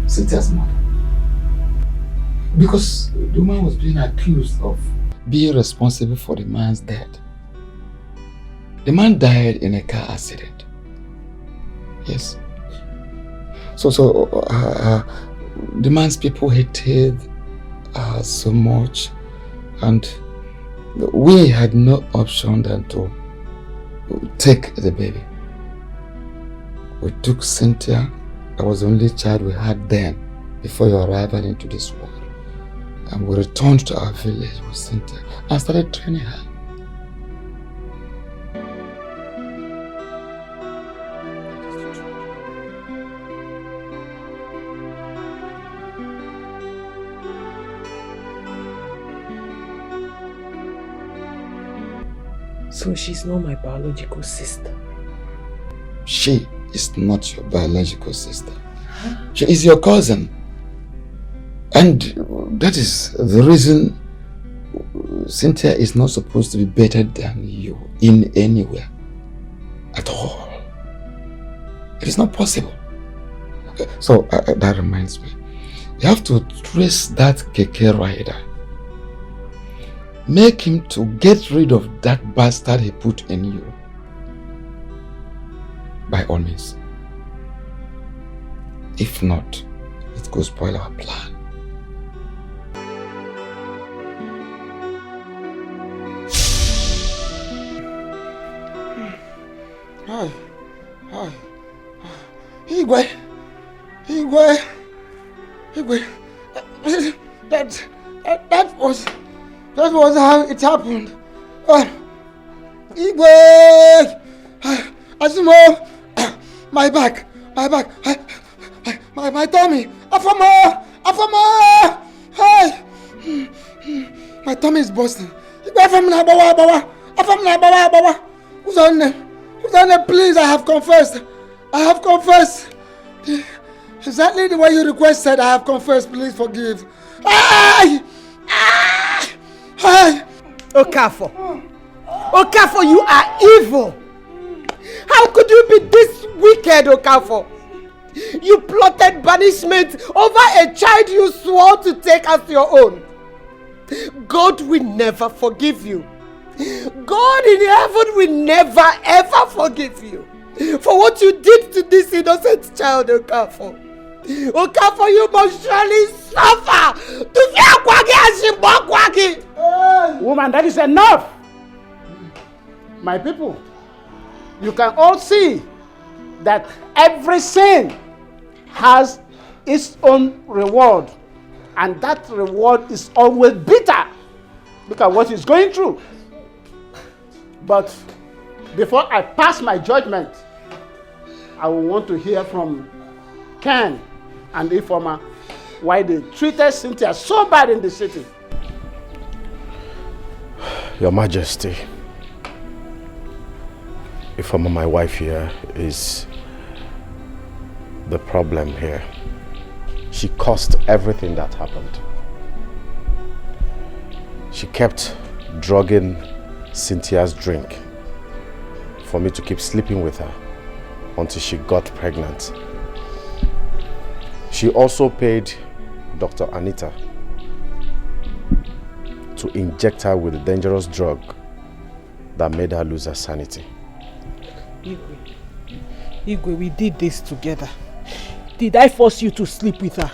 Cynthia's mother, because the woman was being accused of being responsible for the man's death. The man died in a car accident. Yes. So the man's people hated her so much, and we had no option than to take the baby. We took Cynthia. That was the only child we had then, before your arrival into this world. And we returned to our village with Cynthia and started training her. So she's not my biological sister. She is not your biological sister. She is your cousin. And that is the reason Cynthia is not supposed to be better than you in anywhere at all. It is not possible. So that reminds me. You have to trace that keke rider. Make him to get rid of that bastard he put in you. By all means. If not, it could spoil our plan. Hi. Igwe. That was how it happened. Igwe! Asimo! My back! My tummy! Afama! Hey! My tummy is busting. Igwe, Afama! Who's on there? Please, I have confessed. Exactly the way you requested, I have confessed. Please forgive. Okafor, you are evil. How could you be this wicked, Okafor? You plotted banishment over a child you swore to take as your own. God will never forgive you. God in heaven will never ever forgive you for what you did to this innocent child, Okafor. Okafor, you must surely suffer. Woman, that is enough. My people, you can all see that every sin has its own reward, and that reward is always bitter. Look at what he's going through. But before I pass my judgment, I will want to hear from Ken and Ifeoma why they treated Cynthia so bad in the city. Your Majesty, Ifeoma, my wife here, is the problem here. She caused everything that happened. She kept drugging Cynthia's drink for me to keep sleeping with her until she got pregnant. She also paid Dr. Anita to inject her with a dangerous drug that made her lose her sanity. Igwe, we did this together. Did I force you to sleep with her?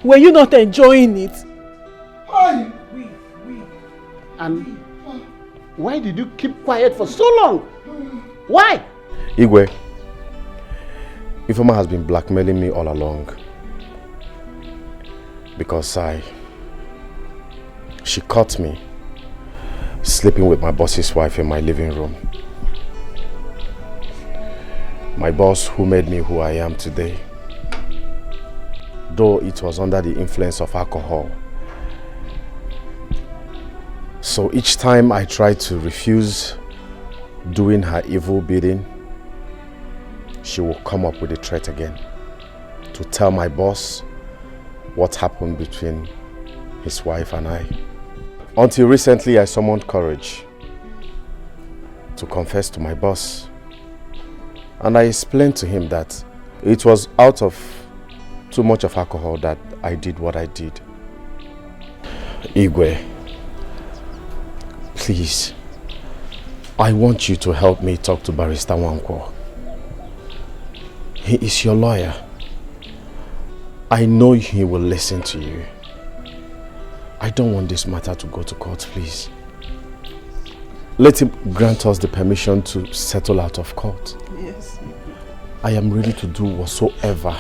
Were you not enjoying it? And why did you keep quiet for so long? Why? Igwe, Ifeoma has been blackmailing me all along because she caught me sleeping with my boss's wife in my living room. My boss, who made me who I am today, though it was under the influence of alcohol. So each time I tried to refuse doing her evil bidding, she will come up with a threat again to tell my boss what happened between his wife and I. Until recently, I summoned courage to confess to my boss. And I explained to him that it was out of too much of alcohol that I did what I did. Igwe, please, I want you to help me talk to Barrister Nwankwo. He is your lawyer. I know he will listen to you. I don't want this matter to go to court, please. Let him grant us the permission to settle out of court. Yes. I am ready to do whatsoever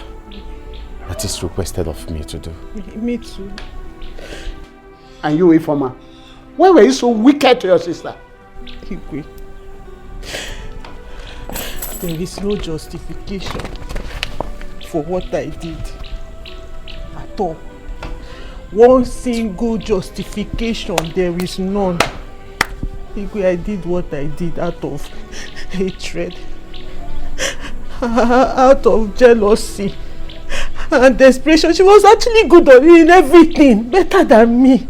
that is requested of me to do. Me too. And you, Ifoma, why were you so wicked to your sister? Igwe, there is no justification for what I did at all. One single justification, there is none. Igwe, I did what I did out of hatred, out of jealousy and desperation. She was actually good in everything, better than me.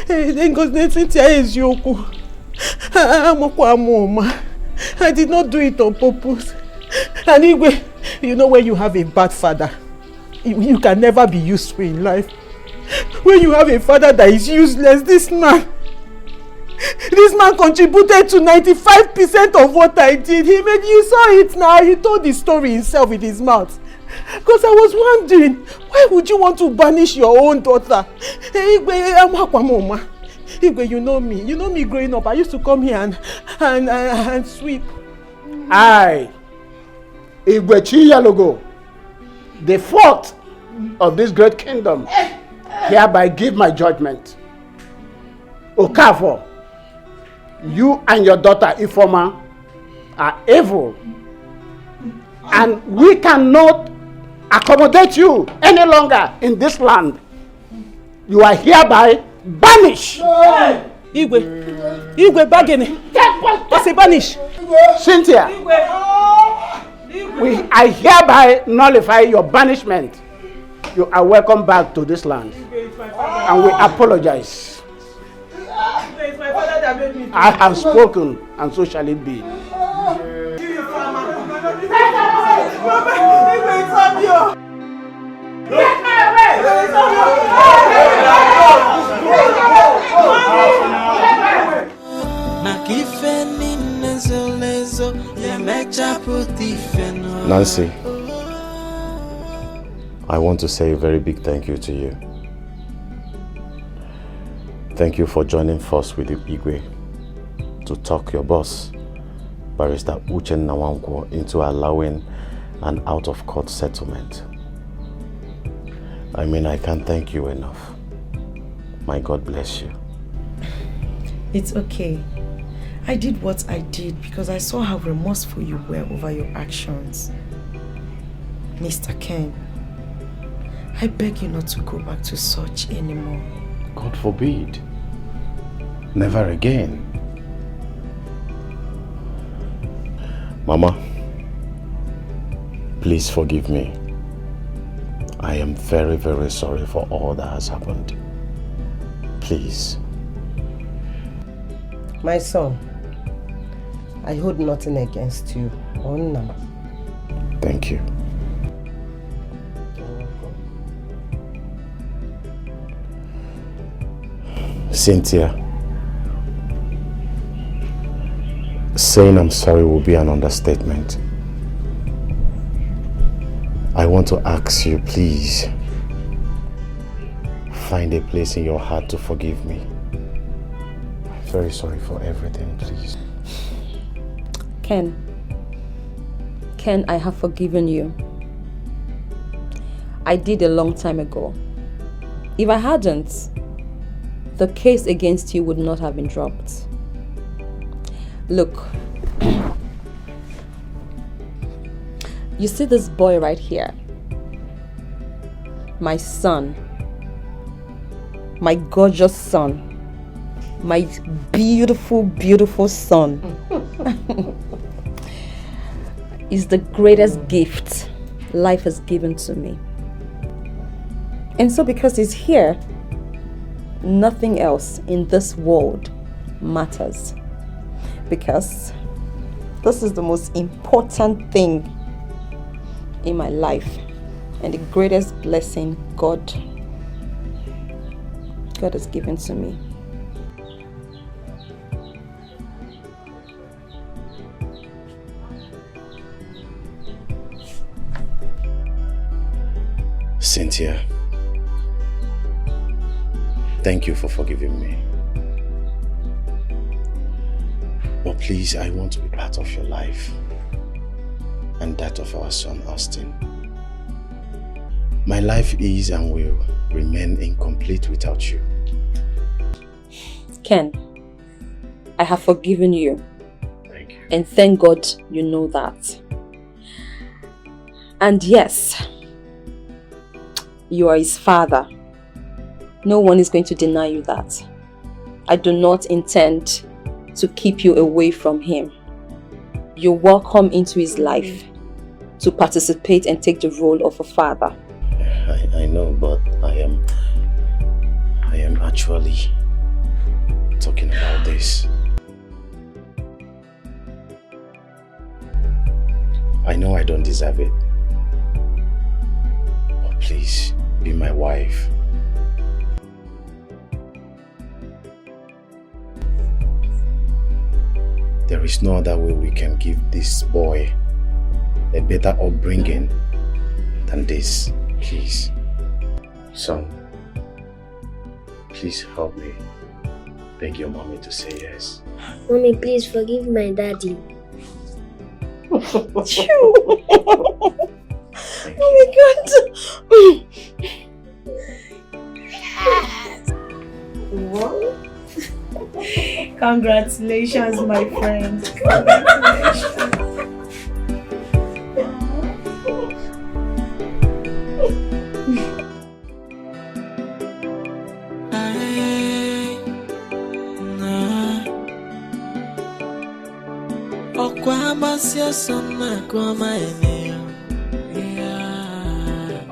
I did not do it on purpose. And Igwe, you know, when you have a bad father, you can never be useful in life. When you have a father that is useless, this man contributed to 95% of what I did. You saw it now. He told the story himself with his mouth. Because I was wondering, why would you want to banish your own daughter? Igwe, you know me. You know me growing up. I used to come here and sweep. I, Igwe Chiyalogo, the fourth of this great kingdom, hereby give my judgment. Okafor, you and your daughter Ifoma are evil, and we cannot accommodate you any longer in this land. You are hereby banished. Igwe bargaining. What's a banish? Cynthia, I hereby nullify your banishment. You are welcome back to this land, and we apologize. I have spoken, and so shall it be. Nancy, I want to say a very big thank you to you. Thank you for joining force with Igwe to talk your boss, Barrister Uchenna Nwankwo, into allowing an out-of-court settlement. I mean, I can't thank you enough. My God bless you. It's okay. I did what I did because I saw how remorseful you were over your actions. Mr. Ken, I beg you not to go back to such anymore. God forbid. Never again. Mama, please forgive me. I am very, very sorry for all that has happened. Please. My son, I hold nothing against you. Onna. Thank you. Cynthia, saying I'm sorry will be an understatement. I want to ask you, please, find a place in your heart to forgive me. I'm very sorry for everything, please. Ken, I have forgiven you. I did a long time ago. If I hadn't, the case against you would not have been dropped. Look, you see this boy right here? My son, my gorgeous son, my beautiful, beautiful son is the greatest gift life has given to me. And so because he's here, nothing else in this world matters. Because this is the most important thing in my life and the greatest blessing God has given to me. Cynthia, thank you for forgiving me. But please, I want to be part of your life and that of our son, Austin. My life is and will remain incomplete without you. Ken, I have forgiven you. Thank you. And thank God you know that. And yes, you are his father. No one is going to deny you that. I do not intend to keep you away from him. You're welcome into his life to participate and take the role of a father. I know, but I am actually talking about this. I know I don't deserve it. But please, be my wife. There is no other way we can give this boy a better upbringing than this. Please. Son, please help me. Beg your mommy to say yes. Mommy, please forgive my daddy. Oh my God. Congratulations, my friend. Congratulations.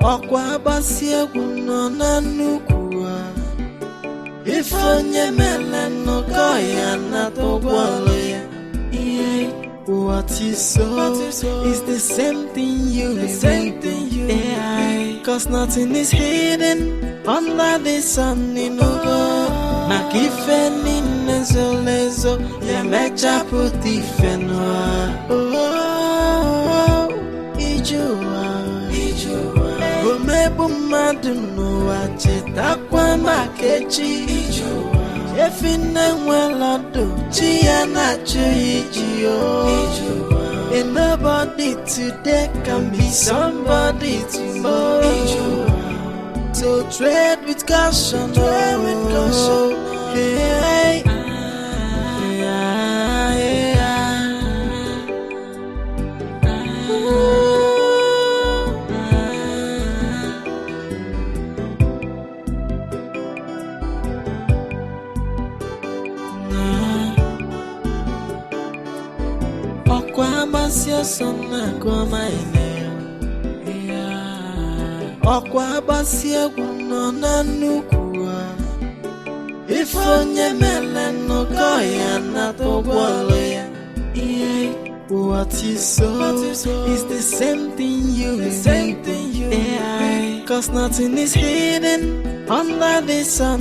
Okwa basie kuno na nukua Ifonye mele no koya na togwale What you saw is the same thing you repeat. Cause nothing is hidden under the sun in Ogo. Makife ni nezo lezo ya mecha puti fenwa. Ijua Omebu madu no wacheta kwa makechi Ijua Efine mwelado chia na chuijio And nobody today can be somebody tomorrow So tread with caution, Hey, Okwa basie kuno na nukua Ifonye mele no koya na togwale What you saw is the same thing you repeat. Cause nothing is hidden under the sun